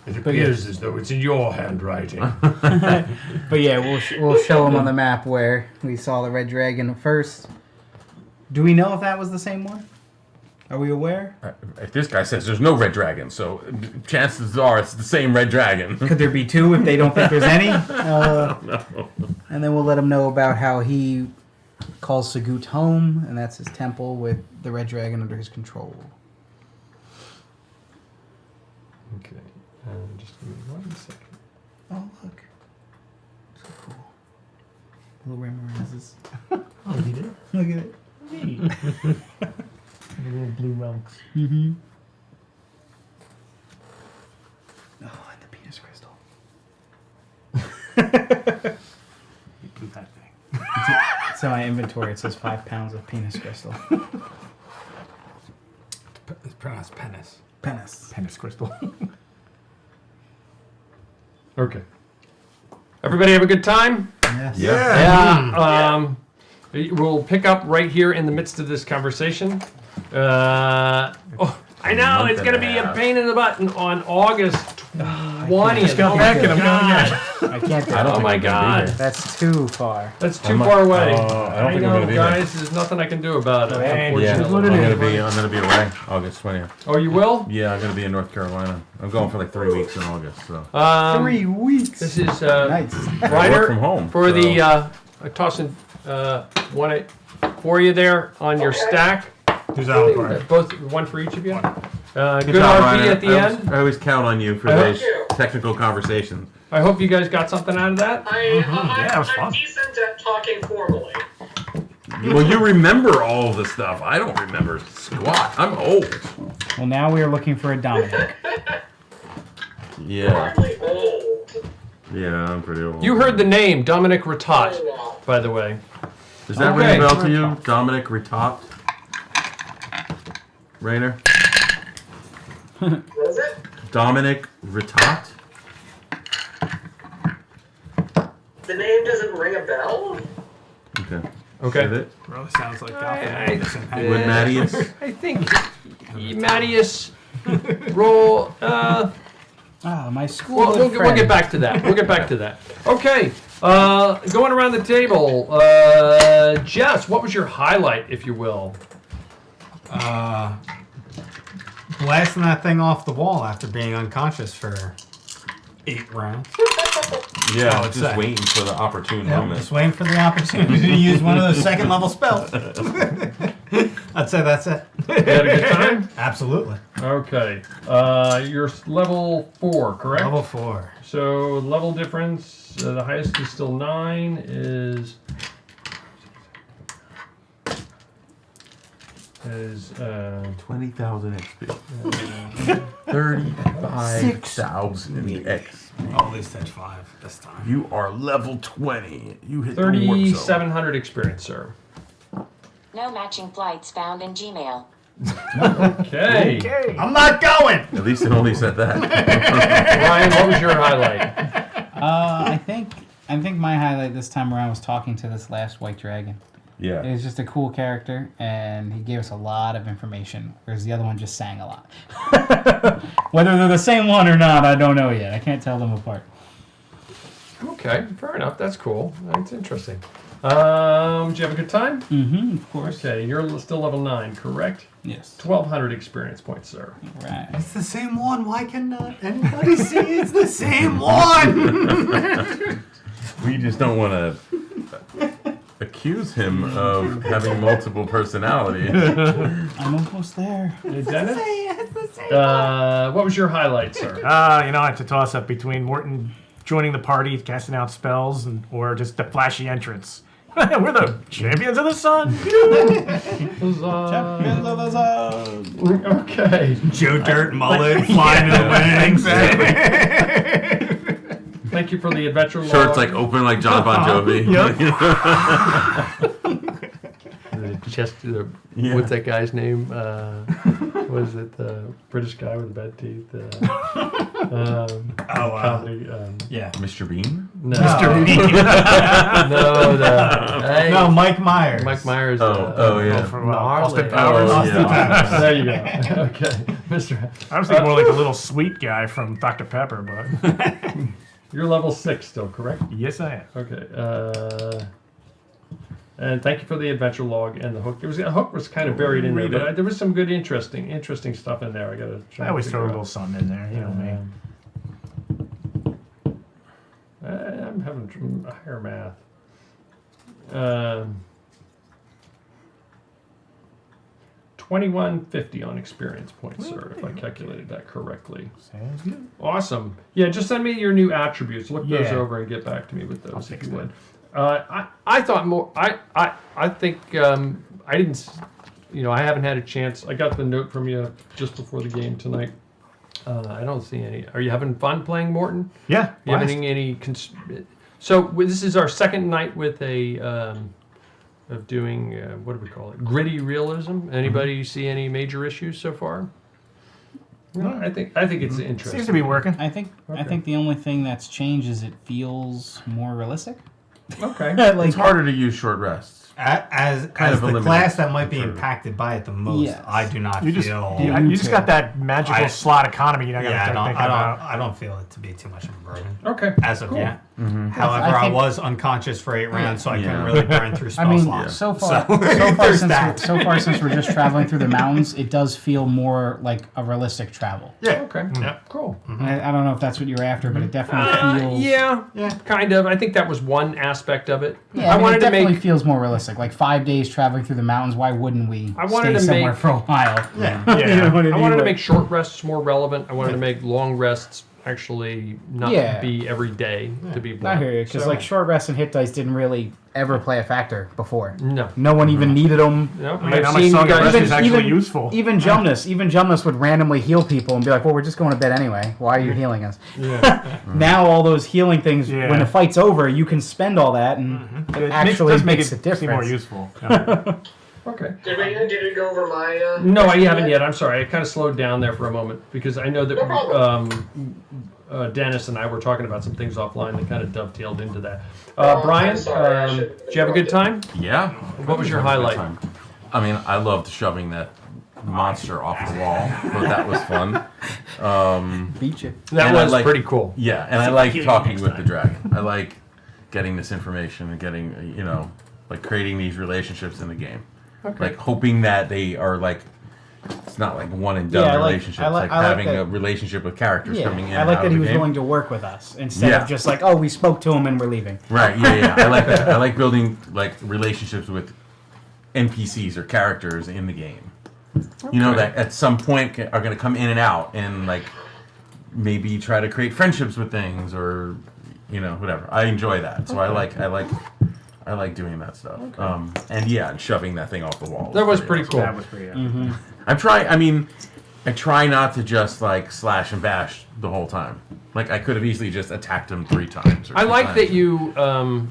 [SPEAKER 13] It appears as though it's in your handwriting.
[SPEAKER 15] But yeah, we'll show him on the map where we saw the red dragon first. Do we know if that was the same one? Are we aware?
[SPEAKER 10] If this guy says there's no red dragon, so chances are it's the same red dragon.
[SPEAKER 15] Could there be two if they don't think there's any?
[SPEAKER 10] No.
[SPEAKER 15] And then we'll let him know about how he calls Sagut home, and that's his temple with the red dragon under his control.
[SPEAKER 14] Okay. Just give me 1 second.
[SPEAKER 15] Oh, look. So cool. Little Ramirez's.
[SPEAKER 9] Oh, he did?
[SPEAKER 15] Look at it.
[SPEAKER 9] Neat. The little blue relics.
[SPEAKER 15] Mm-hmm. Oh, and the penis crystal.
[SPEAKER 9] You blew that thing.
[SPEAKER 15] It's on my inventory. It says 5 pounds of penis crystal.
[SPEAKER 14] It's pronounced penis.
[SPEAKER 15] Penis.
[SPEAKER 9] Penis crystal.
[SPEAKER 13] Okay. Everybody have a good time?
[SPEAKER 15] Yes.
[SPEAKER 13] Yeah. We'll pick up right here in the midst of this conversation. I know it's going to be a pain in the butt on August 20th.
[SPEAKER 9] Just got back and I'm going again.
[SPEAKER 15] I can't do
[SPEAKER 10] I don't
[SPEAKER 15] it.
[SPEAKER 10] think
[SPEAKER 13] my
[SPEAKER 10] I'm gonna
[SPEAKER 13] God.
[SPEAKER 10] be there.
[SPEAKER 15] That's too far.
[SPEAKER 13] That's too far away.
[SPEAKER 10] I don't think I'm
[SPEAKER 13] know,
[SPEAKER 10] gonna be there.
[SPEAKER 13] guys. There's nothing I can do about it.
[SPEAKER 15] Hey,
[SPEAKER 10] Yeah,
[SPEAKER 13] Unfortunately.
[SPEAKER 10] I'm gonna be away August 20th.
[SPEAKER 13] Oh, you will?
[SPEAKER 10] Yeah, I'm gonna be in North Carolina. I'm going for like 3 weeks in August. So
[SPEAKER 15] 3 weeks.
[SPEAKER 13] This is
[SPEAKER 15] Nice.
[SPEAKER 10] I work
[SPEAKER 13] Ryder
[SPEAKER 10] from home
[SPEAKER 13] for
[SPEAKER 10] so.
[SPEAKER 13] the tossing one for you there on your stack.
[SPEAKER 9] Who's out for it?
[SPEAKER 13] Both one for each of you. Good
[SPEAKER 10] job,
[SPEAKER 13] RP
[SPEAKER 10] Ryder.
[SPEAKER 13] at the end.
[SPEAKER 10] I always count on you for
[SPEAKER 13] I hope
[SPEAKER 10] those technical conversations.
[SPEAKER 13] I hope you guys got something out of that.
[SPEAKER 9] Yeah, it was
[SPEAKER 12] I'm
[SPEAKER 9] fun.
[SPEAKER 12] decent at talking formally.
[SPEAKER 10] Well, you remember all of the stuff. I don't remember squat. I'm old.
[SPEAKER 15] Well, now we are looking for a Dominic.
[SPEAKER 10] Yeah.
[SPEAKER 12] Hardly old.
[SPEAKER 10] Yeah, I'm pretty old.
[SPEAKER 13] You heard the name Dominic Ratot, by the way.
[SPEAKER 10] Does that ring a bell to you? Dominic Ratot? Rainer?
[SPEAKER 12] What is it?
[SPEAKER 10] Dominic Ratot?
[SPEAKER 12] The name doesn't ring a bell?
[SPEAKER 10] Okay.
[SPEAKER 13] Okay.
[SPEAKER 10] Is it?
[SPEAKER 9] Really sounds like
[SPEAKER 10] Would Mattias?
[SPEAKER 13] I think Mattias roll.
[SPEAKER 15] My school.
[SPEAKER 13] We'll get back to that. We'll get back to that. Okay. Going around the table. Jess, what was your highlight, if you will?
[SPEAKER 14] Blasting that thing off the wall after being unconscious for 8 rounds.
[SPEAKER 10] Yeah,
[SPEAKER 14] I would
[SPEAKER 10] just
[SPEAKER 14] say.
[SPEAKER 10] waiting for the opportune
[SPEAKER 14] Yep,
[SPEAKER 10] moment.
[SPEAKER 14] just waiting for the opportunity to use one of those 2nd level spells. I'd say that's it.
[SPEAKER 13] You had a good time?
[SPEAKER 14] Absolutely.
[SPEAKER 13] Okay. You're level 4, correct?
[SPEAKER 14] Level 4.
[SPEAKER 13] So level difference, the highest is still 9, is
[SPEAKER 10] 20,000 XP. 35,000 X.
[SPEAKER 14] Oh, at least that's 5 this time.
[SPEAKER 10] You are level 20. You hit the warp zone.
[SPEAKER 13] 3,700 experience, sir.
[SPEAKER 17] No matching flights found in Gmail.
[SPEAKER 13] Okay.
[SPEAKER 14] I'm not going.
[SPEAKER 10] At least it only said that.
[SPEAKER 13] Ryan, what was your highlight?
[SPEAKER 15] I think my highlight this time around was talking to this last white dragon.
[SPEAKER 10] Yeah.
[SPEAKER 15] It was just a cool character, and he gave us a lot of information, whereas the other one just sang a lot. Whether they're the same one or not, I don't know yet. I can't tell them apart.
[SPEAKER 13] Okay, fair enough. That's cool. That's interesting. Did you have a good time?
[SPEAKER 15] Mm-hmm, of course.
[SPEAKER 13] Okay, you're still level 9, correct?
[SPEAKER 15] Yes.
[SPEAKER 13] 1,200 experience points, sir.
[SPEAKER 15] Right.
[SPEAKER 14] It's the same one. Why cannot anybody see it's the same one?
[SPEAKER 10] We just don't want to accuse him of having multiple personalities.
[SPEAKER 15] I'm almost there.
[SPEAKER 13] Hey, Dennis? What was your highlight, sir?
[SPEAKER 9] I had to toss up between Morton joining the party, casting out spells, or just the flashy entrance. We're the champions of the sun.
[SPEAKER 15] Champions of the sun.
[SPEAKER 13] Okay.
[SPEAKER 14] Joe Dirt mullet flying in the wind.
[SPEAKER 13] Thank you for the adventure log.
[SPEAKER 10] Shirts like open like John Bon Jovi.
[SPEAKER 13] What's that guy's name? Was it the British guy with the bad teeth? Comedy.
[SPEAKER 14] Yeah.
[SPEAKER 10] Mr. Bean?
[SPEAKER 13] No.
[SPEAKER 14] Mr. Bean.
[SPEAKER 13] No,
[SPEAKER 14] Mike Myers.
[SPEAKER 13] Mike Myers.
[SPEAKER 10] Yeah.
[SPEAKER 9] From Austin Powers.
[SPEAKER 10] Yeah.
[SPEAKER 13] There you go. Okay. Mr.
[SPEAKER 9] I was thinking more like a little sweet guy from Dr. Pepper, but...
[SPEAKER 13] You're level 6 still, correct?
[SPEAKER 9] Yes, I am.
[SPEAKER 13] Okay. And thank you for the adventure log and the hook. A hook was kind of buried in there, but there was some good, interesting stuff in there.
[SPEAKER 9] I always throw a little something in there, you know me.
[SPEAKER 13] I'm having higher math. 2150 on experience points, sir, if I calculated that correctly.
[SPEAKER 9] Sounds good.
[SPEAKER 13] Awesome. Yeah, just send me your new attributes. Look those over and get back to me with those if you would. I thought more. I think I didn't. I haven't had a chance. I got the note from you just before the game tonight. I don't see any. Are you having fun playing Morton?
[SPEAKER 9] Yeah.
[SPEAKER 13] You having any? So this is our second night with a of doing what do we call it? Gritty realism. Anybody see any major issues so far? No, I think it's interesting.
[SPEAKER 9] Seems to be working.
[SPEAKER 15] I think the only thing that's changed is it feels more realistic.
[SPEAKER 13] Okay.
[SPEAKER 10] It's harder to use short rests.
[SPEAKER 14] As the class that might be impacted by it the most, I do not feel.
[SPEAKER 9] You just got that magical slot economy. You're not going to think about.
[SPEAKER 14] I don't feel it to be too much of a burden.
[SPEAKER 13] Okay.
[SPEAKER 14] As of yet. Mm-hmm. However, I was unconscious for 8 rounds, so I couldn't really burn through spell slots.
[SPEAKER 15] So far since we're just traveling through the mountains, it does feel more like a realistic travel.
[SPEAKER 14] Yeah.
[SPEAKER 13] Okay. Yeah. Cool.
[SPEAKER 15] Mm-hmm. I don't know if that's what you were after, but it definitely feels.
[SPEAKER 13] Yeah. Kind of. I think that was one aspect of it.
[SPEAKER 15] Yeah, it definitely feels more realistic. Like 5 days traveling through the mountains. Why wouldn't we stay somewhere for a while?
[SPEAKER 13] Yeah. I wanted to make short rests more relevant. I wanted to make long rests actually not be every day to be blunt.
[SPEAKER 15] I hear you, because short rests and hit dice didn't really ever play a factor before.
[SPEAKER 13] No.
[SPEAKER 15] No one even needed them.
[SPEAKER 13] Nope.
[SPEAKER 9] Useful.
[SPEAKER 15] Even Jumnus would randomly heal people and be like, well, we're just going to bed anyway. Why are you healing us?
[SPEAKER 13] Yeah.
[SPEAKER 15] Now all those healing things, when the fight's over, you can spend all that and it actually makes a difference.
[SPEAKER 9] More useful.
[SPEAKER 13] Okay.
[SPEAKER 12] Did we go over my...
[SPEAKER 13] No, I haven't yet. I'm sorry. I kind of slowed down there for a moment because I know that Dennis and I were talking about some things offline that kind of dovetailed into that. Brian, did you have a good time?
[SPEAKER 10] Yeah.
[SPEAKER 13] What was your highlight?
[SPEAKER 10] I mean, I loved shoving that monster off the wall, but that was fun.
[SPEAKER 15] Beat you.
[SPEAKER 13] That was pretty cool.
[SPEAKER 10] Yeah, and I like talking with the dragon. I like getting this information and getting, creating these relationships in the game.
[SPEAKER 15] Okay.
[SPEAKER 10] Like hoping that they are it's not like one and done relationships. Having a relationship with characters coming in.
[SPEAKER 15] I like that he was willing to work with us instead of just we spoke to him and we're leaving.
[SPEAKER 10] Right. Yeah. I like that. I like building relationships with NPCs or characters in the game. Okay. That at some point are going to come in and out and maybe try to create friendships with things or whatever. I enjoy that. So I like doing that stuff. Okay. And shoving that thing off the wall.
[SPEAKER 13] That was pretty cool.
[SPEAKER 9] That was pretty.
[SPEAKER 10] I'm trying. I mean, I try not to just like slash and bash the whole time. Like I could have easily just attacked him 3 times. Or
[SPEAKER 13] I
[SPEAKER 10] 2
[SPEAKER 13] like
[SPEAKER 10] times.
[SPEAKER 13] that you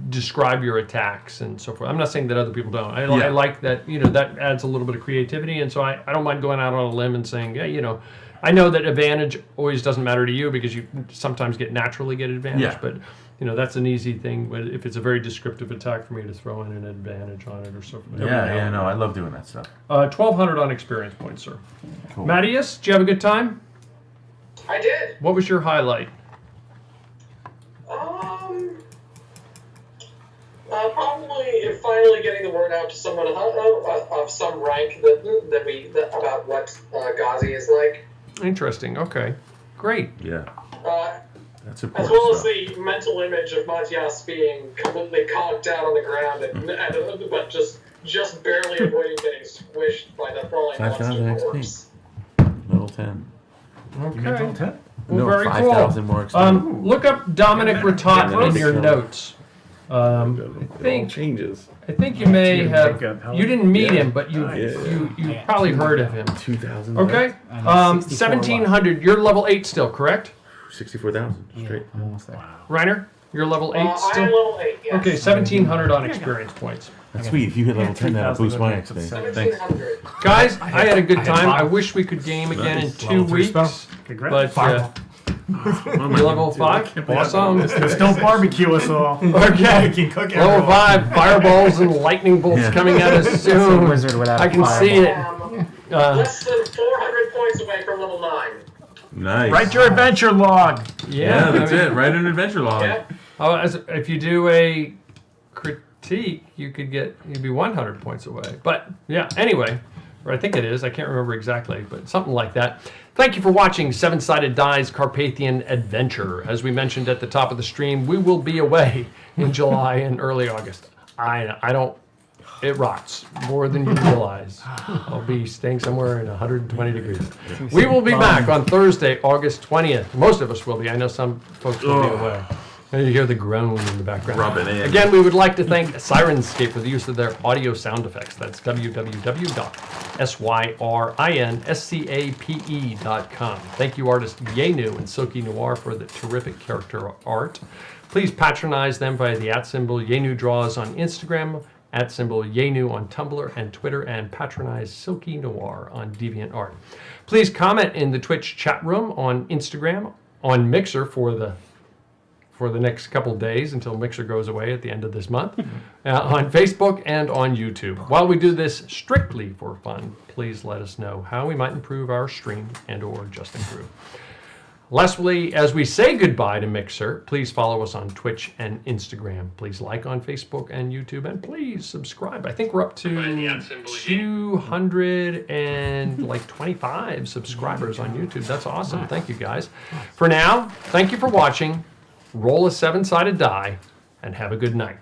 [SPEAKER 13] describe your attacks and so forth. I'm not saying that other people don't. I like that, that adds a little bit of creativity, and so I don't mind going out on a limb and saying, yeah, I know that advantage always doesn't matter to you because you sometimes naturally get advantage, but that's an easy thing. But if it's a very descriptive attack for me to throw in an advantage on it or so forth.
[SPEAKER 10] No, I love doing that stuff.
[SPEAKER 13] 1,200 on experience points, sir.
[SPEAKER 10] Cool.
[SPEAKER 13] Mattias, did you have a good time?
[SPEAKER 12] I did.
[SPEAKER 13] What was your highlight?
[SPEAKER 12] Probably finally getting the word out to someone of some rank about what Ghazi is like.
[SPEAKER 13] Interesting. Okay. Great.
[SPEAKER 10] Yeah. That's important.
[SPEAKER 12] As well as the mental image of Matthias being completely conked out on the ground, but just barely avoiding getting squished by the falling
[SPEAKER 10] 5,000
[SPEAKER 12] monster
[SPEAKER 10] XP.
[SPEAKER 12] corpse.
[SPEAKER 10] Level 10.
[SPEAKER 13] Okay.
[SPEAKER 9] Level 10?
[SPEAKER 13] Well,
[SPEAKER 10] No,
[SPEAKER 13] very
[SPEAKER 10] 5,000
[SPEAKER 13] cool.
[SPEAKER 10] more XP.
[SPEAKER 13] Look up Dominic Ratat in your notes. I think
[SPEAKER 10] changes.
[SPEAKER 13] I think you may have. You didn't meet him, but you probably heard of him.
[SPEAKER 10] 2,000.
[SPEAKER 13] Okay. 1,700. You're level 8 still, correct?
[SPEAKER 10] 64,000 straight.
[SPEAKER 15] I'm almost there.
[SPEAKER 13] Reiner, you're level 8
[SPEAKER 12] I'm
[SPEAKER 13] still.
[SPEAKER 12] level 8. Yes.
[SPEAKER 13] Okay, 1,700 on experience points.
[SPEAKER 10] That's sweet. If you hit level 10, that'll boost my XP. Thanks.
[SPEAKER 12] 1,700.
[SPEAKER 13] Guys, I had a good time. I wish we could game again in 2 weeks.
[SPEAKER 9] Congrats.
[SPEAKER 13] But you're level 5? Awesome.
[SPEAKER 9] Just don't barbecue us all.
[SPEAKER 13] Okay.
[SPEAKER 9] We can cook
[SPEAKER 13] Level
[SPEAKER 9] everyone.
[SPEAKER 13] 5, fireballs and lightning bolts coming at us soon.
[SPEAKER 15] Wizard without
[SPEAKER 13] I can see it.
[SPEAKER 12] Less than 400 points away from level 9.
[SPEAKER 10] Nice.
[SPEAKER 9] Write your adventure log.
[SPEAKER 10] Yeah, that's it. Write an adventure log.
[SPEAKER 12] Yeah.
[SPEAKER 13] If you do a critique, you'd be 100 points away. But yeah, anyway, or I think it is. I can't remember exactly, but something like that. Thank you for watching Seven Sided Die's Carpathian Adventure. As we mentioned at the top of the stream, we will be away in July and early August. I don't. It rocks more than you realize. I'll be staying somewhere in 120 degrees. We will be back on Thursday, August 20th. Most of us will be. I know some folks will be away. And you hear the groan in the background.
[SPEAKER 10] Rub it in.
[SPEAKER 13] Again, we would like to thank Sirenscape for the use of their audio sound effects. That's www.syrinscape.com. Thank you, artist Yenu and Silky Noir, for the terrific character art. Please patronize them via the @Yenu Draws on Instagram, @Yenu on Tumblr and Twitter, and patronize Silky Noir on DeviantArt. Please comment in the Twitch chat room, on Instagram, on Mixer for the next couple days until Mixer goes away at the end of this month, on Facebook and on YouTube. While we do this strictly for fun, please let us know how we might improve our stream and/or just improve. Lastly, as we say goodbye to Mixer, please follow us on Twitch and Instagram. Please like on Facebook and YouTube, and please subscribe. I think we're up to 225 subscribers on YouTube. That's awesome. Thank you, guys. For now, thank you for watching. Roll a 7-sided die, and have a good night.